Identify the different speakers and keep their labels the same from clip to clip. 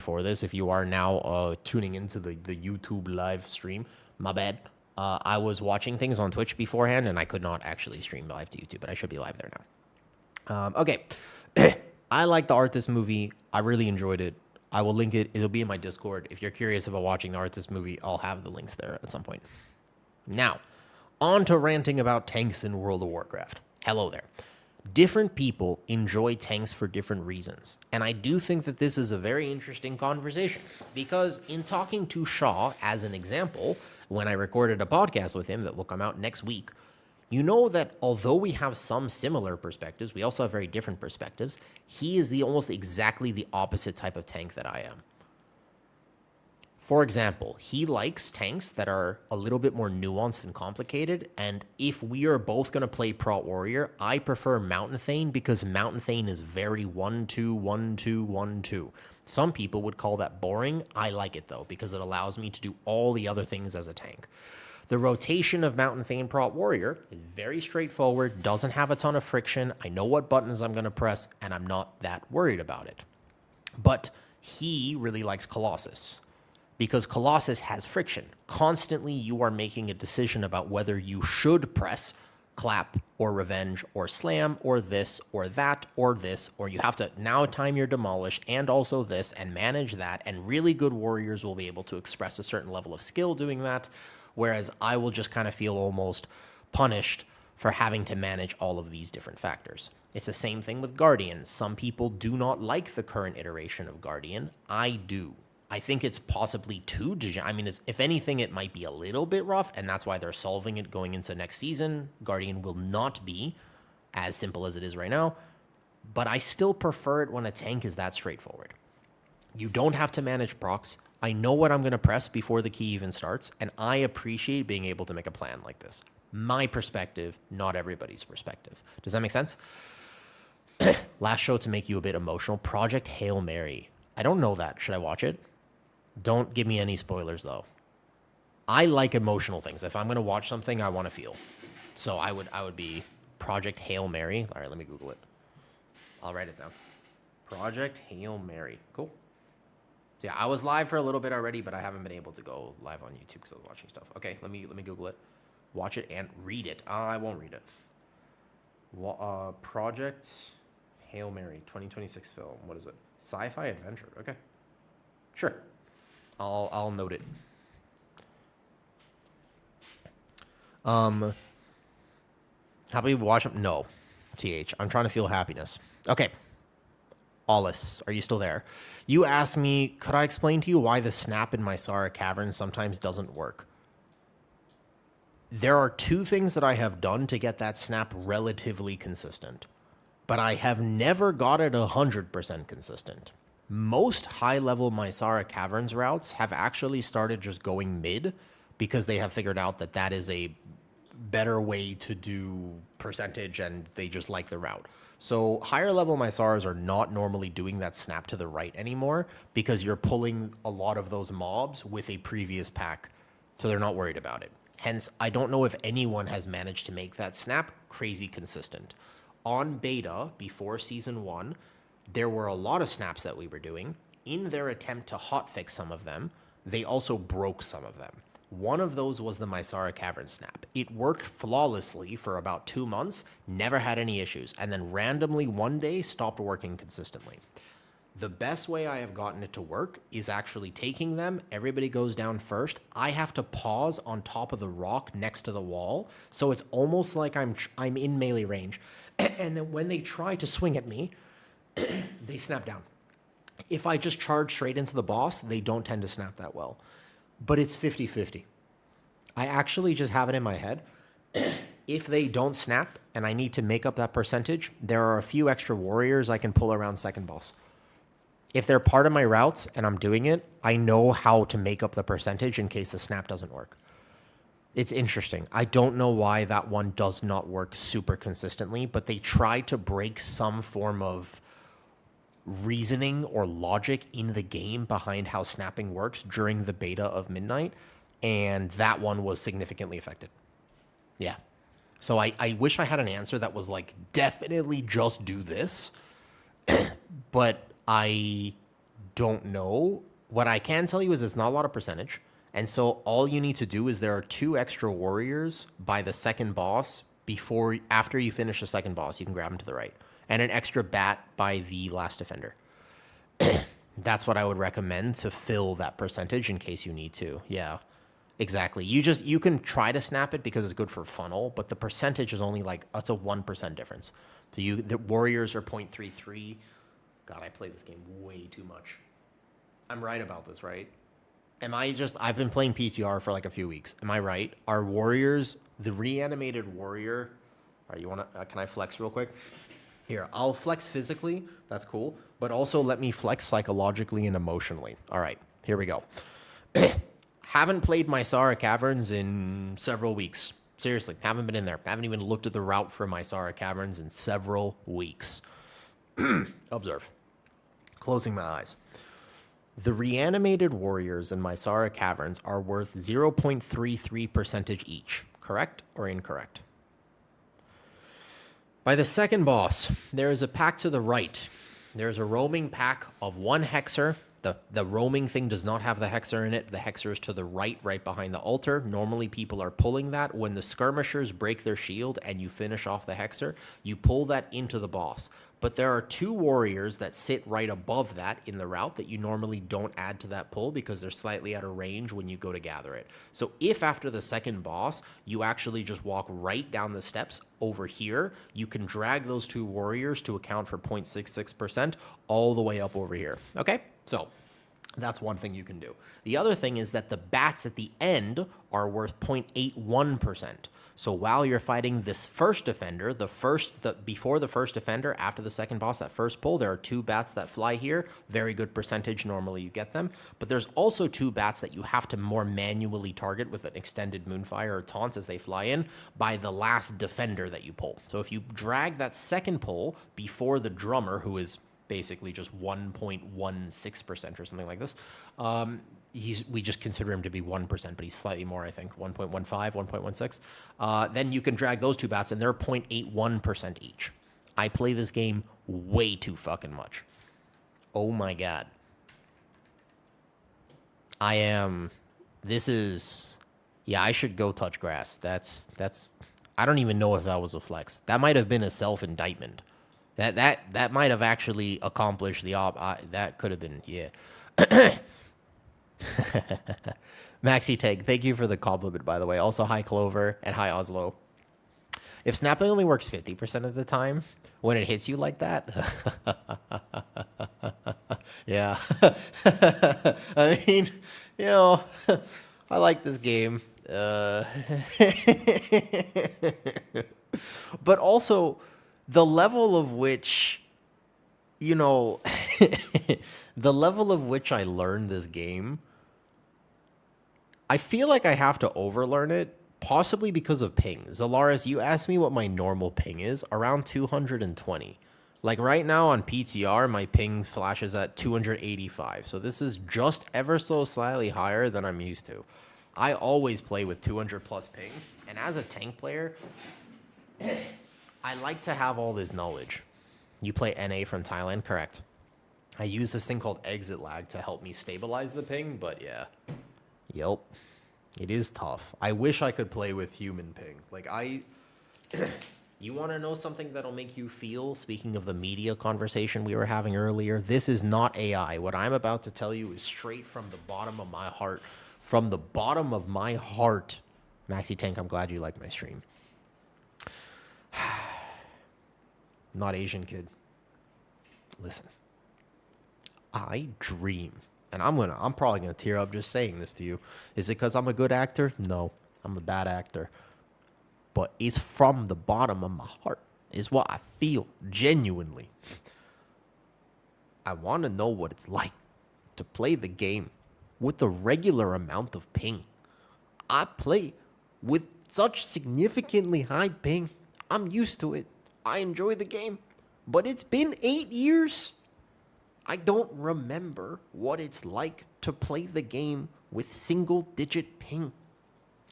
Speaker 1: before this. If you are now tuning into the YouTube live stream, my bad. I was watching things on Twitch beforehand, and I could not actually stream live to YouTube, but I should be live there now. Okay. I like the art this movie. I really enjoyed it. I will link it. It'll be in my Discord. If you're curious about watching the art this movie, I'll have the links there at some point. Now, on to ranting about tanks in World of Warcraft. Hello there. Different people enjoy tanks for different reasons. And I do think that this is a very interesting conversation because in talking to Shaw, as an example, when I recorded a podcast with him that will come out next week, you know that although we have some similar perspectives, we also have very different perspectives. He is almost exactly the opposite type of tank that I am. For example, he likes tanks that are a little bit more nuanced and complicated, and if we are both going to play Prot Warrior, I prefer Mountain Thane because Mountain Thane is very 1-2, 1-2, 1-2. Some people would call that boring. I like it though, because it allows me to do all the other things as a tank. The rotation of Mountain Thane Prot Warrior is very straightforward, doesn't have a ton of friction. I know what buttons I'm going to press, and I'm not that worried about it. But he really likes Colossus, because Colossus has friction. Constantly, you are making a decision about whether you should press clap or revenge or slam or this or that or this, or you have to now time your demolish and also this and manage that. And really good warriors will be able to express a certain level of skill doing that, whereas I will just kind of feel almost punished for having to manage all of these different factors. It's the same thing with Guardian. Some people do not like the current iteration of Guardian. I do. I think it's possibly too I mean, if anything, it might be a little bit rough, and that's why they're solving it going into next season. Guardian will not be as simple as it is right now, but I still prefer it when a tank is that straightforward. You don't have to manage procs. I know what I'm going to press before the key even starts, and I appreciate being able to make a plan like this. My perspective, not everybody's perspective. Does that make sense? Last show to make you a bit emotional, Project Hail Mary. I don't know that. Should I watch it? Don't give me any spoilers, though. I like emotional things. If I'm going to watch something, I want to feel. So I would be Project Hail Mary. All right, let me Google it. I'll write it down. Project Hail Mary. Cool. So yeah, I was live for a little bit already, but I haven't been able to go live on YouTube because I was watching stuff. Okay, let me Google it. Watch it and read it. I won't read it. Project Hail Mary, 2026 film. What is it? Sci-fi adventure. Okay. Sure. I'll note it. How about you watch them? No. TH. I'm trying to feel happiness. Okay. Alice, are you still there? You asked me, could I explain to you why the snap in my Sara Cavern sometimes doesn't work? There are two things that I have done to get that snap relatively consistent, but I have never got it 100% consistent. Most high-level Mysara Caverns routes have actually started just going mid because they have figured out that that is a better way to do percentage and they just like the route. So higher-level Mysaras are not normally doing that snap to the right anymore because you're pulling a lot of those mobs with a previous pack, so they're not worried about it. Hence, I don't know if anyone has managed to make that snap crazy consistent. On beta, before Season 1, there were a lot of snaps that we were doing. In their attempt to hotfix some of them, they also broke some of them. One of those was the Mysara Cavern snap. It worked flawlessly for about 2 months, never had any issues, and then randomly one day stopped working consistently. The best way I have gotten it to work is actually taking them, everybody goes down first, I have to pause on top of the rock next to the wall, so it's almost like I'm in melee range, and then when they try to swing at me, they snap down. If I just charge straight into the boss, they don't tend to snap that well. But it's 50-50. I actually just have it in my head. If they don't snap and I need to make up that percentage, there are a few extra warriors I can pull around second boss. If they're part of my routes and I'm doing it, I know how to make up the percentage in case the snap doesn't work. It's interesting. I don't know why that one does not work super consistently, but they try to break some form of reasoning or logic in the game behind how snapping works during the beta of Midnight, and that one was significantly affected. Yeah. So I wish I had an answer that was like, definitely just do this, but I don't know. What I can tell you is it's not a lot of percentage. And so all you need to do is there are 2 extra warriors by the second boss after you finish the second boss. You can grab them to the right. And an extra bat by the last defender. That's what I would recommend to fill that percentage in case you need to. Yeah, exactly. You can try to snap it because it's good for funnel, but the percentage is only like, it's a 1% difference. So the warriors are 0.33. God, I play this game way too much. I'm right about this, right? I've been playing PTR for like a few weeks. Am I right? Our warriors, the reanimated warrior, all right, can I flex real quick? Here, I'll flex physically. That's cool. But also let me flex psychologically and emotionally. All right, here we go. Haven't played Mysara Caverns in several weeks. Seriously, haven't been in there. Haven't even looked at the route for Mysara Caverns in several weeks. Observe. Closing my eyes. The reanimated warriors in Mysara Caverns are worth 0.33% each. Correct or incorrect? By the second boss, there is a pack to the right. There's a roaming pack of 1 hexer. The roaming thing does not have the hexer in it. The hexer is to the right behind the altar. Normally, people are pulling that. When the skirmishers break their shield and you finish off the hexer, you pull that into the boss. But there are 2 warriors that sit right above that in the route that you normally don't add to that pull because they're slightly out of range when you go to gather it. So if after the second boss, you actually just walk right down the steps over here, you can drag those 2 warriors to account for 0.66% all the way up over here. Okay? So that's one thing you can do. The other thing is that the bats at the end are worth 0.81%. So while you're fighting this first defender, before the first defender, after the second boss, that first pull, there are 2 bats that fly here. Very good percentage. Normally you get them. But there's also 2 bats that you have to more manually target with an extended moonfire or taunts as they fly in by the last defender that you pull. So if you drag that second pull before the drummer, who is basically just 1.16% or something like this. We just consider him to be 1%, but he's slightly more, I think, 1.15, 1.16. Then you can drag those 2 bats, and they're 0.81% each. I play this game way too fucking much. Oh my god. I should go touch grass. That's. I don't even know if that was a flex. That might have been a self-indictment. That might have actually accomplished the that could have been, yeah. Maxi Tank, thank you for the compliment, by the way. Also, hi Clover and hi Oslo. If snapping only works 50% of the time when it hits you like that, yeah. I mean, I like this game. But also, the level of which, the level of which I learned this game, I feel like I have to overlearn it, possibly because of ping. Zalaris, you asked me what my normal ping is, around 220. Like right now on PTR, my ping flashes at 285. So this is just ever so slightly higher than I'm used to. I always play with 200 plus ping. And as a tank player, I like to have all this knowledge. You play NA from Thailand? Correct. I use this thing called exit lag to help me stabilize the ping, but yeah. Yep. It is tough. I wish I could play with human ping. You want to know something that'll make you feel, speaking of the media conversation we were having earlier, this is not AI. What I'm about to tell you is straight from the bottom of my heart. From the bottom of my heart. Maxi Tank, I'm glad you like my stream. Not Asian kid. Listen. I dream. And I'm probably gonna tear up just saying this to you. Is it because I'm a good actor? No. I'm a bad actor. But it's from the bottom of my heart. It's what I feel genuinely. I want to know what it's like to play the game with a regular amount of ping. I play with such significantly high ping. I'm used to it. I enjoy the game. But it's been 8 years. I don't remember what it's like to play the game with single-digit ping.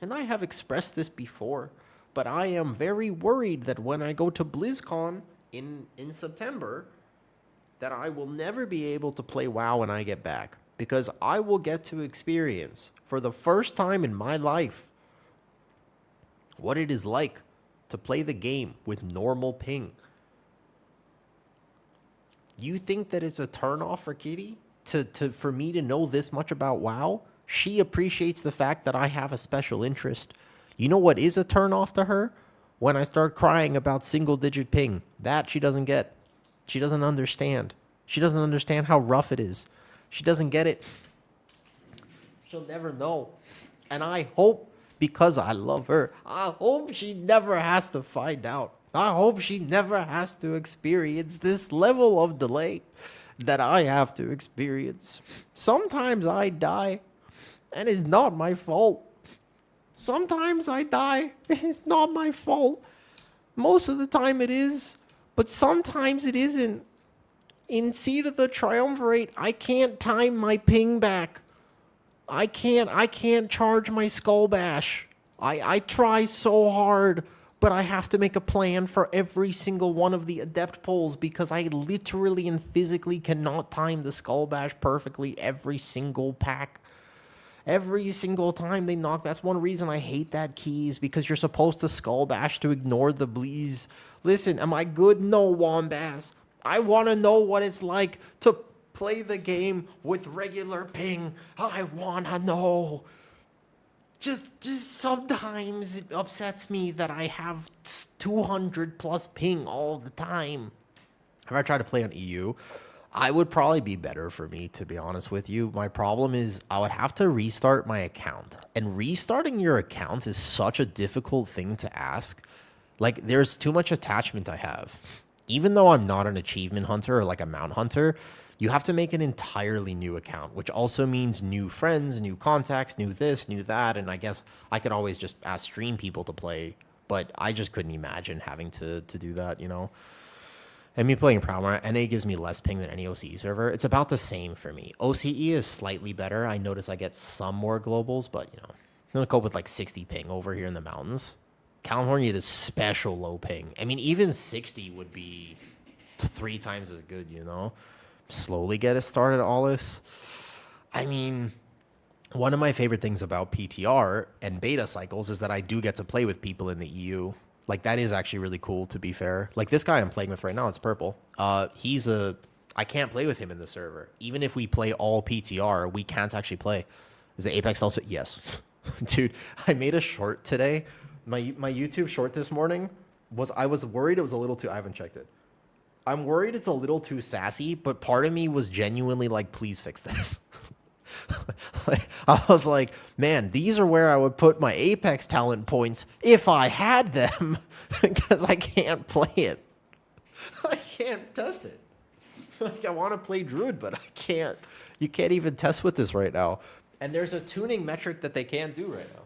Speaker 1: And I have expressed this before, but I am very worried that when I go to BlizzCon in September, that I will never be able to play WoW when I get back, because I will get to experience for the first time in my life what it is like to play the game with normal ping. You think that it's a turnoff for Kitty for me to know this much about WoW? She appreciates the fact that I have a special interest. You know what is a turnoff to her? When I start crying about single digit ping. That she doesn't get. She doesn't understand. She doesn't understand how rough it is. She doesn't get it. She'll never know. And I hope, because I love her, I hope she never has to find out. I hope she never has to experience this level of delay that I have to experience. Sometimes I die, and it's not my fault. Sometimes I die, and it's not my fault. Most of the time it is, but sometimes it isn't. In Seed of the Triumvirate, I can't time my ping back. I can't charge my Skull Bash. I try so hard, but I have to make a plan for every single one of the Adept polls because I literally and physically cannot time the Skull Bash perfectly every single pack. Every single time they knock. That's one reason I hate that keys, because you're supposed to Skull Bash to ignore the Bleeze. Listen, am I good? No, Wombass. I want to know what it's like to play the game with regular ping. I want to know. Just sometimes it upsets me that I have 200 plus ping all the time. If I try to play on EU, I would probably be better for me, to be honest with you. My problem is I would have to restart my account. And restarting your account is such a difficult thing to ask. Like, there's too much attachment I have. Even though I'm not an achievement hunter or like a mount hunter, you have to make an entirely new account, which also means new friends, new contacts, new this, new that. And I guess I could always just ask stream people to play, but I just couldn't imagine having to do that, you know? And me playing Prowler, NA gives me less ping than any OCE server. It's about the same for me. OCE is slightly better. I notice I get some more globals, but, you know, I'm going to cope with like 60 ping over here in the mountains. California is special low ping. I mean, even 60 would be 3 times as good, you know? Slowly get it started, all this. I mean, one of my favorite things about PTR and beta cycles is that I do get to play with people in the EU. Like, that is actually really cool, to be fair. Like, this guy I'm playing with right now, it's purple. I can't play with him in the server. Even if we play all PTR, we can't actually play. Is the Apex also? Yes. Dude, I made a short today. My YouTube short this morning I was worried it was a little too, I haven't checked it. I'm worried it's a little too sassy, but part of me was genuinely like, please fix this. I was like, man, these are where I would put my Apex talent points if I had them, because I can't play it. I can't test it. Like, I want to play Druid, but I can't. You can't even test with this right now. And there's a tuning metric that they can't do right now.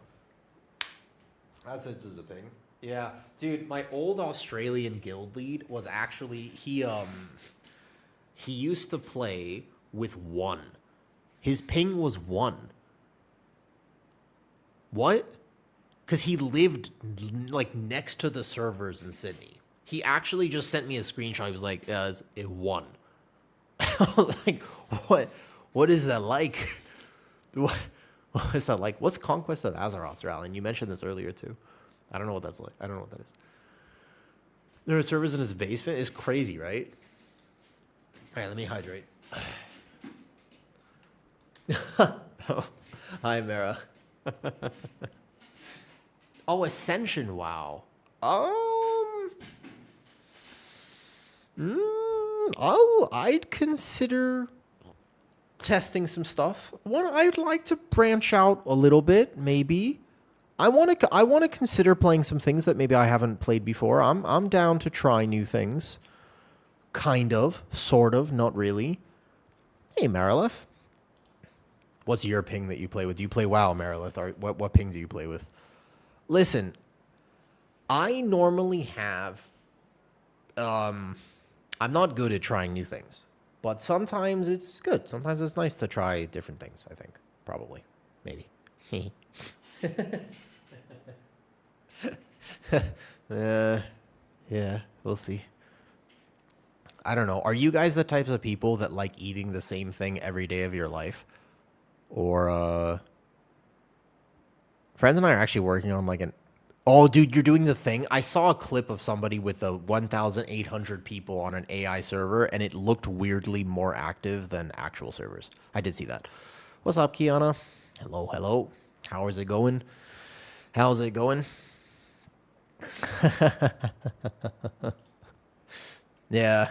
Speaker 1: That's a thing. Yeah, dude, my old Australian guild lead was actually, he used to play with 1. His ping was 1. What? Because he lived like next to the servers in Sydney. He actually just sent me a screenshot. He was like, it 1. I was like, what? What is that like? What is that like? What's Conquest of Azeroth's rally? And you mentioned this earlier too. I don't know what that's like. I don't know what that is. There are servers in his basement. It's crazy, right? All right, let me hydrate. Oh, hi, Mara. Oh, Ascension, wow. I'd consider testing some stuff. I'd like to branch out a little bit, maybe. I want to consider playing some things that maybe I haven't played before. I'm down to try new things. Kind of, sort of, not really. Hey, Marilith. What's your ping that you play with? Do you play WoW, Marilith? Or what ping do you play with? Listen, I normally have... I'm not good at trying new things. But sometimes it's good. Sometimes it's nice to try different things, I think. Probably. Maybe. Yeah, we'll see. I don't know. Are you guys the types of people that like eating the same thing every day of your life? Or friends and I are actually working on like an oh, dude, you're doing the thing. I saw a clip of somebody with a 1,800 people on an AI server, and it looked weirdly more active than actual servers. I did see that. What's up, Kiana? Hello, hello. How is it going? How's it going? Yeah.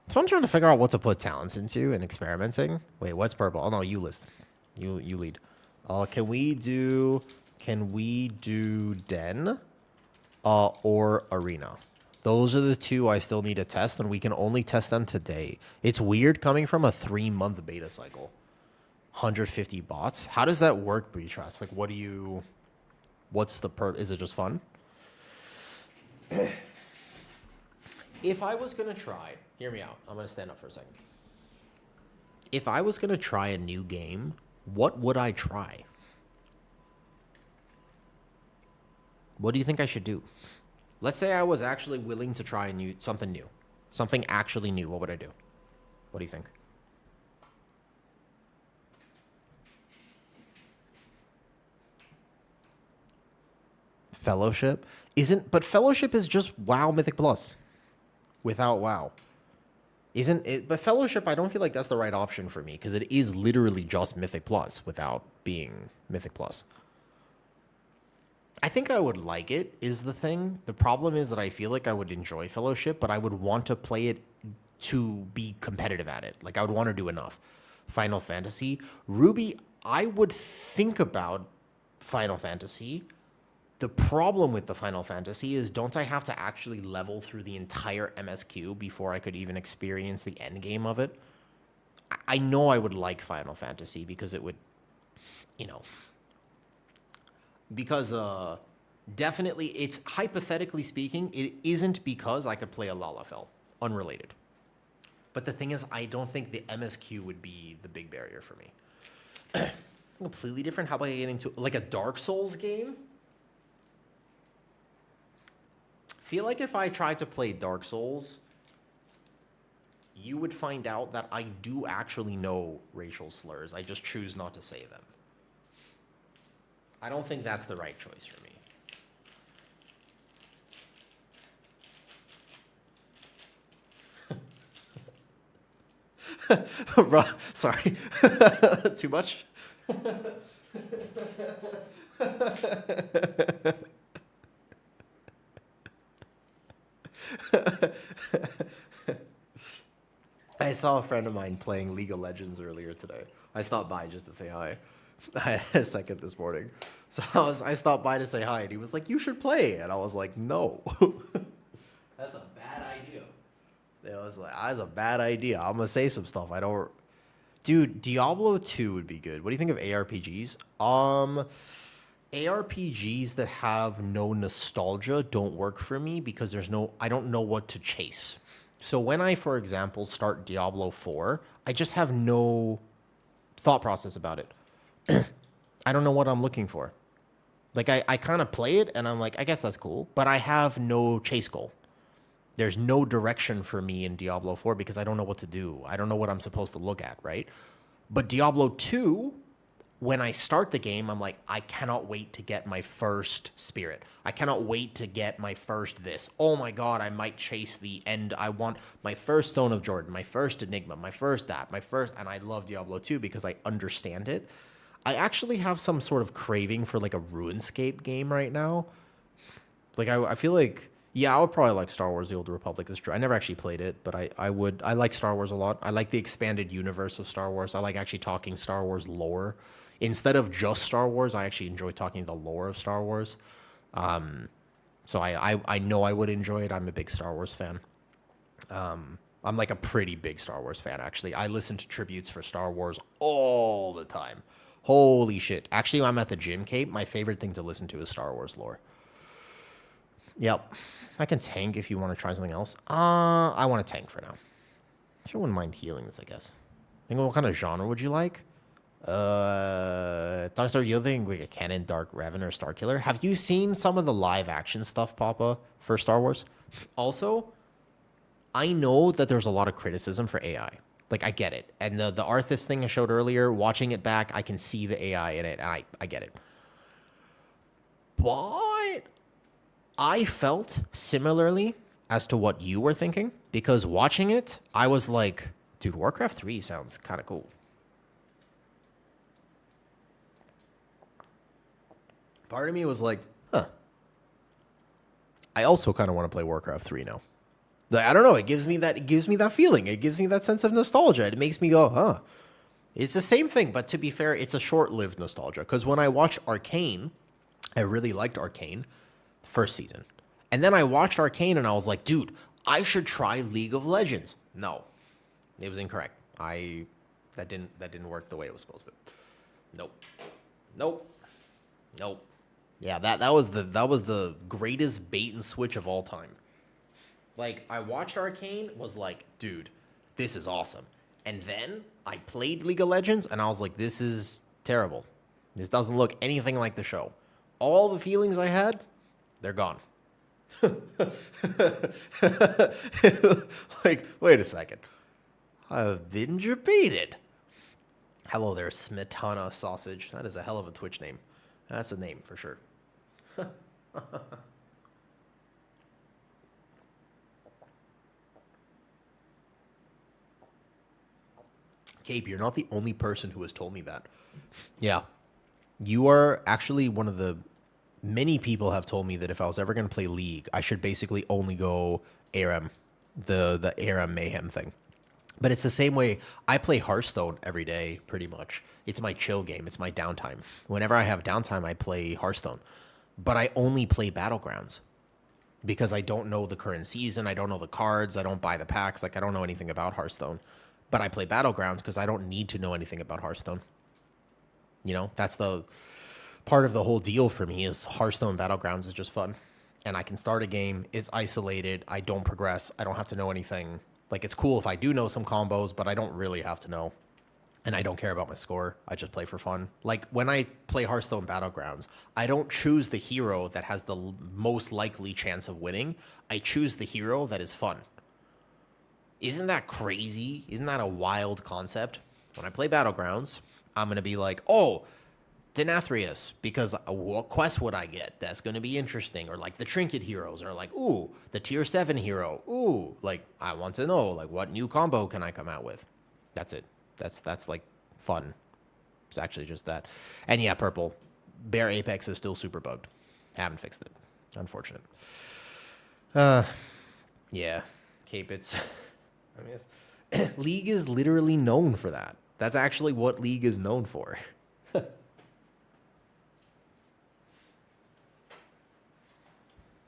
Speaker 1: So I'm trying to figure out what to put talents into and experimenting. Wait, what's purple? Oh no, you list. You lead. Can we do Den or Arena? Those are the two I still need to test, and we can only test them today. It's weird coming from a 3-month beta cycle. 150 bots. How does that work, Beatrice? Like, what's the is it just fun? If I was going to try, hear me out. I'm going to stand up for a second. If I was going to try a new game, what would I try? What do you think I should do? Let's say I was actually willing to try something new. Something actually new. What would I do? What do you think? Fellowship? But Fellowship is just WoW Mythic Plus. Without WoW. Isn't it? But Fellowship, I don't feel like that's the right option for me, because it is literally just Mythic Plus without being Mythic Plus. I think I would like it, is the thing. The problem is that I feel like I would enjoy Fellowship, but I would want to play it to be competitive at it. Like, I would want to do enough. Final Fantasy. Ruby, I would think about Final Fantasy. The problem with the Final Fantasy is, don't I have to actually level through the entire MSQ before I could even experience the end game of it? I know I would like Final Fantasy because it would, you know, because definitely, it's hypothetically speaking, it isn't because I could play a Lalafell, unrelated. But the thing is, I don't think the MSQ would be the big barrier for me. Completely different. How about getting into like a Dark Souls game? Feel like if I tried to play Dark Souls, you would find out that I do actually know racial slurs. I just choose not to say them. I don't think that's the right choice for me. Sorry. Too much? I saw a friend of mine playing League of Legends earlier today. I stopped by just to say hi. I had a second this morning. So I stopped by to say hi, and he was like, "You should play." And I was like, "No." That's a bad idea. It was like, that's a bad idea. I'm going to say some stuff. I don't... Dude, Diablo 2 would be good. What do you think of ARPGs? ARPGs that have no nostalgia don't work for me because I don't know what to chase. So when I, for example, start Diablo 4, I just have no thought process about it. I don't know what I'm looking for. Like, I kind of play it, and I'm like, I guess that's cool, but I have no chase goal. There's no direction for me in Diablo 4 because I don't know what to do. I don't know what I'm supposed to look at, right? But Diablo 2, when I start the game, I'm like, I cannot wait to get my first spirit. I cannot wait to get my first this. Oh my God, I might chase the end. I want my first Stone of Jordan, my first Enigma, my first that, my first... And I love Diablo 2 because I understand it. I actually have some sort of craving for like a RuneScape game right now. Like, I feel like... Yeah, I would probably like Star Wars: The Old Republic. I never actually played it, but I like Star Wars a lot. I like the expanded universe of Star Wars. I like actually talking Star Wars lore. Instead of just Star Wars, I actually enjoy talking the lore of Star Wars. So I know I would enjoy it. I'm a big Star Wars fan. I'm like a pretty big Star Wars fan, actually. I listen to tributes for Star Wars all the time. Holy shit. Actually, when I'm at the gym, Kate, my favorite thing to listen to is Star Wars lore. Yep. I can tank if you want to try something else. I want to tank for now. I wouldn't mind healing this, I guess. Think what kind of genre would you like? Dark Star, you think like a Canon, Dark Revan, or Starkiller? Have you seen some of the live action stuff, Papa, for Star Wars? Also, I know that there's a lot of criticism for AI. Like, I get it. And the Arthas thing I showed earlier, watching it back, I can see the AI in it, and I get it. But I felt similarly as to what you were thinking, because watching it, I was like, dude, Warcraft 3 sounds kind of cool. Part of me was like, huh. I also kind of want to play Warcraft 3 now. Like, I don't know. It gives me that feeling. It gives me that sense of nostalgia. It makes me go, huh. It's the same thing, but to be fair, it's a short-lived nostalgia. Because when I watched Arcane, I really liked Arcane first season. And then I watched Arcane and I was like, dude, I should try League of Legends. No. It was incorrect. That didn't work the way it was supposed to. Nope. Yeah, that was the greatest bait and switch of all time. Like, I watched Arcane, was like, dude, this is awesome. And then I played League of Legends, and I was like, this is terrible. This doesn't look anything like the show. All the feelings I had, they're gone. Like, wait a second. I've been debated. Hello there, Smetana Sausage. That is a hell of a Twitch name. That's a name for sure. Cape, you're not the only person who has told me that. Yeah. You are actually one of the many people have told me that if I was ever going to play League, I should basically only go ARAM, the ARAM Mayhem thing. But it's the same way I play Hearthstone every day, pretty much. It's my chill game. It's my downtime. Whenever I have downtime, I play Hearthstone. But I only play Battlegrounds because I don't know the current season. I don't know the cards. I don't buy the packs. Like, I don't know anything about Hearthstone. But I play Battlegrounds because I don't need to know anything about Hearthstone. You know, that's the part of the whole deal for me is Hearthstone Battlegrounds is just fun. And I can start a game. It's isolated. I don't progress. I don't have to know anything. Like, it's cool if I do know some combos, but I don't really have to know. And I don't care about my score. I just play for fun. Like, when I play Hearthstone Battlegrounds, I don't choose the hero that has the most likely chance of winning. I choose the hero that is fun. Isn't that crazy? Isn't that a wild concept? When I play Battlegrounds, I'm going to be like, oh, Denathrius, because what quest would I get? That's going to be interesting. Or like the Trinket heroes, or like, ooh, the tier 7 hero. Ooh, like, I want to know, like, what new combo can I come out with? That's it. That's like fun. It's actually just that. And yeah, purple. Bear Apex is still super bugged. Haven't fixed it. Unfortunate. Yeah. Cape, it's... I mean, League is literally known for that. That's actually what League is known for.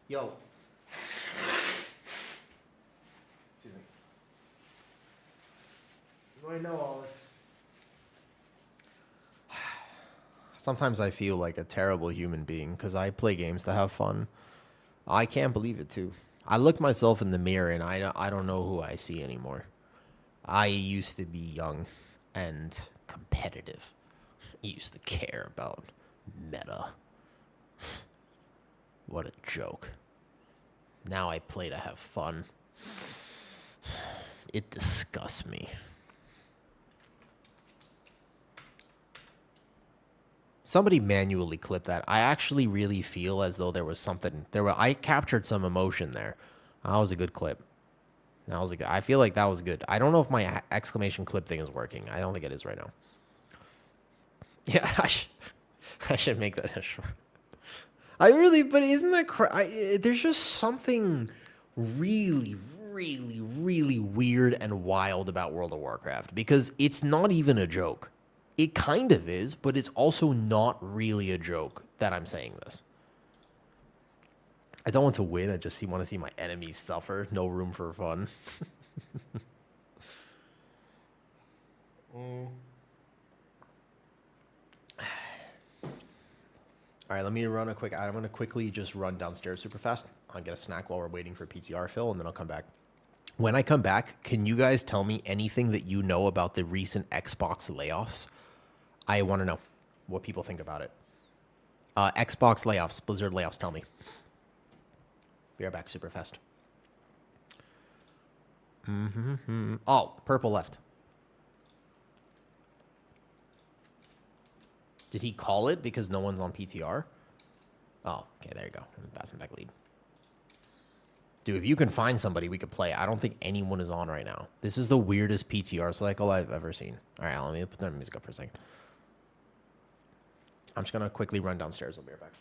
Speaker 1: Yo. Excuse me. I know all this. Sometimes I feel like a terrible human being because I play games to have fun. I can't believe it, too. I look myself in the mirror and I don't know who I see anymore. I used to be young and competitive. I used to care about meta. What a joke. Now I play to have fun. It disgusts me. Somebody manually clip that. I actually really feel as though there was something. I captured some emotion there. That was a good clip. I feel like that was good. I don't know if my exclamation clip thing is working. I don't think it is right now. Yeah, I should make that a short. But isn't that there's just something really, really, really weird and wild about World of Warcraft because it's not even a joke. It kind of is, but it's also not really a joke that I'm saying this. I don't want to win. I just want to see my enemies suffer. No room for fun. All right, let me run a quick. I'm going to quickly just run downstairs super fast. I'll get a snack while we're waiting for PTR fill, and then I'll come back. When I come back, can you guys tell me anything that you know about the recent Xbox layoffs? I want to know what people think about it. Xbox layoffs, Blizzard layoffs, tell me. Be right back super fast. Oh, purple left. Did he call it because no one's on PTR? Oh, okay, there you go. I'm passing back lead. Dude, if you can find somebody we could play, I don't think anyone is on right now. This is the weirdest PTR cycle I've ever seen. All right, let me put that music up for a second. I'm just going to quickly run downstairs. I'll be right back.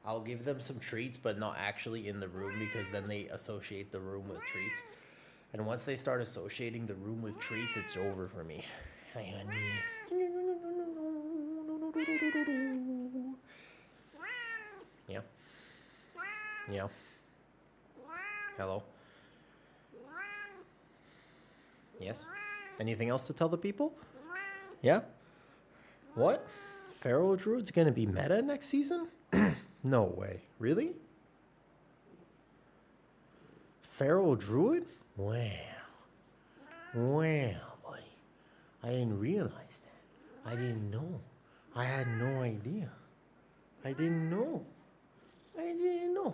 Speaker 1: I'll give them some treats, but not actually in the room because then they associate the room with treats. And once they start associating the room with treats, it's over for me. Hi, honey. Yeah. Yeah. Hello. Yes. Anything else to tell the people? Yeah. What? Feral Druid's gonna be meta next season? No way. Really? Feral Druid? Wow. Wow, boy. I didn't realize that. I didn't know. I had no idea. I didn't know. I didn't know.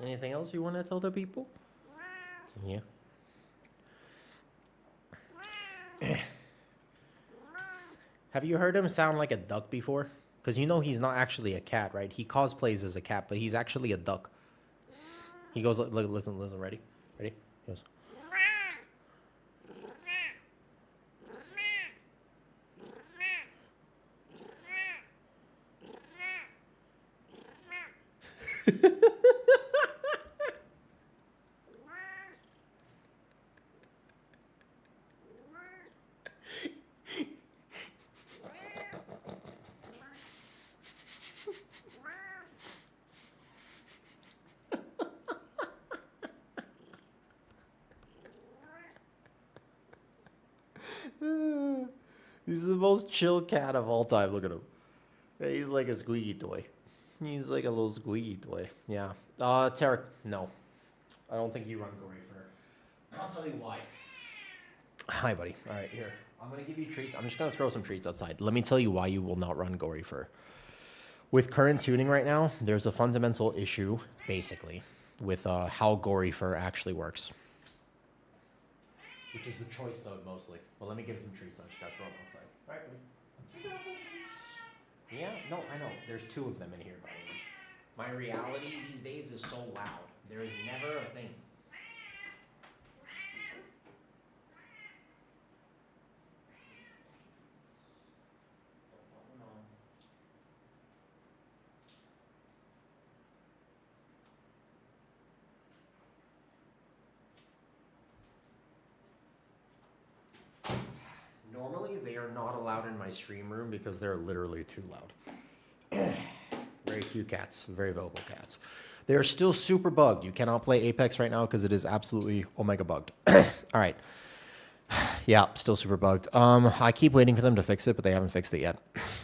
Speaker 1: Anything else you want to tell the people? Yeah. Have you heard him sound like a duck before? Because you know he's not actually a cat, right? He cosplays as a cat, but he's actually a duck. He goes, look, listen, ready? Ready? He goes. He's the most chill cat of all time. Look at him. He's like a squeaky toy. He's like a little squeaky toy. Yeah. Tarek, no. I don't think you run Gory for. I'll tell you why. Hi, buddy. All right, here. I'm going to give you treats. I'm just going to throw some treats outside. Let me tell you why you will not run Gory Fur. With current tuning right now, there's a fundamental issue, basically, with how Gory Fur actually works. Which is the choice node mostly. Well, let me give some treats. I just got to throw them outside. All right, buddy. Yeah, no, I know. There's two of them in here, by the way. My reality these days is so loud. There is never a thing. Normally, they are not allowed in my stream room because they're literally too loud. Very cute cats, very vocal cats. They are still super bugged. You cannot play Apex right now because it is absolutely omega bugged. All right. Yeah, still super bugged. I keep waiting for them to fix it, but they haven't fixed it yet.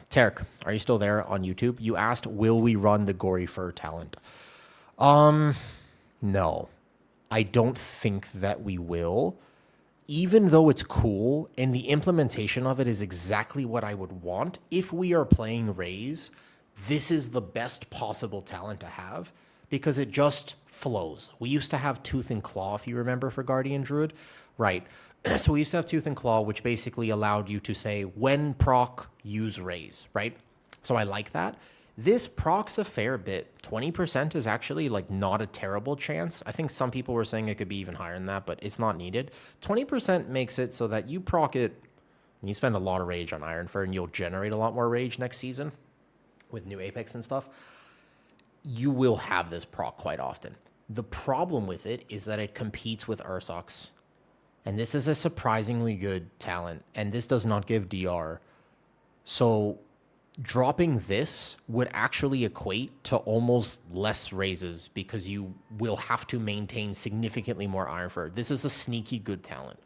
Speaker 1: Tarek, are you still there on YouTube? You asked, will we run the gory fur talent? No. I don't think that we will. Even though it's cool and the implementation of it is exactly what I would want, if we are playing Raze, this is the best possible talent to have because it just flows. We used to have Tooth and Claw, if you remember, for Guardian Druid. Right. So we used to have Tooth and Claw, which basically allowed you to say, when proc, use Raze, right? So I like that. This procs a fair bit. 20% is actually like not a terrible chance. I think some people were saying it could be even higher than that, but it's not needed. 20% makes it so that you proc it, and you spend a lot of rage on Iron Fur, and you'll generate a lot more rage next season with new Apex and stuff. You will have this proc quite often. The problem with it is that it competes with Ursox, and this is a surprisingly good talent, and this does not give DR. So dropping this would actually equate to almost less raises because you will have to maintain significantly more Iron Fur. This is a sneaky good talent.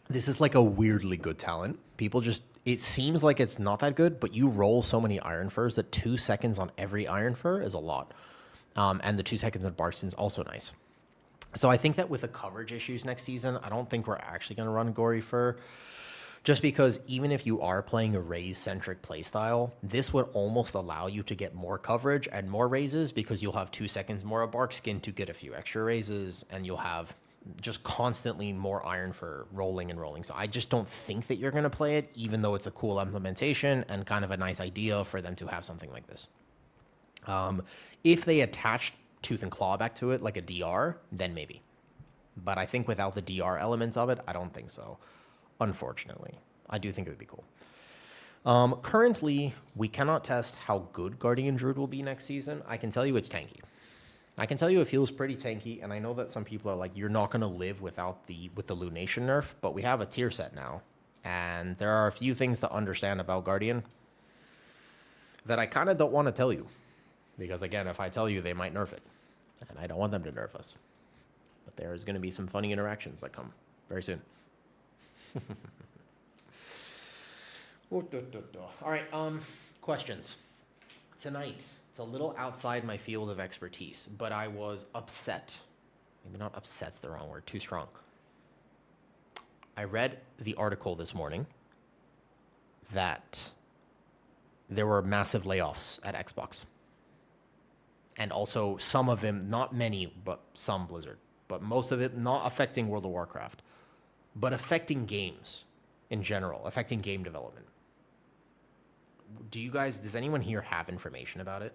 Speaker 1: This is like a weirdly good talent. People just, it seems like it's not that good, but you roll so many Iron Furs that 2 seconds on every Iron Fur is a lot. And the 2 seconds on Barkston is also nice. So I think that with the coverage issues next season, I don't think we're actually going to run Gory Fur. Just because even if you are playing a Raze-centric playstyle, this would almost allow you to get more coverage and more raises because you'll have 2 seconds more of Bark Skin to get a few extra raises, and you'll have just constantly more Iron for rolling and rolling. So I just don't think that you're going to play it, even though it's a cool implementation and kind of a nice idea for them to have something like this. If they attached Tooth and Claw back to it, like a DR, then maybe. But I think without the DR elements of it, I don't think so. Unfortunately, I do think it would be cool. Currently, we cannot test how good Guardian Druid will be next season. I can tell you it's tanky. I can tell you it feels pretty tanky, and I know that some people are like, you're not going to live with the Lunation nerf, but we have a tier set now, and there are a few things to understand about Guardian that I kind of don't want to tell you, because again, if I tell you, they might nerf it, and I don't want them to nerf us. But there's going to be some funny interactions that come very soon. All right, questions. Tonight, it's a little outside my field of expertise, but I was upset. Maybe not upset's the wrong word, too strong. I read the article this morning that there were massive layoffs at Xbox. And also some of them, not many, but some Blizzard. But most of it not affecting World of Warcraft, but affecting games in general, affecting game development. Does anyone here have information about it?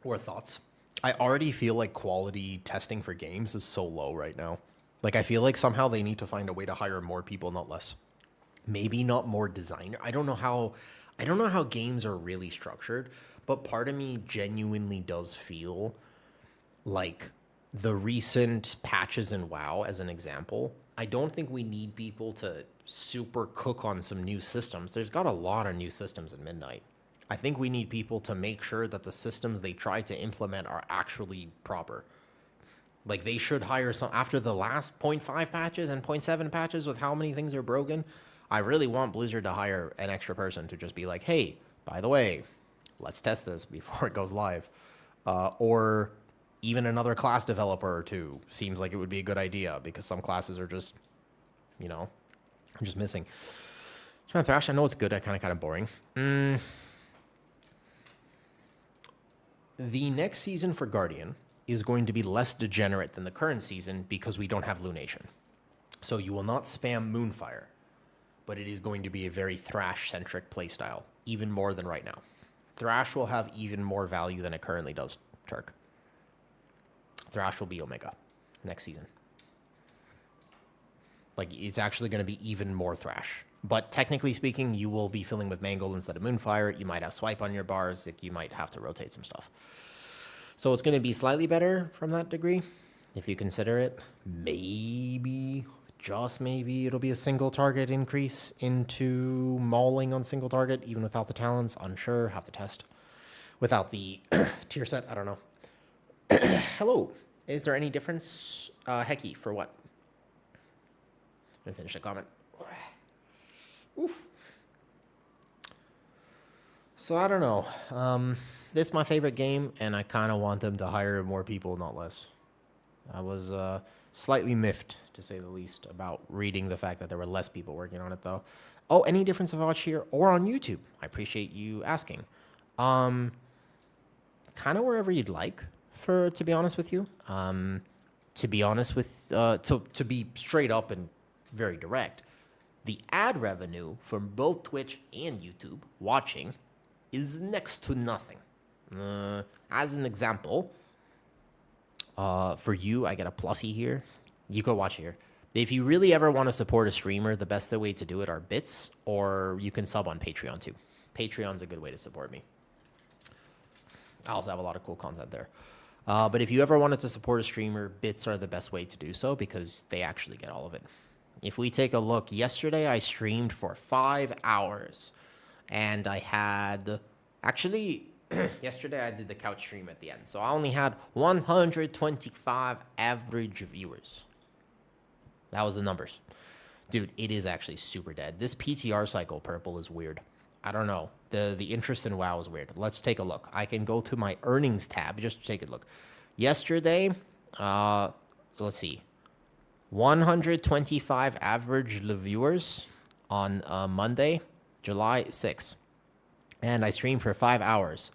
Speaker 1: Or thoughts? I already feel like quality testing for games is so low right now. Like, I feel like somehow they need to find a way to hire more people, not less. Maybe not more designer. I don't know how games are really structured, but part of me genuinely does feel like the recent patches in WoW, as an example, I don't think we need people to super cook on some new systems. There's got a lot of new systems at Midnight. I think we need people to make sure that the systems they try to implement are actually proper. Like, they should hire some, after the last 0.5 patches and 0.7 patches with how many things are broken, I really want Blizzard to hire an extra person to just be like, hey, by the way, let's test this before it goes live. Or even another class developer or two seems like it would be a good idea, because some classes are just, just missing. Thrash, I know it's good. I kind of boring. The next season for Guardian is going to be less degenerate than the current season because we don't have Lunation. So you will not spam Moonfire. but it is going to be a very Thrash-centric playstyle, even more than right now. Thrash will have even more value than it currently does, Turk. Thrash will be Omega next season. Like, it's actually going to be even more Thrash. But technically speaking, you will be filling with Mangle instead of Moonfire. You might have Swipe on your bars. Like, you might have to rotate some stuff. So it's going to be slightly better from that degree, if you consider it. Maybe, just maybe, it'll be a single target increase into mauling on single target, even without the talents. Unsure, have to test. Without the tier set, I don't know. Hello. Is there any difference? Hecky, for what? Let me finish the comment. Oof. So I don't know. This is my favorite game, and I kind of want them to hire more people, not less. I was slightly miffed, to say the least, about reading the fact that there were less people working on it, though. Oh, any difference of watch here or on YouTube? I appreciate you asking. Kind of wherever you'd like, to be honest with you. To be honest with, to be straight up and very direct, the ad revenue from both Twitch and YouTube watching is next to nothing. As an example, for you, I get a plussy here. You go watch here. If you really ever want to support a streamer, the best way to do it are bits, or you can sub on Patreon too. Patreon's a good way to support me. I also have a lot of cool content there. But if you ever wanted to support a streamer, bits are the best way to do so because they actually get all of it. If we take a look, yesterday I streamed for 5 hours, and I had, actually, yesterday I did the couch stream at the end, so I only had 125 average viewers. That was the numbers. Dude, it is actually super dead. This PTR cycle purple is weird. I don't know. The interest in WoW is weird. Let's take a look. I can go to my earnings tab just to take a look. Yesterday, let's see. 125 average viewers on Monday, July 6th. And I streamed for 5 hours.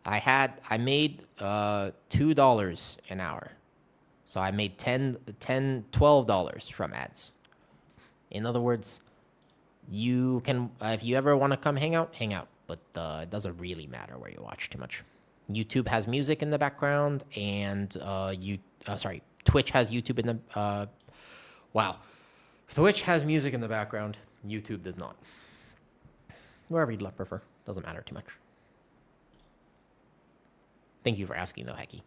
Speaker 1: I made $2 an hour. So I made $12 from ads. In other words, you can, if you ever want to come hang out. But it doesn't really matter where you watch too much. YouTube has music in the background, and Twitch has YouTube in the Twitch has music in the background. YouTube does not. Wherever you'd prefer. Doesn't matter too much. Thank you for asking, though, Hecky.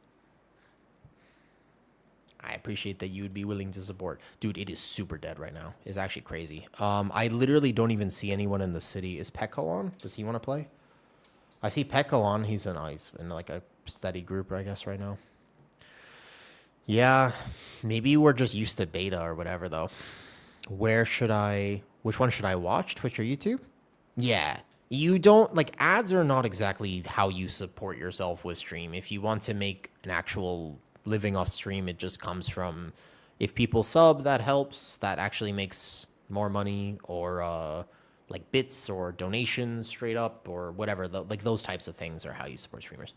Speaker 1: I appreciate that you would be willing to support. Dude, it is super dead right now. It's actually crazy. I literally don't even see anyone in the city. Is Pecco on? Does he want to play? I see Pecco on. He's in like a steady group, I guess, right now. Yeah, maybe we're just used to beta or whatever, though. Which one should I watch? Twitch or YouTube? Yeah. You don't, like, ads are not exactly how you support yourself with stream. If you want to make an actual living off stream, it just comes from, if people sub, that helps. That actually makes more money, or like bits or donations straight up, or whatever. Like those types of things are how you support streamers.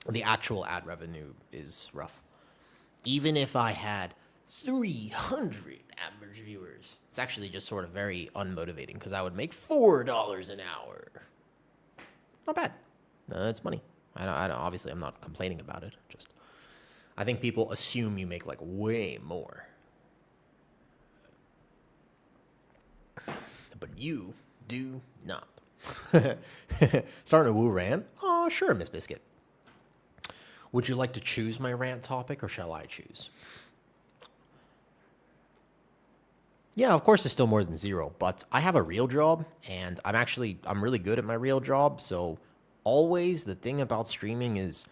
Speaker 1: The actual ad revenue is rough. Even if I had 300 average viewers, it's actually just sort of very unmotivating because I would make $4 an hour. Not bad. It's money. I don't, obviously, I'm not complaining about it. Just, I think people assume you make like way more. But you do not. Starting a woo rant? Oh, sure, Miss Biscuit. Would you like to choose my rant topic, or shall I choose? Yeah, of course it's still more than 0, but I have a real job, and I'm really good at my real job, so always the thing about streaming is,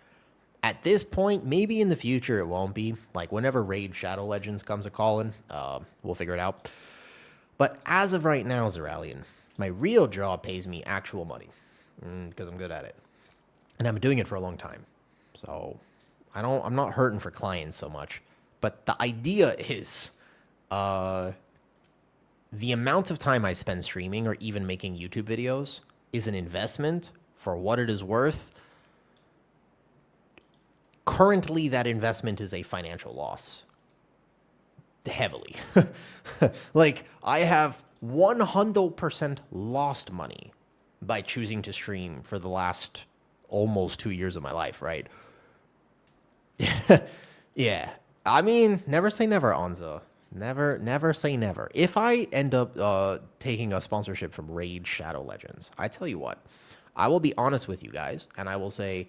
Speaker 1: at this point, maybe in the future it won't be, like whenever Raid Shadow Legends comes a-calling, we'll figure it out. But as of right now, Zeralian, my real job pays me actual money, because I'm good at it. And I've been doing it for a long time. So I'm not hurting for clients so much. But the idea is, the amount of time I spend streaming or even making YouTube videos is an investment for what it is worth. Currently, that investment is a financial loss. Heavily. Like, I have 100% lost money by choosing to stream for the last almost 2 years of my life, right? Yeah. I mean, never say never, Anza. Never say never. If I end up taking a sponsorship from Raid Shadow Legends, I tell you what, I will be honest with you guys, and I will say,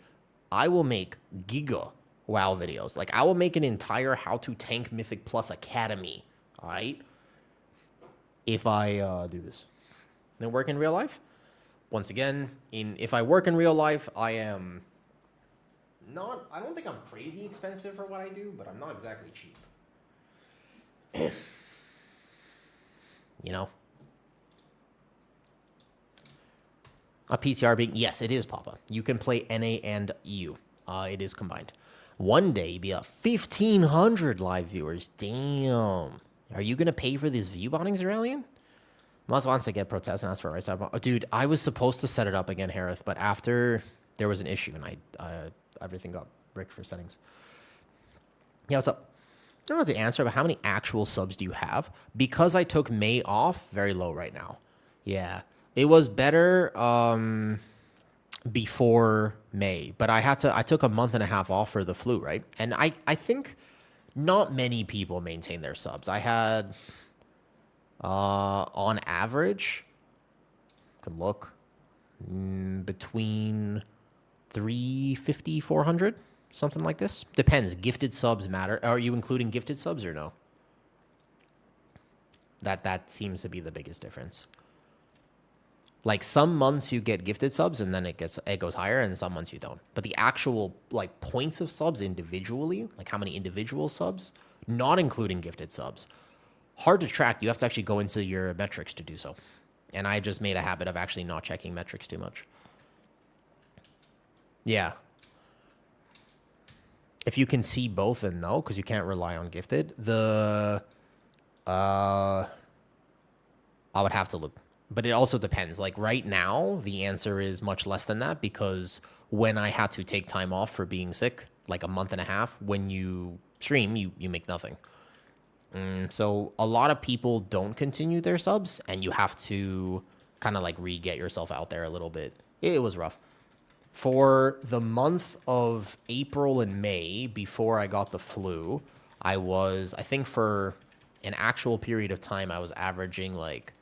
Speaker 1: I will make Giga WoW videos. Like, I will make an entire How to Tank Mythic Plus Academy, all right? If I do this. Then work in real life? Once again, if I work in real life, I am not, I don't think I'm crazy expensive for what I do, but I'm not exactly cheap. You know? A PTR being, yes, it is, Papa. You can play NA and EU. It is combined. One day, be a 1,500 live viewers. Damn. Are you going to pay for this view botting, Zeralian? Must wants to get protest and ask for a right side. Oh, dude, I was supposed to set it up again, Harith, but after there was an issue and everything got bricked for settings. Yeah, what's up? I don't know the answer, but how many actual subs do you have? Because I took May off, very low right now. Yeah, it was better before May, but I took a month and a half off for the flu, right? And I think not many people maintain their subs. I had, on average, could look, between 350, 400. Something like this. Depends. Gifted subs matter. Are you including gifted subs or no? That seems to be the biggest difference. Like some months you get gifted subs and then it goes higher, and some months you don't. But the actual like points of subs individually, like how many individual subs, not including gifted subs, hard to track. You have to actually go into your metrics to do so. And I just made a habit of actually not checking metrics too much. Yeah. If you can see both, then no, because you can't rely on gifted. I would have to look. But it also depends. Like right now, the answer is much less than that, because when I had to take time off for being sick, like a month and a half, when you stream, you make nothing. So a lot of people don't continue their subs, and you have to kind of like re-get yourself out there a little bit. It was rough. For the month of April and May, before I got the flu, I think for an actual period of time, I was averaging like,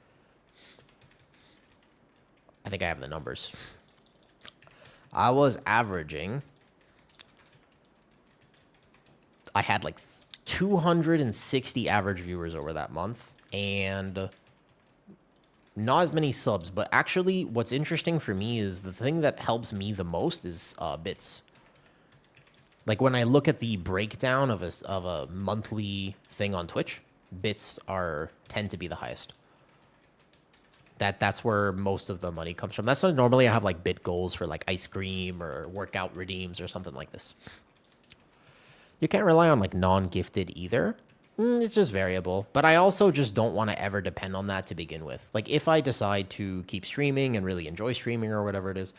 Speaker 1: I think I have the numbers. I was averaging, I had like 260 average viewers over that month, and not as many subs. But actually, what's interesting for me is the thing that helps me the most is bits. Like when I look at the breakdown of a monthly thing on Twitch, bits tend to be the highest. That's where most of the money comes from. That's why normally I have like bit goals for like ice cream or workout redeems or something like this. You can't rely on like non-gifted either. It's just variable. But I also just don't want to ever depend on that to begin with. Like if I decide to keep streaming and really enjoy streaming or whatever it is,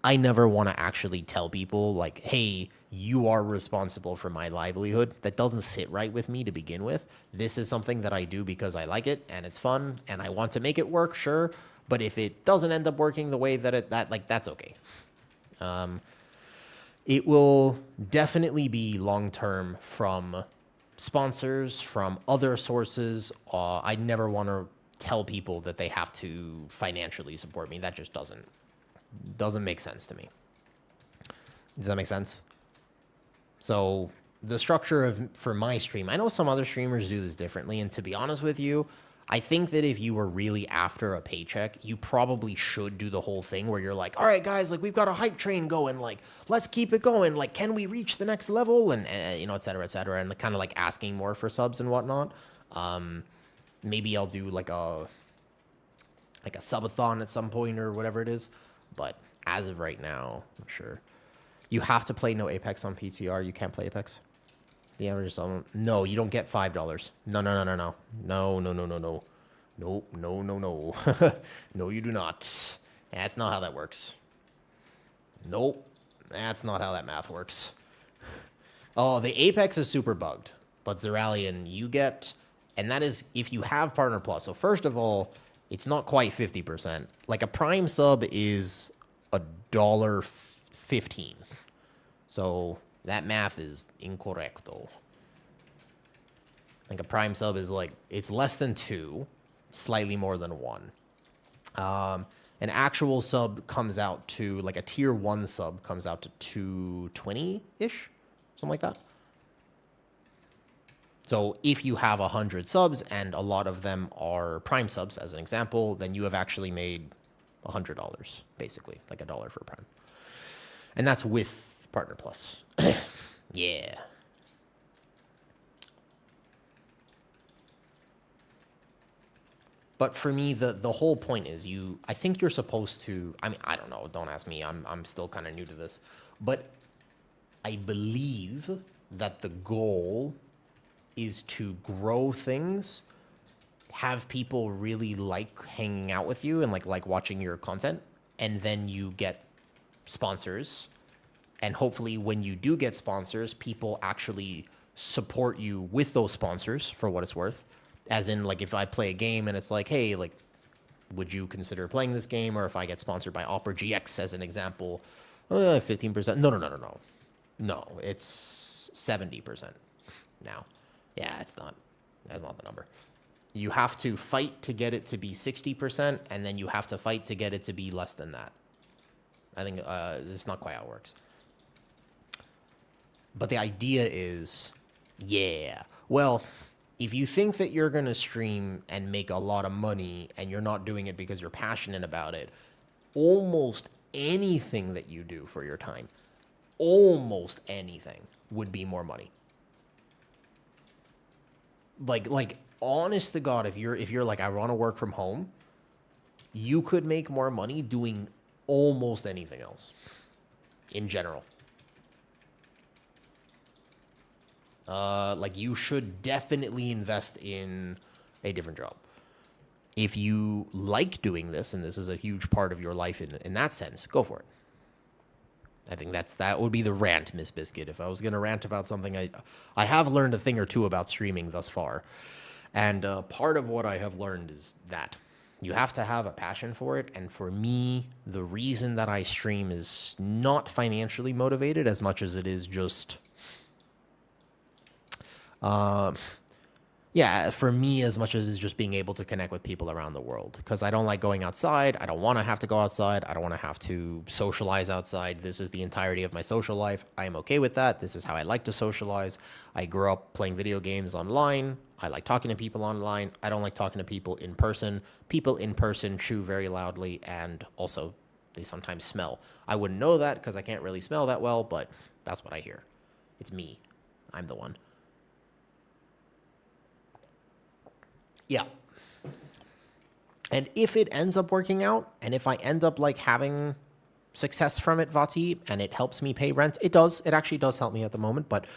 Speaker 1: I never want to actually tell people like, hey, you are responsible for my livelihood. That doesn't sit right with me to begin with. This is something that I do because I like it and it's fun and I want to make it work, sure. But if it doesn't end up working the way that that's okay. It will definitely be long-term from sponsors, from other sources. I never want to tell people that they have to financially support me. That just doesn't make sense to me. Does that make sense? So the structure for my stream, I know some other streamers do this differently, and to be honest with you, I think that if you were really after a paycheck, you probably should do the whole thing where you're like, all right, guys, like we've got a hype train going, like let's keep it going, like can we reach the next level, and you know, et cetera, and kind of like asking more for subs and whatnot. Maybe I'll do like a subathon at some point or whatever it is, but as of right now, I'm sure. You have to play no Apex on PTR. You can't play Apex. The average sum. No, you don't get $5. No. No. No, you do not. That's not how that works. Nope. That's not how that math works. Oh, the Apex is super bugged. But Zeralian, you get, and that is if you have Partner Plus. So first of all, It's not quite 50%. Like a Prime sub is $1.15. So that math is incorrecto. Like a Prime sub is like, it's less than 2, slightly more than 1. An actual sub comes out to, like a tier 1 sub comes out to 220-ish, something like that. So if you have 100 subs and a lot of them are Prime subs, as an example, then you have actually made $100, basically, like $1 for Prime. And that's with Partner Plus. Yeah. But for me, the whole point is I think you're supposed to, I mean, I don't know, don't ask me, I'm still kind of new to this, but I believe that the goal is to grow things, have people really like hanging out with you and like watching your content, and then you get sponsors. And hopefully when you do get sponsors, people actually support you with those sponsors for what it's worth. As in, like, if I play a game and it's like, hey, like, would you consider playing this game? Or if I get sponsored by Opera GX as an example, 15%. No. No, it's 70% now. Yeah, that's not the number. You have to fight to get it to be 60%, and then you have to fight to get it to be less than that. I think it's not quite how it works. But the idea is, yeah, well, if you think that you're going to stream and make a lot of money and you're not doing it because you're passionate about it, almost anything that you do for your time, almost anything would be more money. Like honest to God, if you're like, I want to work from home, you could make more money doing almost anything else in general. Like you should definitely invest in a different job. If you like doing this, and this is a huge part of your life in that sense, go for it. I think that would be the rant, Miss Biscuit. If I was going to rant about something, I have learned a thing or two about streaming thus far. And part of what I have learned is that you have to have a passion for it. And for me, the reason that I stream is not financially motivated as much as it is just... yeah, for me, as much as it's just being able to connect with people around the world, because I don't like going outside. I don't want to have to go outside. I don't want to have to socialize outside. This is the entirety of my social life. I am okay with that. This is how I like to socialize. I grew up playing video games online. I like talking to people online. I don't like talking to people in person. People in person chew very loudly, and also they sometimes smell. I wouldn't know that because I can't really smell that well, but that's what I hear. It's me. I'm the one. Yeah. And if it ends up working out, and if I end up like having success from it, Vati, and it helps me pay rent, it does. It actually does help me at the moment, but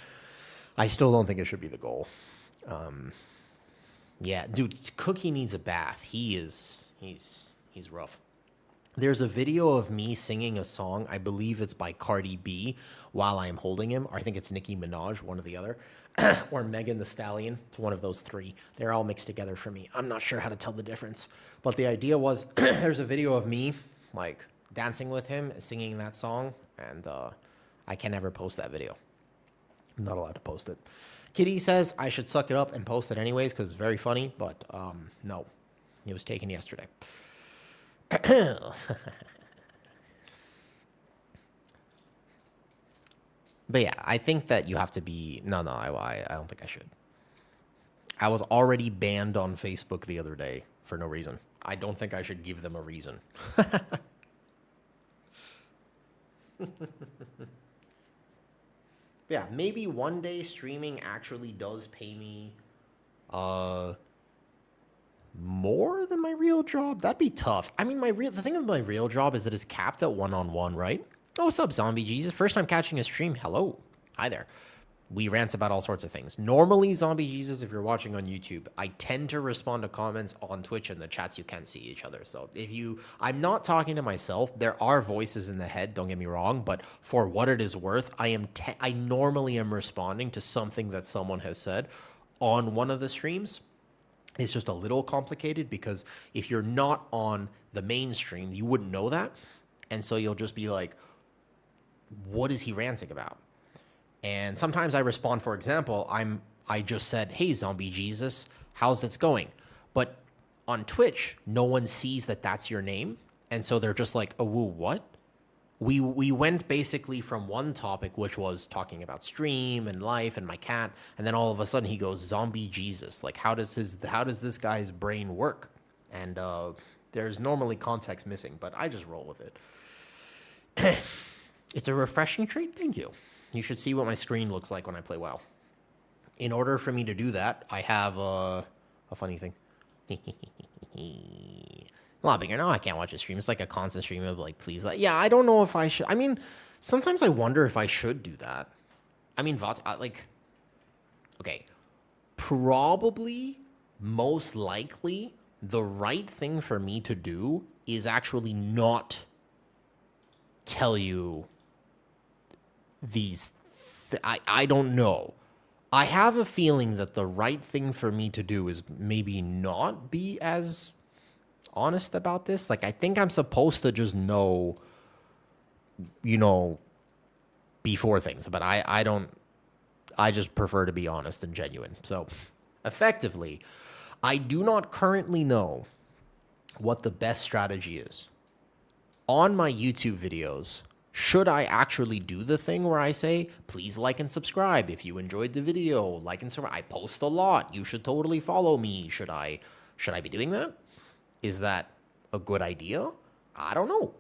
Speaker 1: I still don't think it should be the goal. Yeah, dude, Cookie needs a bath. He's rough. There's a video of me singing a song. I believe it's by Cardi B while I'm holding him. Or I think it's Nicki Minaj, one or the other. Or Megan Thee Stallion. It's one of those three. They're all mixed together for me. I'm not sure how to tell the difference. But the idea was there's a video of me like dancing with him, singing that song. And I can never post that video. I'm not allowed to post it. Kitty says I should suck it up and post it anyways because it's very funny. But no, it was taken yesterday. But yeah, I think that you have to be... No, I don't think I should. I was already banned on Facebook the other day for no reason. I don't think I should give them a reason. Yeah, maybe one day streaming actually does pay me more than my real job. That'd be tough. I mean, the thing of my real job is that it's capped at one-on-one, right? Oh, what's up, Zombie Jesus? First time catching a stream. Hello. Hi there. We rant about all sorts of things. Normally, Zombie Jesus, if you're watching on YouTube, I tend to respond to comments on Twitch and the chats you can't see each other. So I'm not talking to myself. There are voices in the head, don't get me wrong, but for what it is worth, I normally am responding to something that someone has said on one of the streams. It's just a little complicated because if you're not on the mainstream, you wouldn't know that. And so you'll just be like, what is he ranting about? And sometimes I respond, for example, I just said, hey, Zombie Jesus, how's this going? But on Twitch, no one sees that that's your name. And so they're just like, oh, woo, what? We went basically from one topic, which was talking about stream and life and my cat, and then all of a sudden he goes Zombie Jesus. Like, how does this guy's brain work? And there's normally context missing, but I just roll with it. It's a refreshing treat. Thank you. You should see what my screen looks like when I play WoW. In order for me to do that, I have a funny thing. A lot bigger now. I can't watch a stream. It's like a constant stream of like, please, like, yeah. I don't know if I should. I mean, sometimes I wonder if I should do that. I mean, like, okay, probably, most likely, the right thing for me to do is actually not tell you these. I don't know. I have a feeling that the right thing for me to do is maybe not be as honest about this. Like, I think I'm supposed to just know, before things, but I don't. I just prefer to be honest and genuine. So, effectively, I do not currently know what the best strategy is. On my YouTube videos, should I actually do the thing where I say, please like and subscribe if you enjoyed the video, like and subscribe. I post a lot. You should totally follow me. Should I be doing that? Is that a good idea? I don't know.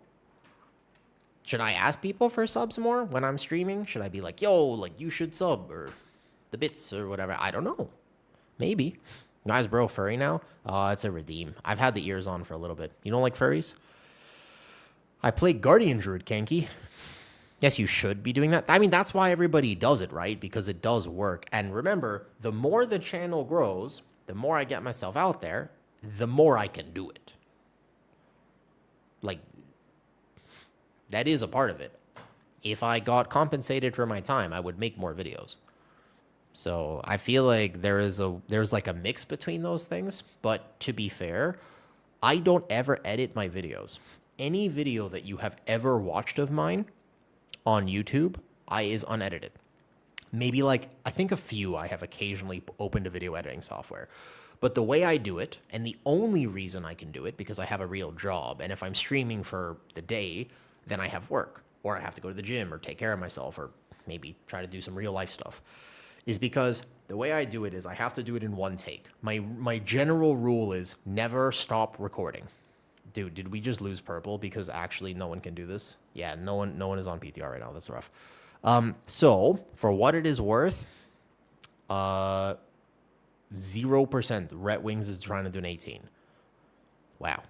Speaker 1: Should I ask people for subs more when I'm streaming? Should I be like, yo, like, you should sub, or the bits, or whatever? I don't know. Maybe. Guys, bro, furry now? It's a redeem. I've had the ears on for a little bit. You don't like furries? I play Guardian Druid, Kanky. Yes, you should be doing that. I mean, that's why everybody does it, right? Because it does work. And remember, the more the channel grows, the more I get myself out there, the more I can do it. Like, that is a part of it. If I got compensated for my time, I would make more videos. So I feel like there's like a mix between those things. But to be fair, I don't ever edit my videos. Any video that you have ever watched of mine on YouTube is unedited. Maybe like, I think a few I have occasionally opened to video editing software. But the way I do it, and the only reason I can do it, because I have a real job, and if I'm streaming for the day, then I have work, or I have to go to the gym, or take care of myself, or maybe try to do some real life stuff, is because the way I do it is I have to do it in one take. My general rule is never stop recording. Dude, did we just lose purple because actually no one can do this? Yeah, no one is on PTR right now. That's rough. So for what it is worth, 0%. Red Wings is trying to do an 18. Wow.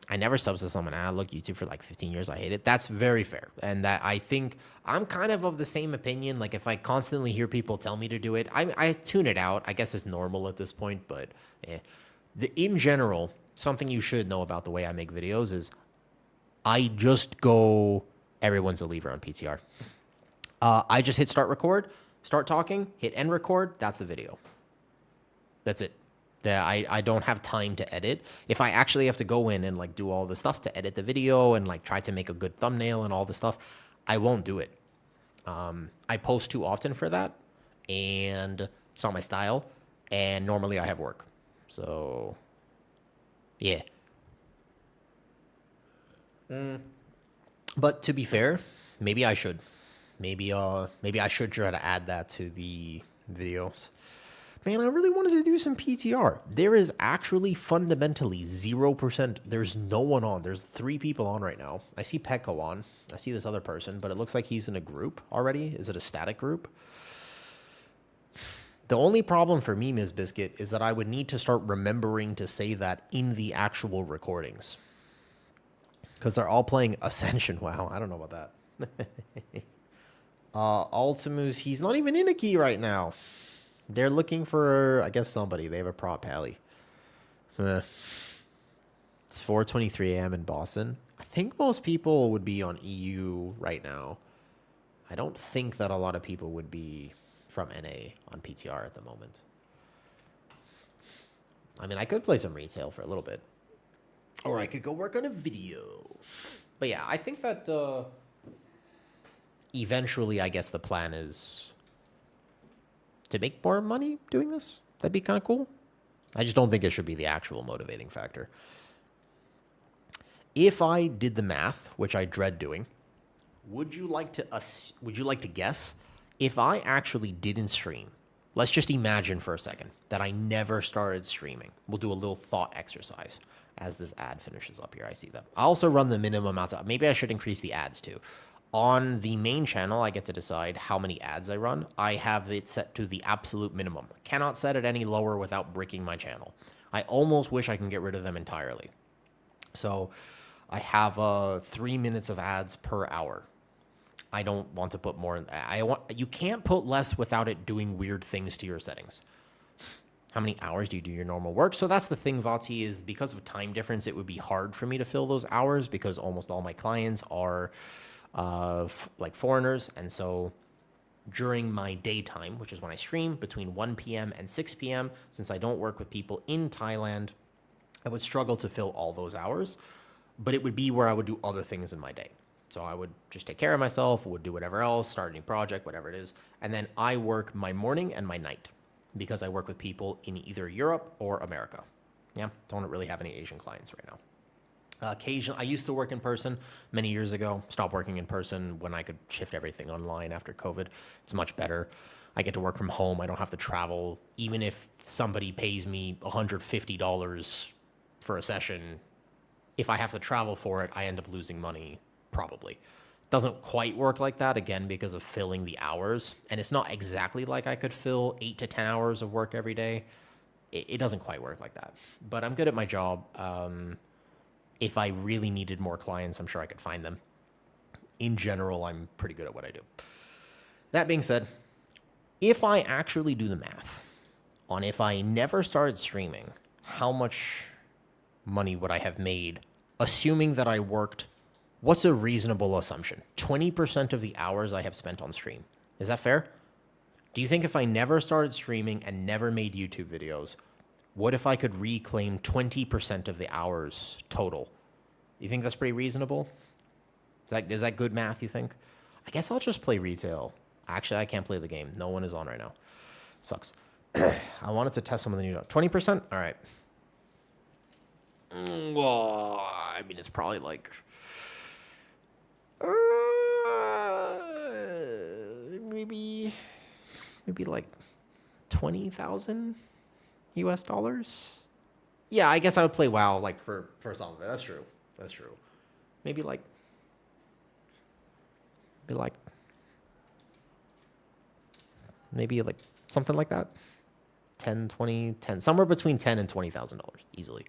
Speaker 1: I never subbed to someone. I look YouTube for like 15 years. I hate it. That's very fair. And that I think I'm kind of the same opinion. Like, if I constantly hear people tell me to do it, I tune it out. I guess it's normal at this point, but in general, something you should know about the way I make videos is I just go, everyone's a lever on PTR. I just hit start record, start talking, hit end record. That's the video. That's it. I don't have time to edit. If I actually have to go in and like do all the stuff to edit the video and like try to make a good thumbnail and all the stuff, I won't do it. I post too often for that, and it's not my style. And normally I have work, so yeah. But to be fair, maybe I should. Maybe I should try to add that to the videos. Man, I really wanted to do some PTR. There is actually fundamentally 0%. There's no one on. There's 3 people on right now. I see Pekko on. I see this other person, but it looks like he's in a group already. Is it a static group? The only problem for me, Ms. Biscuit, is that I would need to start remembering to say that in the actual recordings. Because they're all playing Ascension. Wow, I don't know about that. Ultimus, he's not even in a key right now. They're looking for, I guess, somebody. They have a prop pally. It's 4:23 a.m. in Boston. I think most people would be on EU right now. I don't think that a lot of people would be from NA on PTR at the moment. I mean, I could play some retail for a little bit. Or I could go work on a video. But yeah, I think that eventually, I guess the plan is to make more money doing this. That'd be kind of cool. I just don't think it should be the actual motivating factor. If I did the math, which I dread doing, would you like to guess if I actually didn't stream? Let's just imagine for a second that I never started streaming. We'll do a little thought exercise as this ad finishes up here. I see them. I also run the minimum amounts of, maybe I should increase the ads too. On the main channel, I get to decide how many ads I run. I have it set to the absolute minimum. Cannot set it any lower without breaking my channel. I almost wish I can get rid of them entirely. So I have 3 minutes of ads per hour. I don't want to put more. You can't put less without it doing weird things to your settings. How many hours do you do your normal work? So that's the thing, Vati, is because of time difference, it would be hard for me to fill those hours because almost all my clients are like foreigners. And so during my daytime, which is when I stream between 1 p.m. and 6 p.m., since I don't work with people in Thailand, I would struggle to fill all those hours, but it would be where I would do other things in my day. So I would just take care of myself, would do whatever else, start a new project, whatever it is. And then I work my morning and my night because I work with people in either Europe or America. Yeah, don't really have any Asian clients right now. Occasionally, I used to work in person many years ago, stopped working in person when I could shift everything online after COVID. It's much better. I get to work from home. I don't have to travel. Even if somebody pays me $150 for a session, if I have to travel for it, I end up losing money. Probably. Doesn't quite work like that, again, because of filling the hours. And it's not exactly like I could fill 8 to 10 hours of work every day. It doesn't quite work like that. But I'm good at my job. If I really needed more clients, I'm sure I could find them. In general, I'm pretty good at what I do. That being said, if I actually do the math on if I never started streaming, how much money would I have made, assuming that I worked. What's a reasonable assumption? 20% of the hours I have spent on stream. Is that fair? Do you think if I never started streaming and never made YouTube videos, what if I could reclaim 20% of the hours total? You think that's pretty reasonable? Is that good math, you think? I guess I'll just play retail. Actually, I can't play the game. No one is on right now. Sucks. I wanted to test some of the new 20%? All right. Well, I mean, it's probably like... maybe like 20,000 US dollars. Yeah, I guess I would play WoW like for some of it. That's true. Maybe like something like that. 10, 20, 10, somewhere between 10 and $20,000 easily.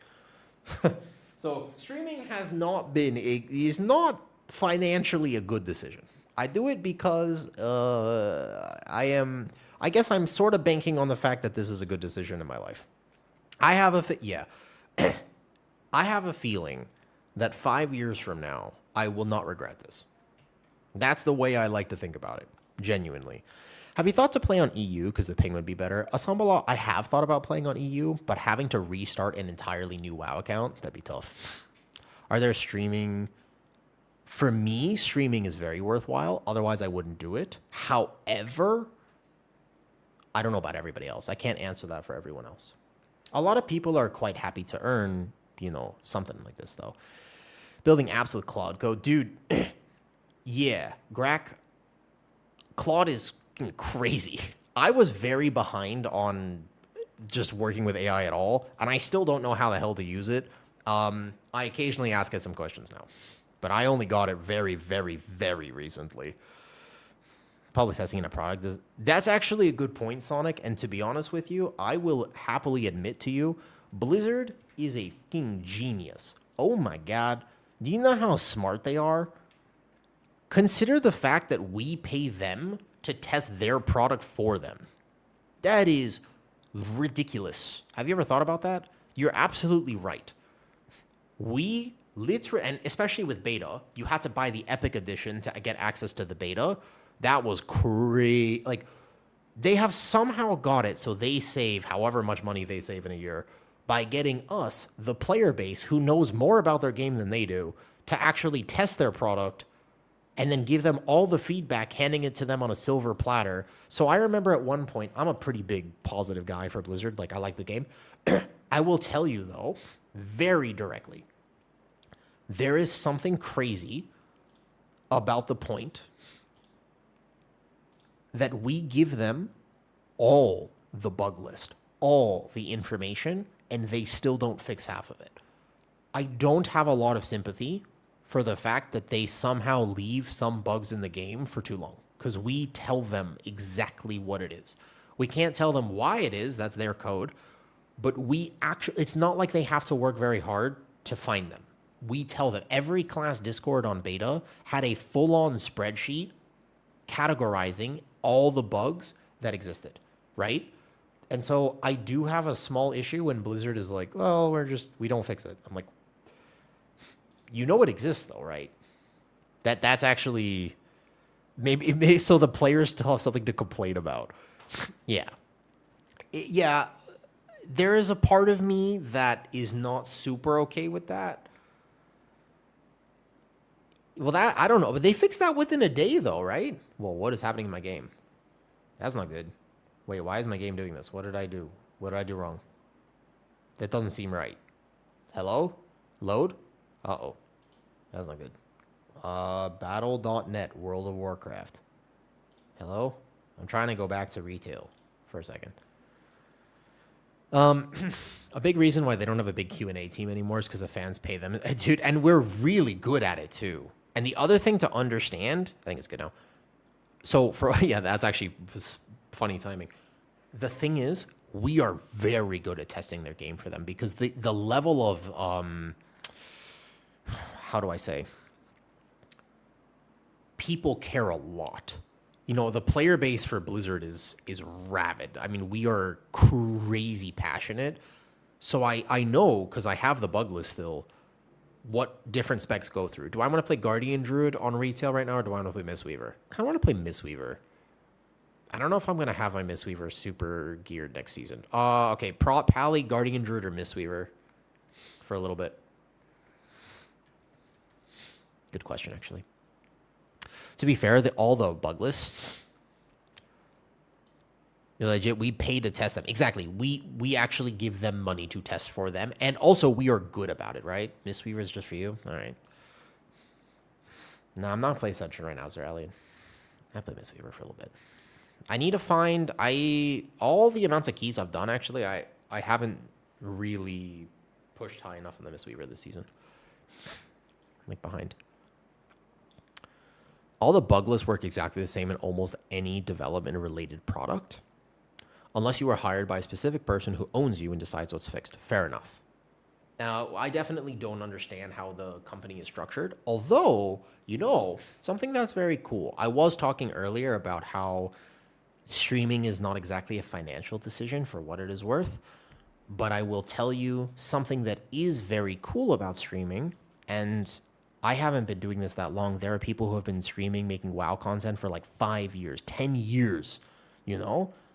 Speaker 1: So streaming is not financially a good decision. I do it because I guess I'm sort of banking on the fact that this is a good decision in my life. I have a feeling that 5 years from now, I will not regret this. That's the way I like to think about it, genuinely. Have you thought to play on EU because the ping would be better? Asambala, I have thought about playing on EU, but having to restart an entirely new WoW account, that'd be tough. Are there streaming... For me, streaming is very worthwhile. Otherwise, I wouldn't do it. However, I don't know about everybody else. I can't answer that for everyone else. A lot of people are quite happy to earn, something like this, though. Building apps with Claude Code. Dude, yeah, Grack, Claude is crazy. I was very behind on just working with AI at all, and I still don't know how the hell to use it. I occasionally ask it some questions now. But I only got it very, very, very recently. Public testing in a product. That's actually a good point, Sonic. And to be honest with you, I will happily admit to you, Blizzard is a fucking genius. Oh my God. Do you know how smart they are? Consider the fact that we pay them to test their product for them. That is ridiculous. Have you ever thought about that? You're absolutely right. We... literally, and especially with beta, you had to buy the Epic edition to get access to the beta. That was crazy. Like, they have somehow got it so they save however much money they save in a year by getting us, the player base, who knows more about their game than they do, to actually test their product and then give them all the feedback, handing it to them on a silver platter. So I remember at one point, I'm a pretty big positive guy for Blizzard. Like, I like the game. I will tell you, though, very directly, there is something crazy about the point that we give them all the bug list, all the information, and they still don't fix half of it. I don't have a lot of sympathy for the fact that they somehow leave some bugs in the game for too long, because we tell them exactly what it is. We can't tell them why it is, that's their code, but we actually, it's not like they have to work very hard to find them. We tell them. Every class Discord on beta had a full-on spreadsheet categorizing all the bugs that existed, right? And so I do have a small issue when Blizzard is like, well, we don't fix it. I'm like, you know it exists though, right? That's actually maybe so the players still have something to complain about. Yeah. Yeah. There is a part of me that is not super okay with that. Well, that, I don't know, but they fixed that within a day though, right? Well, what is happening in my game? That's not good. Wait, why is my game doing this? What did I do? What did I do wrong? That doesn't seem right. Hello? Load? Uh-oh. That's not good. Battle.net, World of Warcraft. Hello? I'm trying to go back to retail for a second. A big reason why they don't have a big Q&A team anymore is because the fans pay them. Dude, and we're really good at it too. And the other thing to understand, I think it's good now. So yeah, that's actually funny timing. The thing is, we are very good at testing their game for them because the level of, how do I say? People care a lot. You know, the player base for Blizzard is rabid. I mean, we are crazy passionate. So I know, because I have the bug list still, what different specs go through. Do I want to play Guardian Druid on retail right now, or do I want to play Mistweaver? I kind of want to play Mistweaver. I don't know if I'm going to have my Mistweaver super geared next season. Okay, Pally, Guardian Druid, or Mistweaver for a little bit. Good question, actually. To be fair, all the bug lists, legit, we pay to test them. Exactly. We actually give them money to test for them. And also, we are good about it, right? Mistweaver is just for you? All right. No, I'm not playing Sunshine right now, Sir Alien. I play Mistweaver for a little bit. I need to find... all the amounts of keys I've done, actually, I haven't really pushed high enough on the Mistweaver this season. Like, behind. All the bug lists work exactly the same in almost any development-related product, unless you are hired by a specific person who owns you and decides what's fixed. Fair enough. Now, I definitely don't understand how the company is structured, although, something that's very cool. I was talking earlier about how streaming is not exactly a financial decision for what it is worth, but I will tell you something that is very cool about streaming, and I haven't been doing this that long. There are people who have been streaming, making WoW content for like 5 years, 10 years,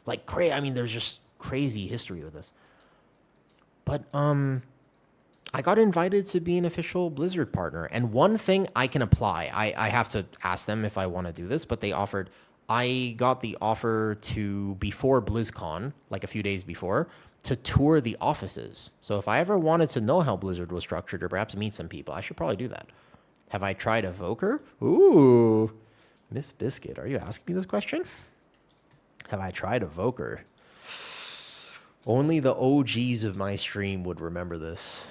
Speaker 1: Like, I mean, there's just crazy history with this. But I got invited to be an official Blizzard partner. And one thing I can apply, I have to ask them if I want to do this, but I got the offer to, before BlizzCon, like a few days before, to tour the offices. So if I ever wanted to know how Blizzard was structured or perhaps meet some people, I should probably do that. Have I tried Evoker? Ooh, Miss Biscuit, are you asking me this question? Have I tried Evoker? Only the OGs of my stream would remember this.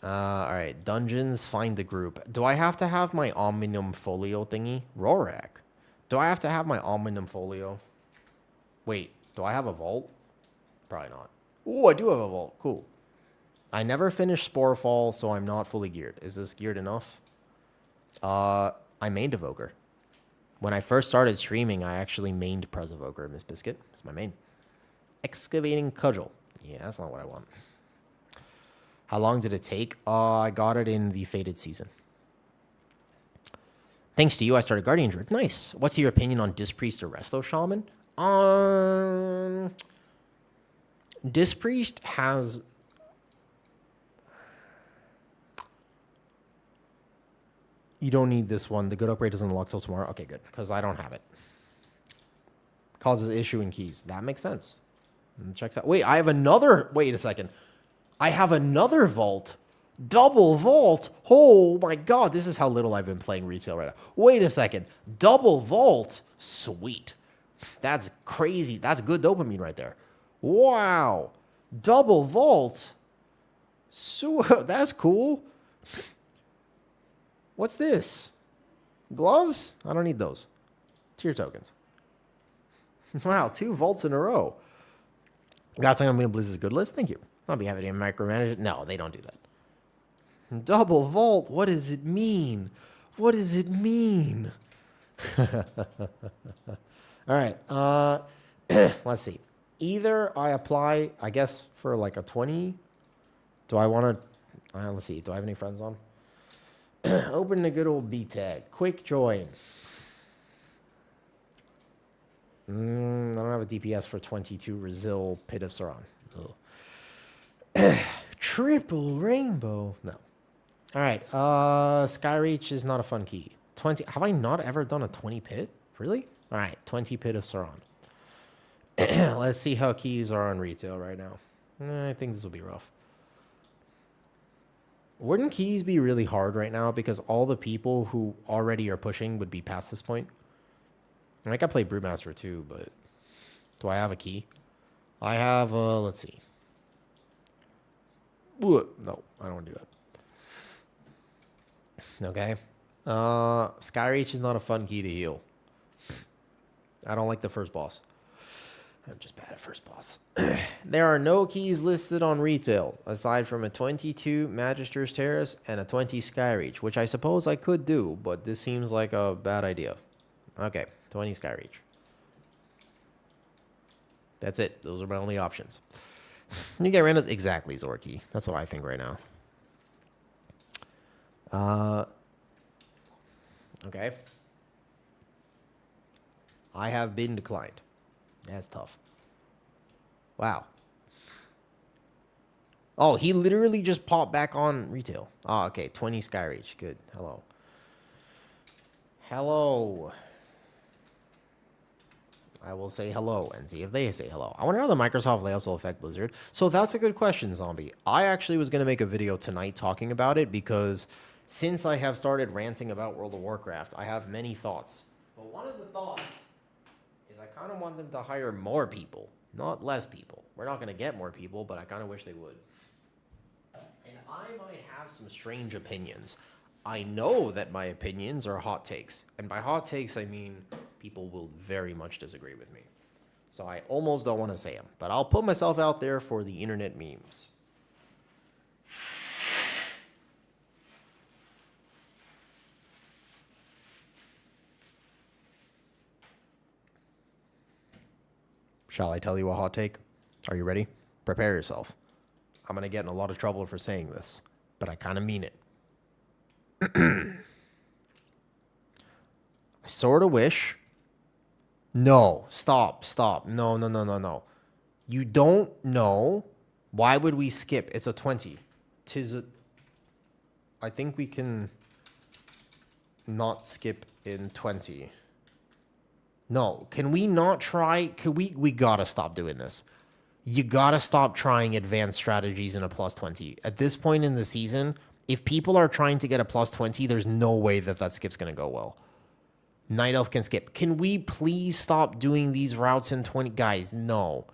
Speaker 1: All right, dungeons, find the group. Do I have to have my Omnium Folio thingy? Rorak. Do I have to have my Omnium Folio? Wait, do I have a vault? Probably not. Ooh, I do have a vault. Cool. I never finished Sporefall, so I'm not fully geared. Is this geared enough? I mained Evoker. When I first started streaming, I actually mained Prez Evoker, Miss Biscuit. It's my main. Excavating Cudgel. Yeah, that's not what I want. How long did it take? I got it in the Fated season. Thanks to you, I started Guardian Druid. Nice. What's your opinion on Dispriest or Resto Shaman? Dispriest has You don't need this one. The good upgrade doesn't unlock till tomorrow. Okay, good. Because I don't have it. Causes issue in keys. That makes sense. And checks out. Wait, I have another. Wait a second. I have another vault. Double vault. Oh my god. This is how little I've been playing retail right now. Wait a second. Double vault. Sweet. That's crazy. That's good dopamine right there. Wow. Double vault. So that's cool. What's this? Gloves? I don't need those. Tier tokens. Wow, 2 vaults in a row. Got something on me Blizzard's good list? Thank you. I'll be happy to micromanage it. No, they don't do that. Double vault. What does it mean? What does it mean? All right. Let's see. Either I apply, I guess, for like a 20. Do I want to... let's see. Do I have any friends on? Open the good old B tag. Quick join. I don't have a DPS for 22 Brazil Pit of Sauron. Triple rainbow. No. All right. Skyreach is not a fun key. 20. Have I not ever done a 20 pit? Really? All right. 20 Pit of Sauron. Let's see how keys are on retail right now. I think this will be rough. Wouldn't keys be really hard right now because all the people who already are pushing would be past this point? I could play Brewmaster too, but do I have a key? I have, let's see. No, I don't want to do that. Okay. Skyreach is not a fun key to heal. I don't like the first boss. I'm just bad at first boss. There are no keys listed on retail, aside from a 22 Magister's Terrace and a 20 Skyreach, which I suppose I could do, but this seems like a bad idea. Okay, 20 Skyreach. That's it. Those are my only options. You get random... Exactly, Zorky. That's what I think right now. Okay. I have been declined. That's tough. Wow. Oh, he literally just popped back on retail. Oh, okay. 20 Skyreach. Good. Hello. Hello. I will say hello and see if they say hello. I wonder how the Microsoft layouts will affect Blizzard. So that's a good question, Zombie. I actually was going to make a video tonight talking about it because since I have started ranting about World of Warcraft, I have many thoughts. But one of the thoughts is I kind of want them to hire more people, not less people. We're not going to get more people, but I kind of wish they would. And I might have some strange opinions. I know that my opinions are hot takes. And by hot takes, I mean people will very much disagree with me. So I almost don't want to say them. But I'll put myself out there for the internet memes. Shall I tell you a hot take? Are you ready? Prepare yourself. I'm going to get in a lot of trouble for saying this, but I kind of mean it. I sort of wish... No, stop. No. You don't know. Why would we skip? It's a 20. I think we can not skip in 20. No, can we not try? We gotta stop doing this. You gotta stop trying advanced strategies in a plus 20. At this point in the season, if people are trying to get a plus 20, there's no way that skip's gonna go well. Night Elf can skip. Can we please stop doing these routes in 20? Guys, no.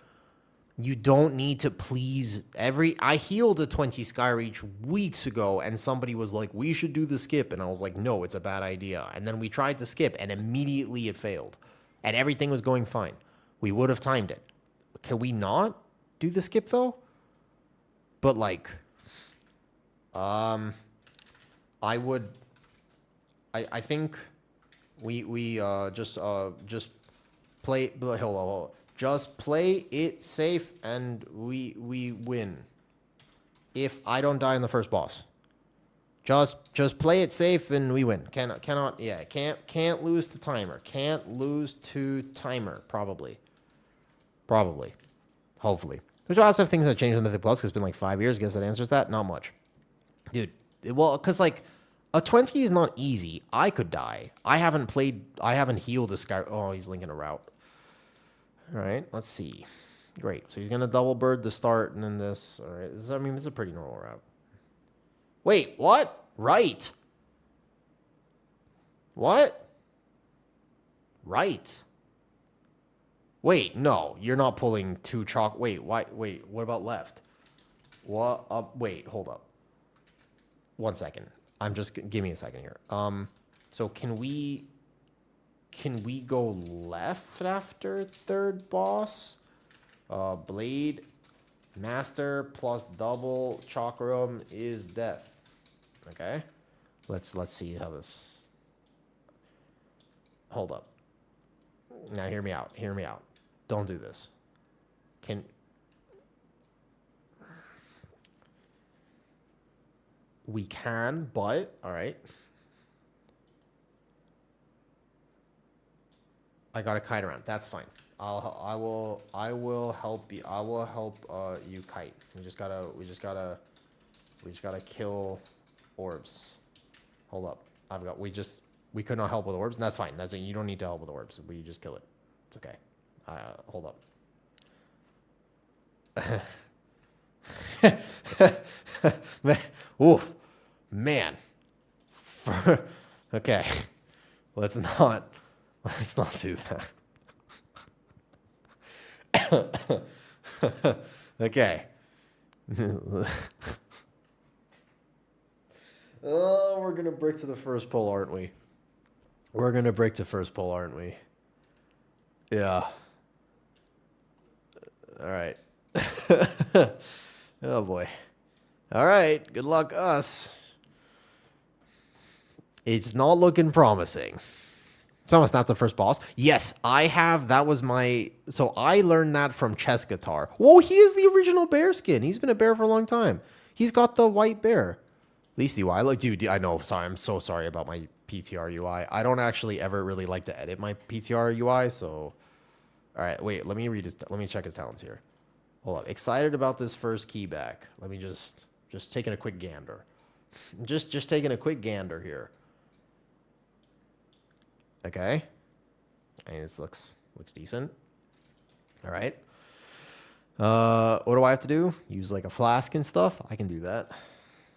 Speaker 1: You don't need to please I healed a 20 Skyreach weeks ago and somebody was like, we should do the skip. And I was like, no, it's a bad idea. And then we tried to skip and immediately it failed. And everything was going fine. We would have timed it. Can we not do the skip though? But like, I think we just play. Hold on. Just play it safe and we win. If I don't die in the first boss. Just play it safe and we win. Can't lose to timer. Can't lose to timer, probably. Hopefully. There's lots of things that changed in Mythic Plus because it's been like 5 years. Guess that answers that? Not much. Dude, well, because like A 20 is not easy. I could die. I haven't healed this guy. Oh, he's linking a route. All right, let's see. Great. So he's going to double bird the start and then this. All right. This is a pretty normal route. Wait, what? Right. What? Right. Wait, no. You're not pulling two chalk. Wait, why? Wait, what about left? What? Wait, hold up. 1 second. Give me a second here. So can we go left after third boss? Blade, master plus double chakram is death. Okay. Let's see how this. Hold up. Now hear me out. Hear me out. Don't do this. We can, but all right. I got a kite around. That's fine. I will help you. I will help you kite. We just gotta kill orbs. Hold up. We could not help with orbs. And that's fine. You don't need to help with orbs. We just kill it. It's okay. Hold up. Oof. Man. Okay. Let's not do that. Okay. Oh, we're gonna break to the first pole, aren't we? We're gonna break to first pole, aren't we? Yeah. All right. Oh boy. All right. Good luck, us. It's not looking promising. Someone snapped the first boss. Yes, I have. That was my... So I learned that from Chess Guitar. Whoa, he is the original bear skin. He's been a bear for a long time. He's got the white bear. At least the UI. Look, dude, I know. Sorry, I'm so sorry about my PTR UI. I don't actually ever really like to edit my PTR UI, so... All right, wait. Let me check his talents here. Hold up. Excited about this first key back. Let me just taking a quick gander. Just taking a quick gander here. Okay. And this looks decent. All right. What do I have to do? Use like a flask and stuff? I can do that.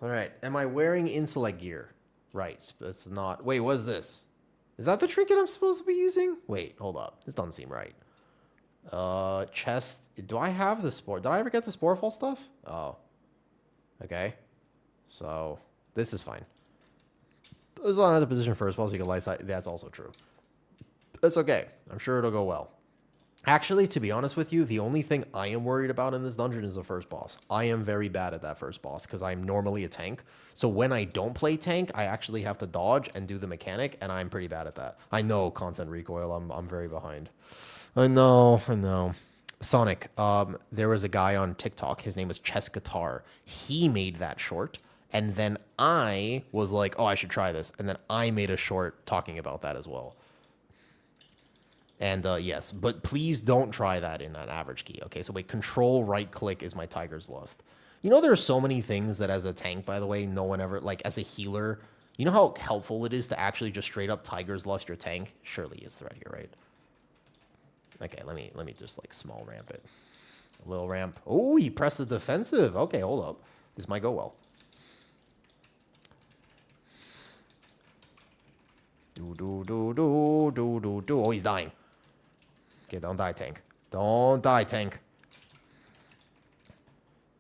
Speaker 1: All right. Am I wearing intellect gear? Right. It's not. Wait, what is this? Is that the trinket I'm supposed to be using? Wait, hold up. This doesn't seem right. Chest. Do I have the spore? Did I ever get the sporefall stuff? Oh. Okay. So this is fine. As long as I have the position first, so you can light side. That's also true. It's okay. I'm sure it'll go well. Actually, to be honest with you, the only thing I am worried about in this dungeon is the first boss. I am very bad at that first boss because I'm normally a tank. So when I don't play tank, I actually have to dodge and do the mechanic, and I'm pretty bad at that. I know content recoil. I'm very behind. I know. Sonic. There was a guy on TikTok. His name was Chess Guitar. He made that short. And then I was like, oh, I should try this. And then I made a short talking about that as well. And yes, but please don't try that in an average key. Okay, so wait, control right click is my Tiger's Lust. You know, there are so many things that as a tank, by the way, no one ever, like as a healer, you know how helpful it is to actually just straight up Tiger's Lust your tank? Surely is threat here, right? Okay, let me just like small ramp it. A little ramp. Oh, he pressed the defensive. Okay, hold up. This might go well. Oh, he's dying. Okay, don't die, tank. Don't die, tank.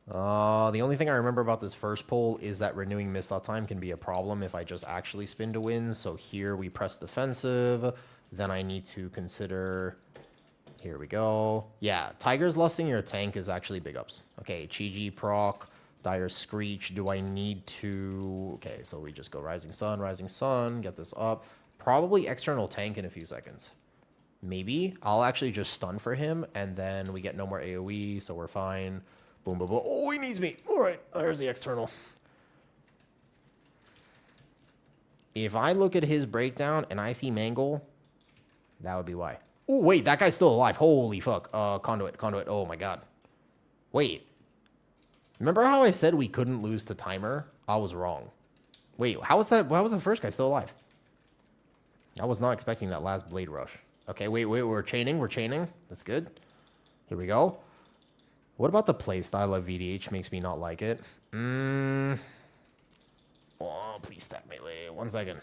Speaker 1: The only thing I remember about this first pull is that renewing mist out time can be a problem if I just actually spin to win. So here we press defensive. Then I need to consider... Here we go. Yeah, Tiger's Lusting your tank is actually big ups. Okay, Chi-Ji proc, Dire Screech. Do I need to... Okay, so we just go Rising Sun, get this up. Probably external tank in a few seconds. Maybe. I'll actually just stun for him, and then we get no more AoE, so we're fine. Boom, boom, boom. Oh, he needs me. All right, there's the external. If I look at his breakdown and I see Mangle, that would be why. Oh, wait, that guy's still alive. Holy fuck. Conduit. Oh, my God. Wait. Remember how I said we couldn't lose to timer? I was wrong. Wait, how was that? Why was the first guy still alive? I was not expecting that last blade rush. Okay, wait, we're chaining. We're chaining. That's good. Here we go. What about the playstyle of VDH makes me not like it? Oh, please stack melee. 1 second.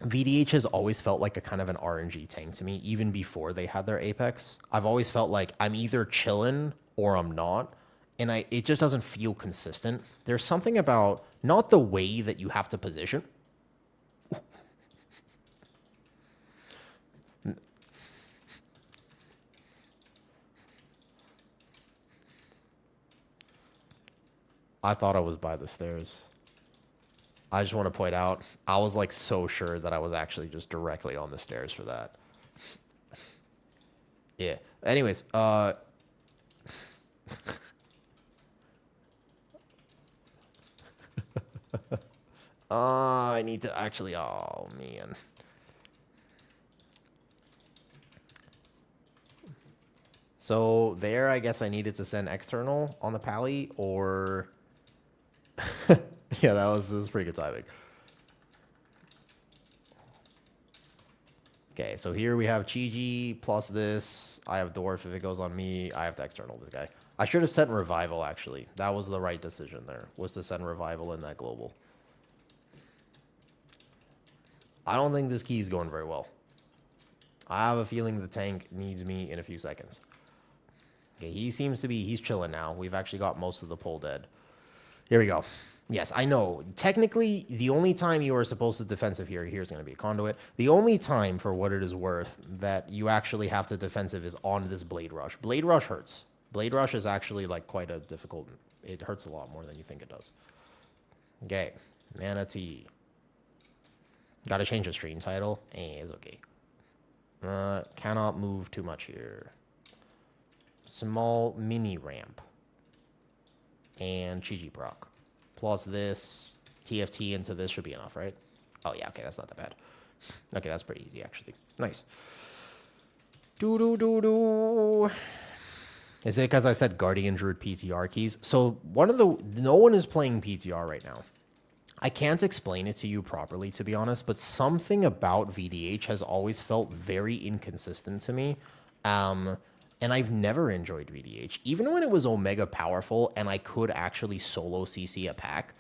Speaker 1: VDH has always felt like a kind of an RNG tank to me, even before they had their Apex. I've always felt like I'm either chilling or I'm not, and it just doesn't feel consistent. There's something about not the way that you have to position. I thought I was by the stairs. I just want to point out, I was like so sure that I was actually just directly on the stairs for that. Yeah. Anyways, I need to actually, oh man. So there, I guess I needed to send external on the pally, or yeah, that was pretty good timing. Okay, so here we have Chi-Ji plus this. I have Dwarf if it goes on me. I have to external this guy. I should have sent Revival, actually. That was the right decision there, was to send Revival in that global. I don't think this key is going very well. I have a feeling the tank needs me in a few seconds. Okay, he seems to be, he's chilling now. We've actually got most of the pull dead. Here we go. Yes, I know. Technically, the only time you are supposed to defensive here's going to be a conduit. The only time, for what it is worth, that you actually have to defensive is on this Blade Rush. Blade Rush hurts. Blade Rush is actually like quite a difficult, it hurts a lot more than you think it does. Okay, Manatee. Gotta change the stream title. It's okay. Cannot move too much here. Small mini ramp. And Chi-Ji proc. Plus this, TFT into this should be enough, right? Oh, yeah, okay, that's not that bad. Okay, that's pretty easy, actually. Nice. Do. Is it because I said Guardian Druid PTR keys? So no one is playing PTR right now. I can't explain it to you properly, to be honest, but something about VDH has always felt very inconsistent to me. And I've never enjoyed VDH. Even when it was Omega powerful and I could actually solo CC a pack,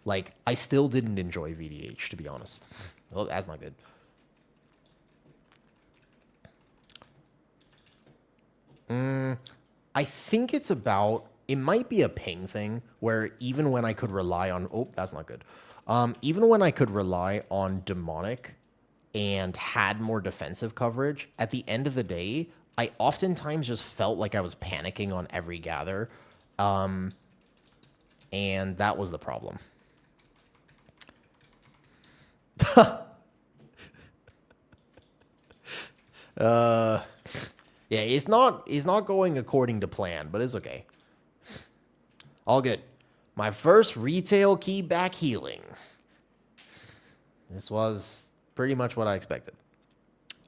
Speaker 1: like, I still didn't enjoy VDH, to be honest. Well, that's not good. I think it's about, it might be a ping thing, where even when I could rely on, oh, that's not good. Even when I could rely on Demonic and had more defensive coverage, at the end of the day, I oftentimes just felt like I was panicking on every gather, and that was the problem. Yeah, it's not going according to plan, but it's okay. All good. My first retail key back healing. This was pretty much what I expected.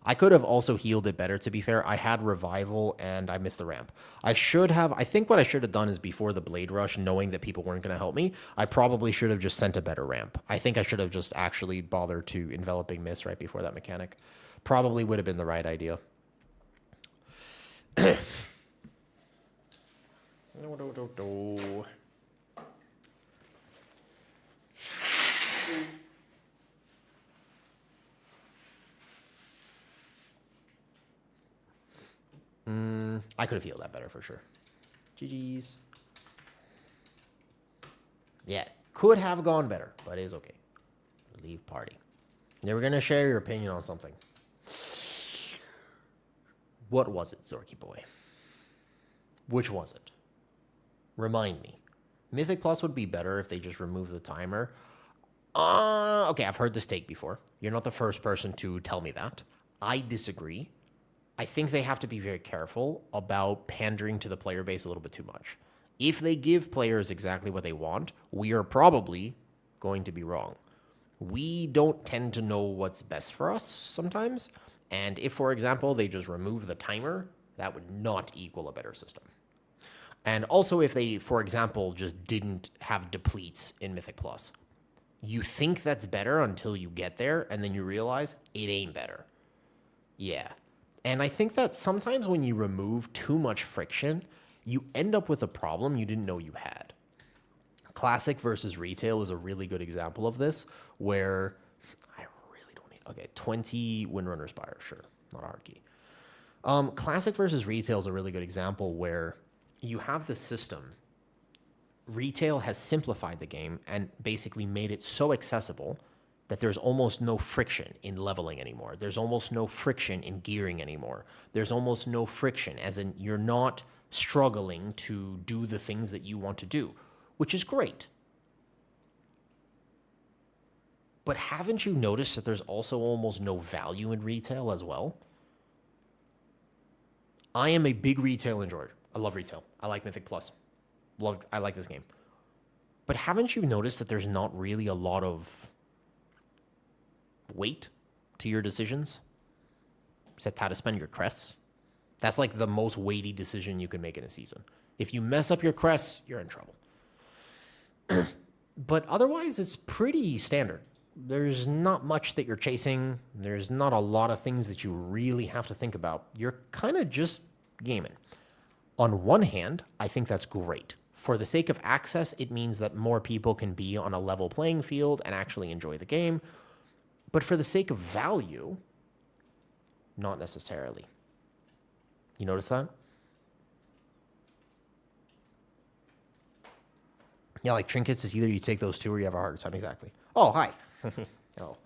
Speaker 1: I could have also healed it better, to be fair. I had Revival, and I missed the ramp. I think what I should have done is before the Blade Rush, knowing that people weren't going to help me, I probably should have just sent a better ramp. I think I should have just actually bothered to Enveloping Mist right before that mechanic. Probably would have been the right idea. I could have healed that better for sure. GG's. Yeah, could have gone better, but it is okay. Leave party. Now we're going to share your opinion on something. What was it, Zorky boy? Which was it? Remind me. Mythic Plus would be better if they just removed the timer. Okay, I've heard this take before. You're not the first person to tell me that. I disagree. I think they have to be very careful about pandering to the player base a little bit too much. If they give players exactly what they want, we are probably going to be wrong. We don't tend to know what's best for us sometimes. And if, for example, they just remove the timer, that would not equal a better system. And also if they, for example, just didn't have depletes in Mythic Plus. You think that's better until you get there, and then you realize it ain't better. Yeah. And I think that sometimes when you remove too much friction, you end up with a problem you didn't know you had. Classic versus retail is a really good example of this, where I really don't need, okay, 20 Windrunner Spire, sure, not a hard key. Classic versus retail is a really good example where you have the system. Retail has simplified the game and basically made it so accessible that there's almost no friction in leveling anymore. There's almost no friction in gearing anymore. There's almost no friction, as in you're not struggling to do the things that you want to do, which is great. But haven't you noticed that there's also almost no value in retail as well? I am a big retail enjoyer. I love retail. I like Mythic Plus. I like this game. But haven't you noticed that there's not really a lot of weight to your decisions? Except how to spend your crests. That's like the most weighty decision you can make in a season. If you mess up your crests, you're in trouble. But otherwise, it's pretty standard. There's not much that you're chasing. There's not a lot of things that you really have to think about. You're kind of just gaming. On one hand, I think that's great. For the sake of access, it means that more people can be on a level playing field and actually enjoy the game. But for the sake of value, not necessarily. You notice that? Yeah, like trinkets is either you take those two or you have a harder time. Exactly. Oh, hi. Hello.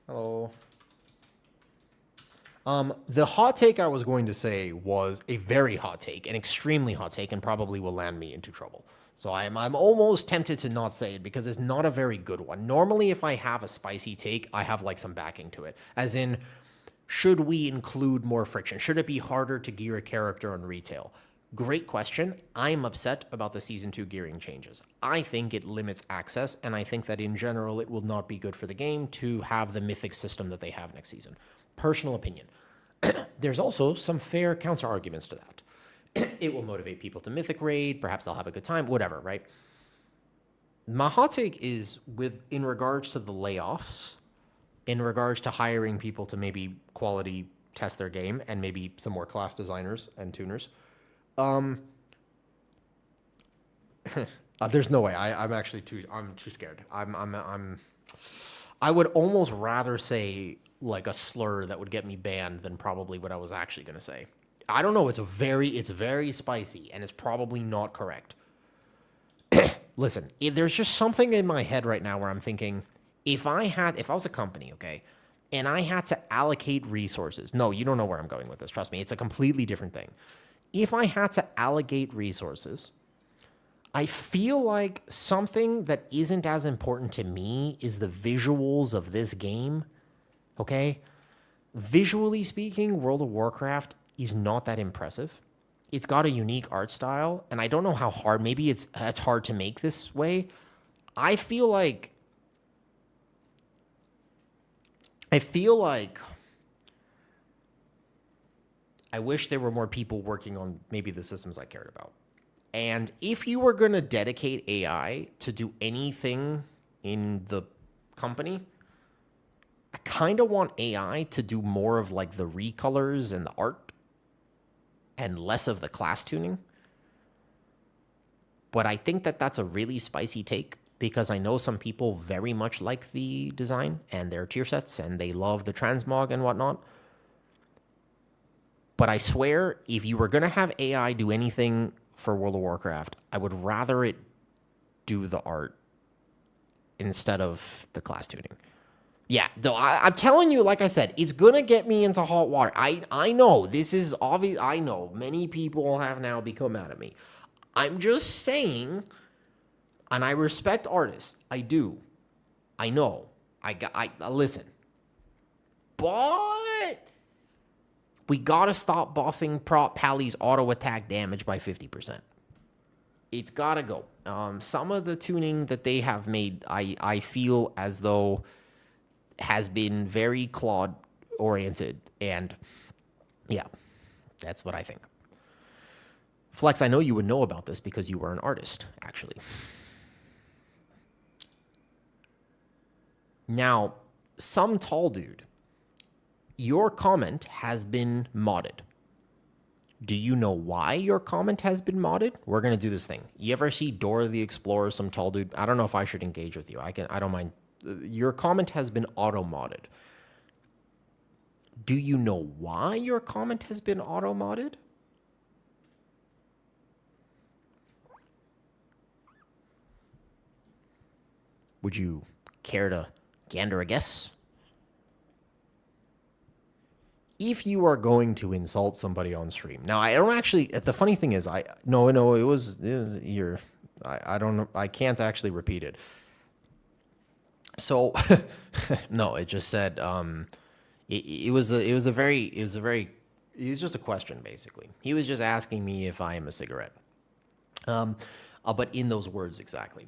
Speaker 1: Hello. The hot take I was going to say was a very hot take, an extremely hot take, and probably will land me into trouble. So I'm almost tempted to not say it because it's not a very good one. Normally, if I have a spicy take, I have like some backing to it. As in, should we include more friction? Should it be harder to gear a character on retail? Great question. I'm upset about the Season 2 gearing changes. I think it limits access, and I think that in general it will not be good for the game to have the mythic system that they have next season. Personal opinion. There's also some fair counter arguments to that. It will motivate people to mythic raid, perhaps they'll have a good time, whatever, right? My hot take is in regards to the layoffs, in regards to hiring people to maybe quality test their game, and maybe some more class designers and tuners. There's no way. I'm too scared. I would almost rather say like a slur that would get me banned than probably what I was actually going to say. I don't know. It's very spicy and it's probably not correct. Listen, there's just something in my head right now where I'm thinking, if I was a company, okay, and I had to allocate resources. No, you don't know where I'm going with this. Trust me. It's a completely different thing. If I had to allocate resources, I feel like something that isn't as important to me is the visuals of this game, okay? Visually speaking, World of Warcraft is not that impressive. It's got a unique art style, and I don't know how hard, maybe it's hard to make this way. I feel like I wish there were more people working on maybe the systems I cared about. And if you were going to dedicate AI to do anything in the company, I kind of want AI to do more of like the recolors and the art and less of the class tuning. But I think that that's a really spicy take because I know some people very much like the design and their tier sets and they love the transmog and whatnot. But I swear, if you were going to have AI do anything for World of Warcraft, I would rather it do the art instead of the class tuning. Yeah, I'm telling you, like I said, it's going to get me into hot water. I know, this is obvious. I know, many people have now become mad at me. I'm just saying, and I respect artists. I do. I know. I listen. But we got to stop buffing Prop Pally's auto attack damage by 50%. It's got to go. Some of the tuning that they have made, I feel as though has been very Claude oriented. And yeah, that's what I think. Flex, I know you would know about this because you were an artist, actually. Now, some tall dude, your comment has been modded. Do you know why your comment has been modded? We're gonna do this thing. You ever see Dora the Explorer, some tall dude? I don't know if I should engage with you. I don't mind. Your comment has been auto-modded. Do you know why your comment has been auto-modded? Would you care to gander a guess? If you are going to insult somebody on stream, now I don't actually. The funny thing is, no, it was your. I don't know. I can't actually repeat it. So, no, it just said. It was just a question basically. He was just asking me if I am a cigarette. But in those words exactly.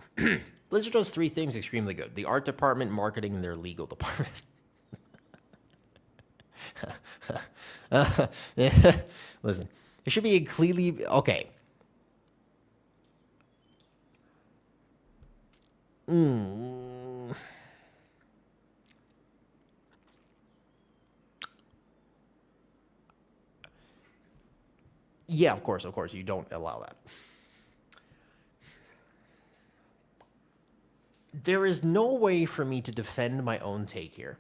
Speaker 1: Blizzard does 3 things extremely good: the art department, marketing, and their legal department. Listen, it should be a clearly okay. Yeah, of course, you don't allow that. There is no way for me to defend my own take here.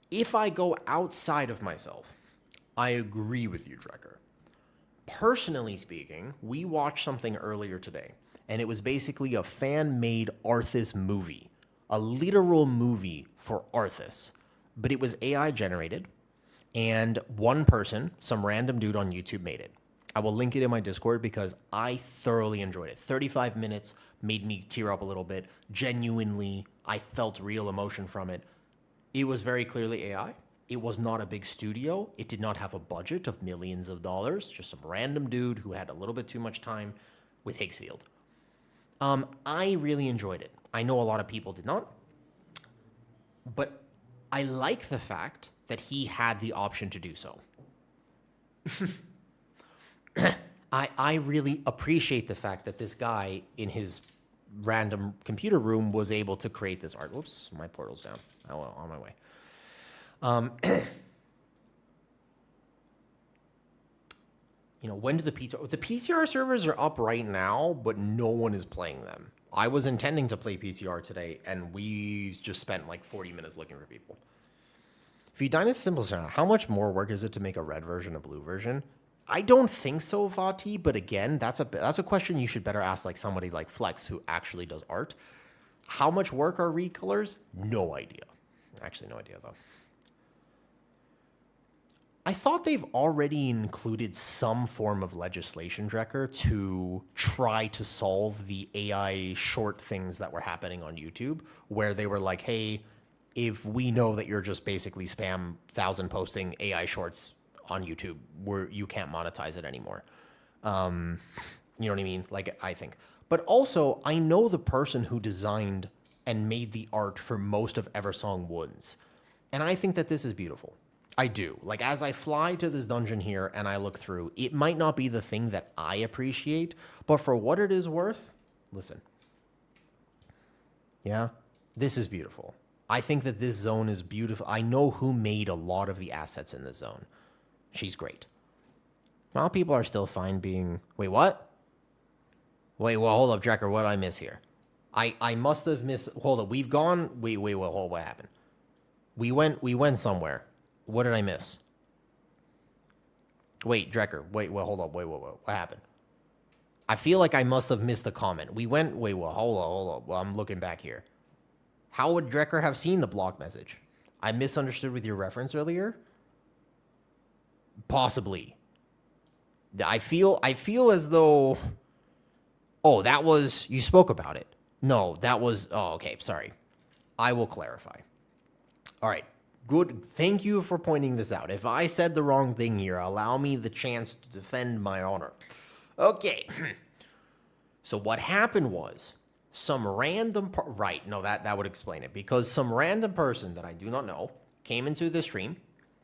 Speaker 1: If I go outside of myself, I agree with you, Drecker. Personally speaking, we watched something earlier today, and it was basically a fan-made Arthas movie, a literal movie for Arthas, but it was AI generated, and one person, some random dude on YouTube, made it. I will link it in my Discord because I thoroughly enjoyed it. 35 minutes made me tear up a little bit. Genuinely, I felt real emotion from it. It was very clearly AI. It was not a big studio. It did not have a budget of millions of dollars. Just some random dude who had a little bit too much time with Higgsfield. I really enjoyed it. I know a lot of people did not. But I like the fact that he had the option to do so. I really appreciate the fact that this guy in his random computer room was able to create this art. Whoops, my portal's down. Oh, well, on my way. You know, when do the PTR servers are up right now, but no one is playing them. I was intending to play PTR today, and we just spent like 40 minutes looking for people. If you dine as simple as how much more work is it to make a red version, a blue version? I don't think so, Vati, but again, that's a question you should better ask like somebody like Flex who actually does art. How much work are recolors? No idea. Actually, no idea, though. I thought they've already included some form of legislation, Drecker, to try to solve the AI short things that were happening on YouTube, where they were like, hey, if we know that you're just basically spam 1,000 posting AI shorts on YouTube, where you can't monetize it anymore. You know what I mean? Like, I think. But also, I know the person who designed and made the art for most of Eversong Woods. And I think that this is beautiful. I do. Like, as I fly to this dungeon here and I look through, it might not be the thing that I appreciate, but for what it is worth, listen. Yeah, this is beautiful. I think that this zone is beautiful. I know who made a lot of the assets in this zone. She's great. Well, people are still fine being... Wait, what? Wait, well, hold up, Drecker. What did I miss here? I must have missed... Hold up. We've gone... Wait, hold. What happened? We went somewhere. What did I miss? Wait, Drecker. Wait, well, hold up. Wait. What happened? I feel like I must have missed the comment. We went... Wait, well, hold up. Well, I'm looking back here. How would Drecker have seen the block message? I misunderstood with your reference earlier? Possibly. I feel as though... Oh, that was... You spoke about it. No, that was... Oh, okay. Sorry. I will clarify. All right. Good. Thank you for pointing this out. If I said the wrong thing here, allow me the chance to defend my honor. Okay. So what happened was some random... Right. No, that would explain it. Because some random person that I do not know came into the stream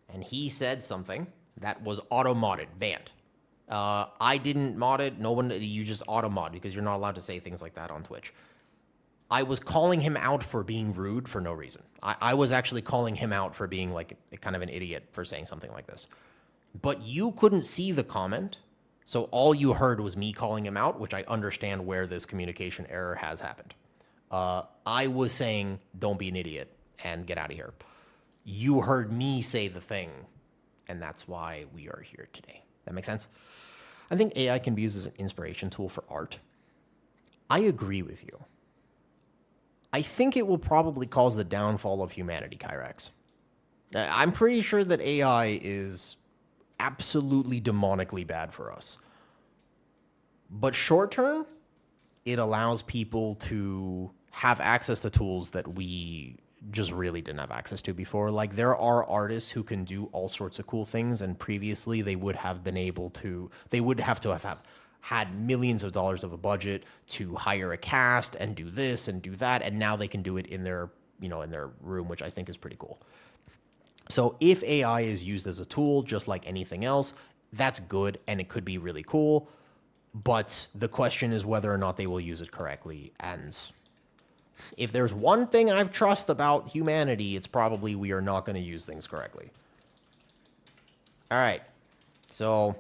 Speaker 1: and he said something that was auto-modded, banned. I didn't mod it. No one, you just auto mod because you're not allowed to say things like that on Twitch. I was calling him out for being rude for no reason. I was actually calling him out for being like kind of an idiot for saying something like this. But you couldn't see the comment. So all you heard was me calling him out, which I understand where this communication error has happened. I was saying, don't be an idiot and get out of here. You heard me say the thing, and that's why we are here today. That makes sense? I think AI can be used as an inspiration tool for art. I agree with you. I think it will probably cause the downfall of humanity, Kyrax. I'm pretty sure that AI is absolutely demonically bad for us. But short term, it allows people to have access to tools that we just really didn't have access to before. Like, there are artists who can do all sorts of cool things, and previously they would have been able to, they would have to have had millions of dollars of a budget to hire a cast and do this and do that, and now they can do it in their, you know, in their room, which I think is pretty cool. So if AI is used as a tool, just like anything else, that's good, and it could be really cool. But the question is whether or not they will use it correctly. And if there's one thing I've trust about humanity, it's probably we are not going to use things correctly. All right. So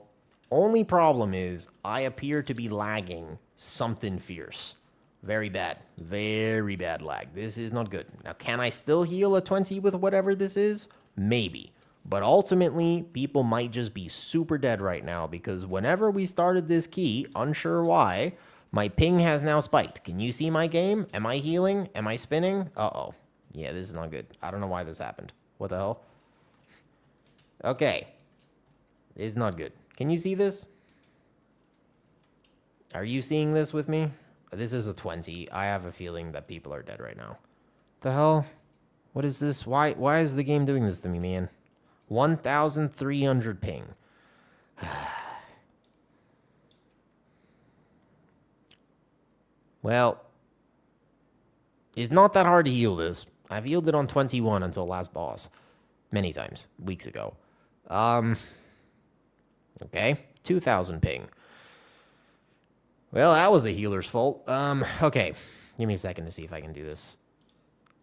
Speaker 1: only problem is I appear to be lagging something fierce. Very bad lag. This is not good. Now, can I still heal a 20 with whatever this is? Maybe. But ultimately, people might just be super dead right now because whenever we started this key, unsure why, my ping has now spiked. Can you see my game? Am I healing? Am I spinning? Uh-oh. Yeah, this is not good. I don't know why this happened. What the hell? Okay. It's not good. Can you see this? Are you seeing this with me? This is a 20. I have a feeling that people are dead right now. The hell? What is this? Why is the game doing this to me, man? 1,300 ping. Well, it's not that hard to heal this. I've healed it on 21 until last boss. Many times. Weeks ago. Okay. 2,000 ping. Well, that was the healer's fault. Okay. Give me a second to see if I can do this.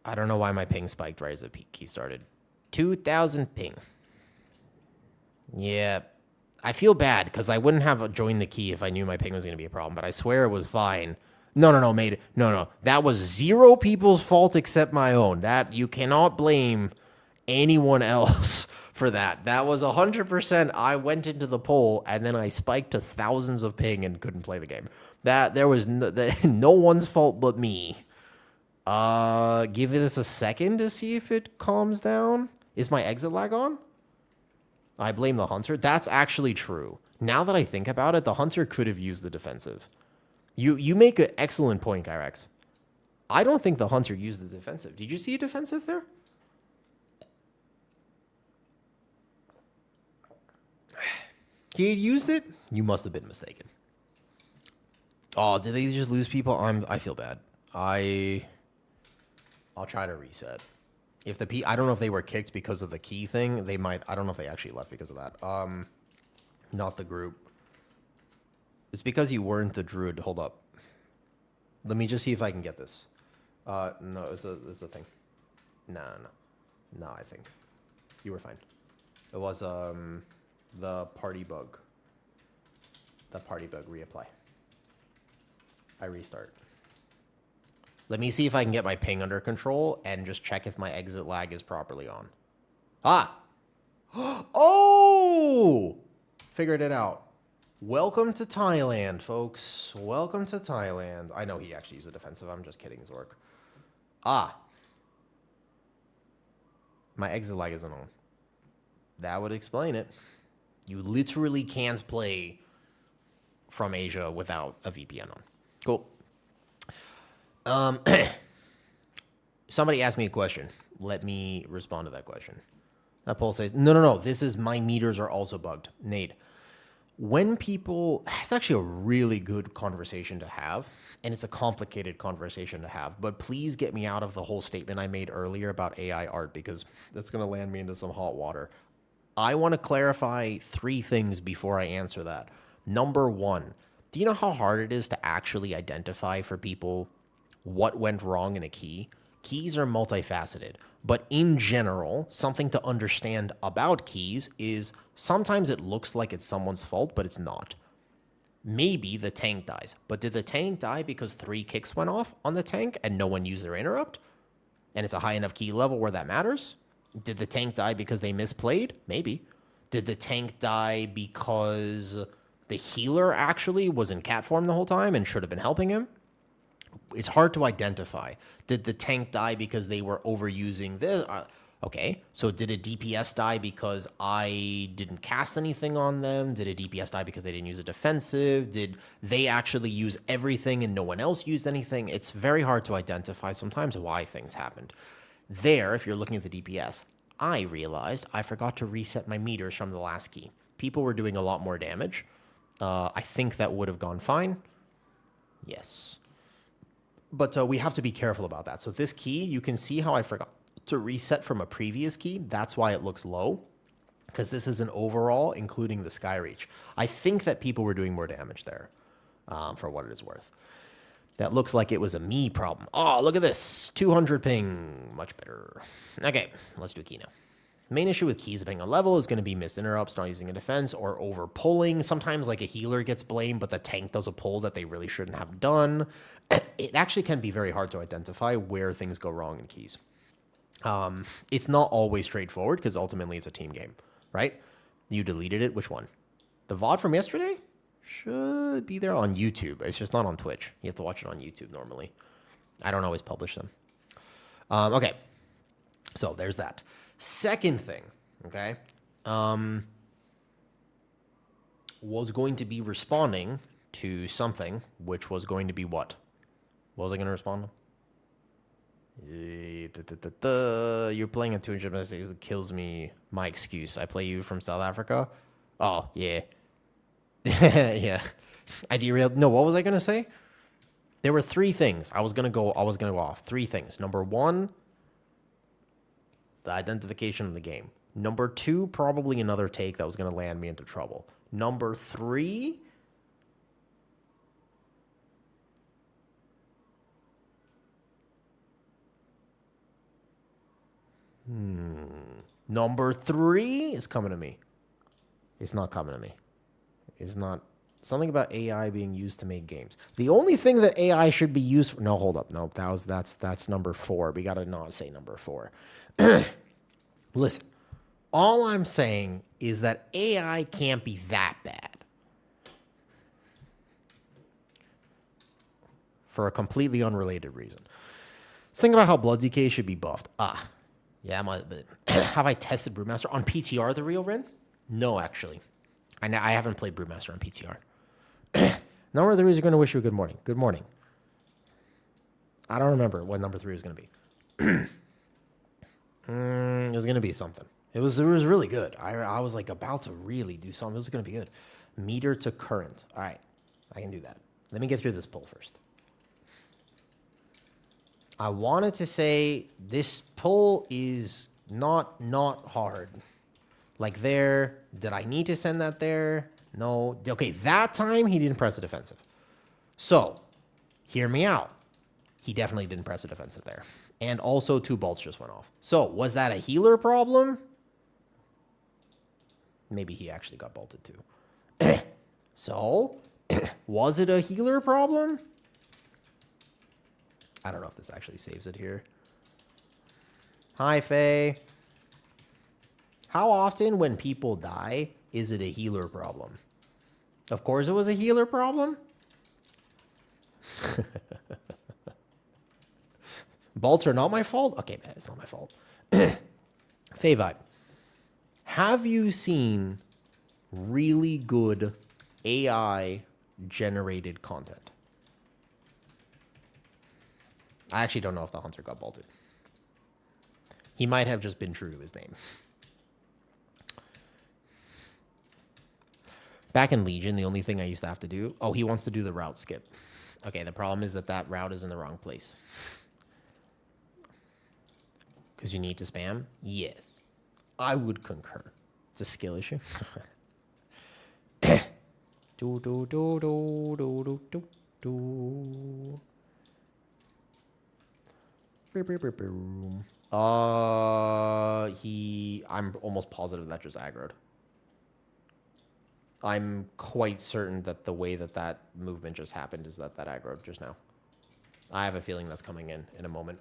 Speaker 1: I don't know why my ping spiked right as the key started. 2,000 ping. Yeah. I feel bad because I wouldn't have joined the key if I knew my ping was going to be a problem, but I swear it was fine. No, mate. No. That was 0 people's fault except my own. That you cannot blame anyone else for that. That was 100%. I went into the poll and then I spiked to thousands of ping and couldn't play the game. That there was no one's fault but me. Give this a second to see if it calms down. Is my exit lag on? I blame the hunter. That's actually true. Now that I think about it, the hunter could have used the defensive. You make an excellent point, Kyrax. I don't think the hunter used the defensive. Did you see a defensive there? He had used it? You must have been mistaken. Oh, did they just lose people? I feel bad. I'll try to reset. If the I don't know if they were kicked because of the key thing. They might. I don't know if they actually left because of that. Not the group. It's because you weren't the druid. Hold up. Let me just see if I can get this. No, it's a thing. No, I think you were fine. It was the party bug. The party bug reapply. I restart. Let me see if I can get my ping under control and just check if my exit lag is properly on. Ah! Oh! Figured it out. Welcome to Thailand, folks. Welcome to Thailand. I know he actually used a defensive. I'm just kidding, Zork. Ah. My exit lag isn't on. That would explain it. You literally can't play from Asia without a VPN on. Cool. Somebody asked me a question. Let me respond to that question. That poll says, no. This is my meters are also bugged. Nate, when people, it's actually a really good conversation to have, and it's a complicated conversation to have, but please get me out of the whole statement I made earlier about AI art because that's going to land me into some hot water. I want to clarify 3 things before I answer that. Number one, do you know how hard it is to actually identify for people what went wrong in a key? Keys are multifaceted, but in general, something to understand about keys is sometimes it looks like it's someone's fault, but it's not. Maybe the tank dies, but did the tank die because 3 kicks went off on the tank and no one used their interrupt? And it's a high enough key level where that matters? Did the tank die because they misplayed? Maybe. Did the tank die because the healer actually was in cat form the whole time and should have been helping him? It's hard to identify. Did the tank die because they were overusing this? Okay, so did a DPS die because I didn't cast anything on them? Did a DPS die because they didn't use a defensive? Did they actually use everything and no one else used anything? It's very hard to identify sometimes why things happened. There, if you're looking at the DPS, I realized I forgot to reset my meters from the last key. People were doing a lot more damage. I think that would have gone fine. Yes. But we have to be careful about that. So this key, you can see how I forgot to reset from a previous key. That's why it looks low, because this is an overall, including the sky reach. I think that people were doing more damage there, for what it is worth. That looks like it was a me problem. Oh, look at this. 200 ping. Much better. Okay, let's do a key now. The main issue with keys, depending on level, is going to be missed interrupts, not using a defense, or over pulling. Sometimes like a healer gets blamed, but the tank does a pull that they really shouldn't have done. It actually can be very hard to identify where things go wrong in keys. It's not always straightforward because ultimately it's a team game, right? You deleted it. Which one? The VOD from yesterday should be there on YouTube. It's just not on Twitch. You have to watch it on YouTube normally. I don't always publish them. Okay. So there's that. Second thing, okay, was going to be responding to something, which was going to be what? What was I going to respond to? You're playing a 200 message. It kills me. My excuse. I play you from South Africa. Oh, yeah. Yeah. I derailed. No, what was I going to say? There were 3 things. I was going to go off. 3 things. Number 1, the identification of the game. Number 2, probably another take that was going to land me into trouble. Number 3, Number 3 is coming to me. It's not coming to me. It's not. Something about AI being used to make games. The only thing that AI should be used for... No, hold up. No, that's number 4. We got to not say number 4. Listen, all I'm saying is that AI can't be that bad. For a completely unrelated reason. Let's think about how Blood DK should be buffed. Yeah, but have I tested Brewmaster on PTR, the real Ren? No, actually. I haven't played Brewmaster on PTR. Number 3 is going to wish you a good morning. Good morning. I don't remember what number 3 was going to be. It was going to be something. It was really good. I was like about to really do something. It was going to be good. Meter to current. All right. I can do that. Let me get through this pull first. I wanted to say this pull is not hard. Like there, did I need to send that there? No. Okay, that time he didn't press a defensive. So, hear me out. He definitely didn't press a defensive there. And also 2 bolts just went off. So, was that a healer problem? Maybe he actually got bolted too. So, was it a healer problem? I don't know if this actually saves it here. Hi, Faye. How often when people die is it a healer problem? Of course it was a healer problem. Bolts are not my fault? Okay, man, it's not my fault. Faye vibe. Have you seen really good AI-generated content? I actually don't know if the hunter got bolted. He might have just been true to his name. Back in Legion, the only thing I used to have to do... Oh, he wants to do the route skip. Okay, the problem is that route is in the wrong place. Because you need to spam? Yes. I would concur. It's a skill issue. 200 Do do do do do do do do. I'm almost positive that just aggroed. I'm quite certain that the way that that movement just happened is that aggroed just now. I have a feeling that's coming in a moment.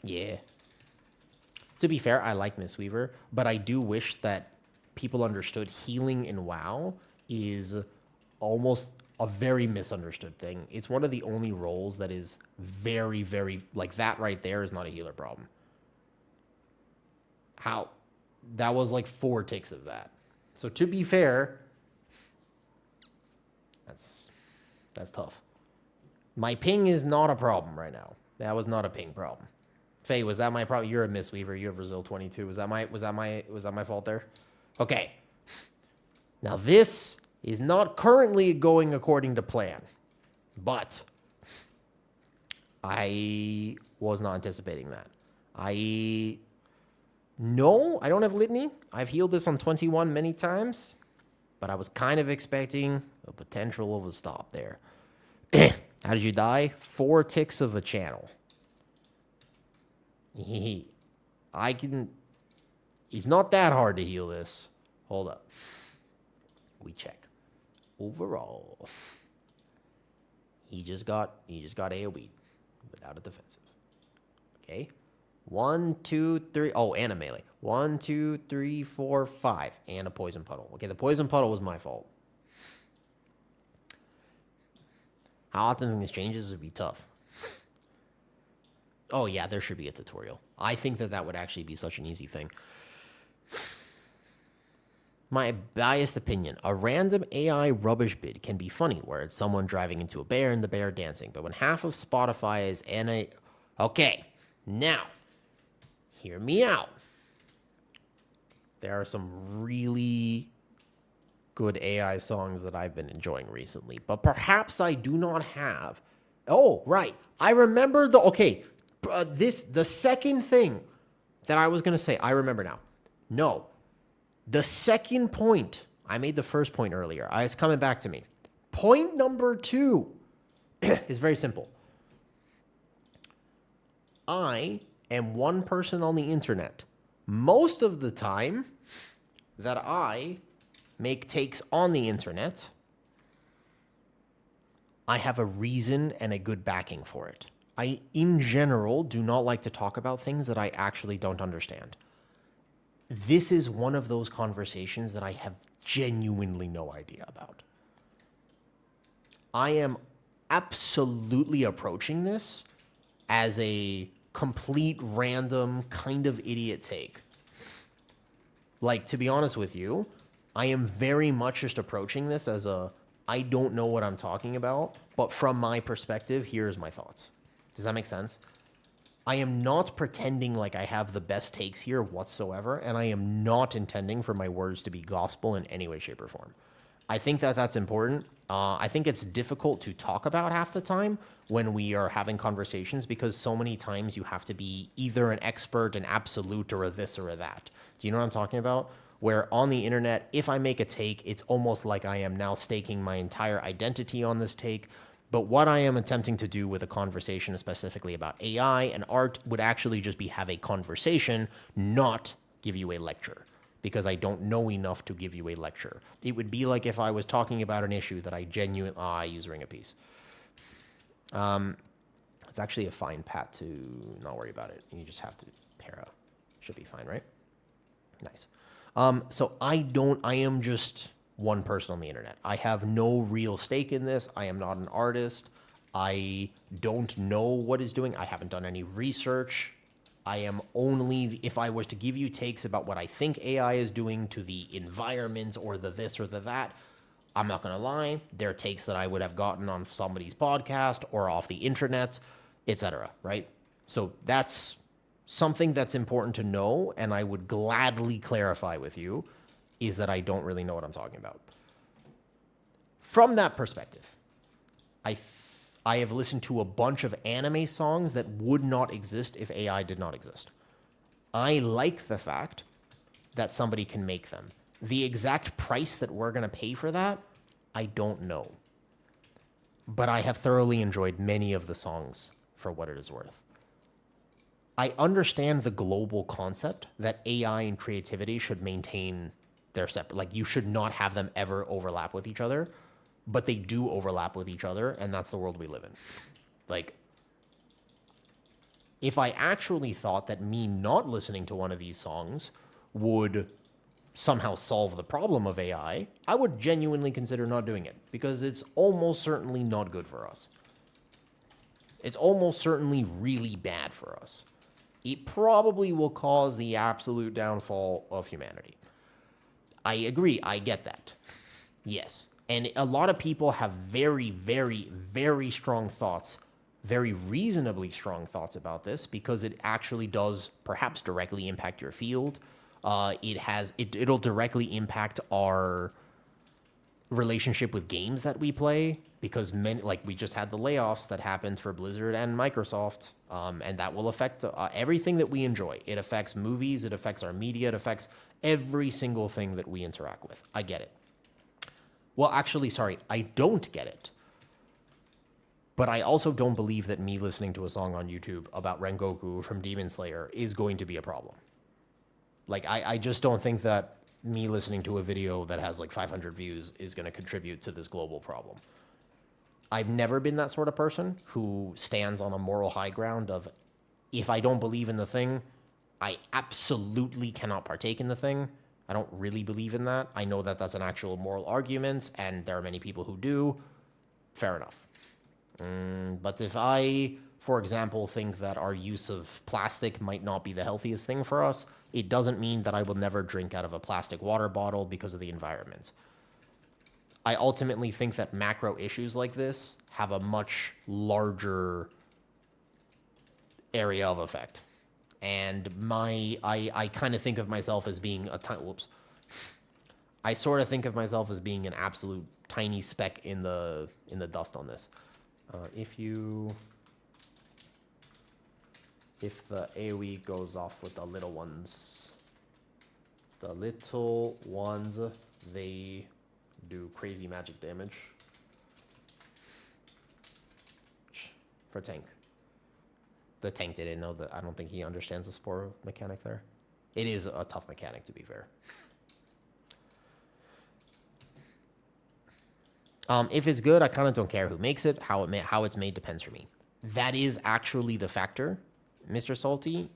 Speaker 1: Yeah. To be fair, I like Mistweaver, but I do wish that people understood healing in WoW is almost a very misunderstood thing. It's one of the only roles that is very, very, like that right there is not a healer problem. How? That was like 4 ticks of that. So to be fair, that's tough. My ping is not a problem right now. That was not a ping problem. Faye, was that my problem? You're a Mistweaver. You have Brazil 22. Was that my fault there? Okay. Now this is not currently going according to plan, but I was not anticipating that. No, I don't have Litany. I've healed this on 21 many times, but I was kind of expecting a potential of a stop there. How did you die? 4 ticks of a channel. It's not that hard to heal this. Hold up. We check. Overall, he just got AoE without a defensive. Okay. 1, 2, 3. Oh, and a melee. 1, 2, 3, 4, 5. And a poison puddle. Okay, the poison puddle was my fault. How often things changes would be tough. Oh, yeah, there should be a tutorial. I think that would actually be such an easy thing. My biased opinion, a random AI rubbish bid can be funny, where it's someone driving into a bear and the bear dancing. But when half of Spotify is Okay, now, hear me out. There are some really good AI songs that I've been enjoying recently, but perhaps I do not have. Oh, right. I remember the second thing that I was going to say. I remember now. No. The second point, I made the first point earlier. It's coming back to me. Point number 2 is very simple. I am one person on the internet. Most of the time that I make takes on the internet, I have a reason and a good backing for it. I, in general, do not like to talk about things that I actually don't understand. This is one of those conversations that I have genuinely no idea about. I am absolutely approaching this as a complete random kind of idiot take. Like, to be honest with you, I am very much just approaching this as I don't know what I'm talking about, but from my perspective, here's my thoughts. Does that make sense? I am not pretending like I have the best takes here whatsoever, and I am not intending for my words to be gospel in any way, shape, or form. I think that that's important. I think it's difficult to talk about half the time when we are having conversations because so many times you have to be either an expert, an absolute, or a this or a that. Do you know what I'm talking about? Where on the internet, if I make a take, it's almost like I am now staking my entire identity on this take. But what I am attempting to do with a conversation specifically about AI and art would actually just be have a conversation, not give you a lecture, because I don't know enough to give you a lecture. It would be like if I was talking about an issue that I genuinely... I use Ring of Peace. It's actually a fine pat to not worry about it. You just have to para. Should be fine, right? Nice. So I am just one person on the internet. I have no real stake in this. I am not an artist. I don't know what it's doing. I haven't done any research. I am only, if I was to give you takes about what I think AI is doing to the environment or the this or the that, I'm not going to lie. They're takes that I would have gotten on somebody's podcast or off the internet, etc. Right? So that's something that's important to know, and I would gladly clarify with you, is that I don't really know what I'm talking about. From that perspective, I have listened to a bunch of anime songs that would not exist if AI did not exist. I like the fact that somebody can make them. The exact price that we're going to pay for that, I don't know. But I have thoroughly enjoyed many of the songs for what it is worth. I understand the global concept that AI and creativity should maintain their separate, like you should not have them ever overlap with each other, but they do overlap with each other, and that's the world we live in. Like, if I actually thought that me not listening to one of these songs would somehow solve the problem of AI, I would genuinely consider not doing it, because it's almost certainly not good for us. It's almost certainly really bad for us. It probably will cause the absolute downfall of humanity. I agree. I get that. Yes. And a lot of people have very, very, very strong thoughts, very reasonably strong thoughts about this, because it actually does perhaps directly impact your field. It'll directly impact our relationship with games that we play, because many, like we just had the layoffs that happened for Blizzard and Microsoft, and that will affect everything that we enjoy. It affects movies, it affects our media, it affects every single thing that we interact with. I get it. Well, actually, sorry, I don't get it. But I also don't believe that me listening to a song on YouTube about Rengoku from Demon Slayer is going to be a problem. Like, I just don't think that me listening to a video that has like 500 views is going to contribute to this global problem. I've never been that sort of person who stands on a moral high ground of, if I don't believe in the thing, I absolutely cannot partake in the thing. I don't really believe in that. I know that that's an actual moral argument, and there are many people who do. Fair enough. But if I, for example, think that our use of plastic might not be the healthiest thing for us, it doesn't mean that I will never drink out of a plastic water bottle because of the environment. I ultimately think that macro issues like this have a much larger area of effect. And I kind of think of myself as being I sort of think of myself as being an absolute tiny speck in the dust on this. If the AoE goes off with the little ones, they do crazy magic damage for tank. The tank didn't know that. I don't think he understands the spore mechanic there. It is a tough mechanic, to be fair. If it's good, I kind of don't care who makes it. How it's made depends for me. That is actually the factor, Mr. Salty,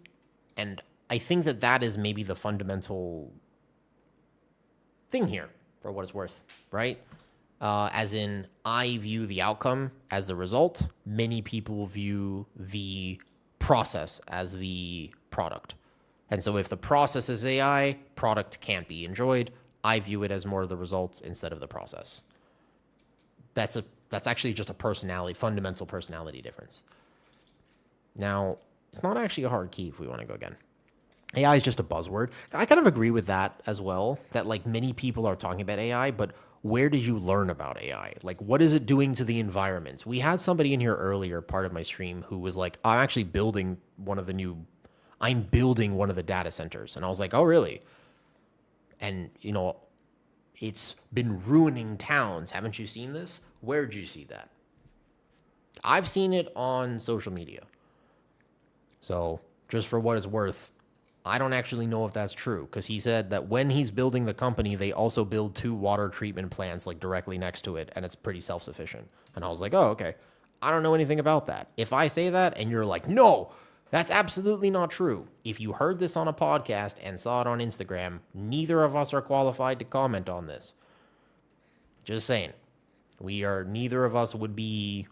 Speaker 1: and I think that is maybe the fundamental thing here, for what it's worth, right? As in, I view the outcome as the result. Many people view the process as the product. And so if the process is AI, product can't be enjoyed. I view it as more of the results instead of the process. That's actually just a fundamental personality difference. Now, it's not actually a hard key if we want to go again. AI is just a buzzword. I kind of agree with that as well, that like many people are talking about AI, but where did you learn about AI? Like, what is it doing to the environment? We had somebody in here earlier, part of my stream, who was like, I'm building one of the data centers. And I was like, oh, really? And, it's been ruining towns. Haven't you seen this? Where'd you see that? I've seen it on social media. So just for what it's worth, I don't actually know if that's true, because he said that when he's building the company, they also build 2 water treatment plants like directly next to it, and it's pretty self-sufficient. And I was like, oh, okay. I don't know anything about that. If I say that and you're like, no, that's absolutely not true. If you heard this on a podcast and saw it on Instagram, neither of us are qualified to comment on this. Just saying. Neither of us would be,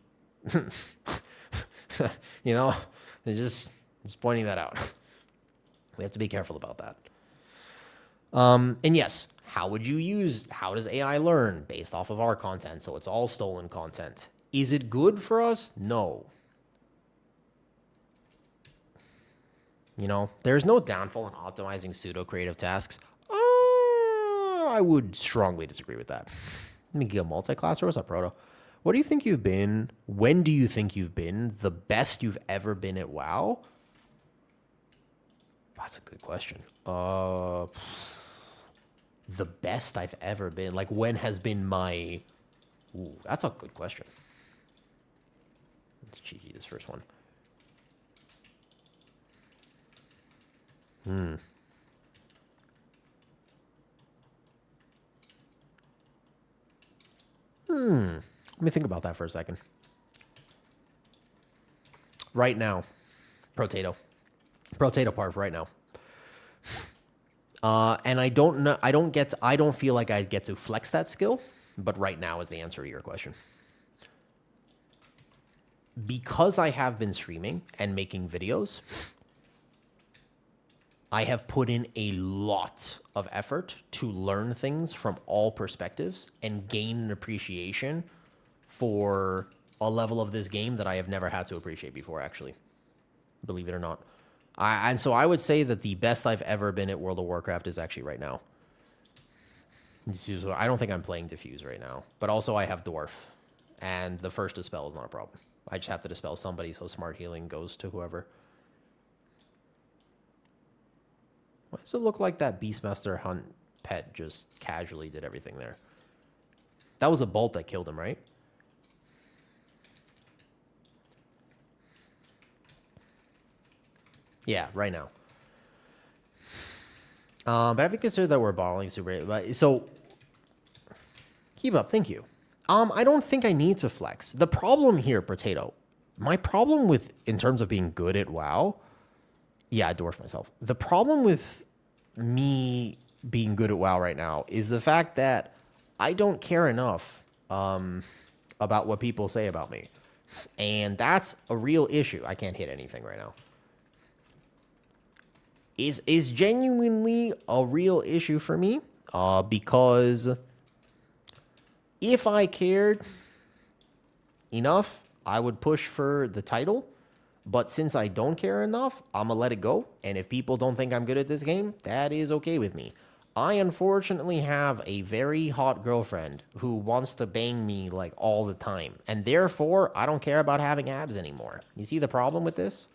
Speaker 1: just pointing that out. We have to be careful about that. And yes, how does AI learn? Based off of our content, so it's all stolen content. Is it good for us? No. There's no downfall in optimizing pseudo-creative tasks. I would strongly disagree with that. Let me get a multi-class. What's up, Proto? What do you think you've been? When do you think you've been the best you've ever been at WoW? That's a good question. The best I've ever been. Like, when has been my... Ooh, that's a good question. Let's cheeky this first one. Let me think about that for a second. Right now. Potato. Potato parv right now. And I don't know, I don't feel like I get to flex that skill, but right now is the answer to your question. Because I have been streaming and making videos, I have put in a lot of effort to learn things from all perspectives and gain an appreciation for a level of this game that I have never had to appreciate before, actually. Believe it or not. And so I would say that the best I've ever been at World of Warcraft is actually right now. I don't think I'm playing Diffuse right now. But also I have Dwarf. And the first dispel is not a problem. I just have to dispel somebody, so Smart Healing goes to whoever. Why does it look like that Beastmaster Hunt pet just casually did everything there? That was a bolt that killed him, right? Yeah, right now. But have you considered that we're balling super... So, keep up, thank you. I don't think I need to flex. The problem here, Potato, my problem with, in terms of being good at WoW... Yeah, I dwarf myself. The problem with me being good at WoW right now is the fact that I don't care enough about what people say about me. And that's a real issue. I can't hit anything right now. Is genuinely a real issue for me because if I cared enough, I would push for the title. But since I don't care enough, I'm going to let it go. And if people don't think I'm good at this game, that is okay with me. I unfortunately have a very hot girlfriend who wants to bang me like all the time. And therefore, I don't care about having abs anymore. You see the problem with this?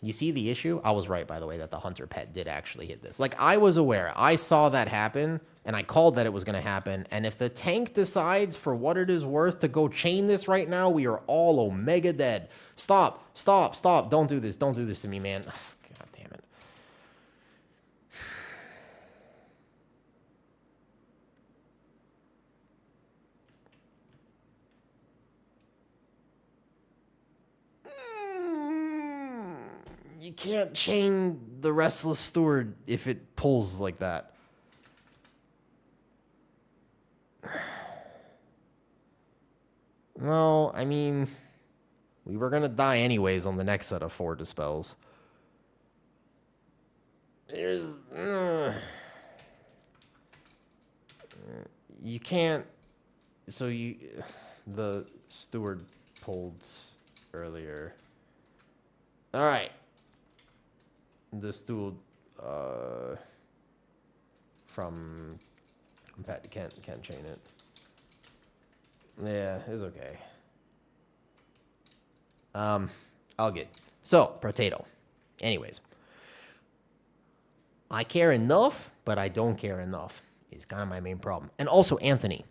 Speaker 1: You see the issue? I was right, by the way, that the hunter pet did actually hit this. Like, I was aware. I saw that happen, and I called that it was going to happen. And if the tank decides, for what it is worth, to go chain this right now, we are all omega dead. Stop. Stop. Stop. Don't do this. Don't do this to me, man. God damn it. You can't chain the Restless Steward if it pulls like that. No, I mean, we were going to die anyways on the next set of 4 dispels. There's... you can't... So you... The steward pulled earlier. Alright. The steward... from... Pet can't chain it. Yeah, it's okay. I'll get... So, Potato. Anyways. I care enough, but I don't care enough. Is kind of my main problem. And also, Anthony.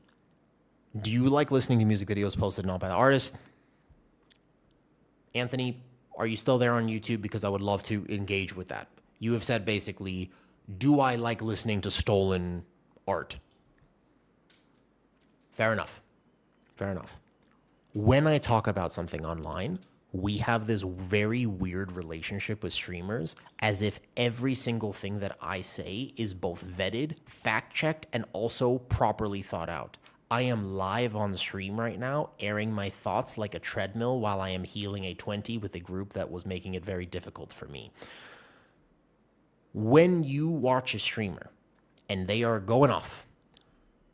Speaker 1: Do you like listening to music videos posted not by the artist? Anthony, are you still there on YouTube? Because I would love to engage with that. You have said basically, do I like listening to stolen art? Fair enough. Fair enough. When I talk about something online, we have this very weird relationship with streamers as if every single thing that I say is both vetted, fact-checked, and also properly thought out. I am live on the stream right now, airing my thoughts like a treadmill while I am healing a 20 with a group that was making it very difficult for me. When you watch a streamer and they are going off,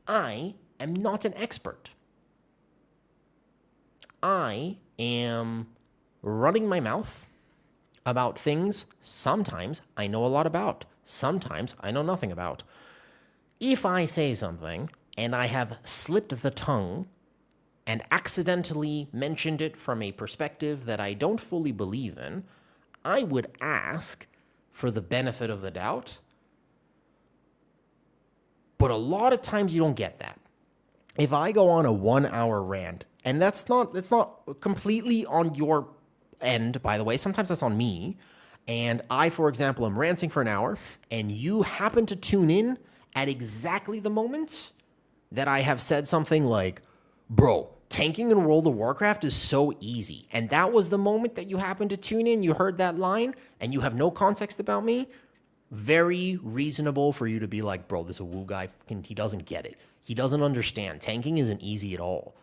Speaker 1: I am not an expert. I am running my mouth about things sometimes I know a lot about, sometimes I know nothing about. If I say something and I have slipped the tongue and accidentally mentioned it from a perspective that I don't fully believe in, I would ask for the benefit of the doubt But a lot of times you don't get that. If I go on a 1 hour rant, and that's not completely on your end, by the way, sometimes that's on me. And I, for example, am ranting for an hour, and you happen to tune in at exactly the moment that I have said something like, bro, tanking in World of Warcraft is so easy. And that was the moment that you happened to tune in, you heard that line, and you have no context about me. Very reasonable for you to be like, bro, this is a woo guy, he doesn't get it. He doesn't understand. Tanking isn't easy at all.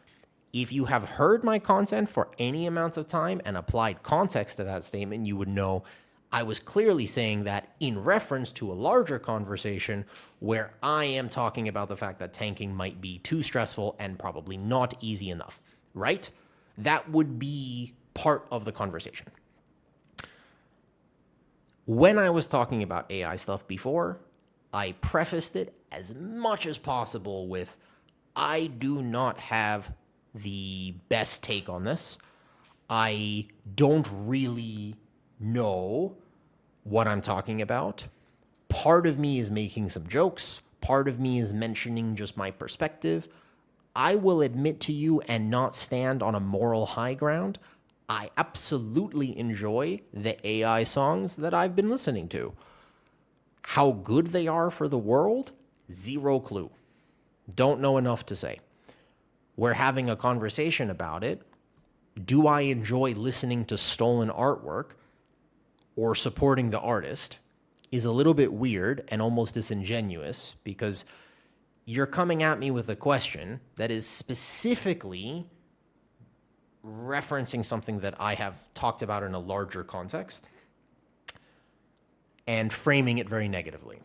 Speaker 1: If you have heard my content for any amount of time and applied context to that statement, you would know I was clearly saying that in reference to a larger conversation where I am talking about the fact that tanking might be too stressful and probably not easy enough, right? That would be part of the conversation. When I was talking about AI stuff before, I prefaced it as much as possible with, I do not have the best take on this. I don't really know what I'm talking about. Part of me is making some jokes. Part of me is mentioning just my perspective. I will admit to you and not stand on a moral high ground. I absolutely enjoy the AI songs that I've been listening to. How good they are for the world? Zero clue. Don't know enough to say. We're having a conversation about it. Do I enjoy listening to stolen artwork or supporting the artist? Is a little bit weird and almost disingenuous because you're coming at me with a question that is specifically referencing something that I have talked about in a larger context and framing it very negatively.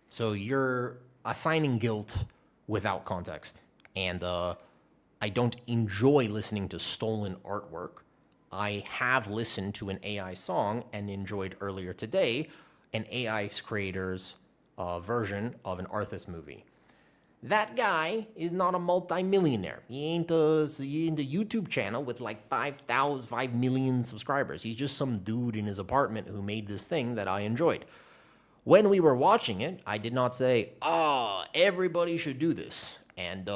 Speaker 1: So you're assigning guilt without context. And I don't enjoy listening to stolen artwork. I have listened to an AI song and enjoyed earlier today an AI creator's version of an Arthas movie. That guy is not a multi-millionaire. He ain't a YouTube channel with like 5 million subscribers. He's just some dude in his apartment who made this thing that I enjoyed. When we were watching it, I did not say, everybody should do this. And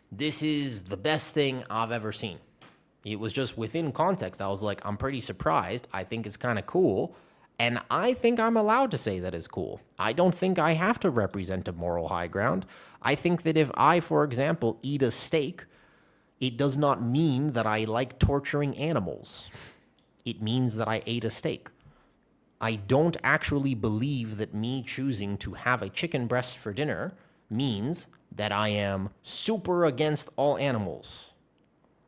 Speaker 1: this is the best thing I've ever seen. It was just within context. I was like, I'm pretty surprised. I think it's kind of cool. And I think I'm allowed to say that it's cool. I don't think I have to represent a moral high ground. I think that if I, for example, eat a steak, it does not mean that I like torturing animals. It means that I ate a steak. I don't actually believe that me choosing to have a chicken breast for dinner means that I am super against all animals.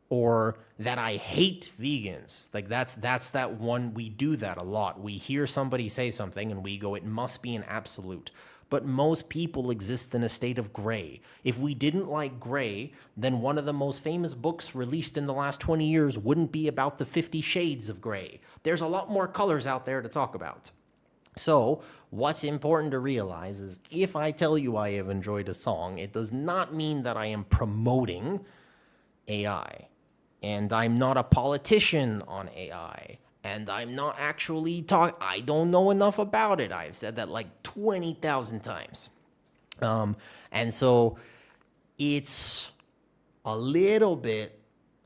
Speaker 1: Or that I hate vegans. Like that's that one, we do that a lot. We hear somebody say something and we go, it must be an absolute. But most people exist in a state of gray. If we didn't like gray, then one of the most famous books released in the last 20 years wouldn't be about the 50 Shades of Gray. There's a lot more colors out there to talk about. So what's important to realize is if I tell you I have enjoyed a song, it does not mean that I am promoting AI. And I'm not a politician on AI. And I'm not actually I don't know enough about it. I've said that like 20,000 times. And so it's a little bit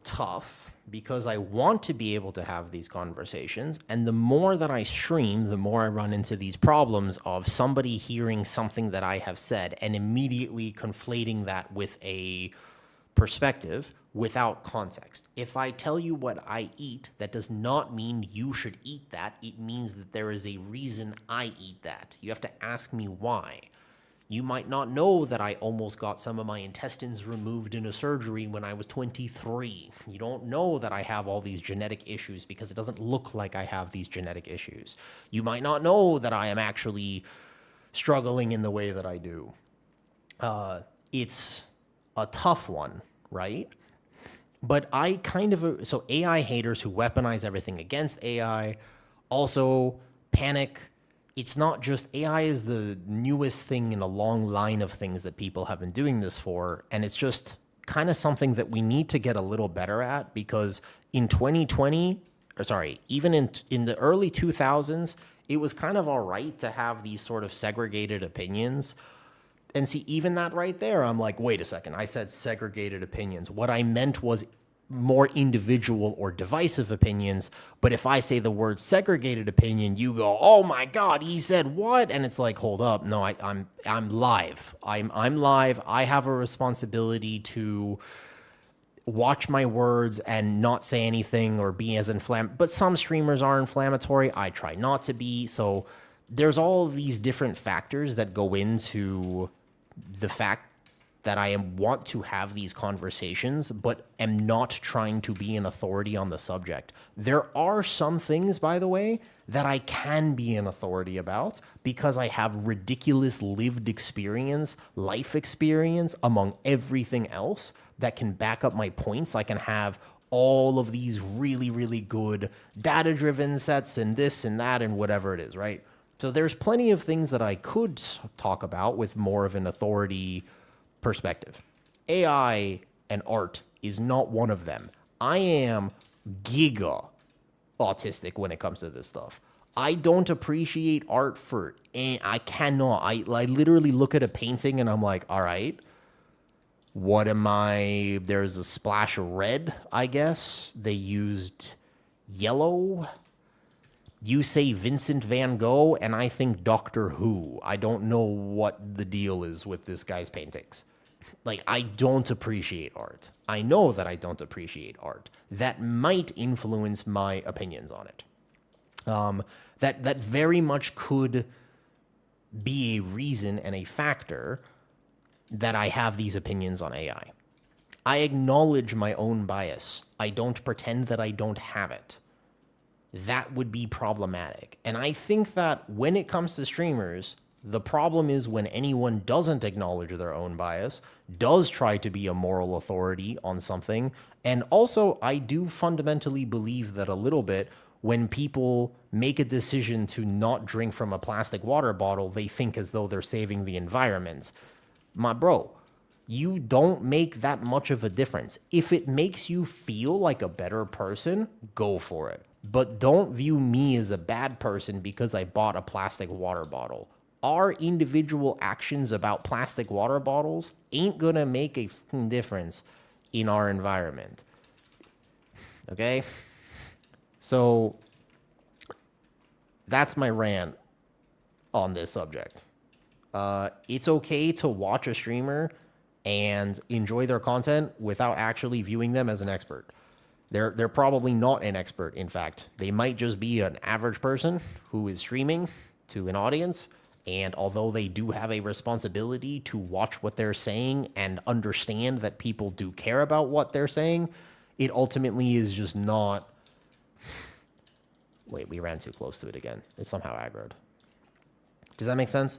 Speaker 1: tough because I want to be able to have these conversations. And the more that I stream, the more I run into these problems of somebody hearing something that I have said and immediately conflating that with a perspective without context. If I tell you what I eat, that does not mean you should eat that. It means that there is a reason I eat that. You have to ask me why. You might not know that I almost got some of my intestines removed in a surgery when I was 23. You don't know that I have all these genetic issues because it doesn't look like I have these genetic issues. You might not know that I am actually struggling in the way that I do. It's a tough one, right? But I so AI haters who weaponize everything against AI also panic. It's not just AI is the newest thing in a long line of things that people have been doing this for. And it's just kind of something that we need to get a little better at because in 2020, even in the early 2000s, it was kind of all right to have these sort of segregated opinions. And see, even that right there, I'm like, wait a second. I said segregated opinions. What I meant was more individual or divisive opinions. But if I say the word segregated opinion, you go, oh my God, he said what? And it's like, hold up. No, I'm live. I'm live. I have a responsibility to watch my words and not say anything or be as inflammatory. But some streamers are inflammatory. I try not to be. So there's all of these different factors that go into the fact that I want to have these conversations, but am not trying to be an authority on the subject. There are some things, by the way, that I can be an authority about because I have ridiculous lived experience, life experience, among everything else that can back up my points. I can have all of these really, really good data-driven sets and this and that and whatever it is, right? So there's plenty of things that I could talk about with more of an authority perspective. AI and art is not one of them. I am giga autistic when it comes to this stuff. I don't appreciate art for, I cannot. I literally look at a painting and I'm like, all right, what am I? There's a splash of red, I guess. They used yellow. You say Vincent van Gogh, and I think Doctor Who. I don't know what the deal is with this guy's paintings. Like, I don't appreciate art. I know that I don't appreciate art. That might influence my opinions on it. That very much could be a reason and a factor that I have these opinions on AI. I acknowledge my own bias. I don't pretend that I don't have it. That would be problematic. And I think that when it comes to streamers, the problem is when anyone doesn't acknowledge their own bias, does try to be a moral authority on something. And also, I do fundamentally believe that a little bit when people make a decision to not drink from a plastic water bottle, they think as though they're saving the environment. My bro, you don't make that much of a difference. If it makes you feel like a better person, go for it. But don't view me as a bad person because I bought a plastic water bottle. Our individual actions about plastic water bottles ain't gonna make a difference in our environment. Okay? So that's my rant on this subject. It's okay to watch a streamer and enjoy their content without actually viewing them as an expert. They're probably not an expert, in fact. They might just be an average person who is streaming to an audience, and although they do have a responsibility to watch what they're saying and understand that people do care about what they're saying, it ultimately is just not... Wait, we ran too close to it again. It's somehow aggroed. Does that make sense?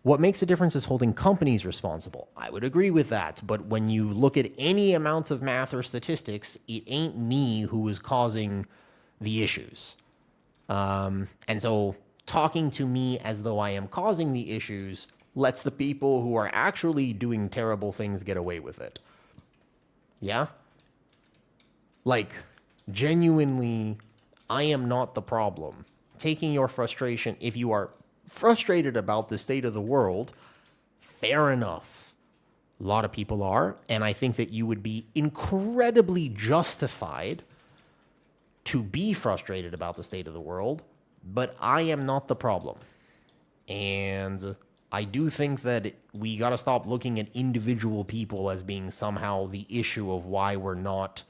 Speaker 1: What makes a difference is holding companies responsible. I would agree with that. But when you look at any amount of math or statistics, it ain't me who is causing the issues. And so talking to me as though I am causing the issues lets the people who are actually doing terrible things get away with it. Yeah? Like, genuinely, I am not the problem. Taking your frustration, if you are frustrated about the state of the world, fair enough. A lot of people are, and I think that you would be incredibly justified to be frustrated about the state of the world, but I am not the problem. And I do think that we got to stop looking at individual people as being somehow the issue of why we're not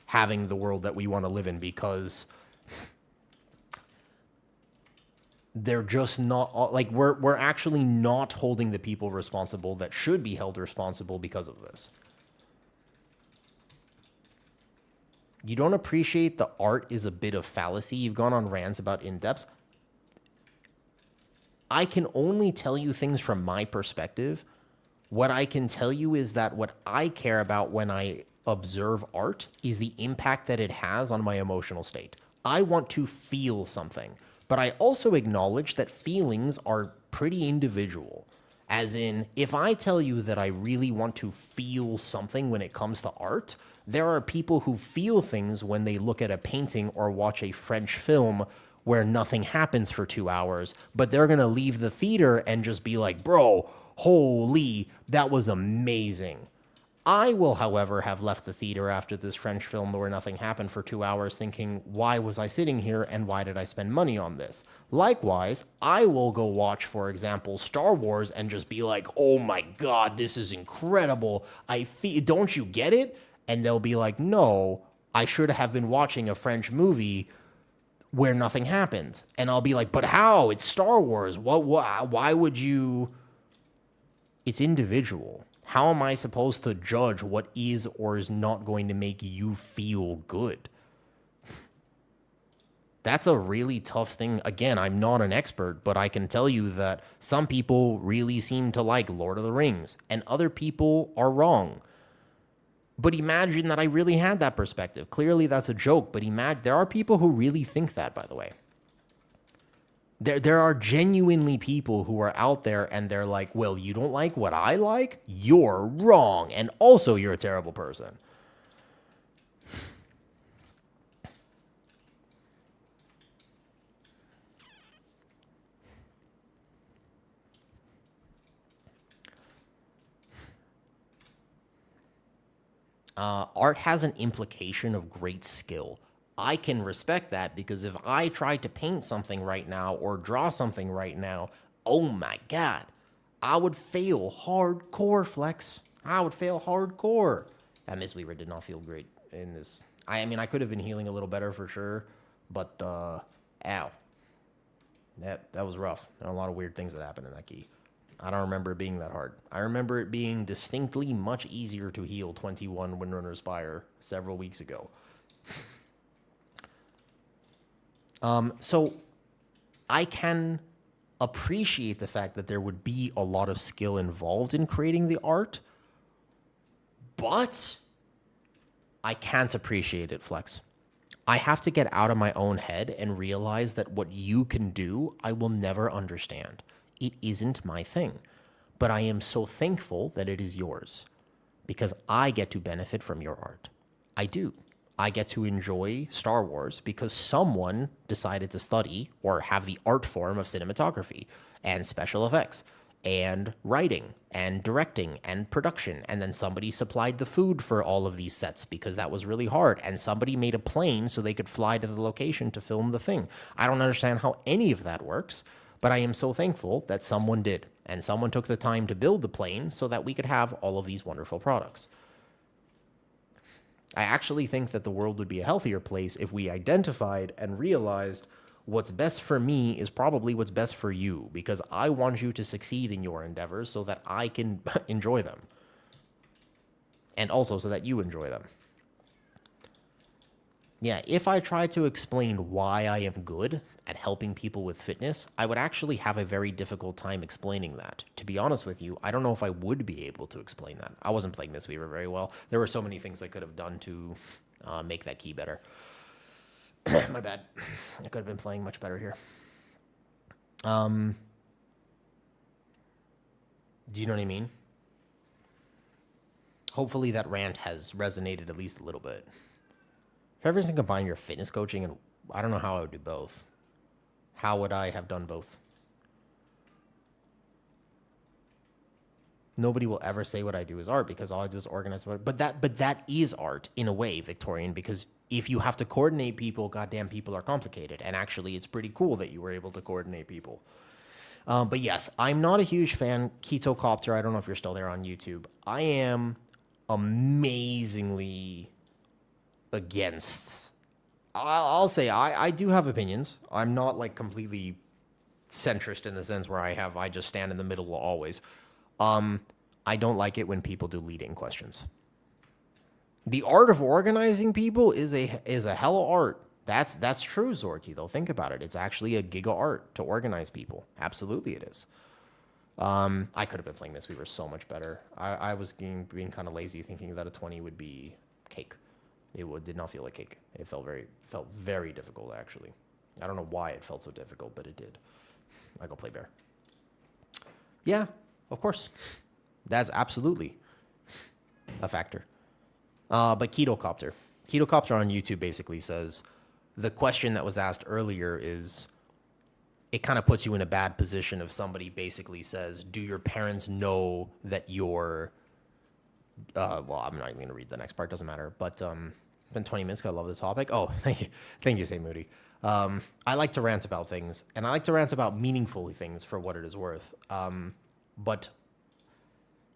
Speaker 1: having the world that we want to live in, because they're just not, like, we're actually not holding the people responsible that should be held responsible because of this. You don't appreciate the art is a bit of fallacy. You've gone on rants about in-depths. I can only tell you things from my perspective. What I can tell you is that what I care about when I observe art is the impact that it has on my emotional state. I want to feel something. But I also acknowledge that feelings are pretty individual. As in, if I tell you that I really want to feel something when it comes to art, there are people who feel things when they look at a painting or watch a French film where nothing happens for 2 hours, but they're going to leave the theater and just be like, bro, Holy, that was amazing. I will, however, have left the theater after this French film where nothing happened for 2 hours thinking, why was I sitting here and why did I spend money on this? Likewise, I will go watch, for example, Star Wars and just be like, oh my God, this is incredible. Don't you get it? And they'll be like, no, I should have been watching a French movie where nothing happened. And I'll be like, but how? It's Star Wars. Why would you? It's individual. How am I supposed to judge what is or is not going to make you feel good? That's a really tough thing. Again, I'm not an expert, but I can tell you that some people really seem to like Lord of the Rings, and other people are wrong. But imagine that I really had that perspective. Clearly, that's a joke, but there are people who really think that, by the way. There are genuinely people who are out there and they're like, well, you don't like what I like? You're wrong. And also, you're a terrible person. Art has an implication of great skill. I can respect that because if I tried to paint something right now or draw something right now, oh my God, I would fail hardcore, Flex. I would fail hardcore. That Mistweaver did not feel great in this. I mean, I could have been healing a little better for sure, but ow. That was rough. There are a lot of weird things that happened in that key. I don't remember it being that hard. I remember it being distinctly much easier to heal 21 Windrunner Spire several weeks ago. So I can appreciate the fact that there would be a lot of skill involved in creating the art, but I can't appreciate it, Flex. I have to get out of my own head and realize that what you can do, I will never understand. It isn't my thing, but I am so thankful that it is yours because I get to benefit from your art. I do. I get to enjoy Star Wars because someone decided to study or have the art form of cinematography and special effects and writing and directing and production. And then somebody supplied the food for all of these sets because that was really hard. And somebody made a plane so they could fly to the location to film the thing. I don't understand how any of that works, but I am so thankful that someone did. And someone took the time to build the plane so that we could have all of these wonderful products. I actually think that the world would be a healthier place if we identified and realized what's best for me is probably what's best for you, because I want you to succeed in your endeavors so that I can enjoy them. And also so that you enjoy them. Yeah, if I tried to explain why I am good at helping people with fitness, I would actually have a very difficult time explaining that. To be honest with you, I don't know if I would be able to explain that. I wasn't playing Mistweaver very well. There were so many things I could have done to make that key better. My bad. I could have been playing much better here. Do you know what I mean? Hopefully that rant has resonated at least a little bit. If everyone can combine your fitness coaching, and I don't know how I would do both. How would I have done both? Nobody will ever say what I do is art because all I do is organize. But that is art in a way, Victorian, because if you have to coordinate people, goddamn people are complicated. And actually, it's pretty cool that you were able to coordinate people. But yes, I'm not a huge fan. Ketocopter, I don't know if you're still there on YouTube. I am amazingly against. I'll say I do have opinions. I'm not like completely centrist in the sense where I just stand in the middle always. I don't like it when people do leading questions. The art of organizing people is a hella art. That's true, Zorky, though. Think about it. It's actually a giga art to organize people. Absolutely it is. I could have been playing Mistweaver so much better. I was being kind of lazy thinking that a 20 would be cake. Did not feel like cake. It felt very difficult, actually. I don't know why it felt so difficult, but it did. I go play bear. Yeah, of course. That's absolutely a factor. But Ketocopter on YouTube basically says, the question that was asked earlier is it kind of puts you in a bad position if somebody basically says, do your parents know that you're, well, I'm not even going to read the next part, doesn't matter. But it's been 20 minutes because I love the topic. Oh, thank you, Say Moody. I like to rant about things, and I like to rant about meaningful things for what it is worth. But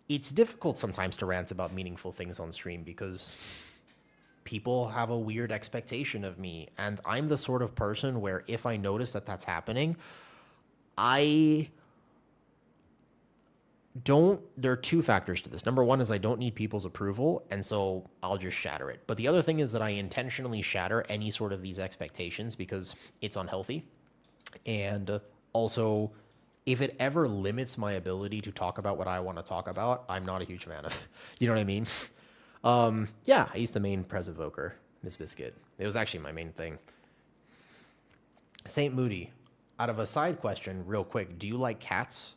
Speaker 1: it's difficult sometimes to rant about meaningful things on stream because people have a weird expectation of me. And I'm the sort of person where if I notice that that's happening, there are two factors to this. Number one is I don't need people's approval, and so I'll just shatter it. But the other thing is that I intentionally shatter any sort of these expectations because it's unhealthy. And also, if it ever limits my ability to talk about what I want to talk about, I'm not a huge fan of. You know what I mean? Yeah, I used to main Prez Evoker, Miss Biscuit. It was actually my main thing. Saint Moody, out of a side question, real quick, do you like cats?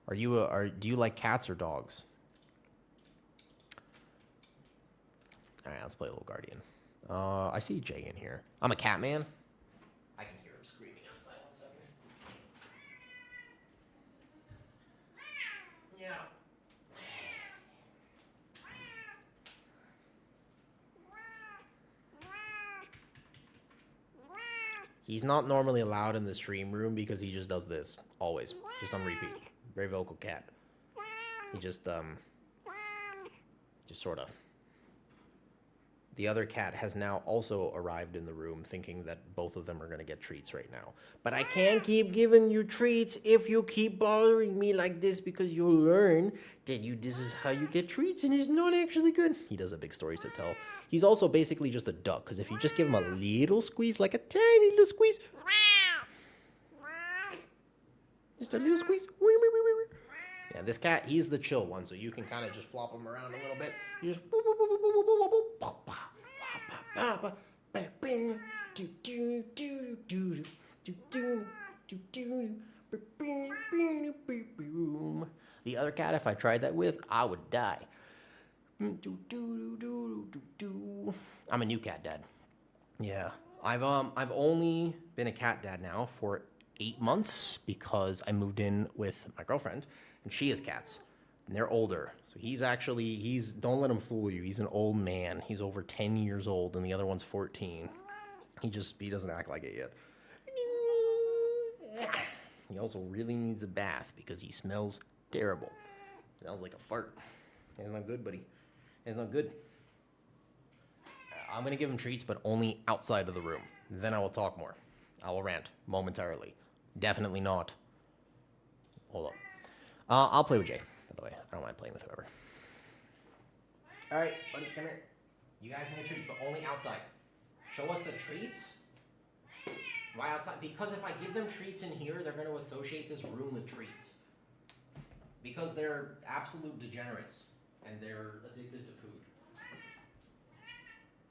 Speaker 1: Do you like cats or dogs? All right, let's play a little Guardian. I see Jay in here. I'm a cat man. I can hear him screaming outside. 1 second. Yeah. He's not normally allowed in the stream room because he just does this always, just on repeat. Very vocal cat. He just sort of. The other cat has now also arrived in the room thinking that both of them are going to get treats right now. But I can't keep giving you treats if you keep bothering me like this because you'll learn that this is how you get treats and it's not actually good. He does have big stories to tell. He's also basically just a duck because if you just give him a little squeeze, like a tiny little squeeze. Just a little squeeze. Yeah, this cat, he's the chill one, so you can kind of just flop him around a little bit. You just... The other cat, if I tried that with, I would die. I'm a new cat dad. Yeah, I've only been a cat dad now for 8 months because I moved in with my girlfriend and she has cats and they're older. So don't let him fool you. He's an old man. He's over 10 years old and the other one's 14. He doesn't act like it yet. He also really needs a bath because he smells terrible. Smells like a fart. It's not good, buddy. It's not good. I'm going to give him treats, but only outside of the room. Then I will talk more. I will rant momentarily. Definitely not. Hold up. I'll play with Jay, by the way. I don't mind playing with whoever. All right, buddy, come here. You guys need treats, but only outside. Show us the treats. Why outside? Because if I give them treats in here, they're going to associate this room with treats. Because they're absolute degenerates, and they're addicted to food.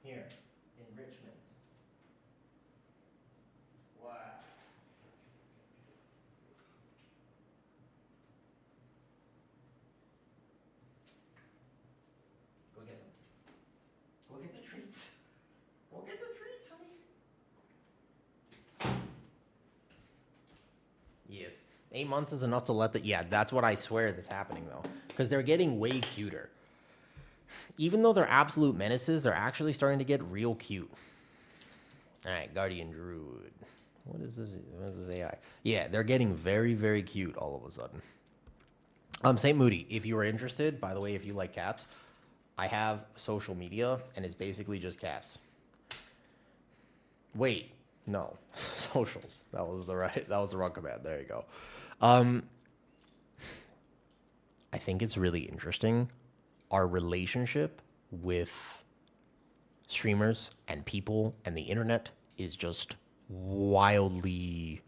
Speaker 1: Here, enrichment. Wow. Go get some. Go get the treats. Go get the treats, honey. Yes. 8 months is enough to let the... Yeah, that's what I swear that's happening, though. Because they're getting way cuter. Even though they're absolute menaces, they're actually starting to get real cute. All right, Guardian Druid. What is this? What is this AI? Yeah, they're getting very, very cute all of a sudden. St. Moody, if you are interested, by the way, if you like cats, I have social media, and it's basically just cats. Wait, no. Socials. That was the wrong command. There you go. I think it's really interesting. Our relationship with streamers and people and the internet is just wildly...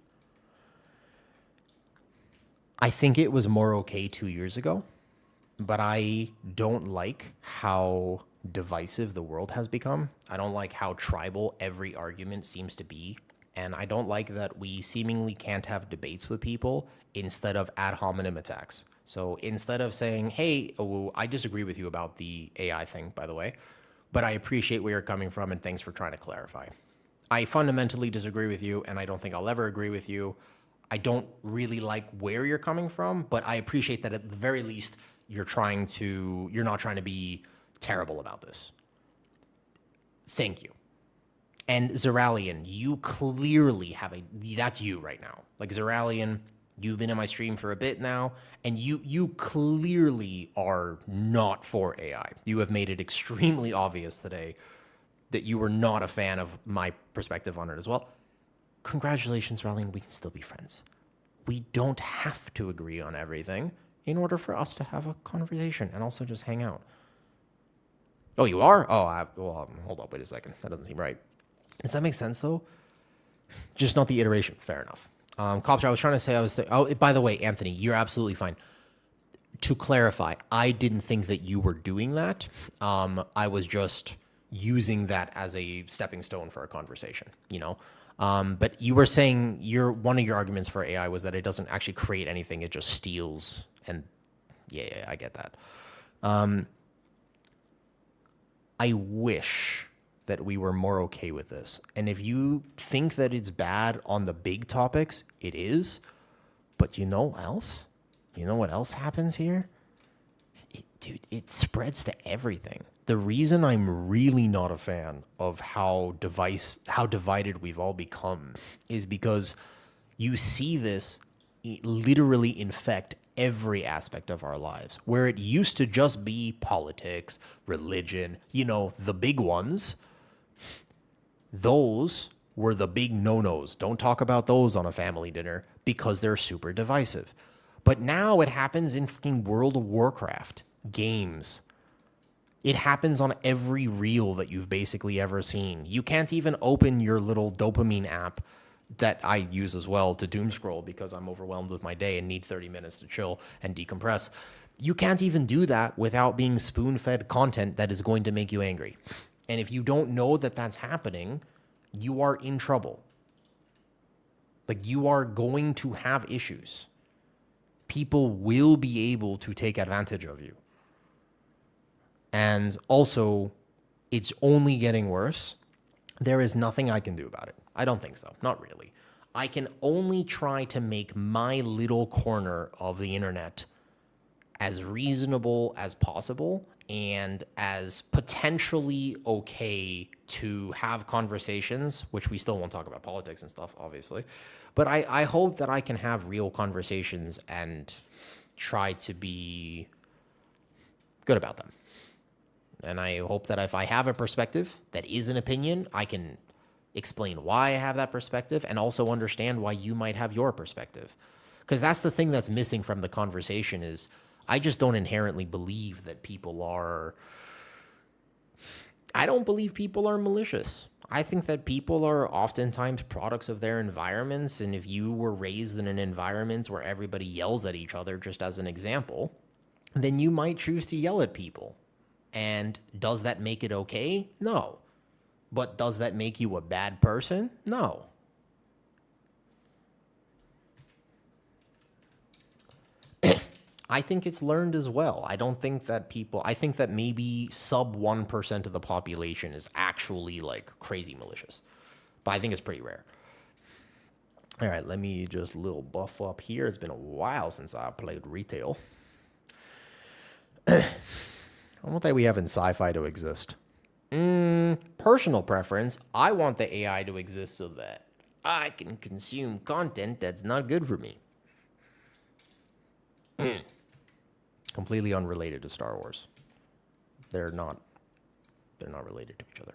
Speaker 1: I think it was more okay 2 years ago, but I don't like how divisive the world has become. I don't like how tribal every argument seems to be. And I don't like that we seemingly can't have debates with people instead of ad hominem attacks. So instead of saying, hey, I disagree with you about the AI thing, by the way, but I appreciate where you're coming from and thanks for trying to clarify. I fundamentally disagree with you, and I don't think I'll ever agree with you. I don't really like where you're coming from, but I appreciate that at the very least you're not trying to be terrible about this. Thank you. And Zeralian, you clearly that's you right now. Like Zeralian, you've been in my stream for a bit now, and you clearly are not for AI. You have made it extremely obvious today that you were not a fan of my perspective on it as well. Congratulations, Zeralian, we can still be friends. We don't have to agree on everything in order for us to have a conversation and also just hang out. Oh, you are? Well, hold up, wait a second. That doesn't seem right. Does that make sense, though? Just not the iteration. Fair enough. Copter, I was trying to say, by the way, Anthony, you're absolutely fine. To clarify, I didn't think that you were doing that. I was just using that as a stepping stone for a conversation, you know? But you were saying one of your arguments for AI was that it doesn't actually create anything. It just steals. And yeah, I get that. I wish that we were more okay with this. And if you think that it's bad on the big topics, it is. But you know what else? You know what else happens here? It spreads to everything. The reason I'm really not a fan of how divided we've all become is because you see this literally infect every aspect of our lives. Where it used to just be politics, religion, the big ones, those were the big no-nos. Don't talk about those on a family dinner because they're super divisive. But now it happens in fucking World of Warcraft games. It happens on every reel that you've basically ever seen. You can't even open your little dopamine app that I use as well to doom scroll because I'm overwhelmed with my day and need 30 minutes to chill and decompress. You can't even do that without being spoon-fed content that is going to make you angry. And if you don't know that that's happening, you are in trouble. Like, you are going to have issues. People will be able to take advantage of you. And also, it's only getting worse. There is nothing I can do about it. I don't think so. Not really. I can only try to make my little corner of the internet as reasonable as possible and as potentially okay to have conversations, which we still won't talk about politics and stuff, obviously. But I hope that I can have real conversations and try to be good about them. And I hope that if I have a perspective that is an opinion, I can explain why I have that perspective and also understand why you might have your perspective. Because that's the thing that's missing from the conversation is I just don't inherently believe that people are... I don't believe people are malicious. I think that people are oftentimes products of their environments, and if you were raised in an environment where everybody yells at each other, just as an example, then you might choose to yell at people. And does that make it okay? No. But does that make you a bad person? No. I think it's learned as well. I think that maybe sub 1% of the population is actually like crazy malicious. But I think it's pretty rare. All right, let me just little buff up here. It's been a while since I played retail. I want that we have in sci-fi to exist. Personal preference, I want the AI to exist so that I can consume content that's not good for me. Completely unrelated to Star Wars. They're not related to each other.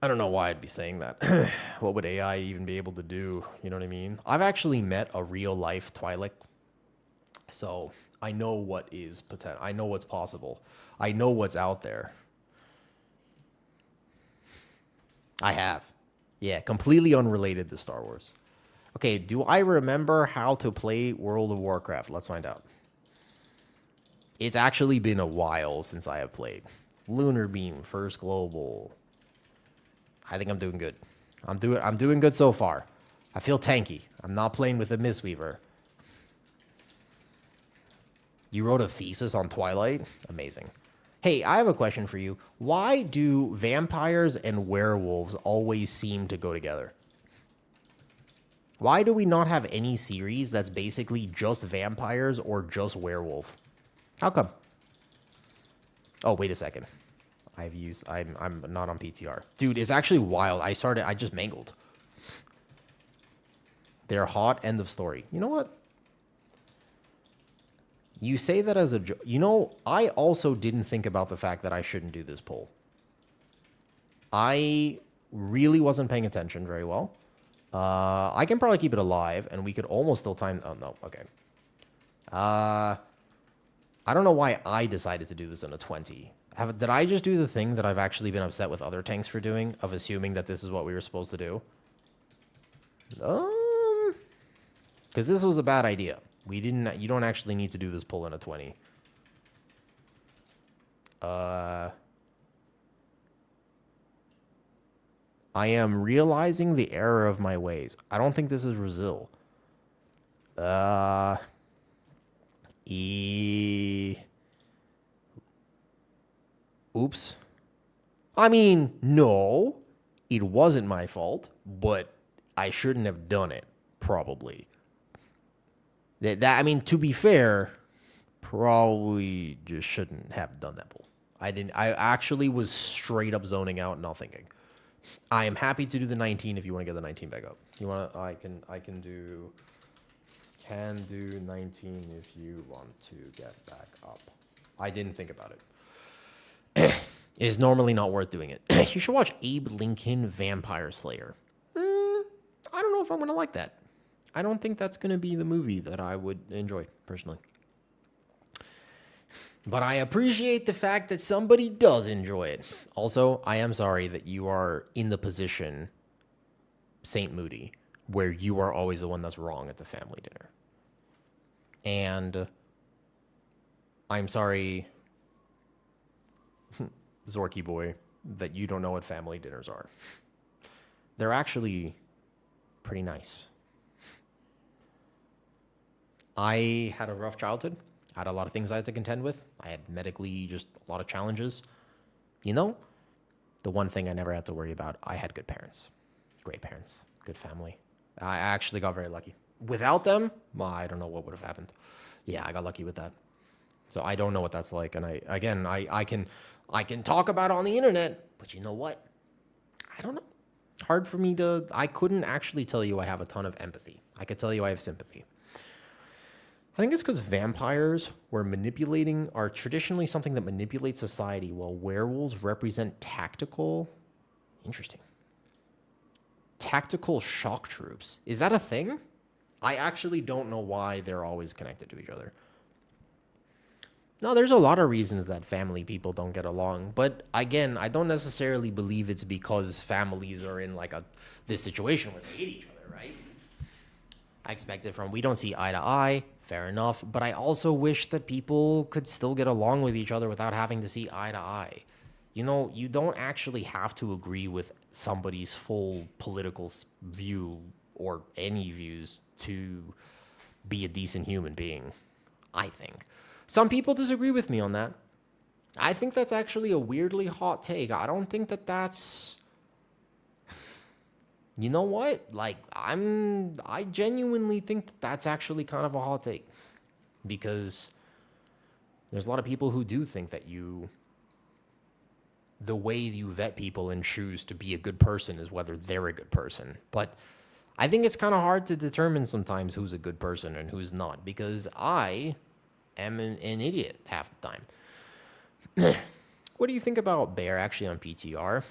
Speaker 1: I don't know why I'd be saying that. What would AI even be able to do? You know what I mean? I've actually met a real life Twi'lek. So I know what is potential. I know what's possible. I know what's out there. I have. Yeah, completely unrelated to Star Wars. Okay, do I remember how to play World of Warcraft? Let's find out. It's actually been a while since I have played. Lunar Beam, First Global. I think I'm doing good. I'm doing good so far. I feel tanky. I'm not playing with a Mistweaver. You wrote a thesis on Twilight? Amazing. Hey, I have a question for you. Why do vampires and werewolves always seem to go together? Why do we not have any series that's basically just vampires or just werewolf? How come? Oh, wait a second. I'm not on PTR. Dude, it's actually wild. I just mangled. They're hot, end of story. You know what? You say that as a joke. You know, I also didn't think about the fact that I shouldn't do this poll. I really wasn't paying attention very well. I can probably keep it alive, and we could almost still time... Oh, no. Okay. I don't know why I decided to do this in a 20. Did I just do the thing that I've actually been upset with other tanks for doing, of assuming that this is what we were supposed to do? Because this was a bad idea. You don't actually need to do this pull in a 20. I am realizing the error of my ways. I don't think this is Brazil. Oops. I mean, no, it wasn't my fault, but I shouldn't have done it, probably. I mean, to be fair, probably just shouldn't have done that pull. I actually was straight up zoning out, not thinking. I am happy to do the 19 if you want to get the 19 back up. You want to, I can do 19 if you want to get back up. I didn't think about it. It's normally not worth doing it. You should watch Abe Lincoln Vampire Slayer. I don't know if I'm going to like that. I don't think that's going to be the movie that I would enjoy, personally. But I appreciate the fact that somebody does enjoy it. Also, I am sorry that you are in the position, Saint Moody, where you are always the one that's wrong at the family dinner. And I'm sorry, Zorky boy, that you don't know what family dinners are. They're actually pretty nice. I had a rough childhood. I had a lot of things I had to contend with. I had medically just a lot of challenges. You know, the one thing I never had to worry about, I had good parents. Great parents. Good family. I actually got very lucky. Without them, well, I don't know what would have happened. Yeah, I got lucky with that. So I don't know what that's like. And I can talk about it on the internet, but you know what? I don't know. Hard for me to... I couldn't actually tell you I have a ton of empathy. I could tell you I have sympathy. I think it's because vampires are traditionally something that manipulates society, while werewolves represent tactical shock troops. Is that a thing? I actually don't know why they're always connected to each other. No, there's a lot of reasons that family people don't get along. But again, I don't necessarily believe it's because families are in like this situation where they hate each other, right? I expect it from, we don't see eye to eye, fair enough. But I also wish that people could still get along with each other without having to see eye to eye. You know, you don't actually have to agree with somebody's full political view or any views to be a decent human being, I think. Some people disagree with me on that. I think that's actually a weirdly hot take. I don't think that that's... You know what? Like, I genuinely think that's actually kind of a hot take. Because there's a lot of people who do think that the way you vet people and choose to be a good person is whether they're a good person. But I think it's kind of hard to determine sometimes who's a good person and who's not, because I am an idiot half the time. What do you think about Bear actually on PTR?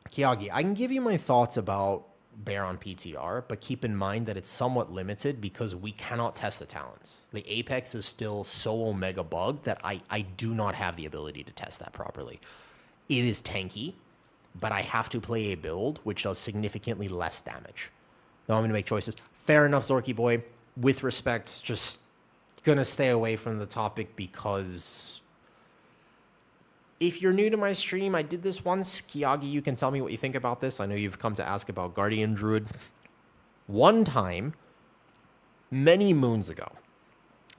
Speaker 1: Kiagi, I can give you my thoughts about Bear on PTR, but keep in mind that it's somewhat limited because we cannot test the talents. The Apex is still so omega bugged that I do not have the ability to test that properly. It is tanky, but I have to play a build which does significantly less damage. Now I'm going to make choices. Fair enough, Zorky boy. With respect, just going to stay away from the topic because... If you're new to my stream, I did this once. Kiagi, you can tell me what you think about this. I know you've come to ask about Guardian Druid. One time, many moons ago,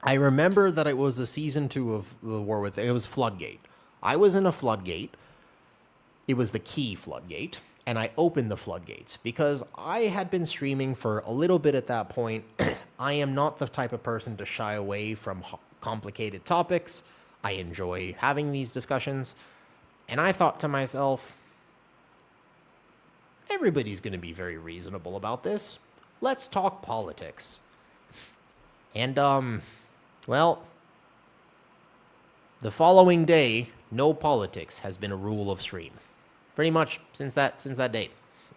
Speaker 1: I remember that it was a season 2 of the War with, it was Floodgate. I was in a floodgate. It was the key floodgate, and I opened the floodgates because I had been streaming for a little bit at that point. I am not the type of person to shy away from complicated topics. I enjoy having these discussions, and I thought to myself, everybody's going to be very reasonable about this. Let's talk politics. And, well, the following day, no politics has been a rule of stream. Pretty much since that date.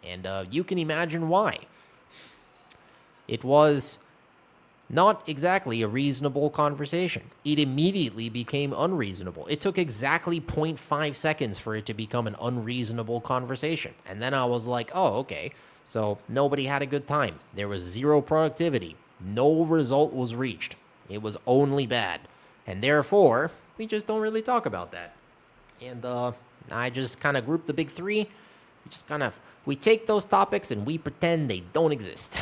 Speaker 1: And you can imagine why. It was not exactly a reasonable conversation. It immediately became unreasonable. It took exactly 0.5 seconds for it to become an unreasonable conversation. And then I was like, oh, okay. So nobody had a good time. There was zero productivity. No result was reached. It was only bad. And therefore, we just don't really talk about that. And I just kind of grouped the big three. We take those topics and we pretend they don't exist.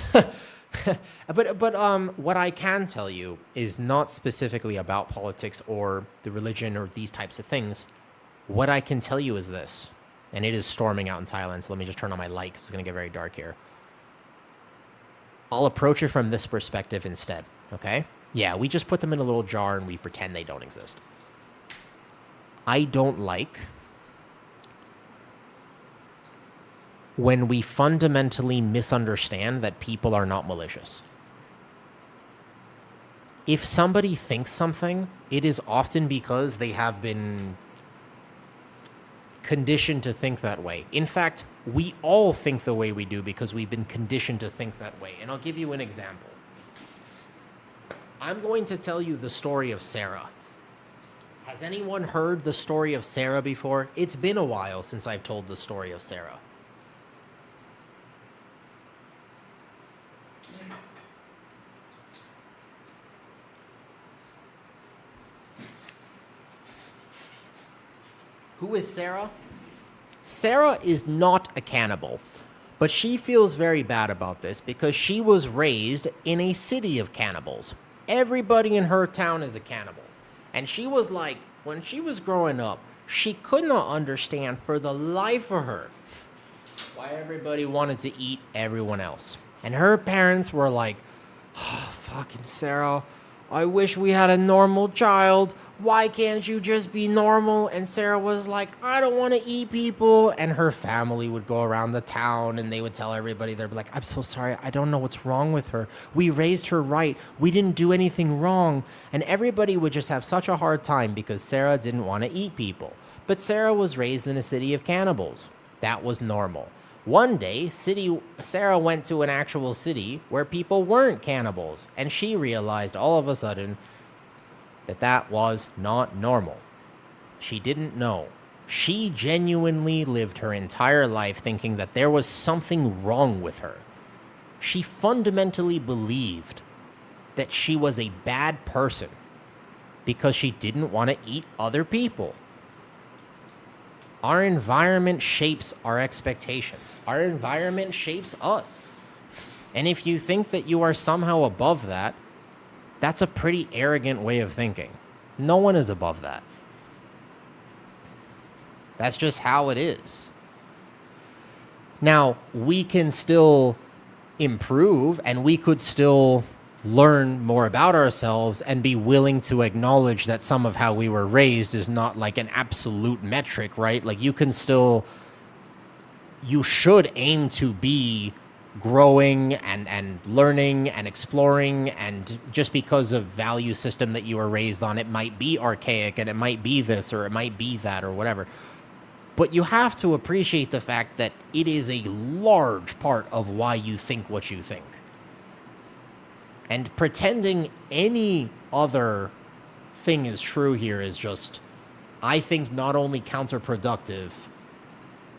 Speaker 1: But what I can tell you is not specifically about politics or the religion or these types of things. What I can tell you is this, and it is storming out in Thailand, so let me just turn on my light because it's going to get very dark here. I'll approach it from this perspective instead, okay? Yeah, we just put them in a little jar and we pretend they don't exist. I don't like when we fundamentally misunderstand that people are not malicious. If somebody thinks something, it is often because they have been conditioned to think that way. In fact, we all think the way we do because we've been conditioned to think that way. And I'll give you an example. I'm going to tell you the story of Sarah. Has anyone heard the story of Sarah before? It's been a while since I've told the story of Sarah. Who is Sarah? Sarah is not a cannibal, but she feels very bad about this because she was raised in a city of cannibals. Everybody in her town is a cannibal. And she was like, when she was growing up, she could not understand for the life of her why everybody wanted to eat everyone else. And her parents were like, oh, fucking Sarah, I wish we had a normal child. Why can't you just be normal? And Sarah was like, I don't want to eat people. And her family would go around the town and they would tell everybody, they'd be like, I'm so sorry. I don't know what's wrong with her. We raised her right. We didn't do anything wrong. And everybody would just have such a hard time because Sarah didn't want to eat people. But Sarah was raised in a city of cannibals. That was normal. One day, Sarah went to an actual city where people weren't cannibals, and she realized all of a sudden that that was not normal. She didn't know. She genuinely lived her entire life thinking that there was something wrong with her. She fundamentally believed that she was a bad person because she didn't want to eat other people. Our environment shapes our expectations. Our environment shapes us. And if you think that you are somehow above that, that's a pretty arrogant way of thinking. No one is above that. That's just how it is. Now, we can still improve and we could still learn more about ourselves and be willing to acknowledge that some of how we were raised is not like an absolute metric, right? Like you should aim to be growing and learning and exploring, and just because of value system that you were raised on, it might be archaic and it might be this or it might be that or whatever. But you have to appreciate the fact that it is a large part of why you think what you think. And pretending any other thing is true here is just, I think, not only counterproductive,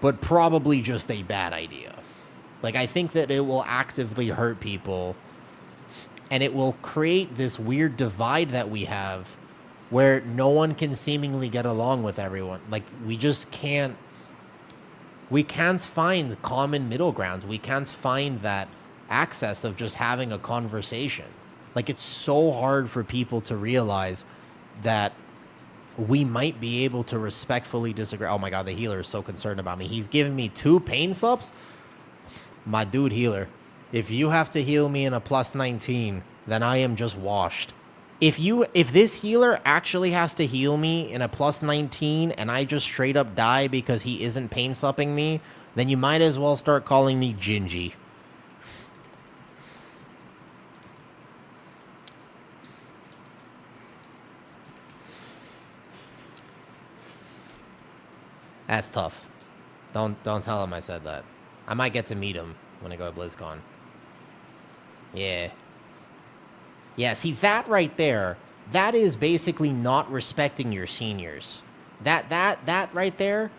Speaker 1: but probably just a bad idea. Like, I think that it will actively hurt people, and it will create this weird divide that we have where no one can seemingly get along with everyone. Like, we can't find common middle grounds. We can't find that access of just having a conversation. Like, it's so hard for people to realize that we might be able to respectfully disagree. Oh my god, the healer is so concerned about me. He's giving me 2 pain subs? My dude healer, if you have to heal me in a plus 19, then I am just washed. If this healer actually has to heal me in a plus 19 and I just straight up die because he isn't pain supping me, then you might as well start calling me Gingy. That's tough. Don't tell him I said that. I might get to meet him when I go to BlizzCon. Yeah. Yeah, see, that right there, that is basically not respecting your seniors. That right there,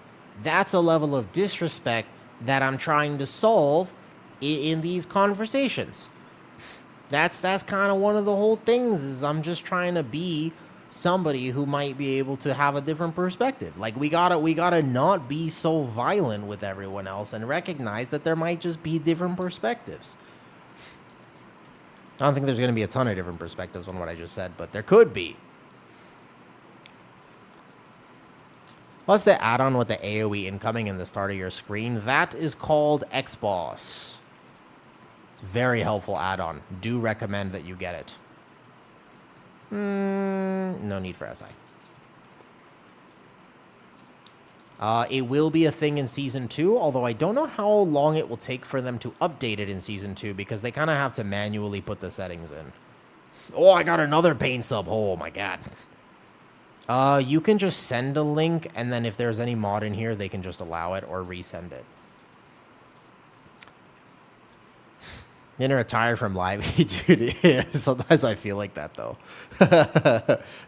Speaker 1: that's a level of disrespect that I'm trying to solve in these conversations. That's kind of one of the whole things, is I'm just trying to be somebody who might be able to have a different perspective. Like, we gotta not be so violent with everyone else and recognize that there might just be different perspectives. I don't think there's going to be a ton of different perspectives on what I just said, but there could be. What's the add-on with the AoE incoming in the start of your screen? That is called Xboss. Very helpful add-on. Do recommend that you get it. No need for SI. It will be a thing in Season 2, although I don't know how long it will take for them to update it in Season 2, because they kind of have to manually put the settings in. Oh, I got another pain sub. Oh, my God. You can just send a link, and then if there's any mod in here, they can just allow it or resend it. I'm gonna retire from live. Dude, yeah, sometimes I feel like that, though.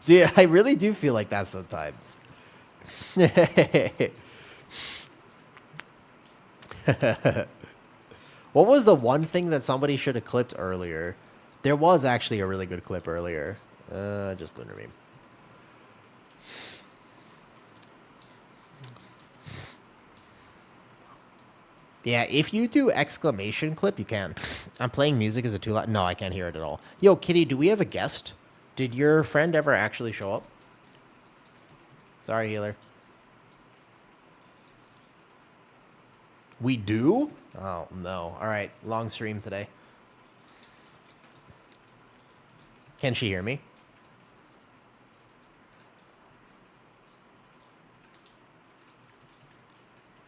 Speaker 1: Dude, I really do feel like that sometimes. What was the one thing that somebody should have clipped earlier? There was actually a really good clip earlier. Just lunar meme. Yeah, if you do exclamation clip, you can. I'm playing music. Is it too loud? No, I can't hear it at all. Yo, Kitty, do we have a guest? Did your friend ever actually show up? Sorry, healer. We do? Oh, no. All right, long stream today. Can she hear me?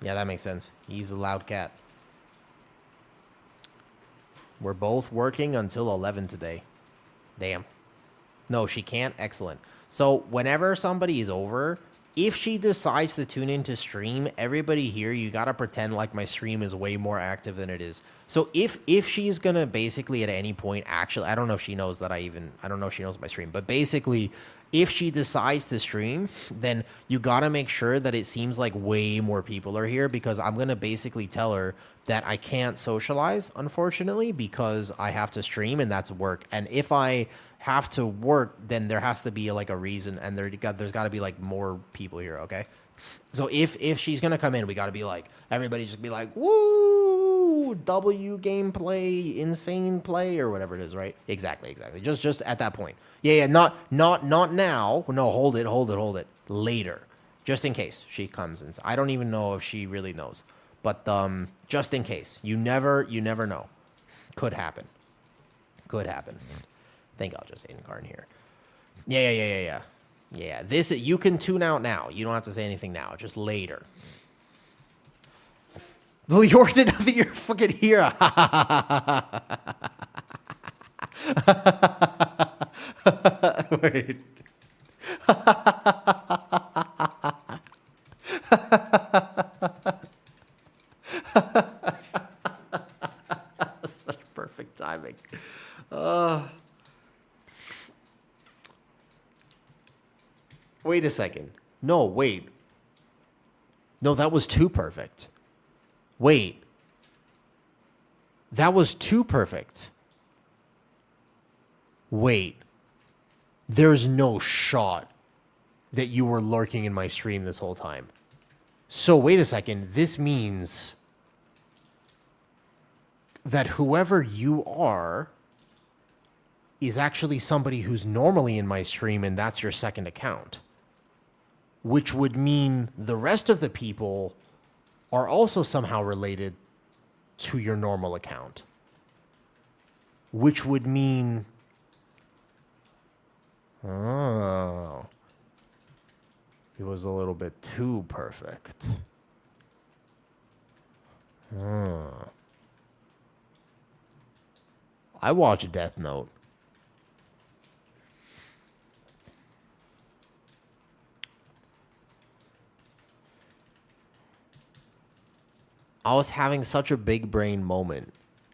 Speaker 1: Yeah, that makes sense. He's a loud cat. We're both working until 11 today. Damn. No, she can't. Excellent. So whenever somebody is over, if she decides to tune into stream, everybody here, you got to pretend like my stream is way more active than it is. So if she's going to basically at any point, actually, I don't know if she knows that I don't know if she knows my stream, but basically, if she decides to stream, then you got to make sure that it seems like way more people are here, because I'm going to basically tell her that I can't socialize, unfortunately, because I have to stream and that's work. And if I have to work, then there has to be like a reason, and there's got to be like more people here, okay? So if she's going to come in, we got to be like, everybody just be like, woo, W gameplay, insane play, or whatever it is, right? Exactly. Just at that point. Yeah, not now. No, hold it. Later. Just in case she comes in. I don't even know if she really knows. But just in case. You never know. Could happen. I think I'll just incarn here. Yeah. Yeah, this, you can tune out now. You don't have to say anything now. Just later. You're nothing. You're fucking here. Wait. Such perfect timing. Wait a second. No, wait. No, that was too perfect. Wait. That was too perfect. Wait. There's no shot that you were lurking in my stream this whole time. So wait a second. This means that whoever you are is actually somebody who's normally in my stream and that's your second account, which would mean the rest of the people are also somehow related to your normal account, which would mean, oh, it was a little bit too perfect. I watch Death Note. I was having such a big brain moment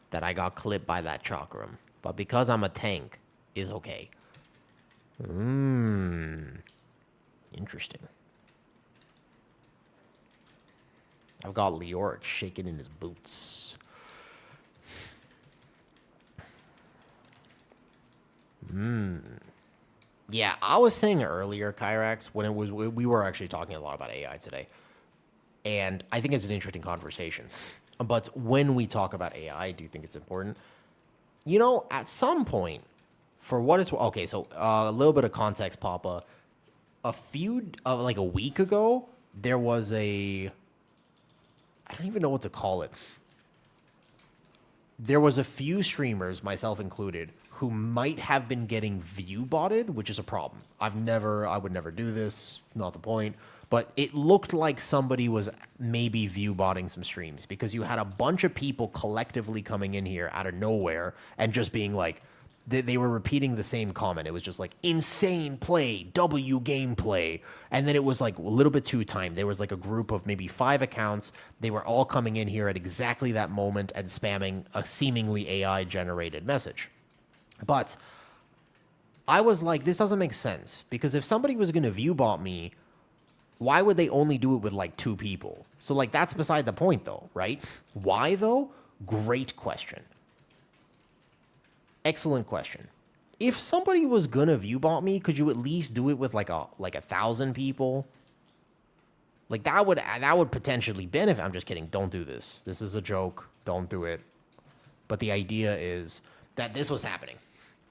Speaker 1: that I got clipped by that chakram. But because I'm a tank, is okay. Interesting. I've got Leoric shaking in his boots. Yeah, I was saying earlier, Kyrax, when we were actually talking a lot about AI today. And I think it's an interesting conversation. But when we talk about AI, I do think it's important. You know, at some point, for what it's... Okay, so a little bit of context, Papa. Like a week ago, there was a... I don't even know what to call it. There was a few streamers, myself included, who might have been getting view botted, which is a problem. I would never do this, not the point. But it looked like somebody was maybe view botting some streams because you had a bunch of people collectively coming in here out of nowhere and just being like, they were repeating the same comment. It was just like, insane play, W gameplay. And then it was like a little bit too timed. There was like a group of maybe 5 accounts. They were all coming in here at exactly that moment and spamming a seemingly AI-generated message. But I was like, this doesn't make sense. Because if somebody was going to view bot me, why would they only do it with like 2 people? So like, that's beside the point though, right? Why though? Great question. Excellent question. If somebody was gonna view bot me, could you at least do it with like 1,000 people? Like that would potentially benefit. I'm just kidding. Don't do this. This is a joke. Don't do it. But the idea is that this was happening.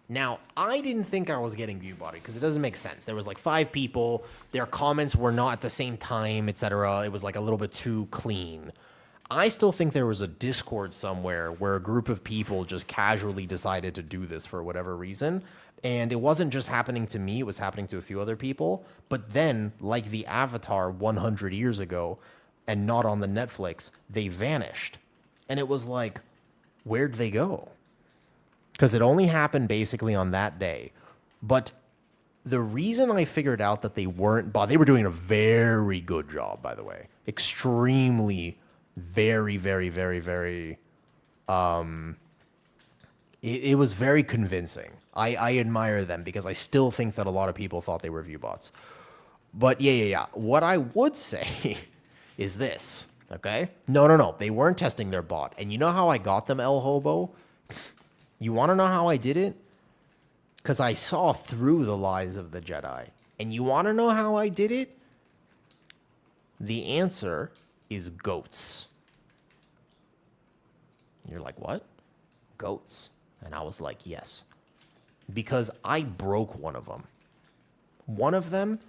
Speaker 1: Now, I didn't think I was getting view botted because it doesn't make sense. There was like 5 people. Their comments were not at the same time, etc. It was like a little bit too clean. I still think there was a Discord somewhere where a group of people just casually decided to do this for whatever reason. And it wasn't just happening to me, it was happening to a few other people. But then, like the Avatar 100 years ago, and not on the Netflix, they vanished. And it was like, where'd they go? Because it only happened basically on that day. But the reason I figured out that they weren't... They were doing a very good job, by the way. Extremely... very, very, very, very, it was very convincing. I admire them because I still think that a lot of people thought they were view bots. But yeah. What I would say is this, okay? No. They weren't testing their bot. And you know how I got them, El Hobo? You want to know how I did it? Because I saw through the lies of the Jedi. And you want to know how I did it? The answer is goats. You're like, what? Goats. And I was like, yes. Because I broke one of them. One of them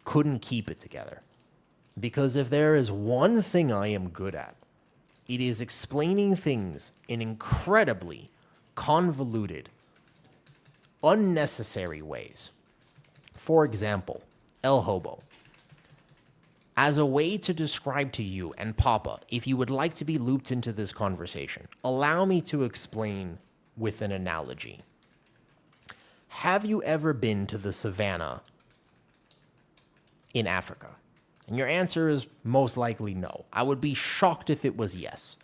Speaker 1: couldn't keep it together. Because if there is one thing I am good at, it is explaining things in incredibly convoluted, unnecessary ways. For example, El Hobo. As a way to describe to you and Papa, if you would like to be looped into this conversation, allow me to explain with an analogy. Have you ever been to the savannah in Africa? And your answer is most likely no. I would be shocked if it was yes.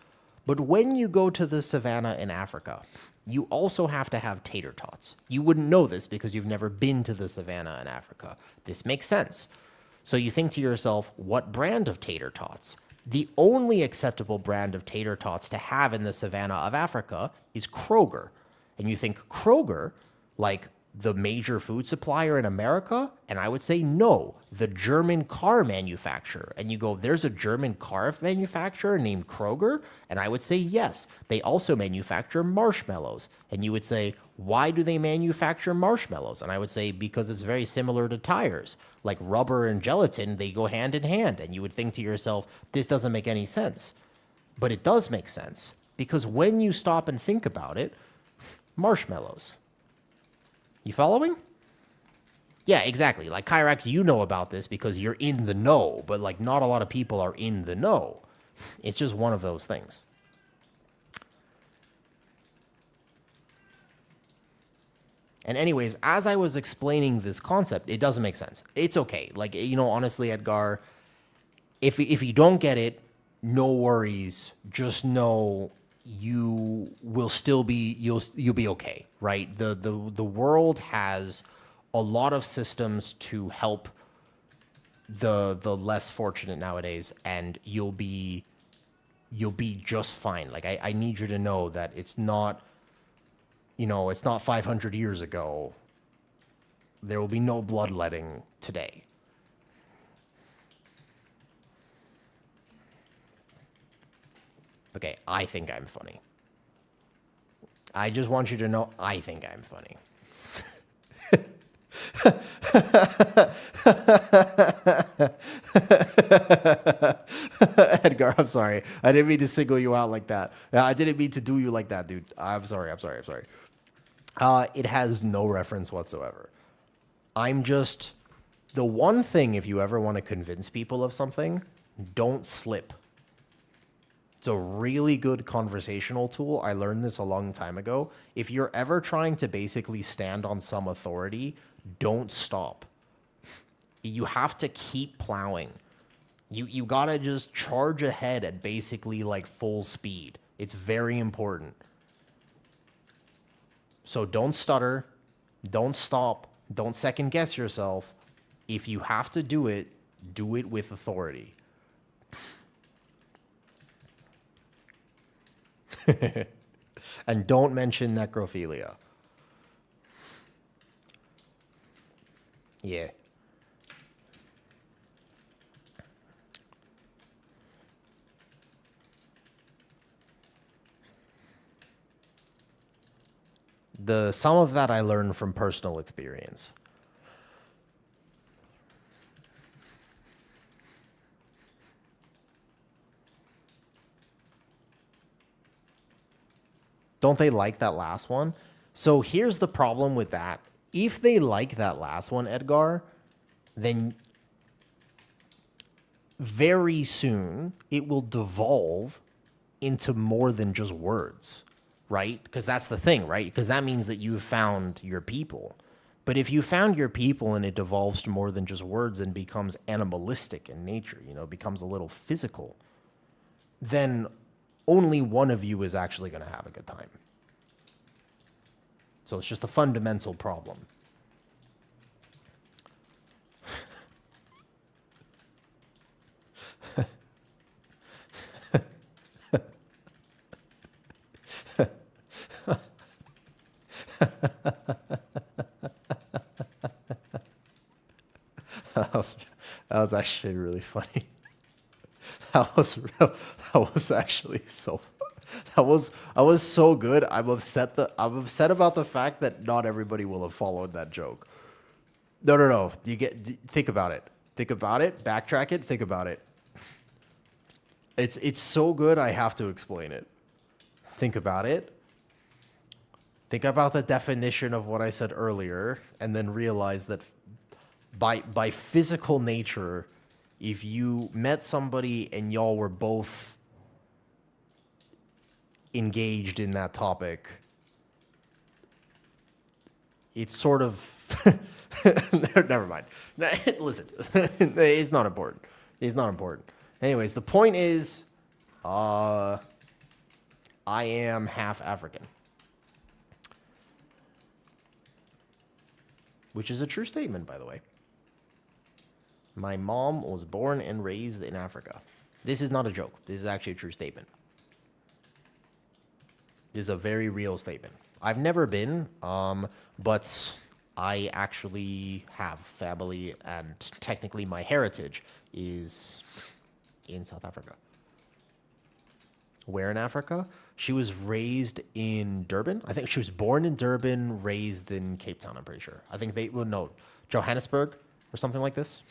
Speaker 1: But when you go to the savannah in Africa, you also have to have tater tots. You wouldn't know this because you've never been to the savannah in Africa. This makes sense. So you think to yourself, what brand of tater tots? The only acceptable brand of tater tots to have in the savannah of Africa is Kroger. And you think Kroger, like the major food supplier in America? And I would say no, the German car manufacturer. And you go, there's a German car manufacturer named Kroger? And I would say yes, they also manufacture marshmallows. And you would say, why do they manufacture marshmallows? And I would say, because it's very similar to tires. Like rubber and gelatin, they go hand in hand. And you would think to yourself, this doesn't make any sense. But it does make sense, because when you stop and think about it, marshmallows. You following? Yeah, exactly. Like Kyrax, you know about this because you're in the know, but like not a lot of people are in the know. It's just one of those things. And anyways, as I was explaining this concept, it doesn't make sense. It's okay. Like, you know, honestly, Edgar, if you don't get it, no worries. Just know you will still be, you'll be okay, right? The world has a lot of systems to help the less fortunate nowadays, and you'll be just fine. Like I need you to know that it's not, you know, it's not 500 years ago. There will be no bloodletting today. Okay, I think I'm funny. I just want you to know I think I'm funny. Edgar, I'm sorry. I didn't mean to single you out like that. I didn't mean to do you like that, dude. I'm sorry. It has no reference whatsoever. I'm just... The one thing, if you ever want to convince people of something, don't slip. It's a really good conversational tool. I learned this a long time ago. If you're ever trying to basically stand on some authority, don't stop. You have to keep plowing. You gotta just charge ahead at basically like full speed. It's very important. So don't stutter, don't stop, don't second guess yourself. If you have to do it with authority. And don't mention necrophilia. Yeah. Some of that I learned from personal experience. Don't they like that last one? So here's the problem with that. If they like that last one, Edgar, then very soon it will devolve into more than just words, right? Because that's the thing, right? Because that means that you've found your people. But if you found your people and it devolves to more than just words and becomes animalistic in nature, you know, becomes a little physical, then only one of you is actually going to have a good time. So it's just a fundamental problem. That was actually really funny. That was actually so. I was so good. I'm upset about the fact that not everybody will have followed that joke. No. Think about it. Backtrack it. Think about it. It's so good. I have to explain it. Think about it. Think about the definition of what I said earlier, and then realize that by physical nature, if you met somebody and y'all were both engaged in that topic, it's sort of never mind. Listen, it's not important. Anyways, the point is, I am half African, which is a true statement, by the way. My mom was born and raised in Africa. This is not a joke. This is actually a true statement. This is a very real statement. I've never been, but I actually have family, and technically my heritage is in South Africa. Where in Africa? She was raised in Durban. I think she was born in Durban, raised in Cape Town, I'm pretty sure. I think they, well, no, Johannesburg or something like this.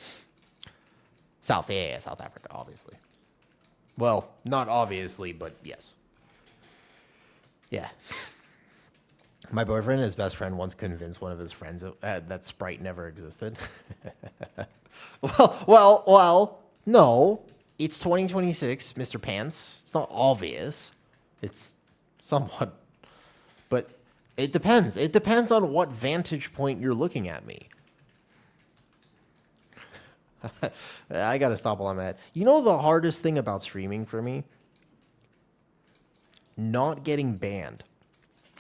Speaker 1: South, yeah, South Africa, obviously. Well, not obviously, but yes. Yeah. My boyfriend and his best friend once convinced one of his friends that Sprite never existed. Well, no. It's 2026, Mr. Pants. It's not obvious. It's somewhat, but it depends. It depends on what vantage point you're looking at me. I gotta stop while I'm at. You know the hardest thing about streaming for me? Not getting banned.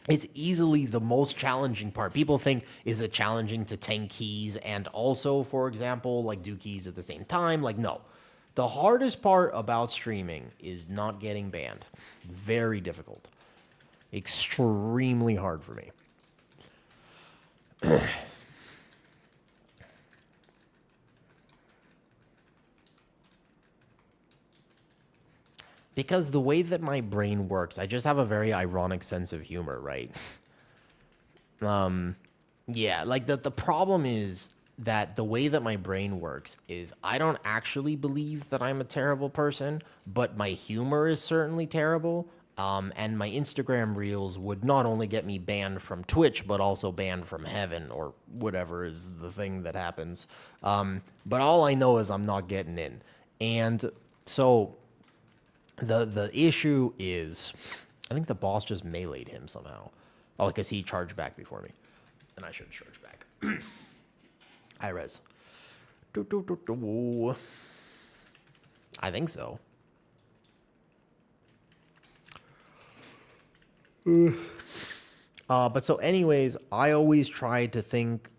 Speaker 1: It's easily the most challenging part. People think, is it challenging to tank keys and also, for example, like do keys at the same time? Like, no. The hardest part about streaming is not getting banned. Very difficult. Extremely hard for me. Because the way that my brain works, I just have a very ironic sense of humor, right? Yeah, like the problem is that the way that my brain works is I don't actually believe that I'm a terrible person, but my humor is certainly terrible. And my Instagram reels would not only get me banned from Twitch, but also banned from heaven or whatever is the thing that happens. But all I know is I'm not getting in. And so the issue is, I think the boss just meleeed him somehow. Oh, because he charged back before me. And I should charge back. High res. I think so. But so anyways, I always try to think,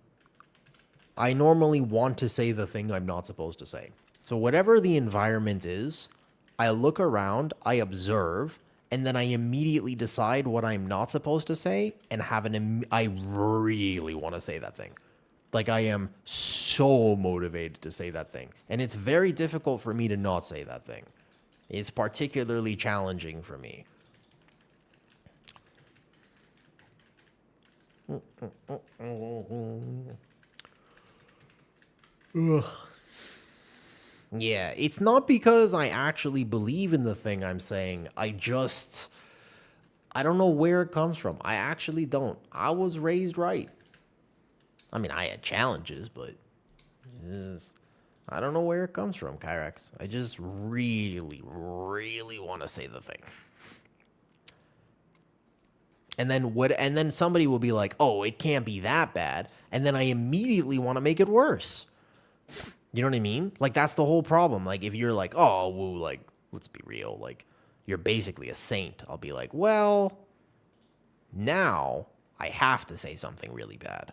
Speaker 1: I normally want to say the thing I'm not supposed to say. So whatever the environment is, I look around, I observe, and then I immediately decide what I'm not supposed to say and I really want to say that thing. Like I am so motivated to say that thing. And it's very difficult for me to not say that thing. It's particularly challenging for me. Ugh. Yeah, it's not because I actually believe in the thing I'm saying. I don't know where it comes from. I actually don't. I was raised right. I mean, I had challenges, but I don't know where it comes from, Kyrax. I just really, really want to say the thing. And then somebody will be like, "Oh, it can't be that bad." And then I immediately want to make it worse. You know what I mean? Like, that's the whole problem. Like, if you're like, "Oh, woo, like, let's be real. Like, you're basically a saint." I'll be like, "Well, now I have to say something really bad."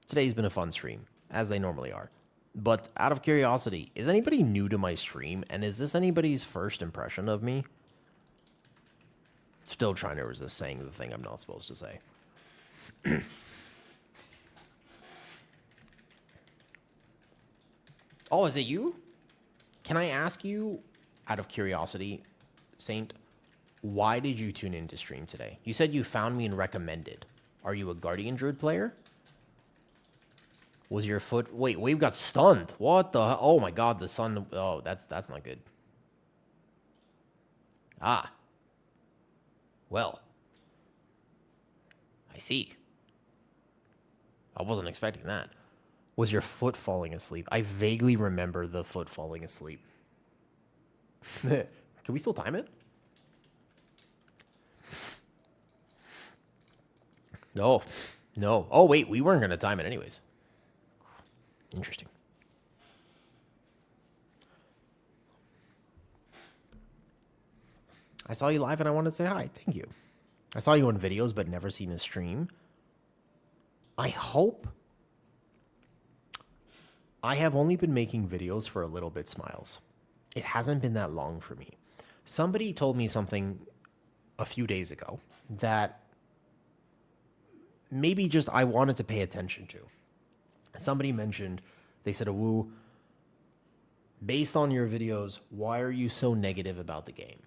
Speaker 1: Today's been a fun stream, as they normally are. But out of curiosity, is anybody new to my stream, and is this anybody's first impression of me? Still trying to resist saying the thing I'm not supposed to say. Oh, is it you? Can I ask you, out of curiosity, Saint, why did you tune into stream today? You said you found me and recommended. Are you a Guardian Druid player? Was your foot... Wait, Wave got stunned. What the... Oh my god, the sun... Oh, that's not good. Ah. Well. I see. I wasn't expecting that. Was your foot falling asleep? I vaguely remember the foot falling asleep. Can we still time it? No. No. Oh, wait, we weren't going to time it anyways. Interesting. I saw you live and I wanted to say hi. Thank you. I saw you on videos but never seen a stream. I hope I have only been making videos for a little bit, Smiles. It hasn't been that long for me. Somebody told me something a few days ago that maybe just I wanted to pay attention to. Somebody mentioned, they said, Awoo, based on your videos, why are you so negative about the game?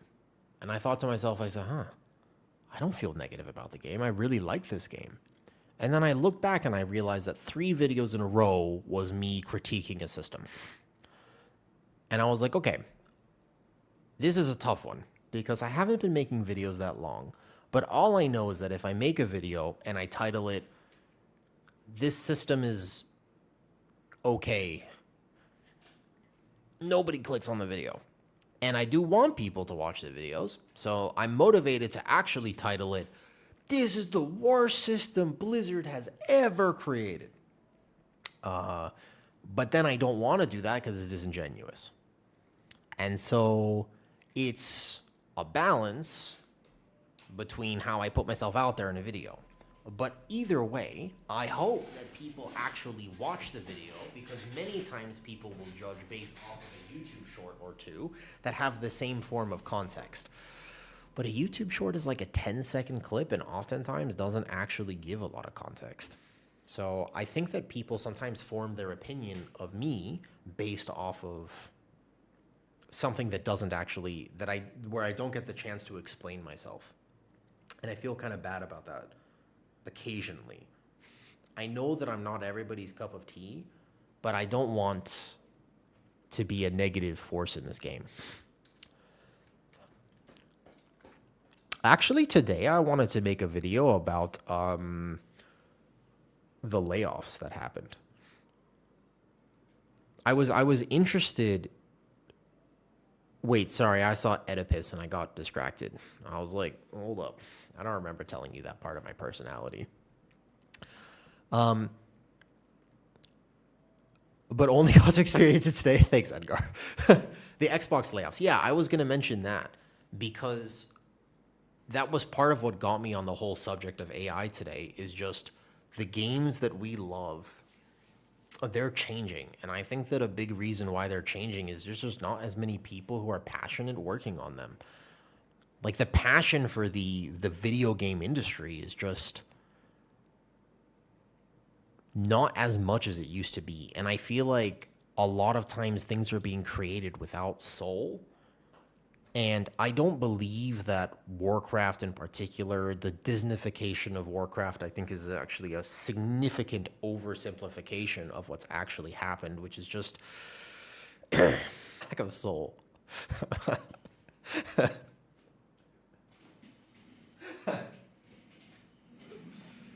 Speaker 1: And I thought to myself, I said, I don't feel negative about the game. I really like this game. And then I looked back and I realized that 3 videos in a row was me critiquing a system. And I was like, okay, this is a tough one because I haven't been making videos that long. But all I know is that if I make a video and I title it, "This system is okay," nobody clicks on the video. And I do want people to watch the videos. So I'm motivated to actually title it, "This is the worst system Blizzard has ever created." But then I don't want to do that because it's disingenuous. And so it's a balance between how I put myself out there in a video. But either way, I hope that people actually watch the video because many times people will judge based off of a YouTube short or two that have the same form of context. But a YouTube short is like a 10-second clip and oftentimes doesn't actually give a lot of context. So I think that people sometimes form their opinion of me based off of something that doesn't actually, where I don't get the chance to explain myself. And I feel kind of bad about that occasionally. I know that I'm not everybody's cup of tea, but I don't want to be a negative force in this game. Actually, today I wanted to make a video about the layoffs that happened. I was interested. Wait, sorry, I saw Oedipus and I got distracted. I was like, hold up. I don't remember telling you that part of my personality. But only got to experience it today. Thanks, Edgar. The Xbox layoffs. Yeah, I was going to mention that because that was part of what got me on the whole subject of AI today is just the games that we love. They're changing. And I think that a big reason why they're changing is there's just not as many people who are passionate working on them. Like the passion for the video game industry is just not as much as it used to be. And I feel like a lot of times things are being created without soul. And I don't believe that Warcraft in particular, the Disneyfication of Warcraft, I think is actually a significant oversimplification of what's actually happened, which is just lack of soul.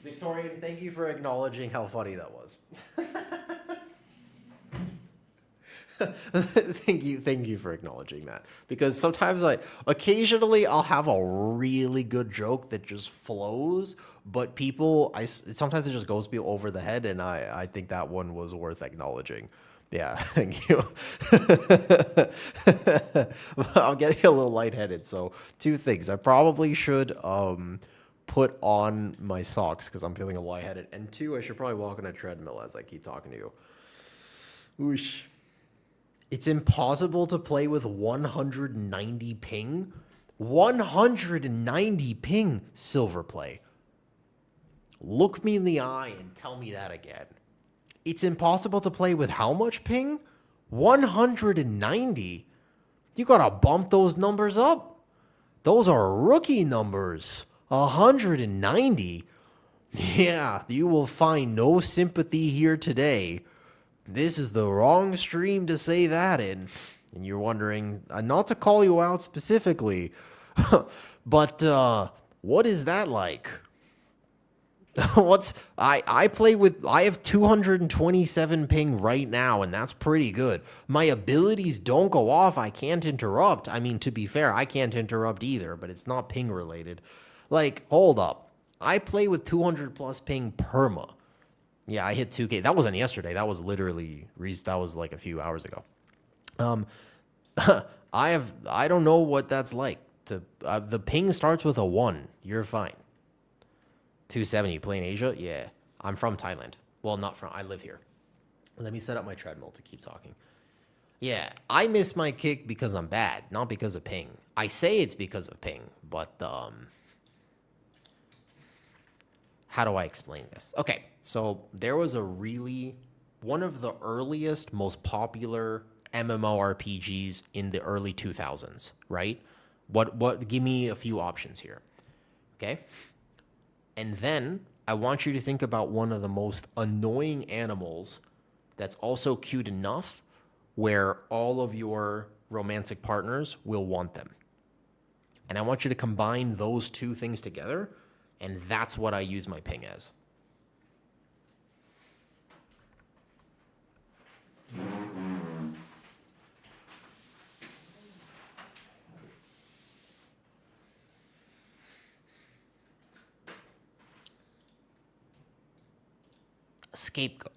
Speaker 1: Victorian, thank you for acknowledging how funny that was. Thank you for acknowledging that. Because sometimes occasionally I'll have a really good joke that just flows, but sometimes it just goes me over the head, and I think that one was worth acknowledging. Yeah, thank you. I'm getting a little lightheaded, so 2 things. I probably should put on my socks because I'm feeling a lightheaded, and 2, I should probably walk on a treadmill as I keep talking to you. Whoosh. It's impossible to play with 190 ping. 190 ping, Silverplay. Look me in the eye and tell me that again. It's impossible to play with how much ping? 190? You gotta bump those numbers up. Those are rookie numbers. 190? Yeah, you will find no sympathy here today. This is the wrong stream to say that in. And you're wondering, not to call you out specifically, but what is that like? I have 227 ping right now, and that's pretty good. My abilities don't go off. I can't interrupt. I mean, to be fair, I can't interrupt either, but it's not ping related. Like, hold up. I play with 200 plus ping perma. Yeah, I hit 2K. That wasn't yesterday. That was literally, that was like a few hours ago. I don't know what that's like. The ping starts with a 1. You're fine. 270, you play in Asia? Yeah. I'm from Thailand. Well, not from, I live here. Let me set up my treadmill to keep talking. Yeah, I miss my kick because I'm bad, not because of ping. I say it's because of ping, but how do I explain this? Okay, so there was one of the earliest, most popular MMORPGs in the early 2000s, right? Give me a few options here, okay? And then I want you to think about one of the most annoying animals that's also cute enough where all of your romantic partners will want them. And I want you to combine those two things together, and that's what I use my ping as. A scapegoat.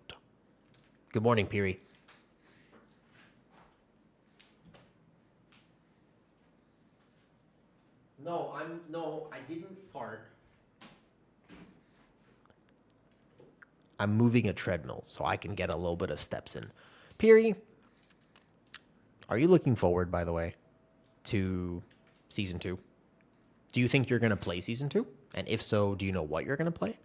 Speaker 1: Good morning, Piri. No, I didn't fart. I'm moving a treadmill so I can get a little bit of steps in. Piri, are you looking forward, by the way, to Season 2? Do you think you're going to play Season 2? And if so, do you know what you're going to play?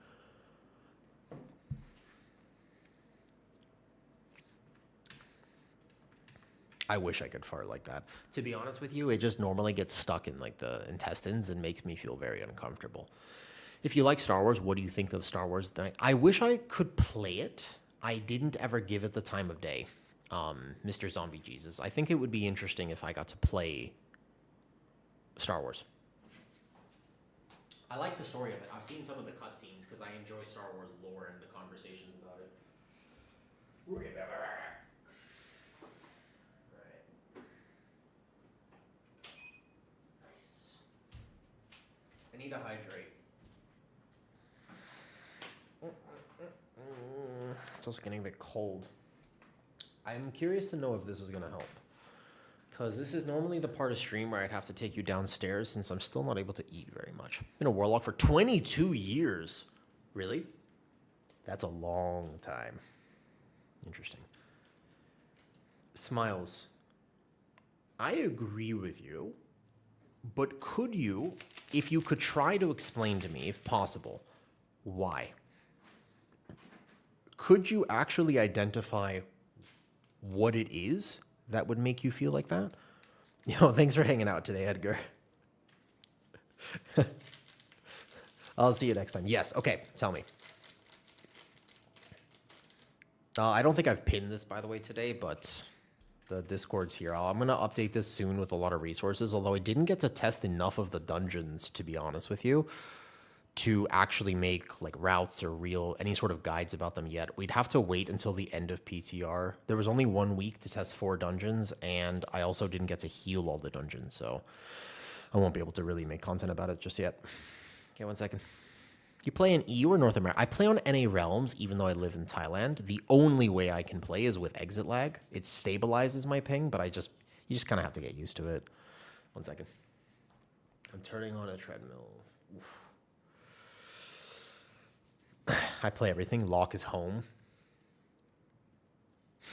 Speaker 1: I wish I could fart like that. To be honest with you, it just normally gets stuck in like the intestines and makes me feel very uncomfortable. If you like Star Wars, what do you think of Star Wars? I wish I could play it. I didn't ever give it the time of day. Mr. Zombie Jesus. I think it would be interesting if I got to play Star Wars. I like the story of it. I've seen some of the cutscenes because I enjoy Star Wars lore and the conversations about it. Nice. I need to hydrate. It's also getting a bit cold. I'm curious to know if this is going to help. Because this is normally the part of stream where I'd have to take you downstairs since I'm still not able to eat very much. Been a warlock for 22 years. Really? That's a long time. Interesting. Smiles. I agree with you. But could you, if you could try to explain to me, if possible, why? Could you actually identify what it is that would make you feel like that? Yo, thanks for hanging out today, Edgar. I'll see you next time. Yes, okay, tell me. I don't think I've pinned this, by the way, today, but the Discord's here. I'm going to update this soon with a lot of resources, although I didn't get to test enough of the dungeons, to be honest with you, to actually make like routes or any sort of guides about them yet. We'd have to wait until the end of PTR. There was only 1 week to test 4 dungeons, and I also didn't get to heal all the dungeons, so I won't be able to really make content about it just yet. Okay, 1 second. You play in EU or North America? I play on NA Realms, even though I live in Thailand. The only way I can play is with exit lag. It stabilizes my ping, but you just kind of have to get used to it. 1 second. I'm turning on a treadmill. Oof. I play everything. Lock is home.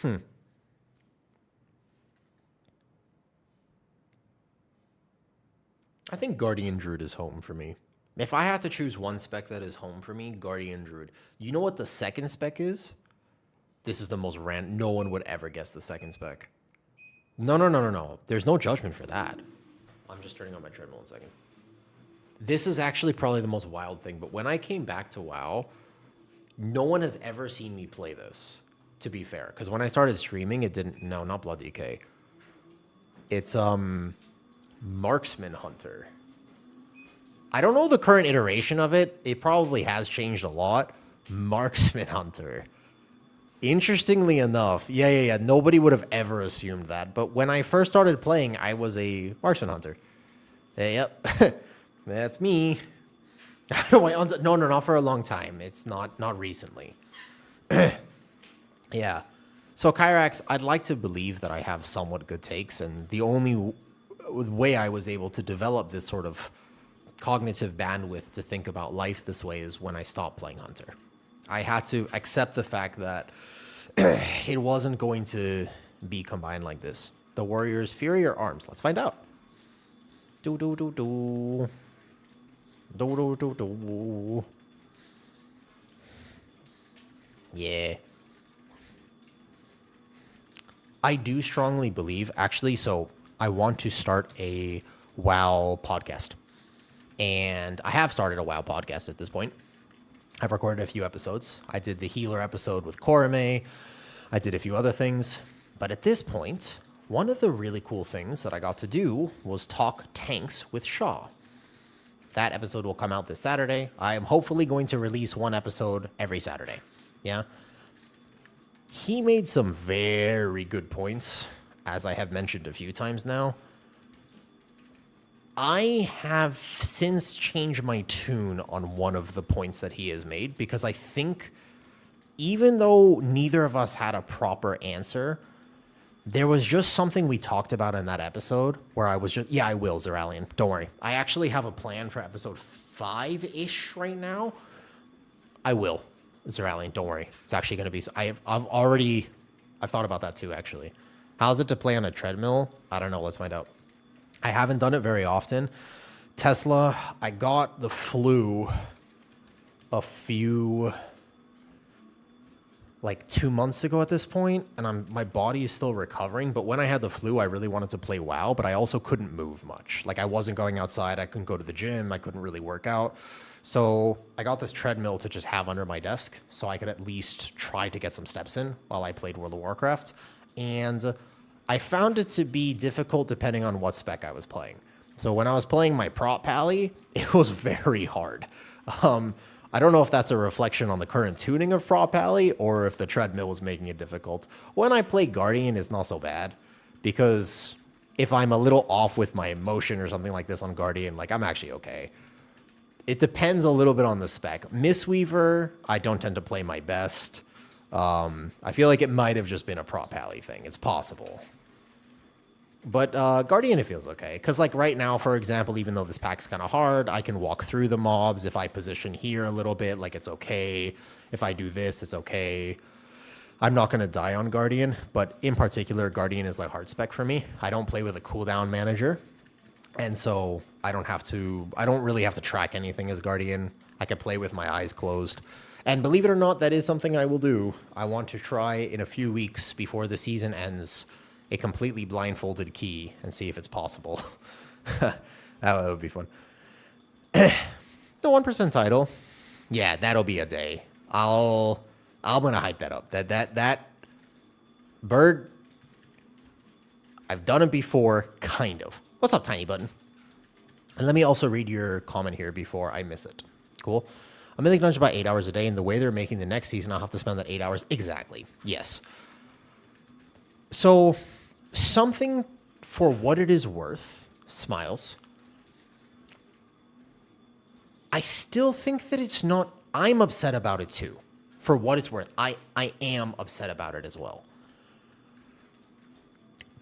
Speaker 1: I think Guardian Druid is home for me. If I have to choose one spec that is home for me, Guardian Druid. You know what the second spec is? This is the most random. No one would ever guess the second spec. No. There's no judgment for that. I'm just turning on my treadmill 1 second. This is actually probably the most wild thing, but when I came back to WoW, no one has ever seen me play this, to be fair. Because when I started streaming, it didn't... No, not Blood DK. It's, Marksman Hunter. I don't know the current iteration of it. It probably has changed a lot. Marksman Hunter. Interestingly enough, yeah. Nobody would have ever assumed that. But when I first started playing, I was a Marksman Hunter. Yep. That's me. No, not for a long time. It's not recently. Yeah. So Kyrax, I'd like to believe that I have somewhat good takes, and the only way I was able to develop this sort of cognitive bandwidth to think about life this way is when I stopped playing Hunter. I had to accept the fact that it wasn't going to be combined like this. The Warriors Fury or Arms? Let's find out. Do do do do. Do do do do. Yeah. I do strongly believe, actually, so I want to start a WoW podcast. And I have started a WoW podcast at this point. I've recorded a few episodes. I did the healer episode with Korame. I did a few other things. But at this point, one of the really cool things that I got to do was talk tanks with Shaw. That episode will come out this Saturday. I am hopefully going to release one episode every Saturday. Yeah. He made some very good points, as I have mentioned a few times now. I have since changed my tune on one of the points that he has made, because I think even though neither of us had a proper answer, there was just something we talked about in that episode where I was just, yeah, I will, Zeralian. Don't worry. I actually have a plan for episode 5-ish right now. I will, Zeralian. Don't worry. It's actually going to be, I've thought about that too, actually. How's it to play on a treadmill? I don't know. Let's find out. I haven't done it very often. Tesla, I got the flu like 2 months ago at this point, and my body is still recovering. But when I had the flu, I really wanted to play WoW, but I also couldn't move much. Like, I wasn't going outside. I couldn't go to the gym. I couldn't really work out. So I got this treadmill to just have under my desk so I could at least try to get some steps in while I played World of Warcraft. And I found it to be difficult depending on what spec I was playing. So when I was playing my prop pally, it was very hard. I don't know if that's a reflection on the current tuning of prop pally or if the treadmill was making it difficult. When I play Guardian, it's not so bad, because if I'm a little off with my motion or something like this on Guardian, like, I'm actually okay. It depends a little bit on the spec. Mistweaver, I don't tend to play my best. I feel like it might have just been a prop pally thing. It's possible. But Guardian, it feels okay. Because, like, right now, for example, even though this pack's kind of hard, I can walk through the mobs. If I position here a little bit, like, it's okay. If I do this, it's okay. I'm not going to die on Guardian. But in particular, Guardian is, like, hard spec for me. I don't play with a cooldown manager. And so I don't really have to track anything as Guardian. I can play with my eyes closed. And believe it or not, that is something I will do. I want to try in a few weeks before the season ends a completely blindfolded key and see if it's possible. That would be fun. The 1% title. Yeah, that'll be a day. I'm gonna hype that up. That bird, I've done it before, kind of. What's up, Tiny Button? And let me also read your comment here before I miss it. Cool. I'm Mythic Dungeon about 8 hours a day, and the way they're making the next season, I'll have to spend that 8 hours. Exactly. Yes. So, something for what it is worth, Smiles. I still think that it's not, I'm upset about it too. For what it's worth, I am upset about it as well.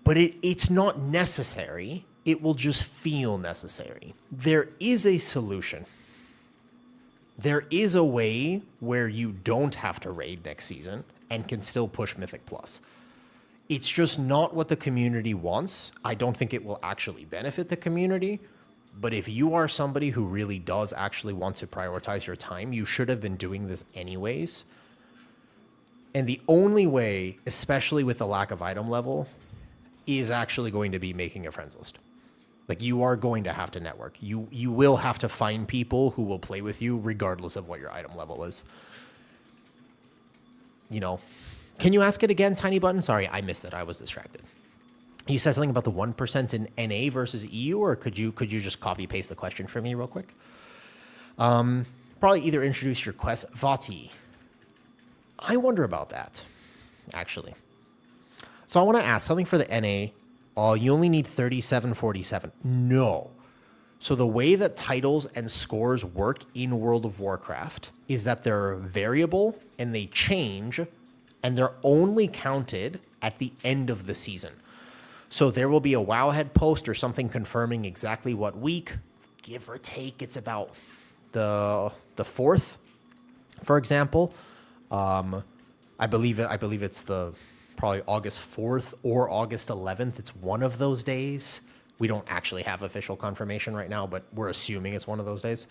Speaker 1: But it's not necessary. It will just feel necessary. There is a solution. There is a way where you don't have to raid next season and can still push Mythic Plus. It's just not what the community wants. I don't think it will actually benefit the community. But if you are somebody who really does actually want to prioritize your time, you should have been doing this anyways. And the only way, especially with the lack of item level, is actually going to be making a friends list. Like, you are going to have to network. You will have to find people who will play with you regardless of what your item level is. You know, can you ask it again, Tiny Button? Sorry, I missed it. I was distracted. You said something about the 1% in NA versus EU, or could you just copy paste the question for me real quick? Probably either introduce your quest. Vati. I wonder about that, actually. So I want to ask something for the NA. You only need 3747. No. So the way that titles and scores work in World of Warcraft is that they're variable and they change, and they're only counted at the end of the season. So there will be a Wowhead post or something confirming exactly what week, give or take. It's about the 4th, for example. I believe it's the probably August 4th or August 11th. It's one of those days. We don't actually have official confirmation right now, but we're assuming it's one of those days.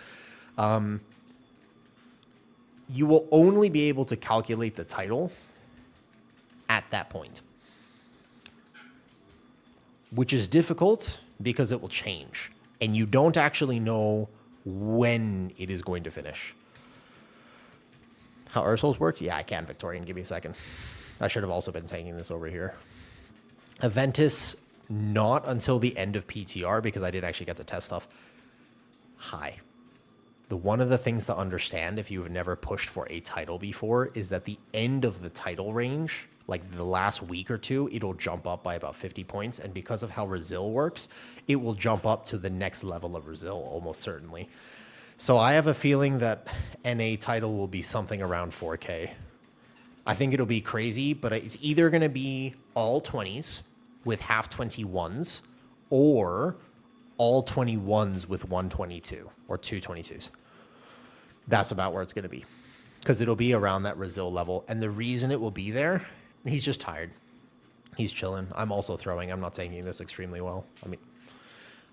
Speaker 1: You will only be able to calculate the title at that point, which is difficult because it will change, and you don't actually know when it is going to finish. How Ursul's works? Yeah, I can, Victorian. Give me a second. I should have also been taking this over here. Aventus, not until the end of PTR because I didn't actually get to test stuff. Hi. One of the things to understand if you've never pushed for a title before is that the end of the title range, like the last week or two, it'll jump up by about 50 points. And because of how Brazil works, it will jump up to the next level of Brazil almost certainly. So I have a feeling that NA title will be something around 4K. I think it'll be crazy, but it's either going to be all 20s with half 21s or all 21s with 122 or 222s. That's about where it's going to be because it'll be around that Brazil level. And the reason it will be there, he's just tired. He's chilling. I'm also throwing. I'm not taking this extremely well. I mean,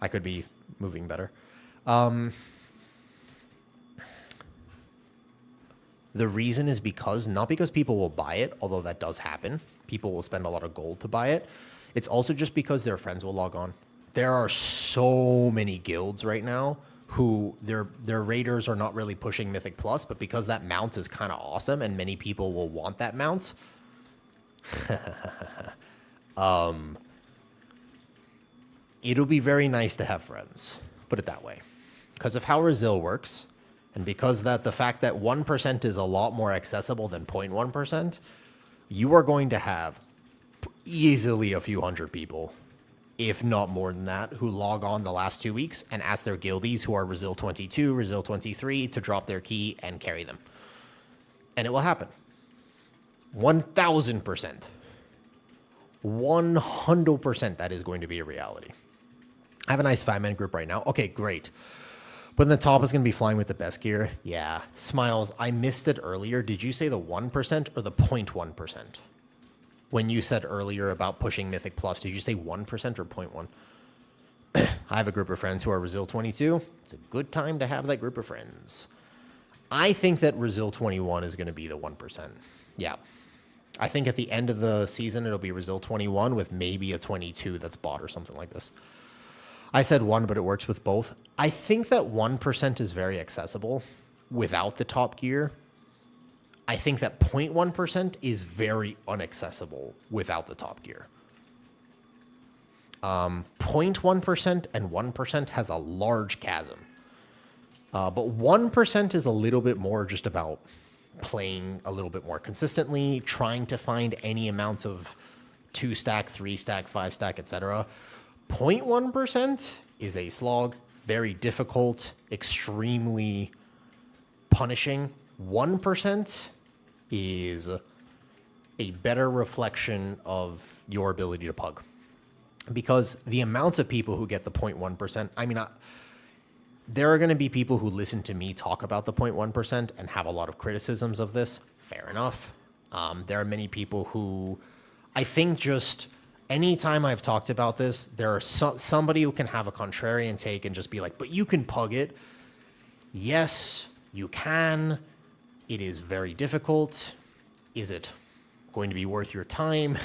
Speaker 1: I could be moving better. The reason is because, not because people will buy it, although that does happen. People will spend a lot of gold to buy it. It's also just because their friends will log on. There are so many guilds right now who their raiders are not really pushing Mythic Plus, but because that mount is kind of awesome and many people will want that mount, it'll be very nice to have friends, put it that way. Because of how Brazil works, and because that the fact that 1% is a lot more accessible than 0.1%, you are going to have easily a few hundred people, if not more than that, who log on the last 2 weeks and ask their guildies who are Brazil 22, Brazil 23 to drop their key and carry them. And it will happen. 1,000%. 100% that is going to be a reality. I have a nice 5-man group right now. Okay, great. But in the top is going to be flying with the best gear. Yeah. Smiles, I missed it earlier. Did you say the 1% or the 0.1%? When you said earlier about pushing Mythic Plus, did you say 1% or 0.1? I have a group of friends who are Brazil 22. It's a good time to have that group of friends. I think that Brazil 21 is going to be the 1%. Yeah. I think at the end of the season, it'll be Brazil 21 with maybe a 22 that's bought or something like this. I said 1, but it works with both. I think that 1% is very accessible without the top gear. I think that 0.1% is very inaccessible without the top gear. 0.1% and 1% has a large chasm. But 1% is a little bit more just about playing a little bit more consistently, trying to find any amounts of 2-stack, 3-stack, 5-stack, etc. 0.1% is a slog, very difficult, extremely punishing. 1% is a better reflection of your ability to pug. Because the amounts of people who get the 0.1%, I mean, there are going to be people who listen to me talk about the 0.1% and have a lot of criticisms of this. Fair enough. There are many people who, I think just anytime I've talked about this, there are somebody who can have a contrarian take and just be like, but you can pug it. Yes, you can. It is very difficult. Is it going to be worth your time?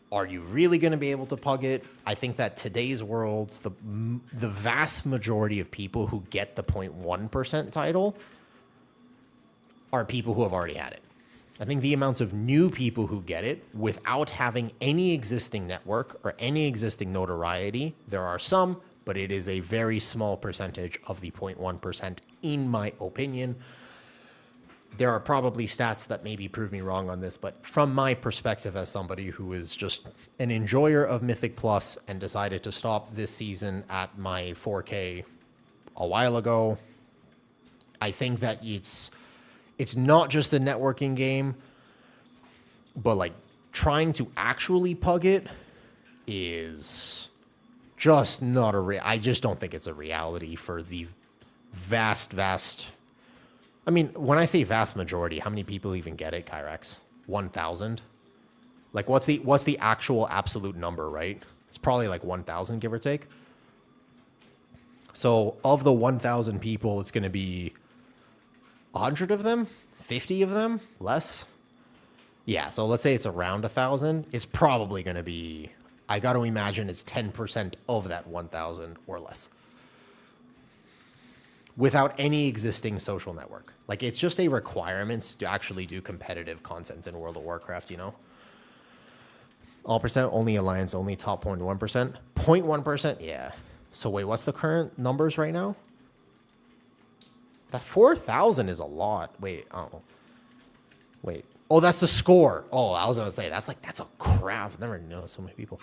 Speaker 1: Are you really going to be able to pug it? I think that today's world, the vast majority of people who get the 0.1% title are people who have already had it. I think the amounts of new people who get it without having any existing network or any existing notoriety, there are some, but it is a very small percentage of the 0.1%, in my opinion. There are probably stats that maybe prove me wrong on this, but from my perspective as somebody who is just an enjoyer of Mythic Plus and decided to stop this season at my 4K a while ago, I think that it's not just a networking game, but like trying to actually pug it is just not I just don't think it's a reality for the vast, I mean, when I say vast majority, how many people even get it, Kyrax? 1,000. Like, what's the actual absolute number, right? It's probably like 1,000, give or take. So of the 1,000 people, it's going to be 100 of them, 50 of them, less. Yeah, so let's say it's around 1,000. It's probably going to be, I got to imagine it's 10% of that 1,000 or less. Without any existing social network. Like, it's just a requirement to actually do competitive content in World of Warcraft, you know? All percent, only alliance, only top 0.1%. 0.1%? Yeah. So wait, what's the current numbers right now? That 4,000 is a lot. Wait, oh. Wait. Oh, that's the score. Oh, I was going to say, that's a crap. I've never known so many people.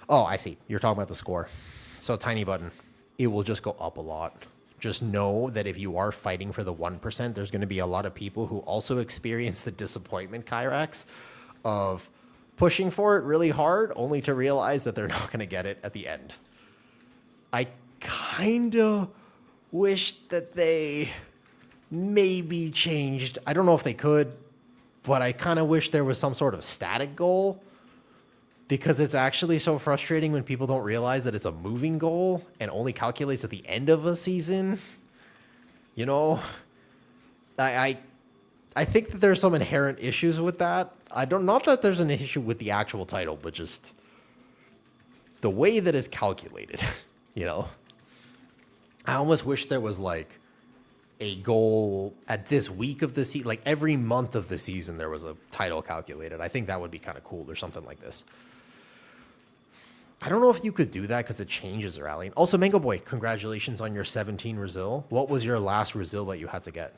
Speaker 1: Oh, I see. You're talking about the score. So tiny button. It will just go up a lot. Just know that if you are fighting for the 1%, there's going to be a lot of people who also experience the disappointment, Kyrax, of pushing for it really hard, only to realize that they're not going to get it at the end. I kind of wish that they maybe changed. I don't know if they could, but I kind of wish there was some sort of static goal, because it's actually so frustrating when people don't realize that it's a moving goal and only calculates at the end of a season. You know, I think that there's some inherent issues with that. Not that there's an issue with the actual title, but just the way that it's calculated, you know. I almost wish there was like a goal at this week of the season, like every month of the season there was a title calculated. I think that would be kind of cool or something like this. I don't know if you could do that because it changes rallying. Also, Mango Boy, congratulations on your 17 Resil. What was your last Resil that you had to get?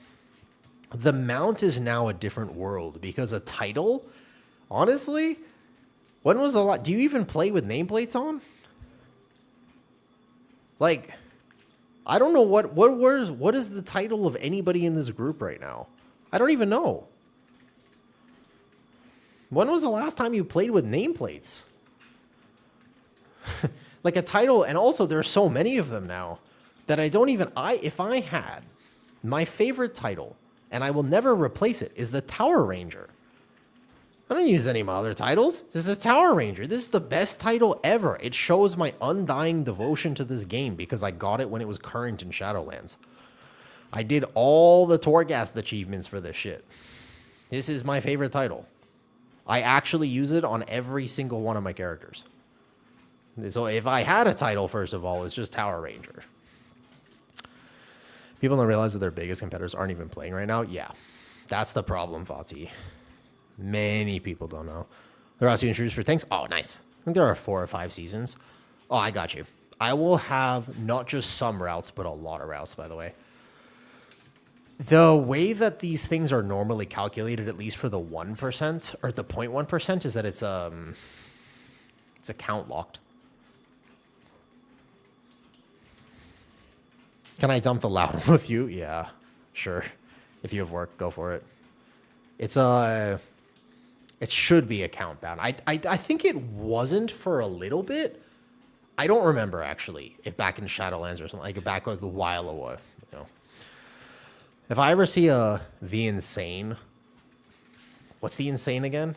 Speaker 1: The mount is now a different world because a title, honestly, when was the last? Do you even play with nameplates on? Like, I don't know what is the title of anybody in this group right now? I don't even know. When was the last time you played with nameplates? Like a title, and also there's so many of them now that I don't even, if I had my favorite title, and I will never replace it, is the Tower Ranger. I don't use any of my other titles. This is the Tower Ranger. This is the best title ever. It shows my undying devotion to this game because I got it when it was current in Shadowlands. I did all the Torghast achievements for this shit. This is my favorite title. I actually use it on every single one of my characters. So if I had a title, first of all, it's just Tower Ranger. People don't realize that their biggest competitors aren't even playing right now. Yeah, that's the problem, Vati. Many people don't know. They're asking introduced for things. Oh, nice. I think there are 4 or 5 seasons. Oh, I got you. I will have not just some routes, but a lot of routes, by the way. The way that these things are normally calculated, at least for the 1% or the 0.1%, is that it's account locked. Can I dump the loud one with you? Yeah, sure. If you have work, go for it. It should be account bound. I think it wasn't for a little bit. I don't remember actually if back in Shadowlands or something, like back a while ago, you know. If I ever see the Insane, what's the Insane again?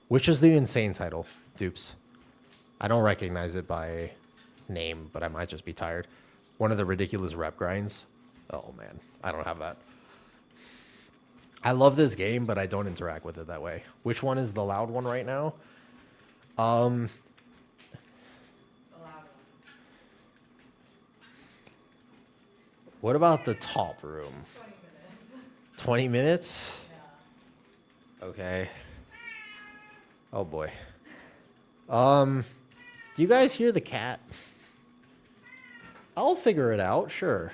Speaker 1: Which is the Insane title? Dupes. I don't recognize it by name, but I might just be tired. One of the ridiculous rep grinds. Oh man, I don't have that. I love this game, but I don't interact with it that way. Which one is the loud one right now? The loud one. What about the top room? 20 minutes. 20 minutes? Yeah. Okay. Oh boy. Do you guys hear the cat? I'll figure it out, sure.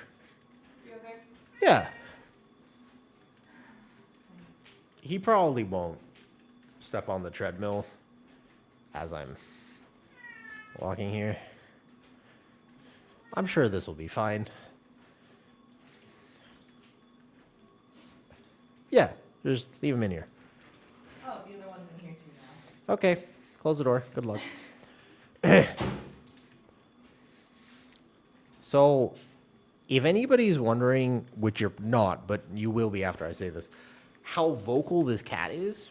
Speaker 1: You okay? Yeah. He probably won't step on the treadmill as I'm walking here. I'm sure this will be fine. Yeah, just leave him in here.
Speaker 2: Oh, the other one's in here too now.
Speaker 1: Okay, close the door. Good luck. So, If anybody's wondering, which you're not, but you will be after I say this, how vocal this cat is,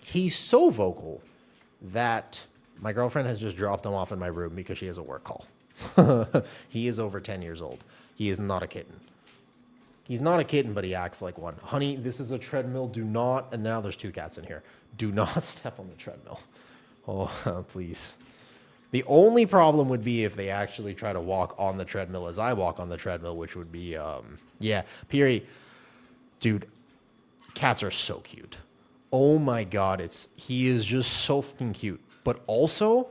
Speaker 1: he's so vocal that my girlfriend has just dropped him off in my room because she has a work call. He is over 10 years old. He is not a kitten. He's not a kitten, but he acts like one. Honey, this is a treadmill. Do not, and now there's 2 cats in here. Do not step on the treadmill. Oh, please. The only problem would be if they actually try to walk on the treadmill as I walk on the treadmill, which would be, yeah, Piri. Dude, cats are so cute. Oh my God, he is just so fucking cute. But also,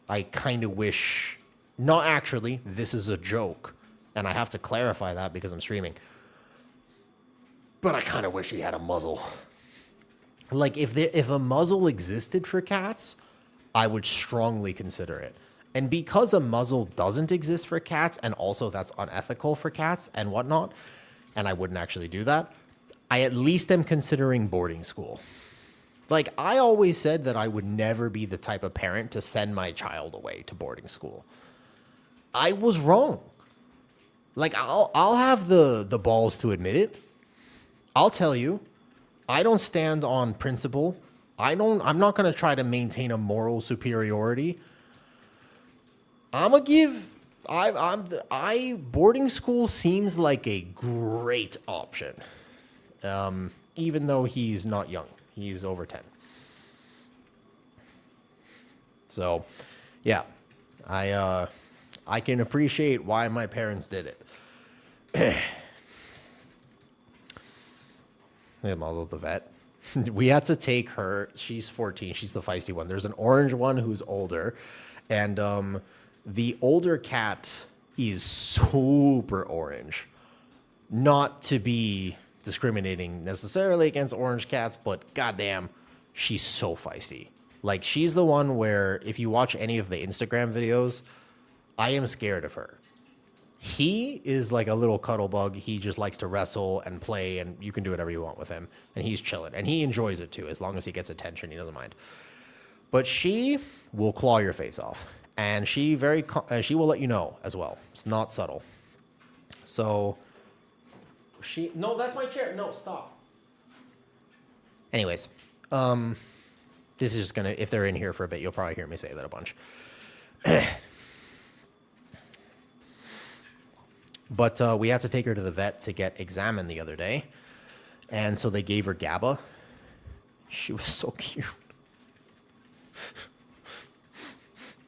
Speaker 1: I kind of wish, not actually, this is a joke. And I have to clarify that because I'm streaming. But I kind of wish he had a muzzle. Like, if a muzzle existed for cats, I would strongly consider it. And because a muzzle doesn't exist for cats, and also that's unethical for cats and whatnot, and I wouldn't actually do that, I at least am considering boarding school. Like, I always said that I would never be the type of parent to send my child away to boarding school. I was wrong. Like, I'll have the balls to admit it. I'll tell you, I don't stand on principle. I'm not going to try to maintain a moral superiority. Boarding school seems like a great option. Even though he's not young. He's over 10. So, yeah. I can appreciate why my parents did it. Although the vet. We had to take her. She's 14. She's the feisty one. There's an orange one who's older. And the older cat is super orange. Not to be discriminating necessarily against orange cats, but goddamn, she's so feisty. Like, she's the one where if you watch any of the Instagram videos, I am scared of her. He is like a little cuddle bug. He just likes to wrestle and play, and you can do whatever you want with him. And he's chilling. And he enjoys it too. As long as he gets attention, he doesn't mind. But she will claw your face off. And she will let you know as well. It's not subtle. So no, that's my chair. No, stop. Anyways, this is just gonna, if they're in here for a bit, you'll probably hear me say that a bunch. But we had to take her to the vet to get examined the other day. And so they gave her GABA. She was so cute.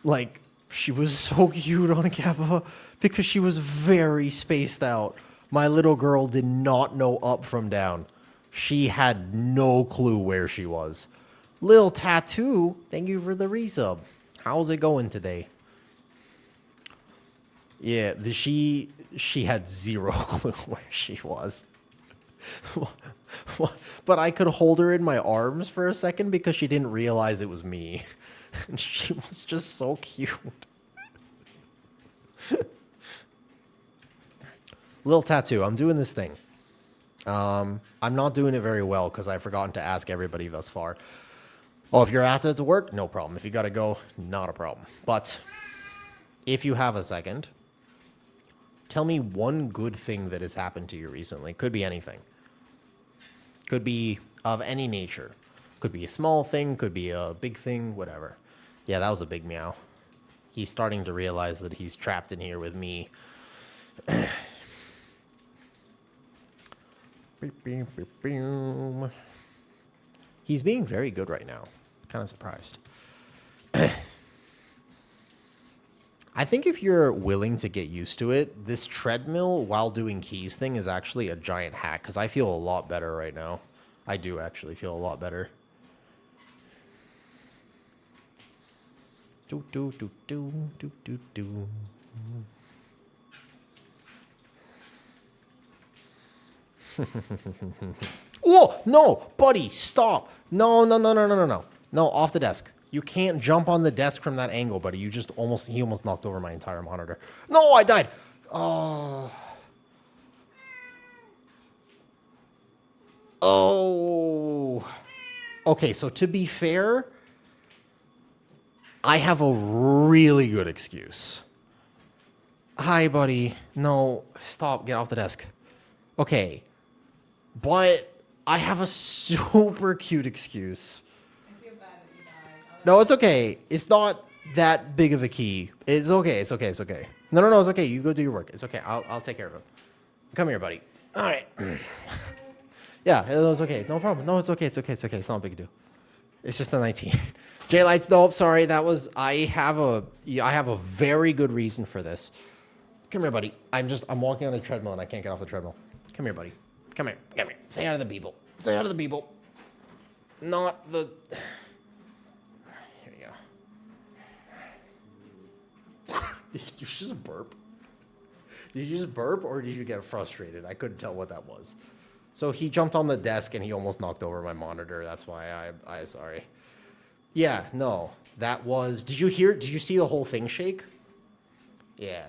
Speaker 1: Like, she was so cute on GABA because she was very spaced out. My little girl did not know up from down. She had no clue where she was. Lil Tattoo, thank you for the resub. How's it going today? Yeah, she had zero clue where she was. But I could hold her in my arms for a second because she didn't realize it was me. And she was just so cute. Lil Tattoo, I'm doing this thing. I'm not doing it very well because I've forgotten to ask everybody thus far. Oh, if you're at it to work, no problem. If you got to go, not a problem. But if you have a second, tell me one good thing that has happened to you recently. Could be anything. Could be of any nature. Could be a small thing, could be a big thing, whatever. Yeah, that was a big meow. He's starting to realize that he's trapped in here with me. He's being very good right now. Kind of surprised. I think if you're willing to get used to it, this treadmill while doing keys thing is actually a giant hack because I feel a lot better right now. I do actually feel a lot better. Do do do do do do do. Whoa! No, buddy, stop! No, no, no, no, no, no, no. No, off the desk. You can't jump on the desk from that angle, buddy. He almost knocked over my entire monitor. No, I died. Oh. Oh. Okay, so to be fair, I have a really good excuse. Hi, buddy. No, stop. Get off the desk. Okay. But I have a super cute excuse.
Speaker 2: I feel bad that you died.
Speaker 1: No, it's okay. It's not that big of a key. It's okay. It's okay. It's okay. No. It's okay. You go do your work. It's okay. I'll take care of him. Come here, buddy. All right. Yeah, it's okay. No problem. No, it's okay. It's okay. It's okay. It's not a big deal. It's just a 19. J Lights. No, sorry. That was. I have a very good reason for this. Come here, buddy. I'm walking on a treadmill and I can't get off the treadmill. Come here, buddy. Come here. Come here. Say hi to the people. Say hi to the people. Not the. Here you go. Did you just burp? Did you just burp or did you get frustrated? I couldn't tell what that was. So he jumped on the desk and he almost knocked over my monitor. That's why I sorry. Yeah, no. That was. Did you see the whole thing shake? Yeah.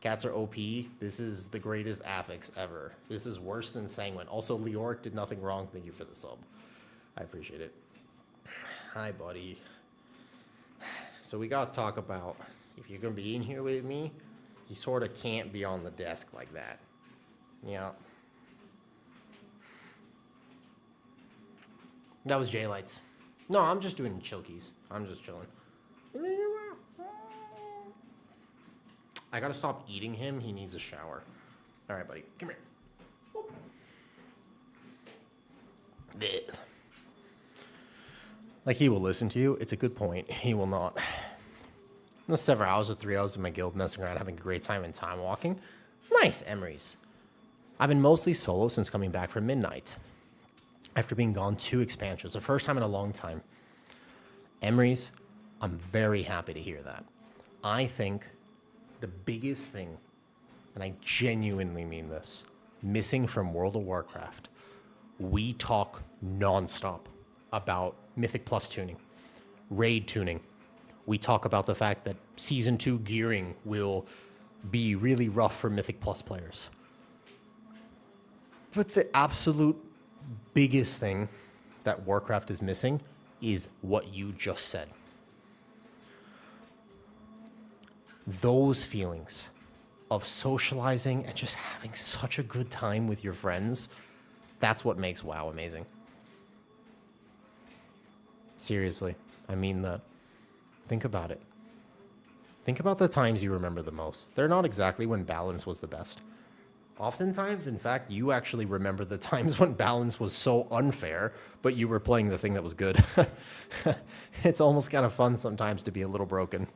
Speaker 1: Cats are OP. This is the greatest affix ever. This is worse than Sanguine. Also, Leoric did nothing wrong. Thank you for the sub. I appreciate it. Hi, buddy. So we got to talk about, if you're going to be in here with me, you sort of can't be on the desk like that. Yeah. That was J-Lights. No, I'm just doing chill keys. I'm just chilling. I gotta stop eating him. He needs a shower. All right, buddy. Come here. Like, he will listen to you. It's a good point. He will not. The 7 hours or 3 hours of my guild messing around, having a great time and time walking. Nice, Emery's. I've been mostly solo since coming back from Midnight. After being gone 2 expansions. The first time in a long time. Emery's, I'm very happy to hear that. I think the biggest thing, and I genuinely mean this, missing from World of Warcraft, we talk nonstop about Mythic Plus tuning, raid tuning. We talk about the fact that Season 2 gearing will be really rough for Mythic Plus players. But the absolute biggest thing that Warcraft is missing is what you just said. Those feelings of socializing and just having such a good time with your friends, that's what makes WoW amazing. Seriously, I mean that. Think about it. Think about the times you remember the most. They're not exactly when balance was the best. Oftentimes, in fact, you actually remember the times when balance was so unfair, but you were playing the thing that was good. It's almost kind of fun sometimes to be a little broken.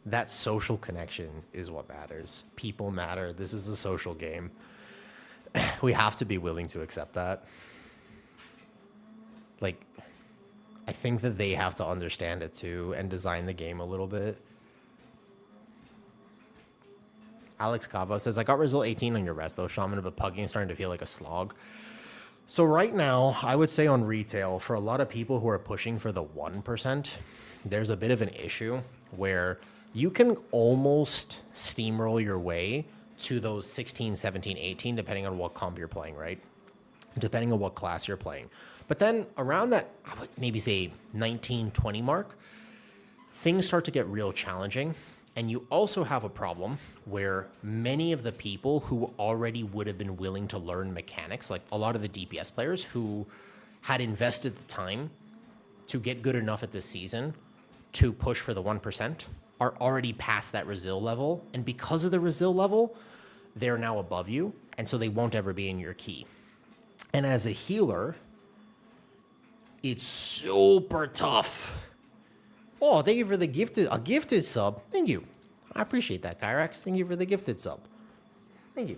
Speaker 1: That social connection is what matters. People matter. This is a social game. We have to be willing to accept that. Like, I think that they have to understand it too and design the game a little bit. Alex Cava says, I got result 18 on your rest though, Shaman, but pugging is starting to feel like a slog. So right now, I would say on retail, for a lot of people who are pushing for the 1%, there's a bit of an issue where you can almost steamroll your way to those 16, 17, 18, depending on what comp you're playing, right? Depending on what class you're playing. But then around that, I would maybe say 19, 20 mark, things start to get real challenging. And you also have a problem where many of the people who already would have been willing to learn mechanics, like a lot of the DPS players who had invested the time to get good enough at this season to push for the 1%, are already past that Resil level. And because of the Resil level, they're now above you. And so they won't ever be in your key. And as a healer, it's super tough. Oh, thank you for the gifted sub. Thank you. I appreciate that, Kyrax. Thank you for the gifted sub. Thank you.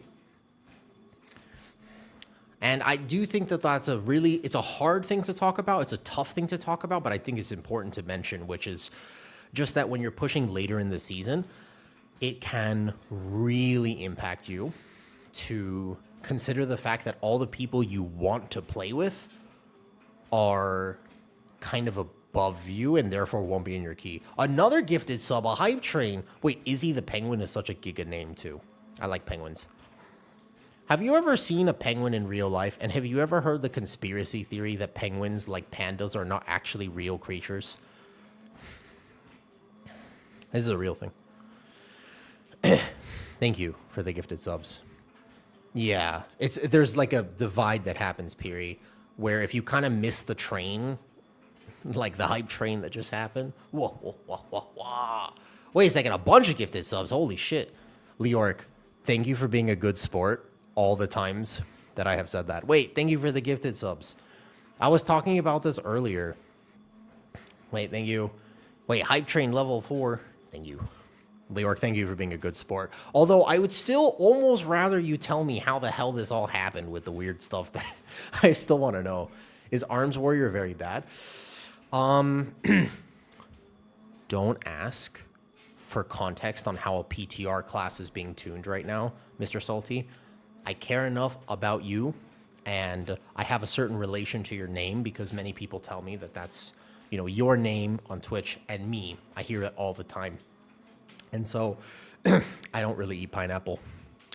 Speaker 1: And I do think that it's a hard thing to talk about. It's a tough thing to talk about, but I think it's important to mention, which is just that when you're pushing later in the season, it can really impact you to consider the fact that all the people you want to play with are kind of above you and therefore won't be in your key. Another gifted sub, a hype train. Wait, Izzy the Penguin is such a giga name too. I like penguins. Have you ever seen a penguin in real life? And have you ever heard the conspiracy theory that penguins, like pandas, are not actually real creatures? This is a real thing. Thank you for the gifted subs. Yeah, there's like a divide that happens, Piri, where if you kind of miss the train, like the hype train that just happened. Whoa, whoa, whoa, whoa, whoa. Wait a second, a bunch of gifted subs. Holy shit. Leoric, thank you for being a good sport all the times that I have said that. Wait, thank you for the gifted subs. I was talking about this earlier. Wait, thank you. Wait, hype train level 4. Thank you. Leoric, thank you for being a good sport. Although I would still almost rather you tell me how the hell this all happened with the weird stuff that I still want to know. Is Arms Warrior very bad? Don't ask for context on how a PTR class is being tuned right now, Mr. Salty. I care enough about you, and I have a certain relation to your name because many people tell me that that's, you know, your name on Twitch and me. I hear it all the time. And so I don't really eat pineapple.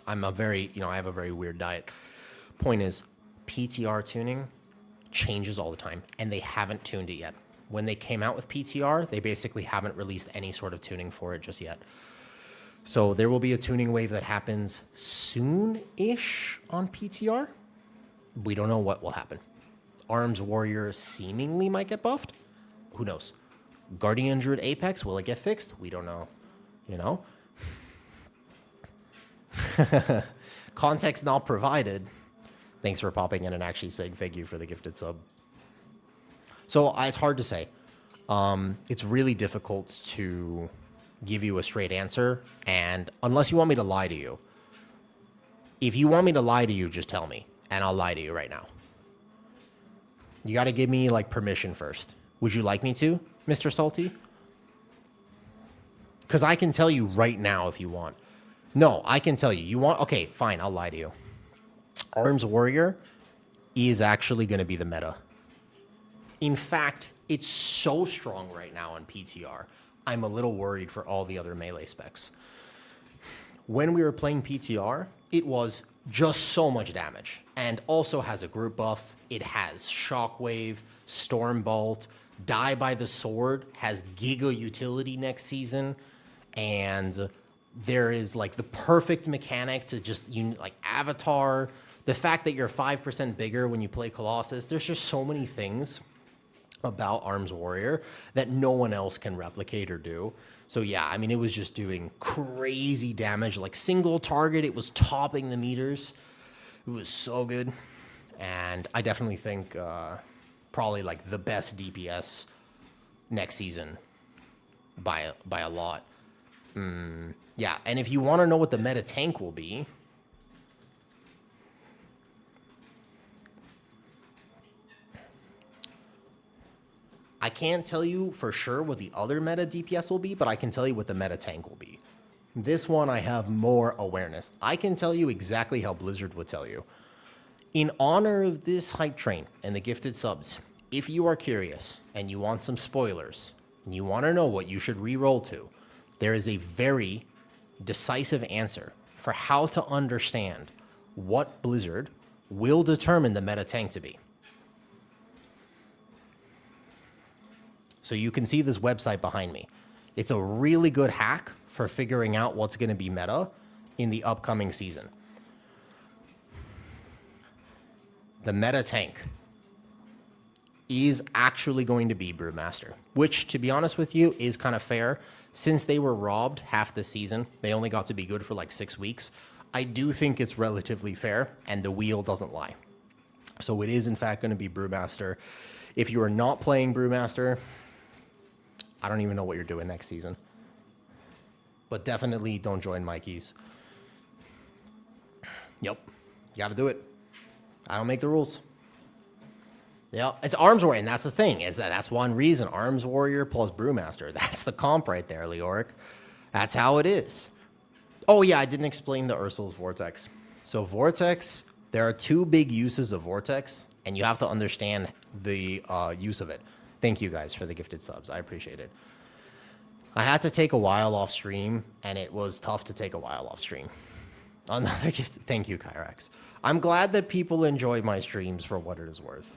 Speaker 1: I'm a very, I have a very weird diet. Point is, PTR tuning changes all the time, and they haven't tuned it yet. When they came out with PTR, they basically haven't released any sort of tuning for it just yet. So there will be a tuning wave that happens soon-ish on PTR. We don't know what will happen. Arms Warrior seemingly might get buffed. Who knows? Guardian Druid Apex, will it get fixed? We don't know. You know? Context not provided. Thanks for popping in and actually saying thank you for the gifted sub. So it's hard to say. It's really difficult to give you a straight answer, and unless you want me to lie to you. If you want me to lie to you, just tell me, and I'll lie to you right now. You got to give me like permission first. Would you like me to, Mr. Salty? Because I can tell you right now if you want. No, I can tell you. You want? Okay, fine. I'll lie to you. Arms Warrior is actually going to be the meta. In fact, it's so strong right now on PTR. I'm a little worried for all the other melee specs. When we were playing PTR, it was just so much damage, and also has a group buff. It has Shockwave, Stormbolt, Die by the Sword, has Giga utility next season, and there is like the perfect mechanic to just like Avatar. The fact that you're 5% bigger when you play Colossus, there's just so many things about Arms Warrior that no one else can replicate or do. So yeah, I mean, it was just doing crazy damage, like single target. It was topping the meters. It was so good. And I definitely think probably like the best DPS next season by a lot. Yeah, and if you want to know what the meta tank will be, I can't tell you for sure what the other meta DPS will be, but I can tell you what the meta tank will be. This one I have more awareness. I can tell you exactly how Blizzard would tell you. In honor of this hype train and the gifted subs, if you are curious and you want some spoilers, and you want to know what you should re-roll to, there is a very decisive answer for how to understand what Blizzard will determine the meta tank to be. So you can see this website behind me. It's a really good hack for figuring out what's going to be meta in the upcoming season. The meta tank is actually going to be Brewmaster, which, to be honest with you, is kind of fair. Since they were robbed half the season, they only got to be good for like 6 weeks. I do think it's relatively fair, and the wheel doesn't lie. So it is, in fact, going to be Brewmaster. If you are not playing Brewmaster, I don't even know what you're doing next season. But definitely don't join Mikey's. Yep. You got to do it. I don't make the rules. Yeah, it's Arms Warrior, and that's the thing. That's one reason. Arms Warrior plus Brewmaster. That's the comp right there, Leoric. That's how it is. Oh, yeah, I didn't explain the Ursul's Vortex. So Vortex, there are 2 big uses of Vortex, and you have to understand the use of it. Thank you guys for the gifted subs. I appreciate it. I had to take a while off stream, and it was tough to take a while off stream. Another gift. Thank you, Kyrax. I'm glad that people enjoy my streams for what it is worth.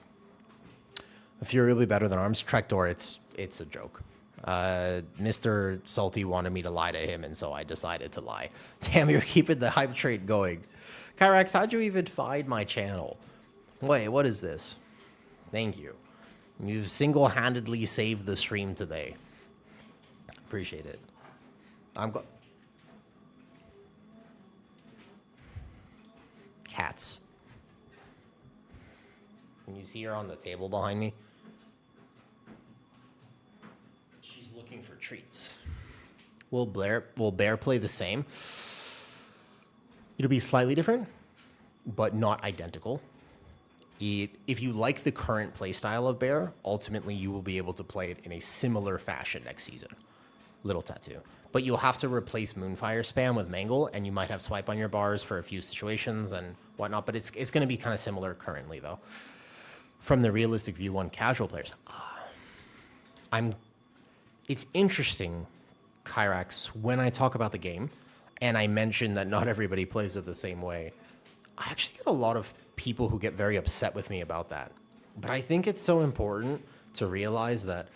Speaker 1: If you're really better than Arms, Trektor, it's a joke. Mr. Salty wanted me to lie to him, and so I decided to lie. Damn, you're keeping the hype train going. Kyrax, how'd you even find my channel? Wait, what is this? Thank you. You've single-handedly saved the stream today. Appreciate it. I'm glad. Cats. Can you see her on the table behind me? She's looking for treats. Will Bear play the same? It'll be slightly different, but not identical. If you like the current playstyle of Bear, ultimately you will be able to play it in a similar fashion next season. Little tattoo. But you'll have to replace Moonfire spam with Mangle, and you might have swipe on your bars for a few situations and whatnot, but it's going to be kind of similar currently, though. From the realistic view on casual players, it's interesting, Kyrax, when I talk about the game, and I mention that not everybody plays it the same way, I actually get a lot of people who get very upset with me about that. But I think it's so important to realize that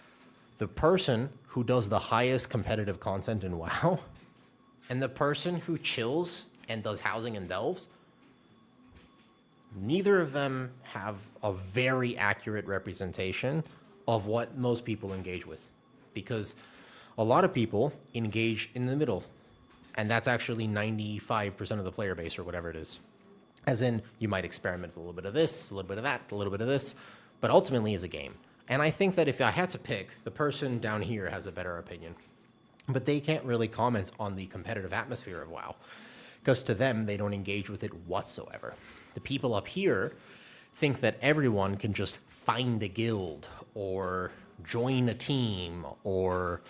Speaker 1: the person who does the highest competitive content in WoW and the person who chills and does housing and delves, neither of them have a very accurate representation of what most people engage with. Because a lot of people engage in the middle. And that's actually 95% of the player base or whatever it is. As in, you might experiment with a little bit of this, a little bit of that, a little bit of this, but ultimately is a game. And I think that if I had to pick, the person down here has a better opinion. But they can't really comment on the competitive atmosphere of WoW. Because to them, they don't engage with it whatsoever. The people up here think that everyone can just find a guild, or join a team, or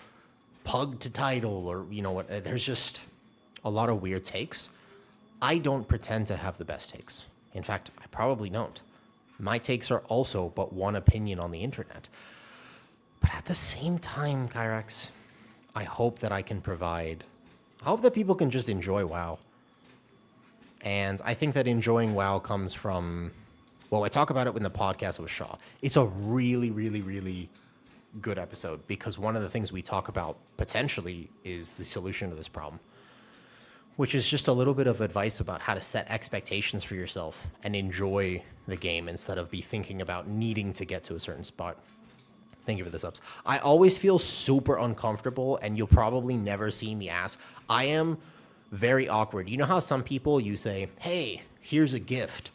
Speaker 1: pug to title, or you know what, there's just a lot of weird takes. I don't pretend to have the best takes. In fact, I probably don't. My takes are also but one opinion on the internet. But at the same time, Kyrax, I hope that I can provide... I hope that people can just enjoy WoW. And I think that enjoying WoW comes from... Well, I talk about it in the podcast with Shaw. It's a really, really, really good episode because one of the things we talk about potentially is the solution to this problem, which is just a little bit of advice about how to set expectations for yourself and enjoy the game instead of be thinking about needing to get to a certain spot. Thank you for the subs. I always feel super uncomfortable, and you'll probably never see me ask. I am very awkward. You know how some people, you say, hey, here's a gift.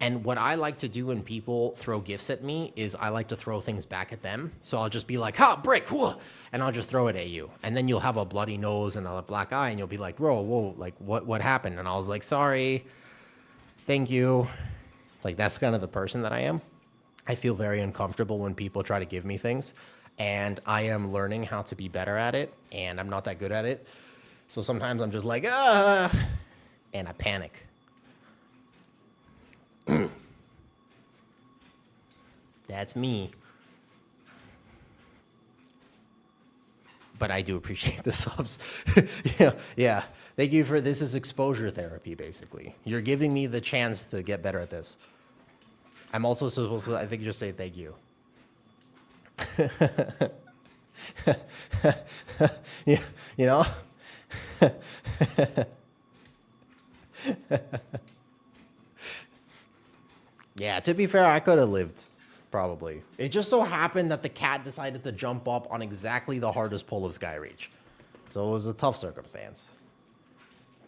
Speaker 1: And what I like to do when people throw gifts at me is I like to throw things back at them. So I'll just be like, ha, brick, whoa, and I'll just throw it at you. And then you'll have a bloody nose and a black eye, and you'll be like, whoa, like, what happened? And I was like, sorry, thank you. Like, that's kind of the person that I am. I feel very uncomfortable when people try to give me things, and I am learning how to be better at it, and I'm not that good at it. So sometimes I'm just like, and I panic. That's me. But I do appreciate the subs. Yeah. Thank you for this. Is exposure therapy, basically. You're giving me the chance to get better at this. I'm also supposed to, I think, just say thank you. Yeah, you know? Yeah, to be fair, I could have lived, probably. It just so happened that the cat decided to jump up on exactly the hardest pull of Skyreach. So it was a tough circumstance.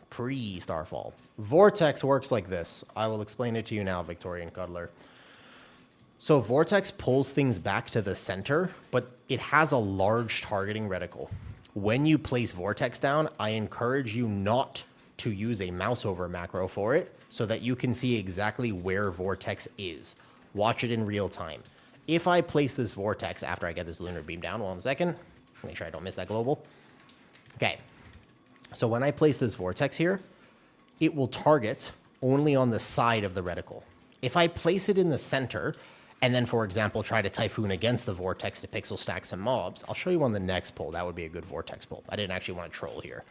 Speaker 1: Pre-Starfall. Vortex works like this. I will explain it to you now, Victorian Cuddler. So Vortex pulls things back to the center, but it has a large targeting reticle. When you place Vortex down, I encourage you not to use a mouse over macro for it, so that you can see exactly where Vortex is. Watch it in real time. If I place this Vortex after I get this Lunar Beam down, hold on a second, make sure I don't miss that global. Okay, so when I place this Vortex here, it will target only on the side of the reticle. If I place it in the center, and then, for example, try to Typhoon against the Vortex to pixel stack some mobs, I'll show you on the next pull. That would be a good Vortex pull. I didn't actually want to troll here.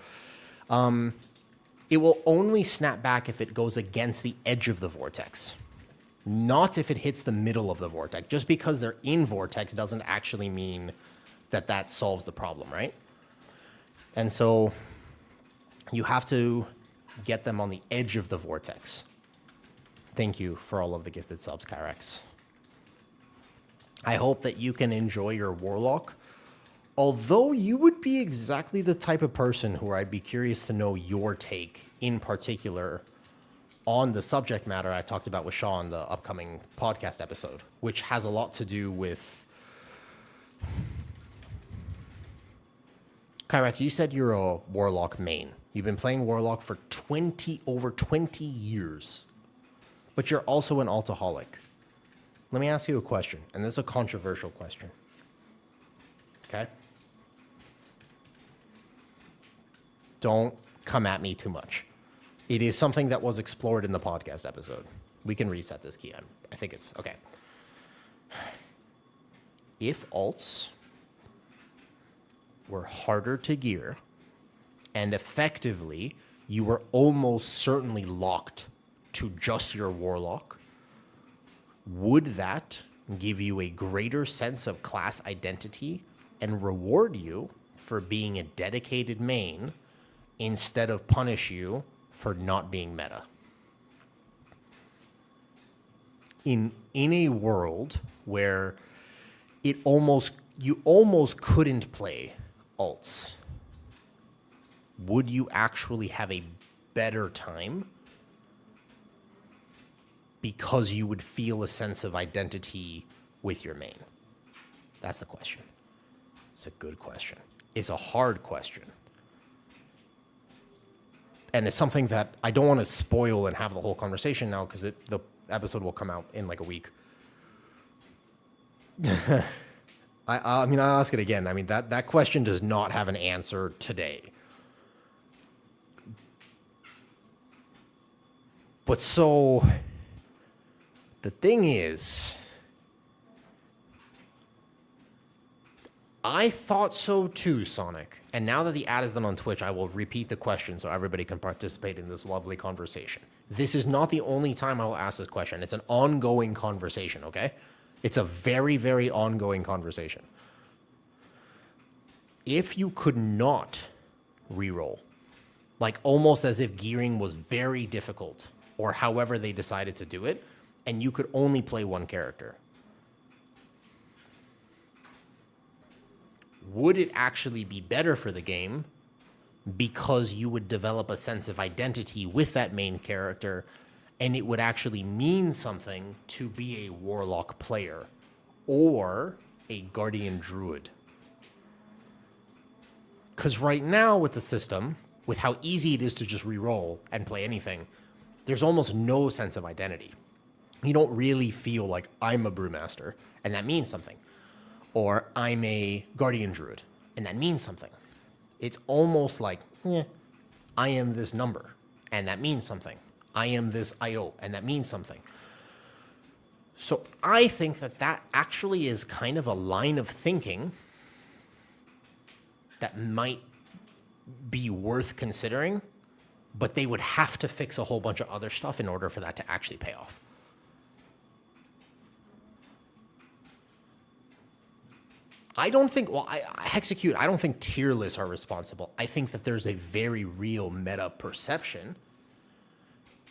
Speaker 1: It will only snap back if it goes against the edge of the Vortex, not if it hits the middle of the Vortex. Just because they're in Vortex doesn't actually mean that solves the problem, right? And so you have to get them on the edge of the vortex. Thank you for all of the gifted subs, Kyrex. I hope that you can enjoy your Warlock. Although you would be exactly the type of person who I'd be curious to know your take in particular on the subject matter I talked about with Shaw in the upcoming podcast episode, which has a lot to do with... Kyrex, you said you're a Warlock main. You've been playing Warlock for over 20 years, but you're also an Altaholic. Let me ask you a question, and this is a controversial question. Okay? Don't come at me too much. It is something that was explored in the podcast episode. We can reset this key. I think it's okay. If alts were harder to gear, and effectively you were almost certainly locked to just your Warlock, would that give you a greater sense of class identity and reward you for being a dedicated main instead of punish you for not being meta? In a world where you almost couldn't play alts, would you actually have a better time because you would feel a sense of identity with your main? That's the question. It's a good question. It's a hard question. And it's something that I don't want to spoil and have the whole conversation now because the episode will come out in like a week. I mean, I'll ask it again. I mean, that question does not have an answer today. But so, the thing is, I thought so too, Sonic. And now that the ad is done on Twitch, I will repeat the question so everybody can participate in this lovely conversation. This is not the only time I will ask this question. It's an ongoing conversation, okay? It's a very, very ongoing conversation. If you could not reroll, like almost as if gearing was very difficult, or however they decided to do it, and you could only play one character, would it actually be better for the game because you would develop a sense of identity with that main character and it would actually mean something to be a Warlock player or a Guardian Druid? Because right now with the system, with how easy it is to just reroll and play anything, there's almost no sense of identity. You don't really feel like I'm a Brewmaster, and that means something. Or I'm a Guardian Druid, and that means something. It's almost like, I am this number, and that means something. I am this IO, and that means something. So I think that actually is kind of a line of thinking that might be worth considering, but they would have to fix a whole bunch of other stuff in order for that to actually pay off. I don't think, Hexecute, I don't think tier lists are responsible. I think that there's a very real meta perception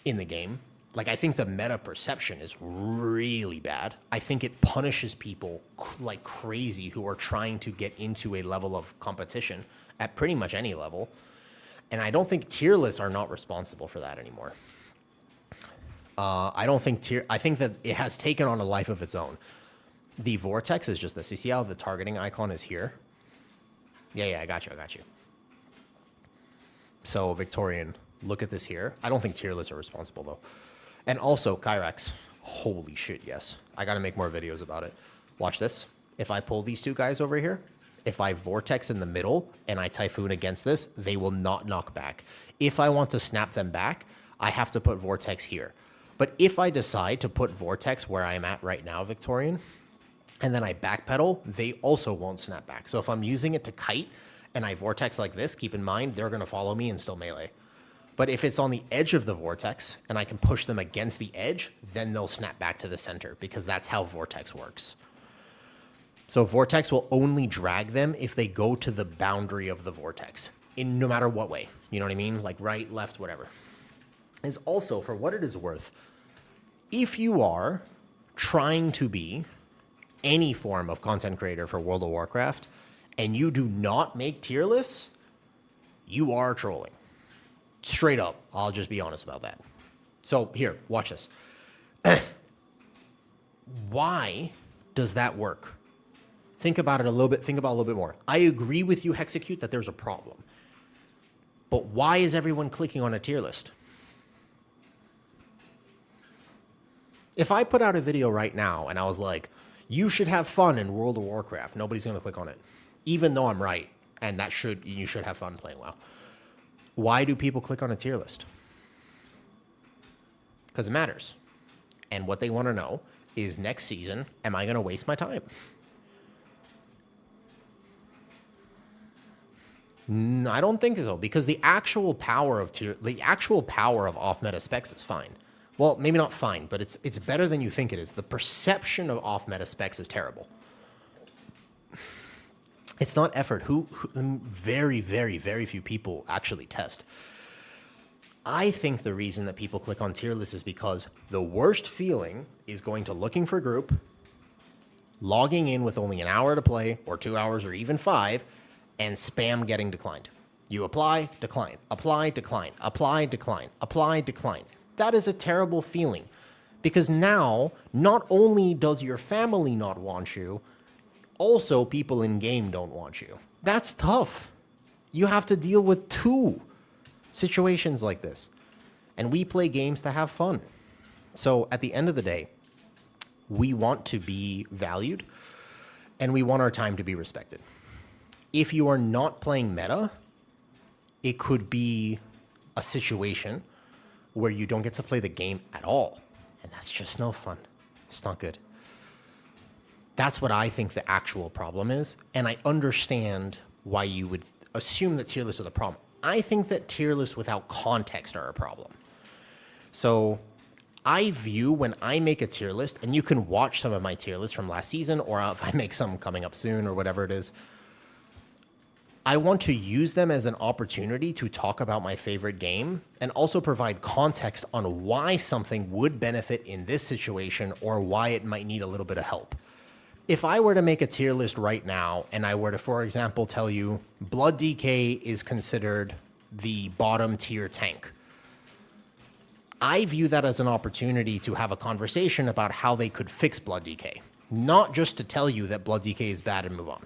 Speaker 1: in the game. Like, I think the meta perception is really bad. I think it punishes people like crazy who are trying to get into a level of competition at pretty much any level. And I don't think tier lists are not responsible for that anymore. I think that it has taken on a life of its own. The vortex is just this. You see how the targeting icon is here? Yeah, I got you. So, Victorian, look at this here. I don't think tier lists are responsible, though. And also, Kyrex. Holy shit, yes. I got to make more videos about it. Watch this. If I pull these two guys over here, if I vortex in the middle and I typhoon against this, they will not knock back. If I want to snap them back, I have to put vortex here. But if I decide to put vortex where I'm at right now, Victorian, and then I backpedal, they also won't snap back. So if I'm using it to kite and I vortex like this, keep in mind, they're going to follow me and still melee. But if it's on the edge of the vortex and I can push them against the edge, then they'll snap back to the center because that's how vortex works. So Vortex will only drag them if they go to the boundary of the Vortex, in no matter what way. You know what I mean? Like right, left, whatever. Is also, for what it is worth, if you are trying to be any form of content creator for World of Warcraft and you do not make tier lists, you are trolling. Straight up. I'll just be honest about that. So here, watch this. Why does that work? Think about it a little bit. Think about it a little bit more. I agree with you, Hexecute, that there's a problem. But why is everyone clicking on a tier list? If I put out a video right now and I was like, you should have fun in World of Warcraft, nobody's going to click on it. Even though I'm right, and you should have fun playing WoW. Why do people click on a tier list? Because it matters. And what they want to know is next season, am I going to waste my time? I don't think so, because the actual power of off-meta specs is fine. Well, maybe not fine, but it's better than you think it is. The perception of off-meta specs is terrible. It's not effort. Very, very, very few people actually test. I think the reason that people click on tier lists is because the worst feeling is going to looking for group, logging in with only an hour to play, or 2 hours, or even 5, and spam getting declined. You apply, decline, apply, decline, apply, decline, apply, decline. That is a terrible feeling, because now not only does your family not want you, also people in game don't want you. That's tough. You have to deal with 2 situations like this. And we play games to have fun. So at the end of the day, we want to be valued and we want our time to be respected. If you are not playing meta, it could be a situation where you don't get to play the game at all. And that's just no fun. It's not good. That's what I think the actual problem is. And I understand why you would assume that tier lists are the problem. I think that tier lists without context are a problem. So I view when I make a tier list, and you can watch some of my tier lists from last season, or if I make some coming up soon or whatever it is, I want to use them as an opportunity to talk about my favorite game and also provide context on why something would benefit in this situation or why it might need a little bit of help. If I were to make a tier list right now and I were to, for example, tell you Blood DK is considered the bottom tier tank, I view that as an opportunity to have a conversation about how they could fix Blood DK, not just to tell you that Blood DK is bad and move on.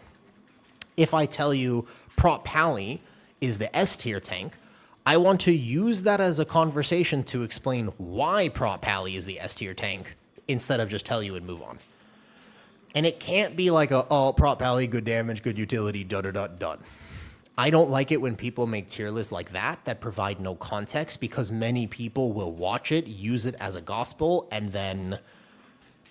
Speaker 1: If I tell you Prot Pally is the S tier tank, I want to use that as a conversation to explain why Prot Pally is the S tier tank instead of just tell you and move on. And it can't be like Prot Pally, good damage, good utility, done. I don't like it when people make tier lists like that provide no context, because many people will watch it, use it as a gospel, and then,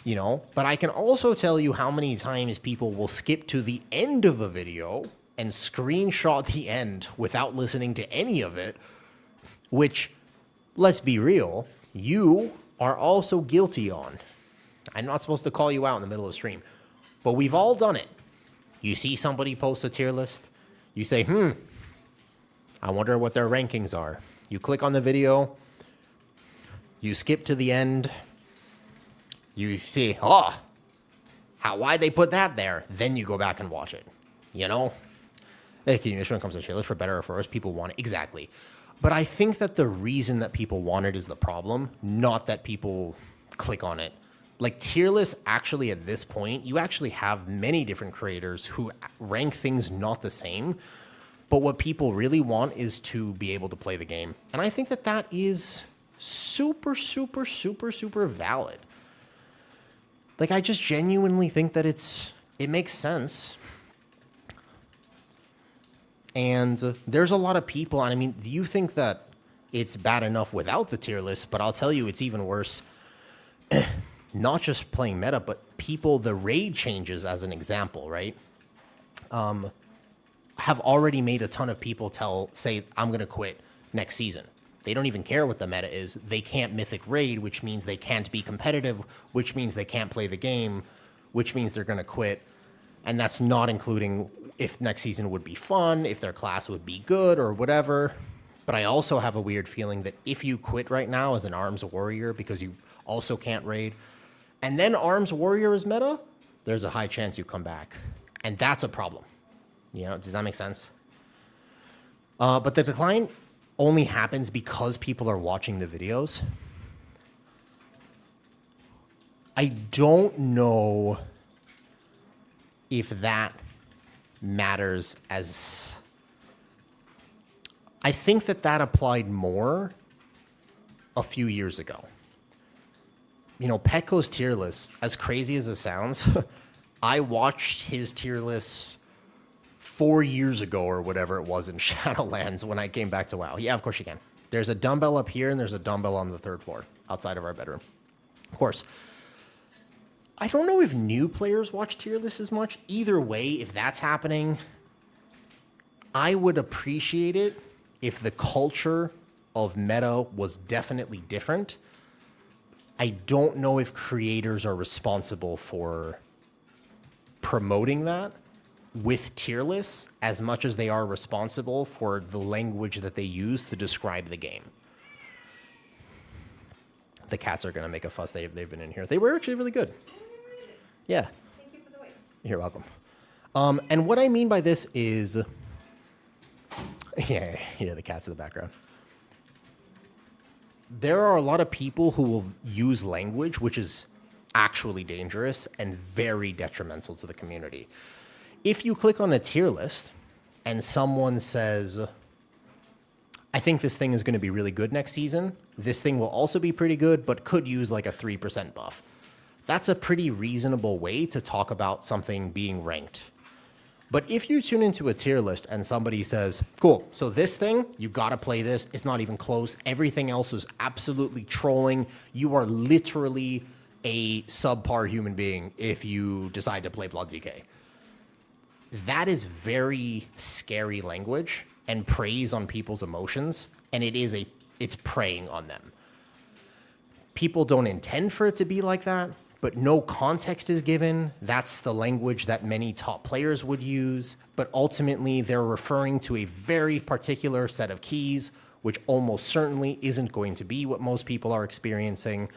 Speaker 1: but I can also tell you how many times people will skip to the end of a video and screenshot the end without listening to any of it, which, let's be real, you are also guilty on. I'm not supposed to call you out in the middle of the stream, but we've all done it. You see somebody post a tier list, you say, I wonder what their rankings are. You click on the video, you skip to the end, you see, why'd they put that there? Then you go back and watch it, If when it comes to tier list, for better or for worse, people want it. Exactly. But I think that the reason that people want it is the problem, not that people click on it. Like tier lists, actually, at this point, you actually have many different creators who rank things not the same. But what people really want is to be able to play the game. And I think that that is super, super, super, super valid. Like, I just genuinely think that it makes sense. And there's a lot of people, and I mean, you think that it's bad enough without the tier list, but I'll tell you it's even worse. Not just playing meta, but people, the raid changes as an example, right? Have already made a ton of people say, I'm going to quit next season. They don't even care what the meta is. They can't mythic raid, which means they can't be competitive, which means they can't play the game, which means they're going to quit. And that's not including if next season would be fun, if their class would be good or whatever. But I also have a weird feeling that if you quit right now as an arms warrior because you also can't raid, and then arms warrior is meta, there's a high chance you come back. And that's a problem. You know, does that make sense? But the decline only happens because people are watching the videos. I don't know if that matters as... I think that applied more a few years ago. You know, Petco's tier list, as crazy as it sounds, I watched his tier list 4 years ago or whatever it was in Shadowlands when I came back to WoW. Yeah, of course you can. There's a dumbbell up here and there's a dumbbell on the 3rd floor outside of our bedroom. Of course. I don't know if new players watch tier lists as much. Either way, if that's happening, I would appreciate it if the culture of meta was definitely different. I don't know if creators are responsible for promoting that with tier lists as much as they are responsible for the language that they use to describe the game. The cats are going to make a fuss. They've been in here. They were actually really good. Yeah.
Speaker 2: Thank you for the weights.
Speaker 1: You're welcome. And what I mean by this is... Yeah, the cats in the background. There are a lot of people who will use language which is actually dangerous and very detrimental to the community. If you click on a tier list and someone says, I think this thing is going to be really good next season, this thing will also be pretty good, but could use like a 3% buff. That's a pretty reasonable way to talk about something being ranked. But if you tune into a tier list and somebody says, cool, so this thing, you gotta play this, it's not even close, everything else is absolutely trolling, you are literally a subpar human being if you decide to play Blood DK. That is very scary language and preys on people's emotions, and it's preying on them. People don't intend for it to be like that, but no context is given. That's the language that many top players would use, but ultimately they're referring to a very particular set of keys, which almost certainly isn't going to be what most people are experiencing.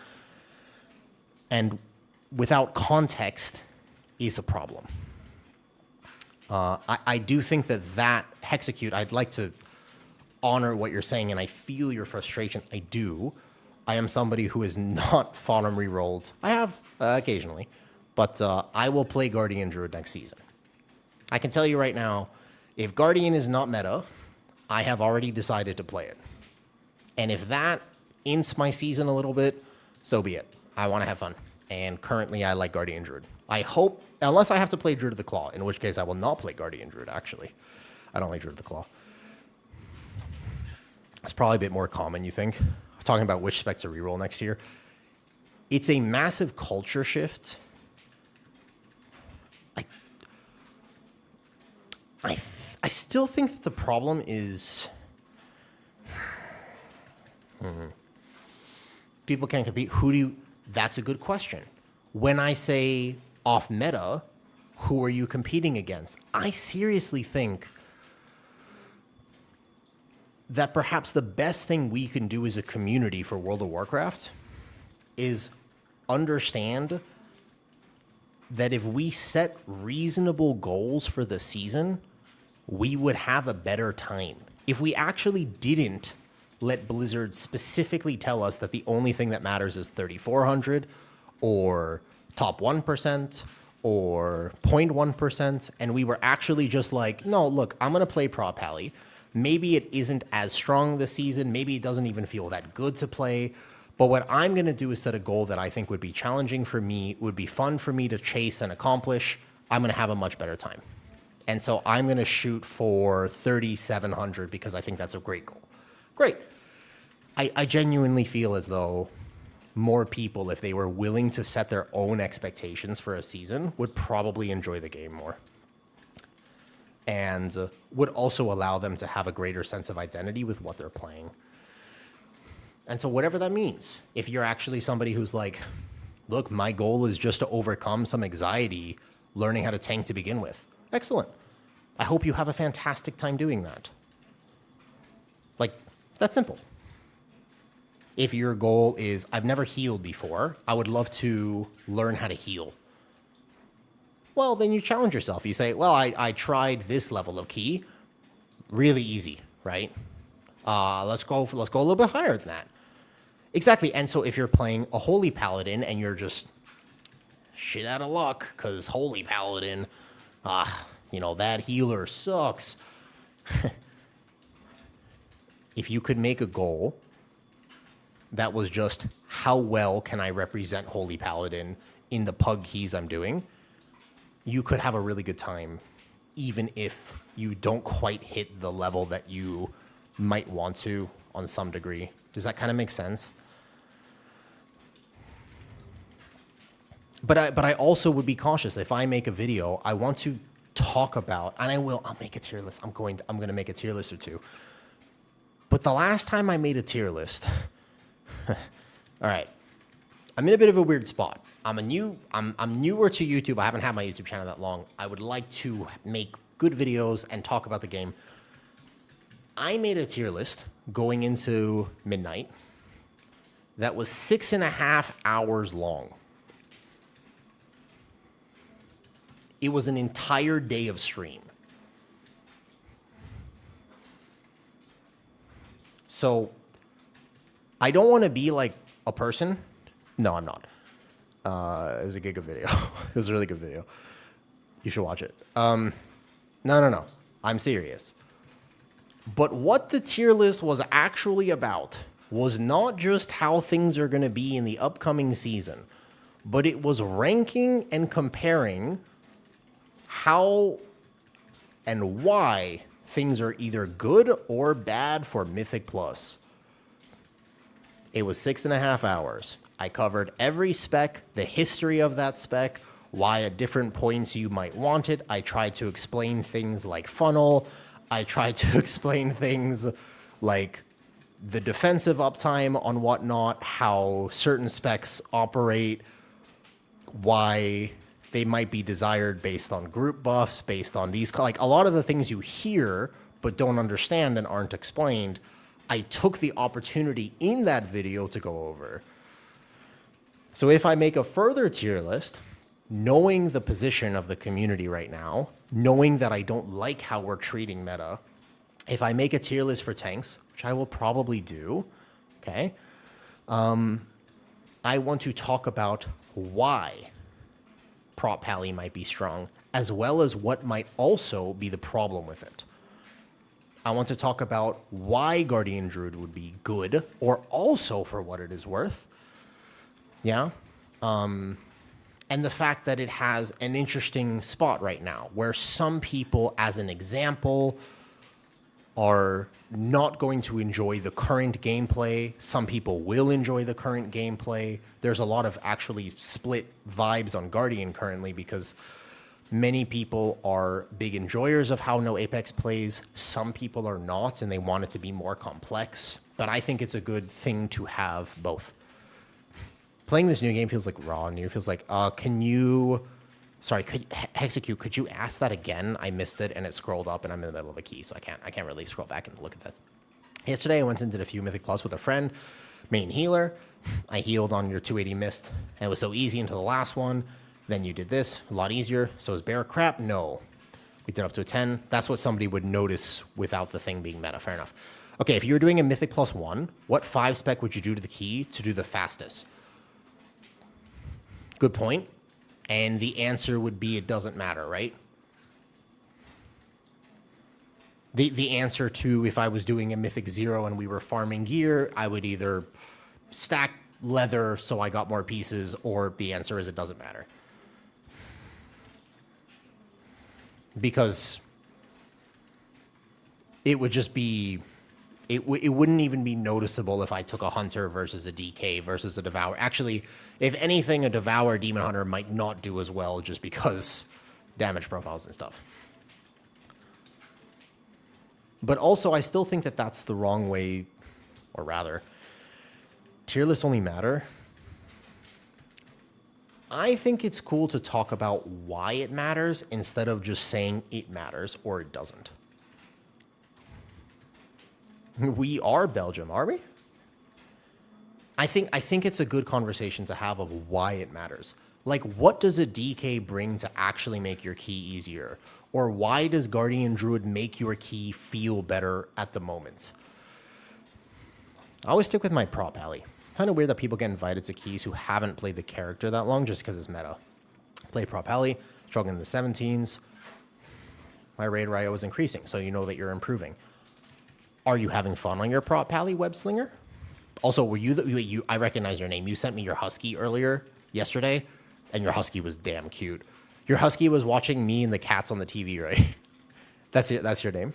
Speaker 1: And without context is a problem. I do think that Hexecute, I'd like to honor what you're saying, and I feel your frustration. I do. I am somebody who is not fought and re-rolled. I have occasionally, but I will play Guardian Druid next season. I can tell you right now, if Guardian is not meta, I have already decided to play it. And if that ints my season a little bit, so be it. I want to have fun. And currently I like Guardian Druid. I hope, unless I have to play Druid of the Claw, in which case I will not play Guardian Druid, actually. I don't like Druid of the Claw. It's probably a bit more common, you think? Talking about which specs to reroll next year. It's a massive culture shift. I still think that the problem is people can't compete. That's a good question. When I say off meta, who are you competing against? I seriously think that perhaps the best thing we can do as a community for World of Warcraft is understand that if we set reasonable goals for the season, we would have a better time. If we actually didn't let Blizzard specifically tell us that the only thing that matters is 3,400 or top 1% or 0.1%, and we were actually just like, no, look, I'm going to play Prop Pally. Maybe it isn't as strong this season. Maybe it doesn't even feel that good to play. But what I'm going to do is set a goal that I think would be challenging for me, would be fun for me to chase and accomplish. I'm going to have a much better time. And so I'm going to shoot for 3,700 because I think that's a great goal. Great. I genuinely feel as though more people, if they were willing to set their own expectations for a season, would probably enjoy the game more. And would also allow them to have a greater sense of identity with what they're playing. And so whatever that means, if you're actually somebody who's like, look, my goal is just to overcome some anxiety learning how to tank to begin with. Excellent. I hope you have a fantastic time doing that. Like, that's simple. If your goal is, I've never healed before, I would love to learn how to heal. Well, then you challenge yourself. You say, well, I tried this level of key. Really easy, right? Let's go a little bit higher than that. Exactly. And so if you're playing a Holy Paladin and you're just shit out of luck because Holy Paladin, that healer sucks. If you could make a goal that was just how well can I represent Holy Paladin in the pug keys I'm doing, you could have a really good time, even if you don't quite hit the level that you might want to on some degree. Does that kind of make sense? But I also would be cautious. If I make a video, I want to talk about, and I'll make a tier list. I'm going to make a tier list or two. But the last time I made a tier list, all right, I'm in a bit of a weird spot. I'm newer to YouTube. I haven't had my YouTube channel that long. I would like to make good videos and talk about the game. I made a tier list going into midnight that was 6.5 hours long. It was an entire day of stream. So I don't want to be like a person. No, I'm not. It was a good video. It was a really good video. You should watch it. No. I'm serious. But what the tier list was actually about was not just how things are going to be in the upcoming season, but it was ranking and comparing how and why things are either good or bad for Mythic Plus. It was 6.5 hours. I covered every spec, the history of that spec, why at different points you might want it. I tried to explain things like funnel. I tried to explain things like the defensive uptime on whatnot, how certain specs operate, why they might be desired based on group buffs, based on these, like a lot of the things you hear but don't understand and aren't explained. I took the opportunity in that video to go over. So if I make a further tier list, knowing the position of the community right now, knowing that I don't like how we're treating meta, if I make a tier list for tanks, which I will probably do, okay, I want to talk about why Prop Pally might be strong, as well as what might also be the problem with it. I want to talk about why Guardian Druid would be good, or also for what it is worth. Yeah. And the fact that it has an interesting spot right now, where some people, as an example, are not going to enjoy the current gameplay. Some people will enjoy the current gameplay. There's a lot of actually split vibes on Guardian currently because many people are big enjoyers of how No Apex plays. Some people are not, and they want it to be more complex. But I think it's a good thing to have both. Playing this new game feels like raw new. Feels like, Hexecute, could you ask that again? I missed it, and it scrolled up, and I'm in the middle of a key, so I can't really scroll back and look at this. Yesterday, I went and did a few Mythic Plus with a friend, main healer. I healed on your 280 mist, and it was so easy until the last one. Then you did this, a lot easier. So is bear crap? No. We did up to a 10. That's what somebody would notice without the thing being meta. Fair enough. Okay, if you were doing a Mythic Plus 1, what 5 spec would you do to the key to do the fastest? Good point. And the answer would be it doesn't matter, right? The answer to if I was doing a Mythic 0 and we were farming gear, I would either stack leather so I got more pieces, or the answer is it doesn't matter. Because it would just be... It wouldn't even be noticeable if I took a Hunter versus a DK versus a Devourer. Actually, if anything, a Devourer Demon Hunter might not do as well just because damage profiles and stuff. But also, I still think that that's the wrong way, or rather, tier lists only matter. I think it's cool to talk about why it matters instead of just saying it matters or it doesn't. We are Belgium, are we? I think it's a good conversation to have of why it matters. Like, what does a DK bring to actually make your key easier? Or why does Guardian Druid make your key feel better at the moment? I always stick with my prop alley. Kind of weird that people get invited to keys who haven't played the character that long just because it's meta. Play prop alley, struggling in the 17s. My raid Rio is increasing, so you know that you're improving. Are you having fun on your prop alley, Web Slinger? Also, were you I recognize your name. You sent me your husky earlier yesterday, and your husky was damn cute. Your husky was watching me and the cats on the TV, right? That's it. That's your name.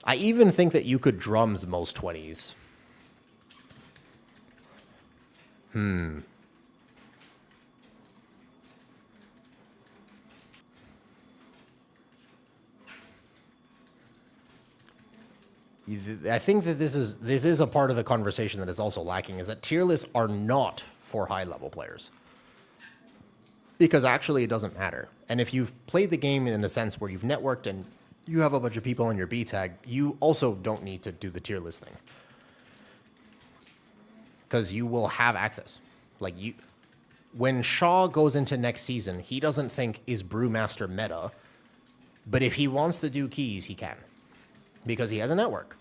Speaker 1: I even think that you could drums most 20s. I think that this is a part of the conversation that is also lacking, is that tier lists are not for high level players. Because actually it doesn't matter. And if you've played the game in a sense where you've networked and you have a bunch of people on your B tag, you also don't need to do the tier list thing. Because you will have access. Like, when Shaw goes into next season, he doesn't think, is Brewmaster meta? But if he wants to do keys, he can. Because he has a network.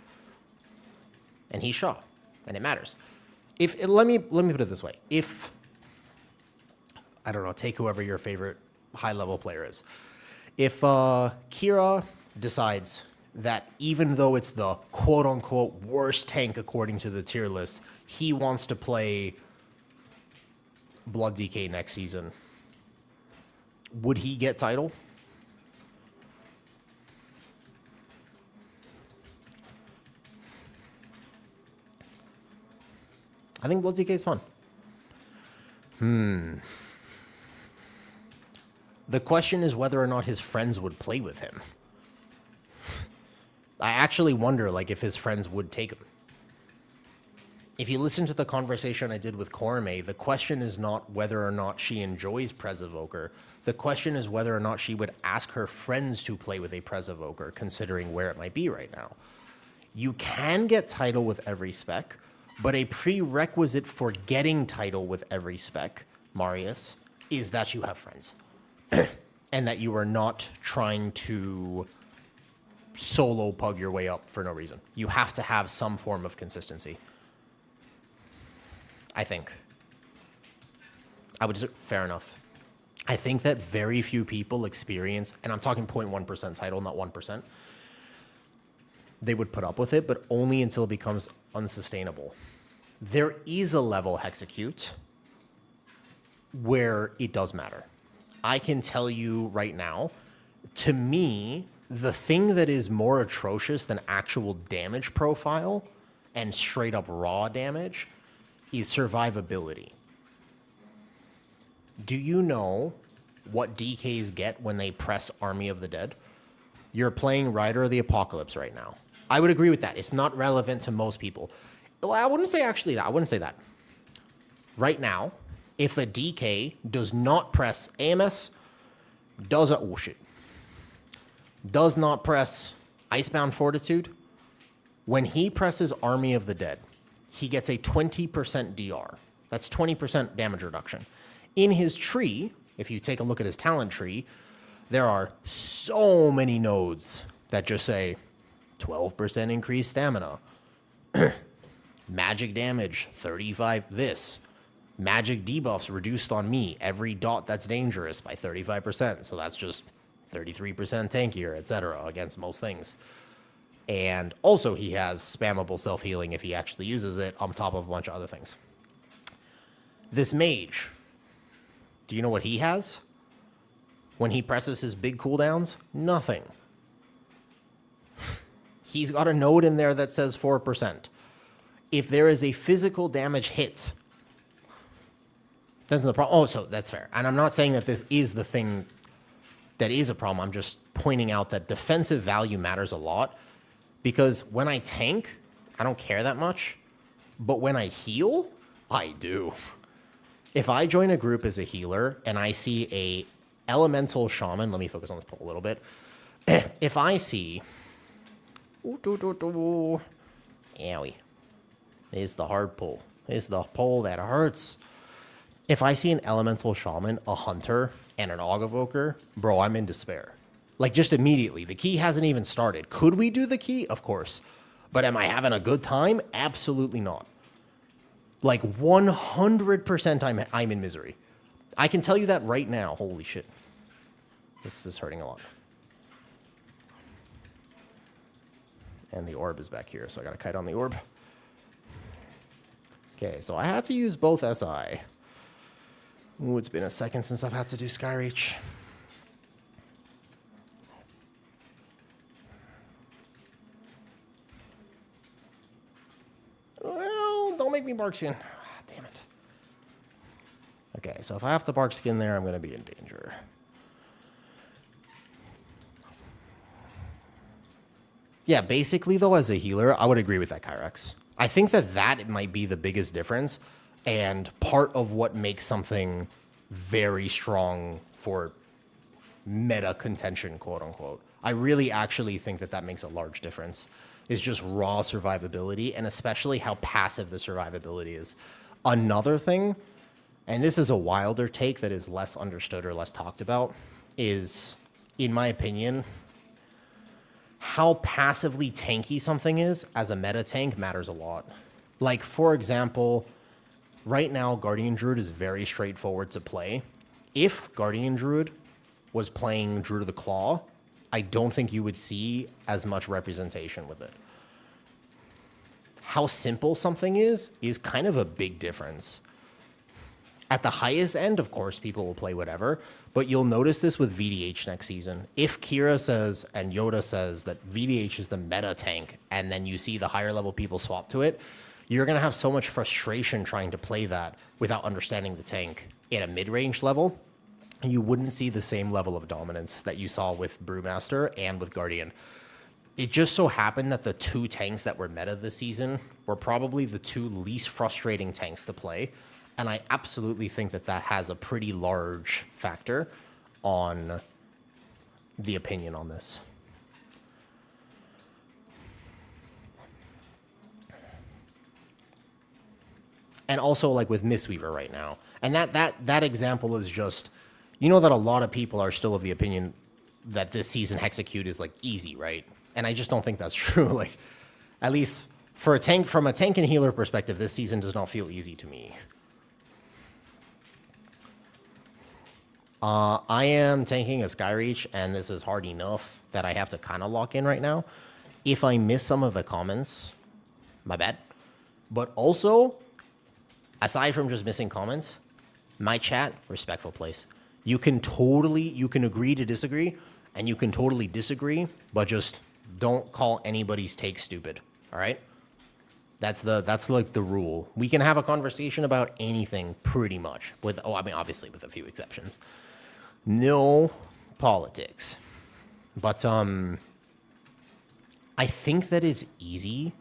Speaker 1: And he's Shaw. And it matters. Let me put it this way. If, I don't know, take whoever your favorite high-level player is. If Kira decides that even though it's the quote-unquote worst tank according to the tier list, he wants to play Blood DK next season, would he get title? I think Blood DK is fun. The question is whether or not his friends would play with him. I actually wonder, like, if his friends would take him. If you listen to the conversation I did with Korame, the question is not whether or not she enjoys Prez Evoker. The question is whether or not she would ask her friends to play with a Prez Evoker, considering where it might be right now. You can get title with every spec, but a prerequisite for getting title with every spec, Marius, is that you have friends. And that you are not trying to solo pug your way up for no reason. You have to have some form of consistency. I think. I would just, fair enough. I think that very few people experience, and I'm talking 0.1% title, not 1%. They would put up with it, but only until it becomes unsustainable. There is a level Hexecute where it does matter. I can tell you right now, to me, the thing that is more atrocious than actual damage profile and straight up raw damage is survivability. Do you know what DKs get when they press Army of the Dead? You're playing Rider of the Apocalypse right now. I would agree with that. It's not relevant to most people. Well, I wouldn't say actually that. I wouldn't say that. Right now, if a DK does not press AMS, does not press Icebound Fortitude, when he presses Army of the Dead, he gets a 20% DR. That's 20% damage reduction. In his tree, if you take a look at his talent tree, there are so many nodes that just say 12% increased stamina, magic damage, 35 this, magic debuffs reduced on me, every dot that's dangerous by 35%. So that's just 33% tankier, etc. against most things. And also he has spammable self-healing if he actually uses it, on top of a bunch of other things. This mage, do you know what he has? When he presses his big cooldowns? Nothing. He's got a node in there that says 4%. If there is a physical damage hit, that's the problem. Oh, so that's fair. And I'm not saying that this is the thing that is a problem. I'm just pointing out that defensive value matters a lot. Because when I tank, I don't care that much. But when I heal, I do. If I join a group as a healer and I see a elemental shaman, let me focus on this poll a little bit. If I see, owie, is the hard pull. Is the pull that hurts. If I see an elemental shaman, a hunter, and an Aug Evoker, bro, I'm in despair. Like, just immediately. The key hasn't even started. Could we do the key? Of course. But am I having a good time? Absolutely not. Like, 100% I'm in misery. I can tell you that right now. Holy shit. This is hurting a lot. And the orb is back here, so I got to kite on the orb. Okay, so I had to use both SI. Ooh, it's been a second since I've had to do Skyreach. Well, don't make me bark skin. Ah, damn it. Okay, so if I have to bark skin there, I'm going to be in danger. Yeah, basically, though, as a healer, I would agree with that, Kyrex. I think that might be the biggest difference and part of what makes something very strong for meta contention, quote unquote. I really actually think that makes a large difference, is just raw survivability and especially how passive the survivability is. Another thing, and this is a wilder take that is less understood or less talked about, is, in my opinion, how passively tanky something is as a meta tank matters a lot. Like, for example, right now, Guardian Druid is very straightforward to play. If Guardian Druid was playing Druid of the Claw, I don't think you would see as much representation with it. How simple something is kind of a big difference. At the highest end, of course, people will play whatever, but you'll notice this with VDH next season. If Kira says and Yoda says that VDH is the meta tank, and then you see the higher level people swap to it, you're going to have so much frustration trying to play that without understanding the tank in a mid-range level. You wouldn't see the same level of dominance that you saw with Brewmaster and with Guardian. It just so happened that the two tanks that were meta this season were probably the two least frustrating tanks to play. And I absolutely think that has a pretty large factor on the opinion on this. And also, like, with Mistweaver right now. And that example is just, you know that a lot of people are still of the opinion that this season Hexecute is, like, easy, right? And I just don't think that's true. Like, at least for a tank, from a tank and healer perspective, this season does not feel easy to me. I am tanking a Skyreach, and this is hard enough that I have to kind of lock in right now. If I miss some of the comments, my bad. But also, aside from just missing comments, my chat, respectful place. You can agree to disagree, and you can totally disagree, but just don't call anybody's take stupid, all right? That's like the rule. We can have a conversation about anything pretty much, obviously with a few exceptions. No politics. But I think that it's easy,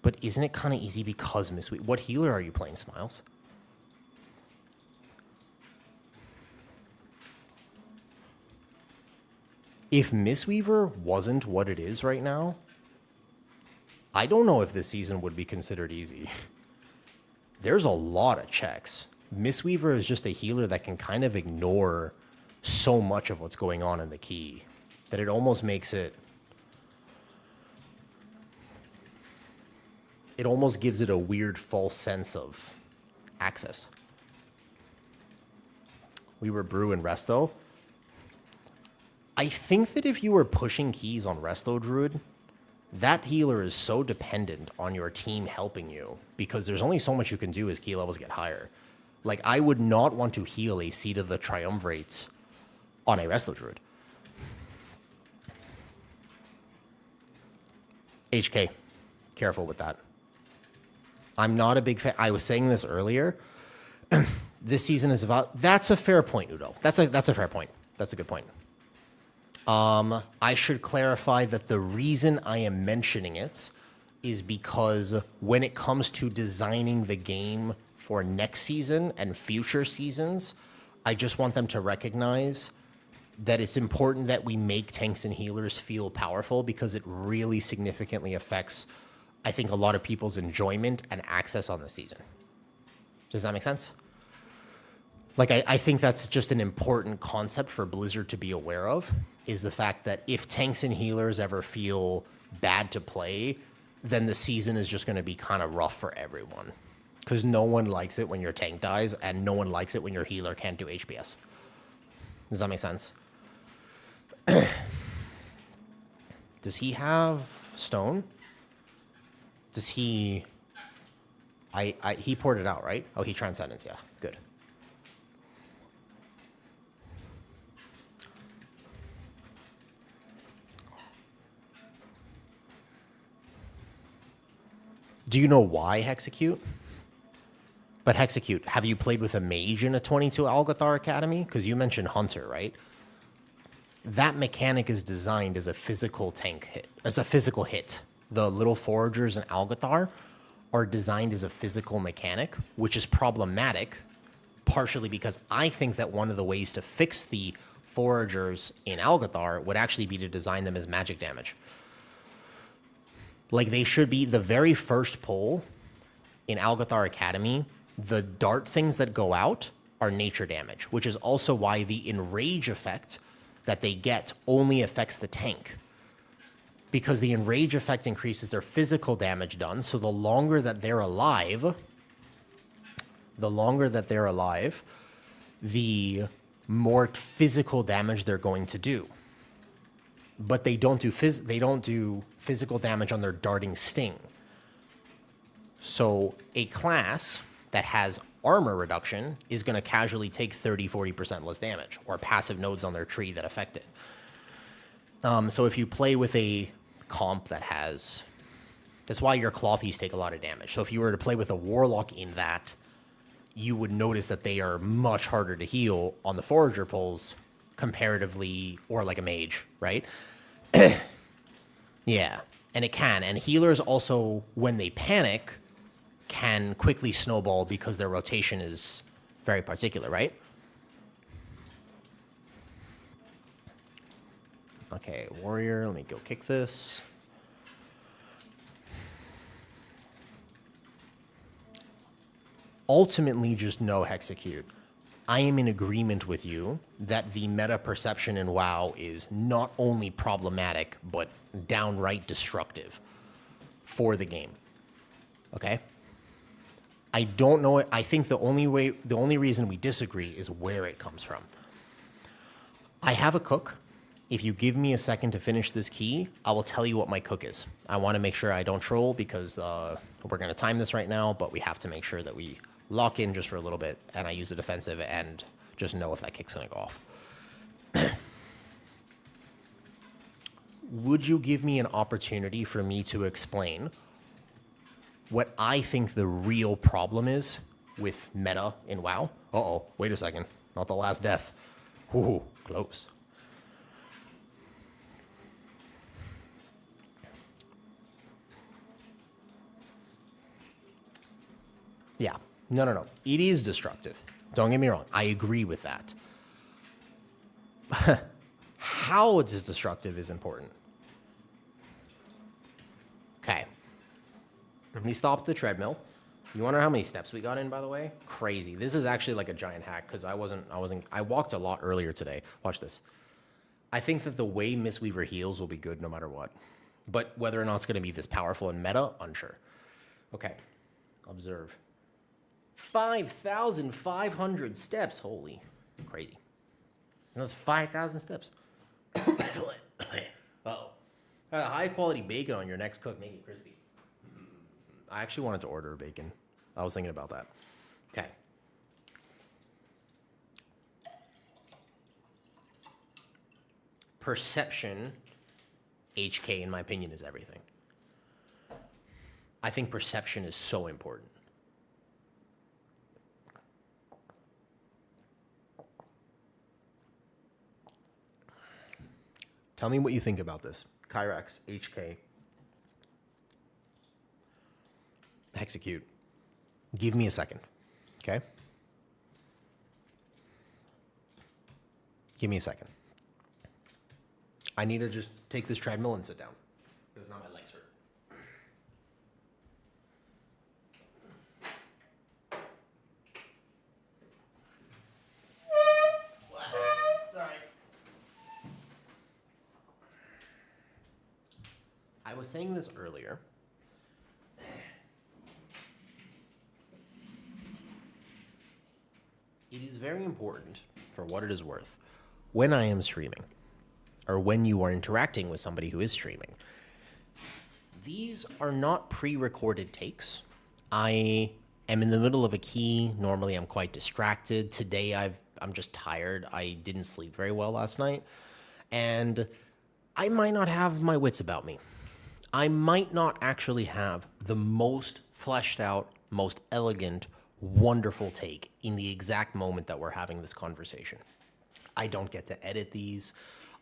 Speaker 1: but isn't it kind of easy because Mistweaver? What healer are you playing, Smiles? If Mistweaver wasn't what it is right now, I don't know if this season would be considered easy. There's a lot of checks. Mistweaver is just a healer that can kind of ignore so much of what's going on in the key that it almost makes it... It almost gives it a weird false sense of access. We were Brew and Resto. I think that if you were pushing keys on Resto Druid, that healer is so dependent on your team helping you because there's only so much you can do as key levels get higher. Like, I would not want to heal a Seed of the Triumvirate on a Resto Druid. HK, careful with that. I'm not a big fan. I was saying this earlier. This season is about... That's a fair point, Udo. That's a fair point. That's a good point. I should clarify that the reason I am mentioning it is because when it comes to designing the game for next season and future seasons, I just want them to recognize that it's important that we make tanks and healers feel powerful because it really significantly affects, I think, a lot of people's enjoyment and access on the season. Does that make sense? Like, I think that's just an important concept for Blizzard to be aware of, is the fact that if tanks and healers ever feel bad to play, then the season is just going to be kind of rough for everyone. Because no one likes it when your tank dies, and no one likes it when your healer can't do HPS. Does that make sense? Does he have stone? Does he... he poured it out, right? Oh, he transcendence, yeah. Good. Do you know why Hexecute? But Hexecute, have you played with a mage in a 22 Algathar Academy? Because you mentioned Hunter, right? That mechanic is designed as a physical tank hit, as a physical hit. The little foragers in Algathar are designed as a physical mechanic, which is problematic, partially because I think that one of the ways to fix the foragers in Algathar would actually be to design them as magic damage. Like, they should be the very first pull in Algathar Academy. The dart things that go out are nature damage, which is also why the enrage effect that they get only affects the tank. Because the enrage effect increases their physical damage done, so the longer that they're alive, the more physical damage they're going to do. But they don't do physical damage on their darting sting. So a class that has armor reduction is going to casually take 30-40% less damage, or passive nodes on their tree that affect it. So if you play with a comp that has... That's why your clothies take a lot of damage. So if you were to play with a warlock in that, you would notice that they are much harder to heal on the forager pulls comparatively, or like a mage, right? Yeah, and it can. And healers also, when they panic, can quickly snowball because their rotation is very particular, right? Okay, warrior, let me go kick this. Ultimately, just know, Hexecute, I am in agreement with you that the meta perception in WoW is not only problematic, but downright destructive for the game. Okay? I don't know it. I think the only reason we disagree is where it comes from. I have a cook. If you give me a second to finish this key, I will tell you what my cook is. I want to make sure I don't troll because we're going to time this right now, but we have to make sure that we lock in just for a little bit, and I use the defensive and just know if that kick's going to go off. Would you give me an opportunity for me to explain what I think the real problem is with meta in WoW? Uh-oh, wait a second. Not the last death. Ooh, close. Yeah. No. It is destructive. Don't get me wrong. I agree with that. How it is destructive is important. Okay. Let me stop the treadmill. You wonder how many steps we got in, by the way? Crazy. This is actually like a giant hack because I walked a lot earlier today. Watch this. I think that the way Mistweaver heals will be good no matter what. But whether or not it's going to be this powerful in meta, unsure. Okay. Observe. 5,500 steps. Holy. Crazy. That's 5,000 steps. Uh-oh. High quality bacon on your next cook. Make it crispy. I actually wanted to order bacon. I was thinking about that. Okay. Perception, HK, in my opinion, is everything. I think perception is so important. Tell me what you think about this. Kyrax, HK. Execute. Give me a second. Okay. Give me a second. I need to just take this treadmill and sit down. Because now my legs hurt. Sorry. I was saying this earlier. It is very important, for what it is worth, when I am streaming, or when you are interacting with somebody who is streaming, these are not pre-recorded takes. I am in the middle of a key. Normally, I'm quite distracted. Today, I'm just tired. I didn't sleep very well last night, and I might not have my wits about me. I might not actually have the most fleshed out, most elegant, wonderful take in the exact moment that we're having this conversation. I don't get to edit these.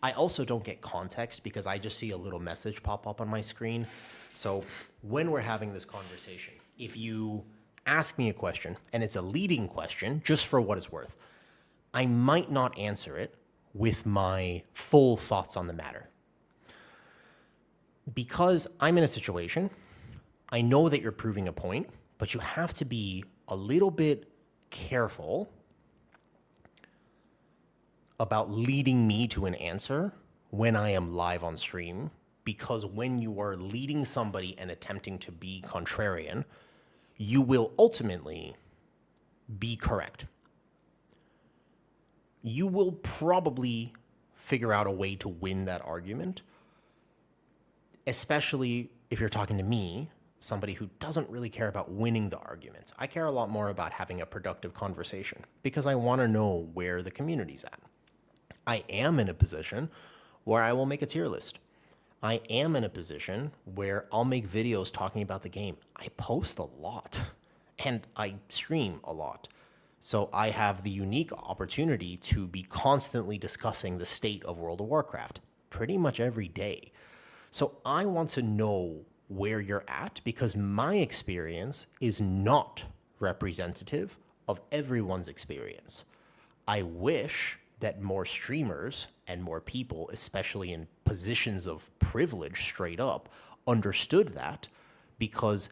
Speaker 1: I also don't get context because I just see a little message pop up on my screen. So when we're having this conversation, if you ask me a question and it's a leading question, just for what it's worth, I might not answer it with my full thoughts on the matter. Because I'm in a situation, I know that you're proving a point, but you have to be a little bit careful about leading me to an answer when I am live on stream, because when you are leading somebody and attempting to be contrarian, you will ultimately be correct. You will probably figure out a way to win that argument, especially if you're talking to me, somebody who doesn't really care about winning the argument. I care a lot more about having a productive conversation because I want to know where the community's at. I am in a position where I will make a tier list. I am in a position where I'll make videos talking about the game. I post a lot and I stream a lot. So I have the unique opportunity to be constantly discussing the state of World of Warcraft pretty much every day. So I want to know where you're at because my experience is not representative of everyone's experience. I wish that more streamers and more people, especially in positions of privilege straight up, understood that, because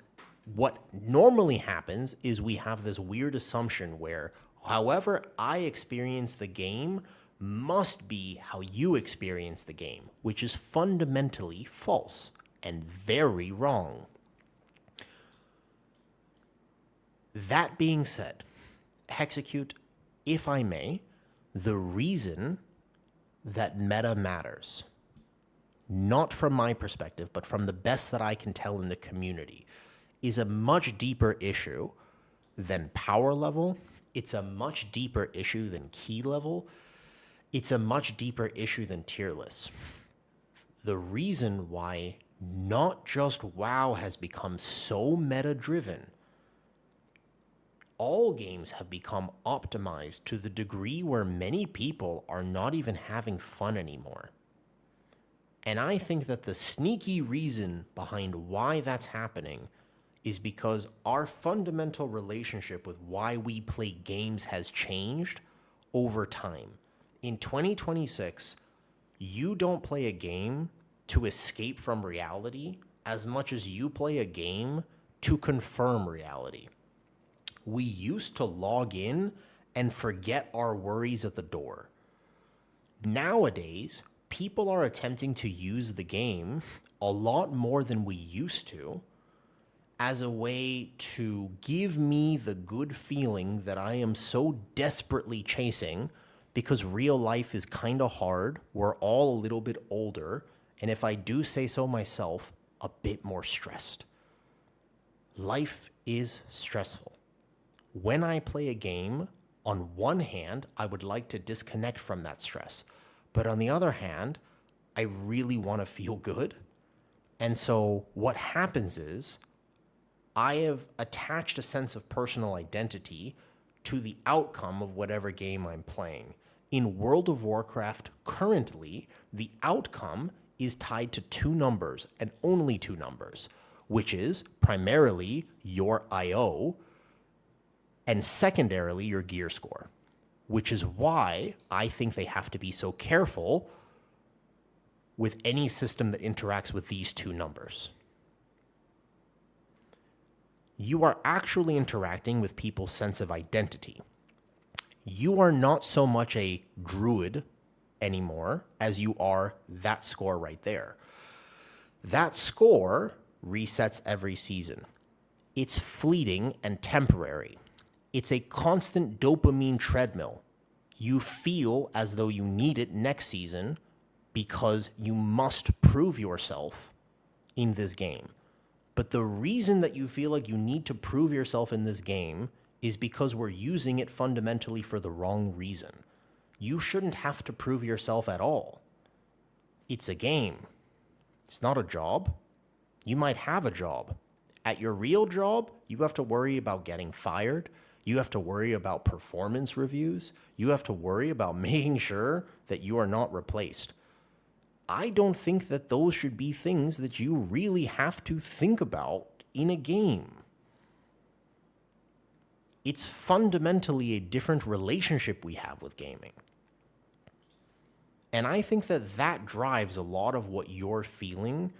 Speaker 1: what normally happens is we have this weird assumption where however I experience the game must be how you experience the game, which is fundamentally false and very wrong. That being said, execute, if I may, the reason that meta matters, not from my perspective, but from the best that I can tell in the community, is a much deeper issue than power level. It's a much deeper issue than key level. It's a much deeper issue than tier lists. The reason why not just WoW has become so meta-driven, all games have become optimized to the degree where many people are not even having fun anymore. And I think that the sneaky reason behind why that's happening is because our fundamental relationship with why we play games has changed over time. In 2026, you don't play a game to escape from reality as much as you play a game to confirm reality. We used to log in and forget our worries at the door. Nowadays, people are attempting to use the game a lot more than we used to as a way to give me the good feeling that I am so desperately chasing because real life is kind of hard. We're all a little bit older, and if I do say so myself, a bit more stressed. Life is stressful. When I play a game, on one hand, I would like to disconnect from that stress. But on the other hand, I really want to feel good. And so what happens is I have attached a sense of personal identity to the outcome of whatever game I'm playing. In World of Warcraft, currently, the outcome is tied to two numbers and only two numbers, which is primarily your IO and secondarily, your gear score, which is why I think they have to be so careful with any system that interacts with these two numbers. You are actually interacting with people's sense of identity. You are not so much a druid anymore as you are that score right there. That score resets every season. It's fleeting and temporary. It's a constant dopamine treadmill. You feel as though you need it next season because you must prove yourself in this game. But the reason that you feel like you need to prove yourself in this game is because we're using it fundamentally for the wrong reason. You shouldn't have to prove yourself at all. It's a game. It's not a job. You might have a job. At your real job, you have to worry about getting fired. You have to worry about performance reviews. You have to worry about making sure that you are not replaced. I don't think that those should be things that you really have to think about in a game. It's fundamentally a different relationship we have with gaming. And I think that that drives a lot of what you're feeling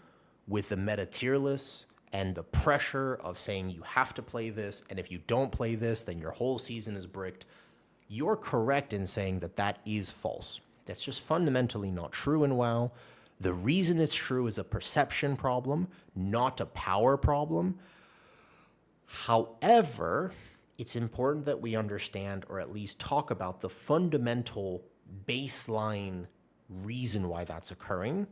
Speaker 1: with the meta tier lists and the pressure of saying you have to play this, and if you don't play this, then your whole season is bricked. You're correct in saying that that is false. That's just fundamentally not true in WoW. The reason it's true is a perception problem, not a power problem. However, it's important that we understand, or at least talk about, the fundamental baseline reason why that's occurring,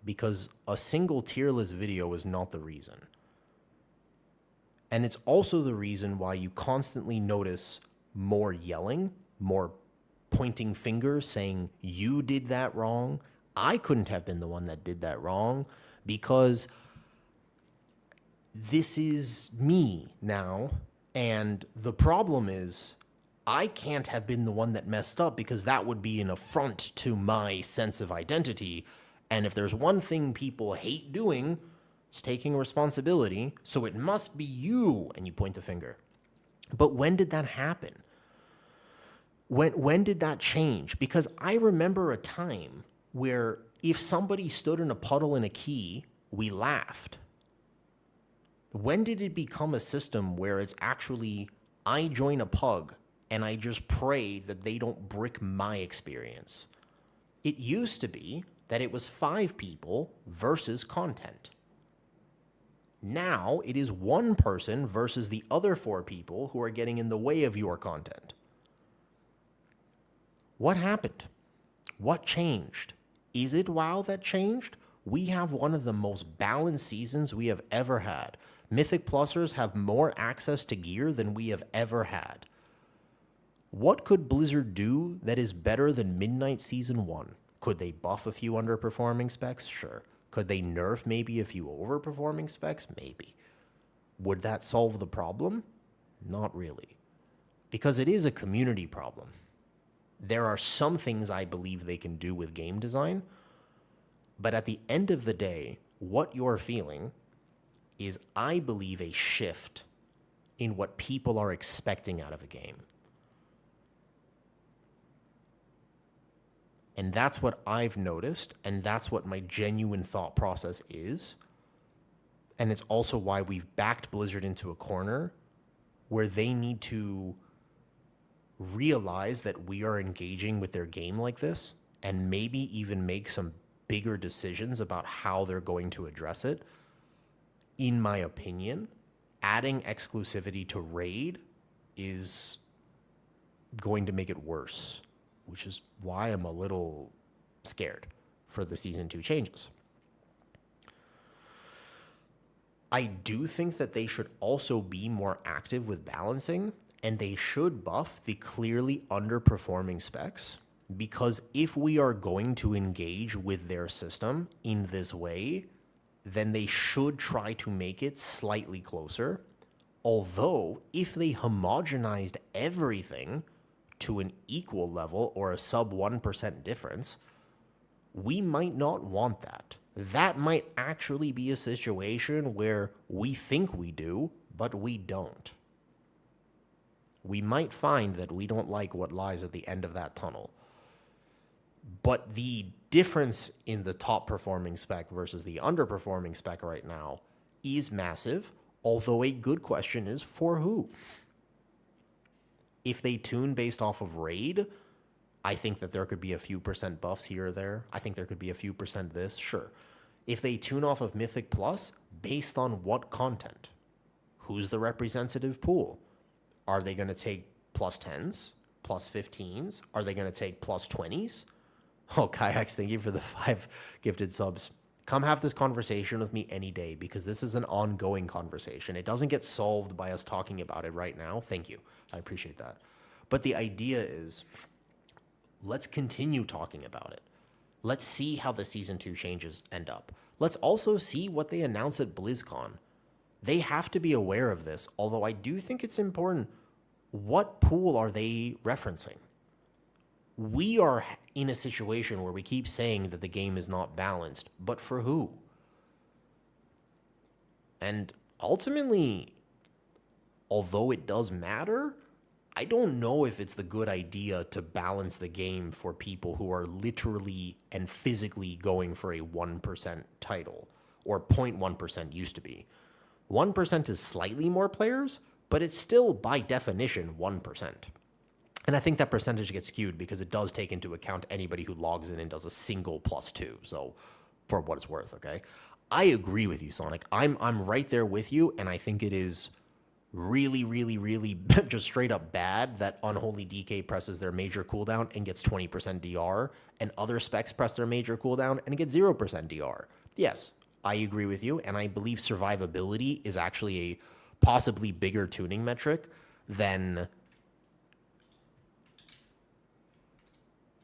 Speaker 1: because a single tier list video is not the reason. And it's also the reason why you constantly notice more yelling, more pointing fingers saying, you did that wrong. I couldn't have been the one that did that wrong, because this is me now. And the problem is, I can't have been the one that messed up, because that would be an affront to my sense of identity. And if there's one thing people hate doing, it's taking responsibility. So it must be you. And you point the finger. But when did that happen? When did that change? Because I remember a time where if somebody stood in a puddle in a key, we laughed. When did it become a system where it's actually, I join a pug and I just pray that they don't brick my experience? It used to be that it was 5 people versus content. Now it is 1 person versus the other 4 people who are getting in the way of your content. What happened? What changed? Is it WoW that changed? We have one of the most balanced seasons we have ever had. Mythic Plusers have more access to gear than we have ever had. What could Blizzard do that is better than Midnight Season 1? Could they buff a few underperforming specs? Sure. Could they nerf maybe a few overperforming specs? Maybe. Would that solve the problem? Not really. Because it is a community problem. There are some things I believe they can do with game design, but at the end of the day, what you're feeling is, I believe, a shift in what people are expecting out of a game. And that's what I've noticed, and that's what my genuine thought process is. And it's also why we've backed Blizzard into a corner where they need to realize that we are engaging with their game like this, and maybe even make some bigger decisions about how they're going to address it. In my opinion, adding exclusivity to Raid is going to make it worse, which is why I'm a little scared for the Season 2 changes. I do think that they should also be more active with balancing, and they should buff the clearly underperforming specs, because if we are going to engage with their system in this way, then they should try to make it slightly closer. Although, if they homogenized everything to an equal level or a sub 1% difference, we might not want that. That might actually be a situation where we think we do, but we don't. we might find that we don't like what lies at the end of that tunnel. But the difference in the top performing spec versus the underperforming spec right now is massive, although a good question is for who? If they tune based off of raid, I think that there could be a few percent buffs here or there. I think there could be a few percent this, sure. If they tune off of Mythic Plus, based on what content? Who's the representative pool? Are they going to take plus 10s, plus 15s? Are they going to take plus 20s? Oh, Kayaks, thank you for the 5 gifted subs. Come have this conversation with me any day because this is an ongoing conversation. It doesn't get solved by us talking about it right now. Thank you. I appreciate that. But the idea is, let's continue talking about it. Let's see how the Season 2 changes end up. Let's also see what they announce at BlizzCon. They have to be aware of this, although I do think it's important. What pool are they referencing? We are in a situation where we keep saying that the game is not balanced, but for who? And ultimately, although it does matter, I don't know if it's the good idea to balance the game for people who are literally and physically going for a 1% title, or 0.1% used to be. 1% is slightly more players, but it's still, by definition, 1%. And I think that percentage gets skewed because it does take into account anybody who logs in and does a single +2. So, for what it's worth, okay? I agree with you, Sonic. I'm right there with you, and I think it is really, really, really just straight up bad that Unholy DK presses their major cooldown and gets 20% DR, and other specs press their major cooldown and get 0% DR. Yes, I agree with you, and I believe survivability is actually a possibly bigger tuning metric than...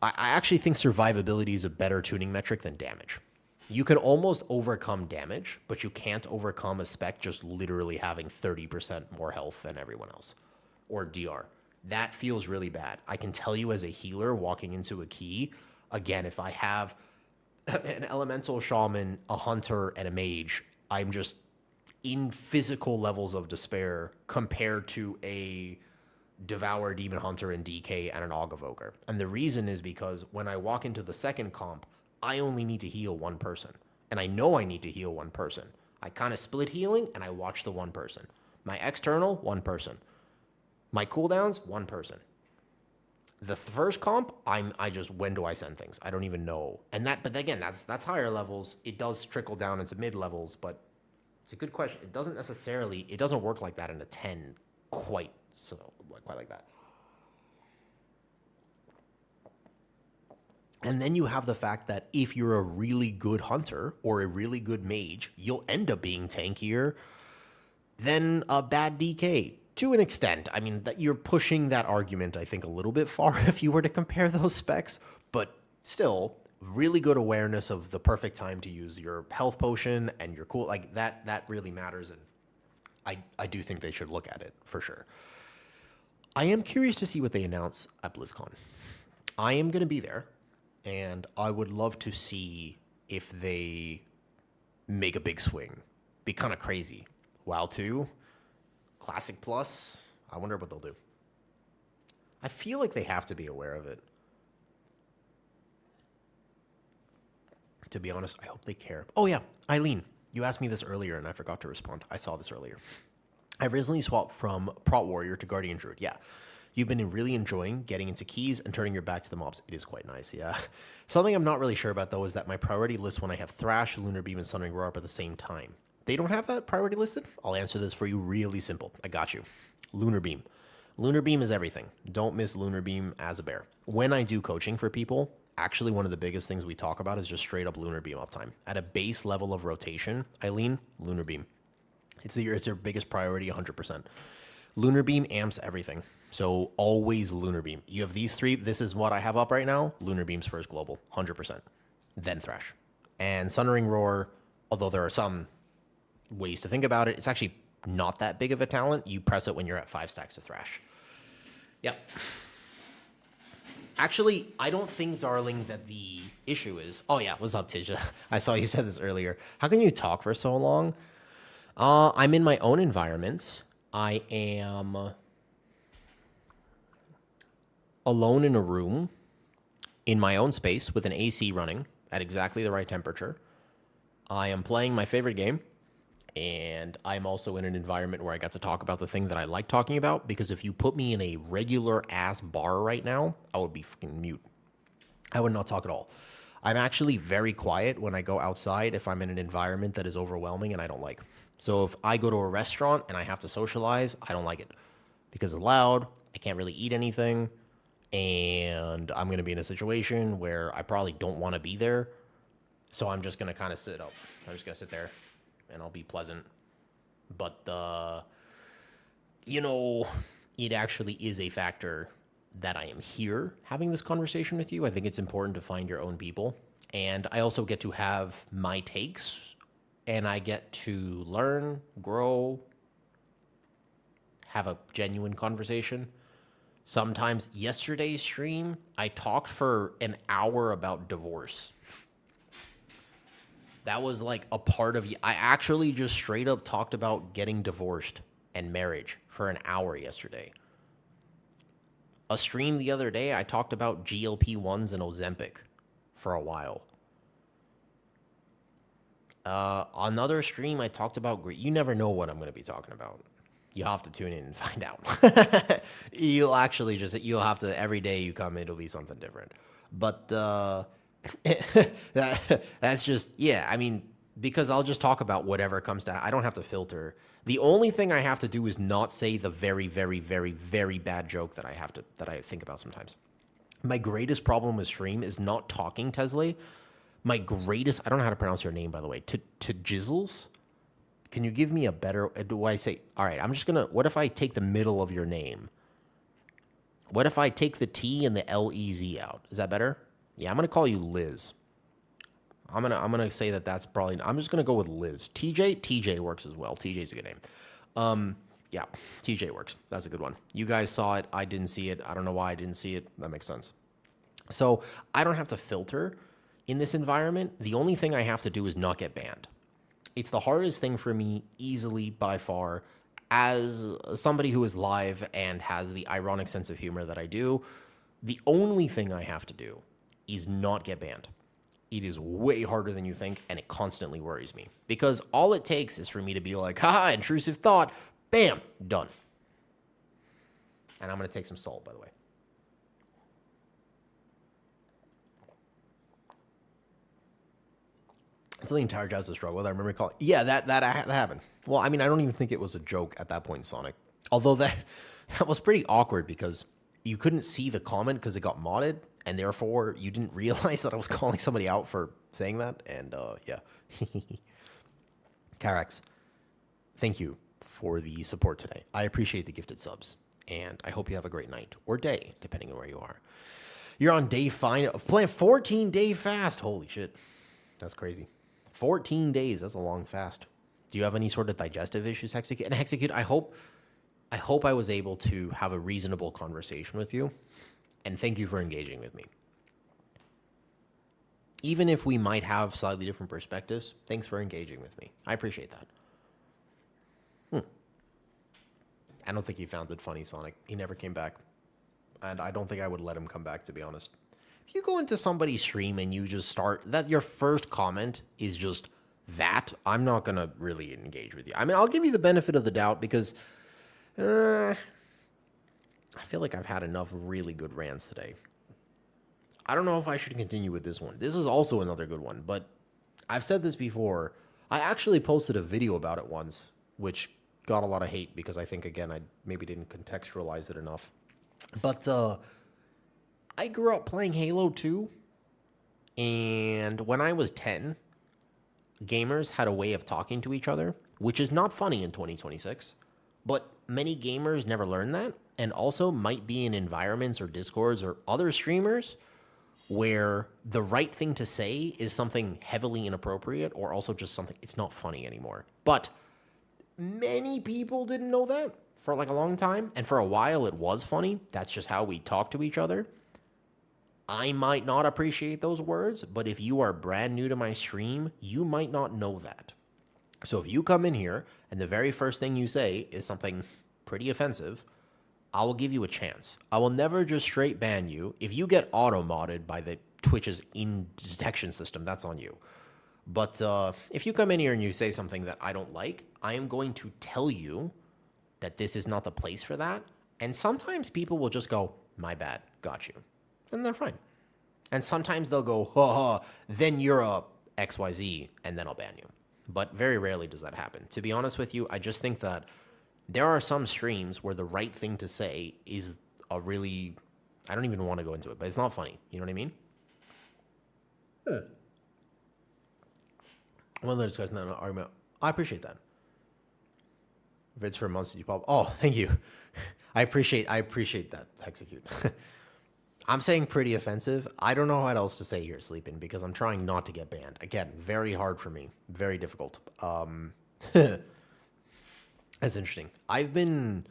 Speaker 1: I actually think survivability is a better tuning metric than damage. You can almost overcome damage, but you can't overcome a spec just literally having 30% more health than everyone else. Or DR. That feels really bad. I can tell you as a healer walking into a key, again, if I have an elemental shaman, a hunter, and a mage, I'm just in physical levels of despair compared to a Devour, Demon Hunter, and DK, and an Og Evoker. And the reason is because when I walk into the second comp, I only need to heal one person. And I know I need to heal one person. I kind of split healing, and I watch the one person. My external, one person. My cooldowns, one person. The first comp, I just, when do I send things? I don't even know. And but again, that's higher levels. It does trickle down into mid levels, but it's a good question. It doesn't work like that in a 10 quite like that. And then you have the fact that if you're a really good hunter or a really good mage, you'll end up being tankier than a bad DK to an extent. I mean, that you're pushing that argument, I think, a little bit far if you were to compare those specs, but still really good awareness of the perfect time to use your health potion and your cool, like that really matters. And I do think they should look at it for sure. I am curious to see what they announce at BlizzCon. I am going to be there, and I would love to see if they make a big swing. Be kind of crazy. WoW 2, Classic Plus, I wonder what they'll do. I feel like they have to be aware of it. To be honest, I hope they care. Oh yeah, Eileen, you asked me this earlier, and I forgot to respond. I saw this earlier. I've recently swapped from Prot Warrior to Guardian Druid. Yeah. You've been really enjoying getting into keys and turning your back to the mobs. It is quite nice, yeah. Something I'm not really sure about, though, is that my priority list when I have Thrash, Lunar Beam, and Sundering Roar up at the same time. They don't have that priority listed? I'll answer this for you really simple. I got you. Lunar Beam. Lunar Beam is everything. Don't miss Lunar Beam as a bear. When I do coaching for people, actually one of the biggest things we talk about is just straight up Lunar Beam uptime. At a base level of rotation, Eileen, Lunar Beam. It's your biggest priority, 100%. Lunar Beam amps everything. So always Lunar Beam. You have these three. This is what I have up right now. Lunar Beam's first global, 100%. Then Thrash. And Sundering Roar, although there are some ways to think about it, it's actually not that big of a talent. You press it when you're at 5 stacks of Thrash. Yep. Actually, I don't think, darling, that the issue is... Oh, yeah. What's up, Tisha? I saw you said this earlier. How can you talk for so long? I'm in my own environment. I am alone in a room in my own space with an AC running at exactly the right temperature. I am playing my favorite game, and I'm also in an environment where I got to talk about the thing that I like talking about, because if you put me in a regular ass bar right now, I would be fucking mute. I would not talk at all. I'm actually very quiet when I go outside if I'm in an environment that is overwhelming and I don't like. So if I go to a restaurant and I have to socialize, I don't like it because it's loud. I can't really eat anything. And I'm going to be in a situation where I probably don't want to be there. So I'm just going to kind of sit up. I'm just going to sit there and I'll be pleasant. But, it actually is a factor that I am here having this conversation with you. I think it's important to find your own people. And I also get to have my takes, and I get to learn, grow, have a genuine conversation. Sometimes yesterday's stream, I talked for an hour about divorce. That was like a part of, I actually just straight up talked about getting divorced and marriage for an hour yesterday. A stream the other day, I talked about GLP-1s and Ozempic for a while. Another stream, I talked about, you never know what I'm going to be talking about. You have to tune in and find out. You'll have to, every day you come, it'll be something different. But that's just, yeah, I mean, because I'll just talk about whatever comes to, I don't have to filter. The only thing I have to do is not say the very, very, very, very bad joke that I think about sometimes. My greatest problem with stream is not talking, Tesla. I don't know how to pronounce your name, by the way, to Jizzles. Can you give me a better, do I say, all right, what if I take the middle of your name? What if I take the T and the L-E-Z out? Is that better? Yeah, I'm going to call you Liz. I'm gonna say that's probably, I'm just gonna go with Liz. TJ works as well. TJ's a good name. Yeah, TJ works. That's a good one. You guys saw it. I didn't see it. I don't know why I didn't see it. That makes sense. So I don't have to filter in this environment. The only thing I have to do is not get banned. It's the hardest thing for me, easily by far, as somebody who is live and has the ironic sense of humor that I do. The only thing I have to do is not get banned. It is way harder than you think, and it constantly worries me. Because all it takes is for me to be like, haha, intrusive thought, bam, done. And I'm going to take some salt, by the way. It's the entire Jazz struggle with. I remember calling, yeah, that happened. Well, I mean, I don't even think it was a joke at that point, Sonic. Although that was pretty awkward because you couldn't see the comment because it got modded. And therefore, you didn't realize that I was calling somebody out for saying that. And, yeah. Carax, thank you for the support today. I appreciate the gifted subs. And I hope you have a great night or day, depending on where you are. You're on day 5. Playing 14-day fast. Holy shit. That's crazy. 14 days. That's a long fast. Do you have any sort of digestive issues, Hexecute? And Hexecute, I hope I was able to have a reasonable conversation with you. And thank you for engaging with me. Even if we might have slightly different perspectives, thanks for engaging with me. I appreciate that. I don't think he found it funny, Sonic. He never came back. And I don't think I would let him come back, to be honest. If you go into somebody's stream and you just start, that your first comment is just that, I'm not going to really engage with you. I mean, I'll give you the benefit of the doubt because I feel like I've had enough really good rants today. I don't know if I should continue with this one. This is also another good one, but I've said this before. I actually posted a video about it once, which got a lot of hate because I think, again, I maybe didn't contextualize it enough. But I grew up playing Halo 2, and when I was 10, gamers had a way of talking to each other, which is not funny in 2026, but many gamers never learn that, and also might be in environments or Discords or other streamers where the right thing to say is something heavily inappropriate or also just something, it's not funny anymore. But many people didn't know that for like a long time, and for a while it was funny. That's just how we talk to each other. I might not appreciate those words, but if you are brand new to my stream, you might not know that. So if you come in here and the very first thing you say is something pretty offensive, I will give you a chance. I will never just straight ban you. If you get auto-modded by the Twitch's in-detection system, that's on you. But if you come in here and you say something that I don't like, I am going to tell you that this is not the place for that. And sometimes people will just go, my bad, got you. And they're fine. And sometimes they'll go, ha ha, then you're a XYZ, and then I'll ban you. But very rarely does that happen. To be honest with you, I just think that there are some streams where the right thing to say is a really, I don't even want to go into it, but it's not funny. You know what I mean? Well, they're discussing that argument. I appreciate that. If it's for months, you pop. Oh, thank you. I appreciate that. Execute. I'm saying pretty offensive. I don't know what else to say here, Sleeping, because I'm trying not to get banned. Again, very hard for me. Very difficult. That's interesting. I've been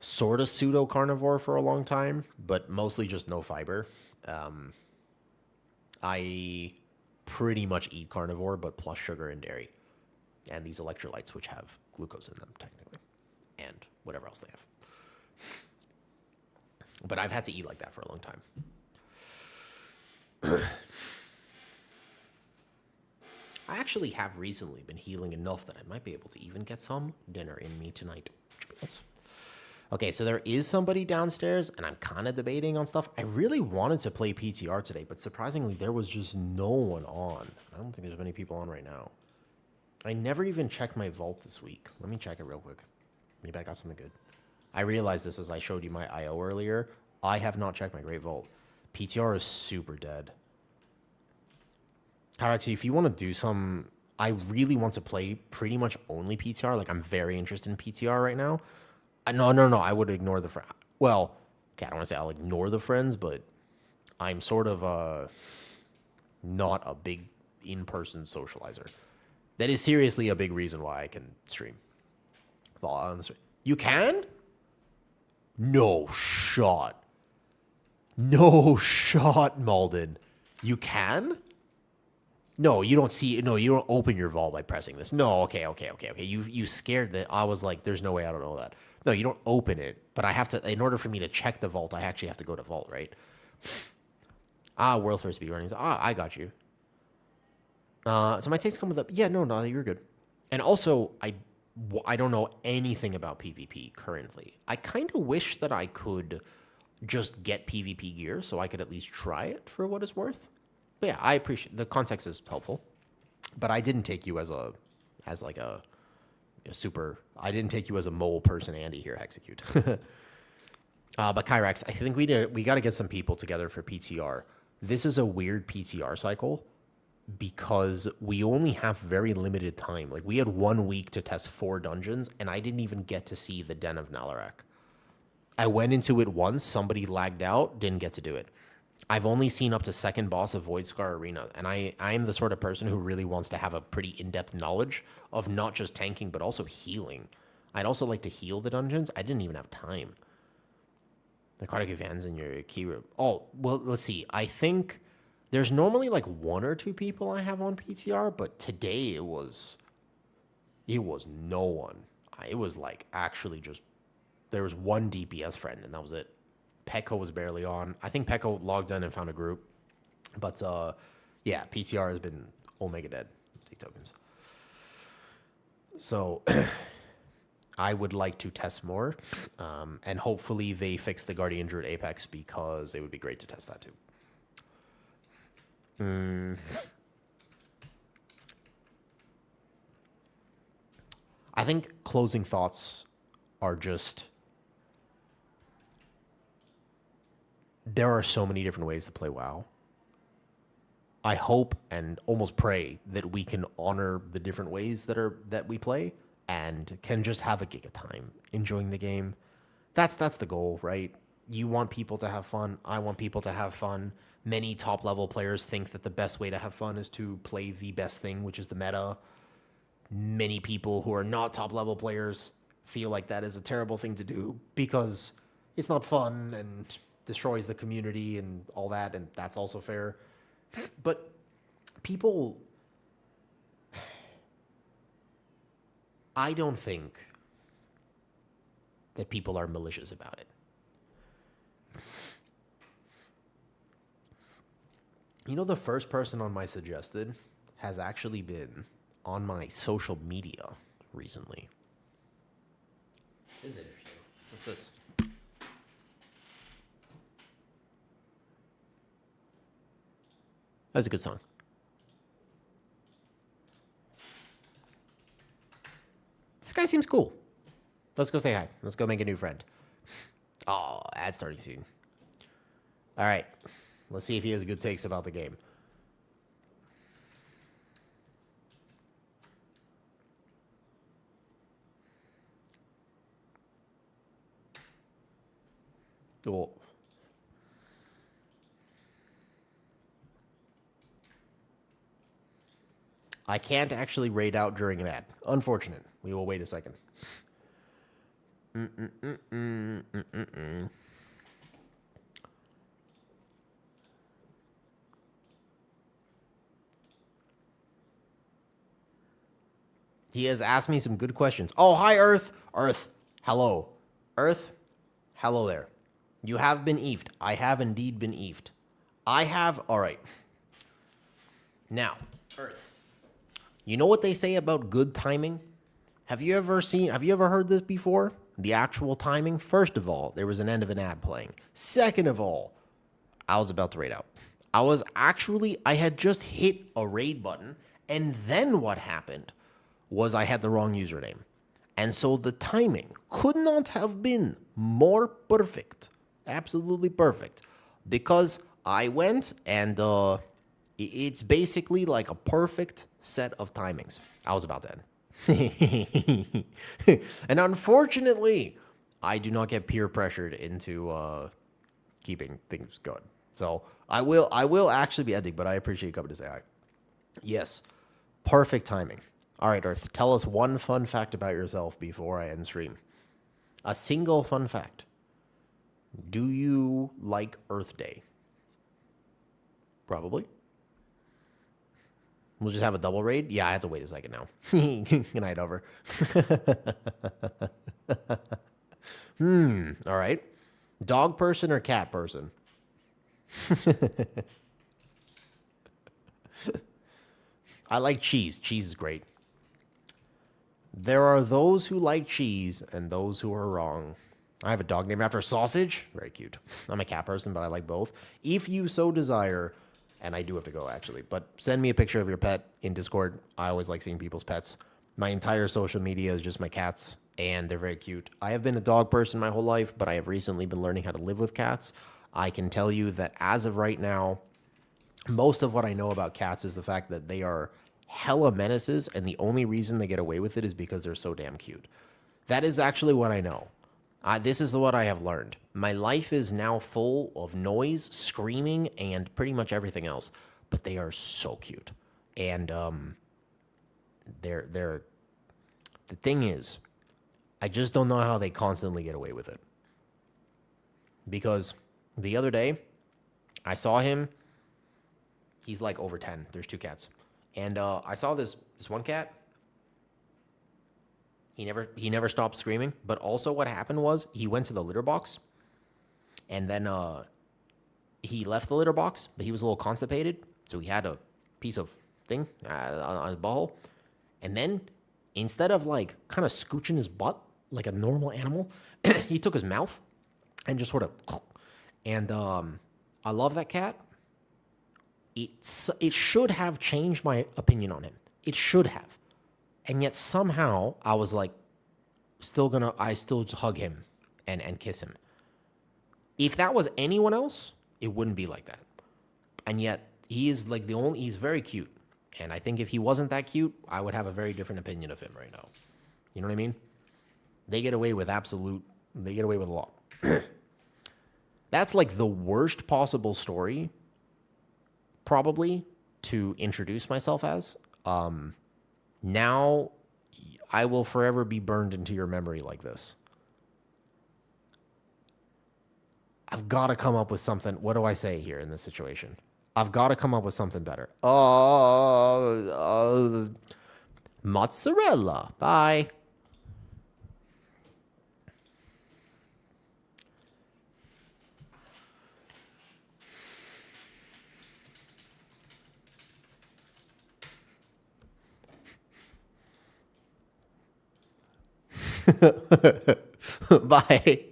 Speaker 1: sort of pseudo-carnivore for a long time, but mostly just no fiber. I pretty much eat carnivore, but plus sugar and dairy. And these electrolytes, which have glucose in them, technically. And whatever else they have. But I've had to eat like that for a long time. I actually have recently been healing enough that I might be able to even get some dinner in me tonight. Which would be nice. Okay, so there is somebody downstairs, and I'm kind of debating on stuff. I really wanted to play PTR today, but surprisingly, there was just no one on. I don't think there's many people on right now. I never even checked my vault this week. Let me check it real quick. Maybe I got something good. I realized this as I showed you my IO earlier. I have not checked my Great Vault. PTR is super dead. Kyraxy, if you want to do some... I really want to play pretty much only PTR. Like, I'm very interested in PTR right now. No. I would ignore the friend. Well, okay, I don't want to say I'll ignore the friends, but I'm sort of not a big in-person socializer. That is seriously a big reason why I can stream. You can? No shot. No shot, Malden. You can? No, you don't see. No, you don't open your vault by pressing this. No, okay. You scared that. I was like, there's no way I don't know that. No, you don't open it. But I have to, in order for me to check the vault, I actually have to go to vault, right? World first speedrunnings. I got you. So my takes come with up. Yeah, no, you're good. And also, I don't know anything about PvP currently. I kind of wish that I could just get PvP gear so I could at least try it for what it's worth. But yeah, I appreciate the context is helpful. But I didn't take you as a super. I didn't take you as a mole person, Andy here. Execute. But Kyrax, I think we got to get some people together for PTR. This is a weird PTR cycle because we only have very limited time. Like, we had 1 week to test 4 dungeons, and I didn't even get to see the Den of Nalarak. I went into it once, somebody lagged out, didn't get to do it. I've only seen up to second boss of Voidscar Arena, and I am the sort of person who really wants to have a pretty in-depth knowledge of not just tanking, but also healing. I'd also like to heal the dungeons. I didn't even have time. The cardiac events in your key room. Oh, well, let's see. I think there's normally like 1 or 2 people I have on PTR, but today it was no one. It was like actually just, there was 1 DPS friend, and that was it. Pecco was barely on. I think Pecco logged in and found a group. But, yeah, PTR has been Omega dead. Take tokens. So, I would like to test more. And hopefully they fix the Guardian Druid Apex because it would be great to test that too. I think closing thoughts are just... There are so many different ways to play WoW. I hope and almost pray that we can honor the different ways that we play and can just have a gig of time enjoying the game. That's the goal, right? You want people to have fun. I want people to have fun. Many top level players think that the best way to have fun is to play the best thing, which is the meta. Many people who are not top level players feel like that is a terrible thing to do because it's not fun and destroys the community and all that, and that's also fair. But people... I don't think that people are malicious about it. You know, the first person on my suggested has actually been on my social media recently. This is interesting. What's this? That's a good song. This guy seems cool. Let's go say hi. Let's go make a new friend. Oh, ad starting soon. All right. Let's see if he has good takes about the game. Well, I can't actually raid out during an ad. Unfortunate. We will wait a second. He has asked me some good questions. Oh, hi, Earth. Earth, hello. Earth, hello there. You have been eaved. I have indeed been eaved. I have. All right. Now, Earth. You know what they say about good timing? Have you ever heard this before? The actual timing? First of all, there was an end of an ad playing. Second of all, I was about to raid out. I had just hit a raid button, and then what happened was I had the wrong username. And so the timing could not have been more perfect. Absolutely perfect. Because I went and it's basically like a perfect set of timings. I was about to end. And unfortunately, I do not get peer pressured into keeping things going. So I will actually be ending, but I appreciate you coming to say hi. Yes, perfect timing. All right, Earth, tell us one fun fact about yourself before I end stream. A single fun fact. Do you like Earth Day? Probably. We'll just have a double raid? Yeah, I have to wait a second now. Good night, over. All right. Dog person or cat person? I like cheese. Cheese is great. There are those who like cheese and those who are wrong. I have a dog named after sausage. Very cute. I'm a cat person, but I like both. If you so desire, and I do have to go actually, but send me a picture of your pet in Discord. I always like seeing people's pets. My entire social media is just my cats, and they're very cute. I have been a dog person my whole life, but I have recently been learning how to live with cats. I can tell you that as of right now, most of what I know about cats is the fact that they are hella menaces, and the only reason they get away with it is because they're so damn cute. That is actually what I know. This is what I have learned. My life is now full of noise, screaming, and pretty much everything else, but they are so cute. And they're the thing is, I just don't know how they constantly get away with it. Because the other day, I saw him. He's like over 10. There's two cats. And I saw this one cat. He never stopped screaming. But also what happened was he went to the litter box. And then he left the litter box. But he was a little constipated. So he had a piece of thing on his butthole. And then instead of like kind of scooching his butt like a normal animal, he took his mouth and just sort of. And I love that cat. It should have changed my opinion on him. It should have. And yet somehow I was like, I still hug him and kiss him. If that was anyone else, it wouldn't be like that. And yet he is like he's very cute. And I think if he wasn't that cute, I would have a very different opinion of him right now. You know what I mean? They get away with a lot. That's like the worst possible story, probably, to introduce myself as. Now, I will forever be burned into your memory like this. I've got to come up with something. What do I say here in this situation? I've got to come up with something better. Mozzarella. Bye. Bye.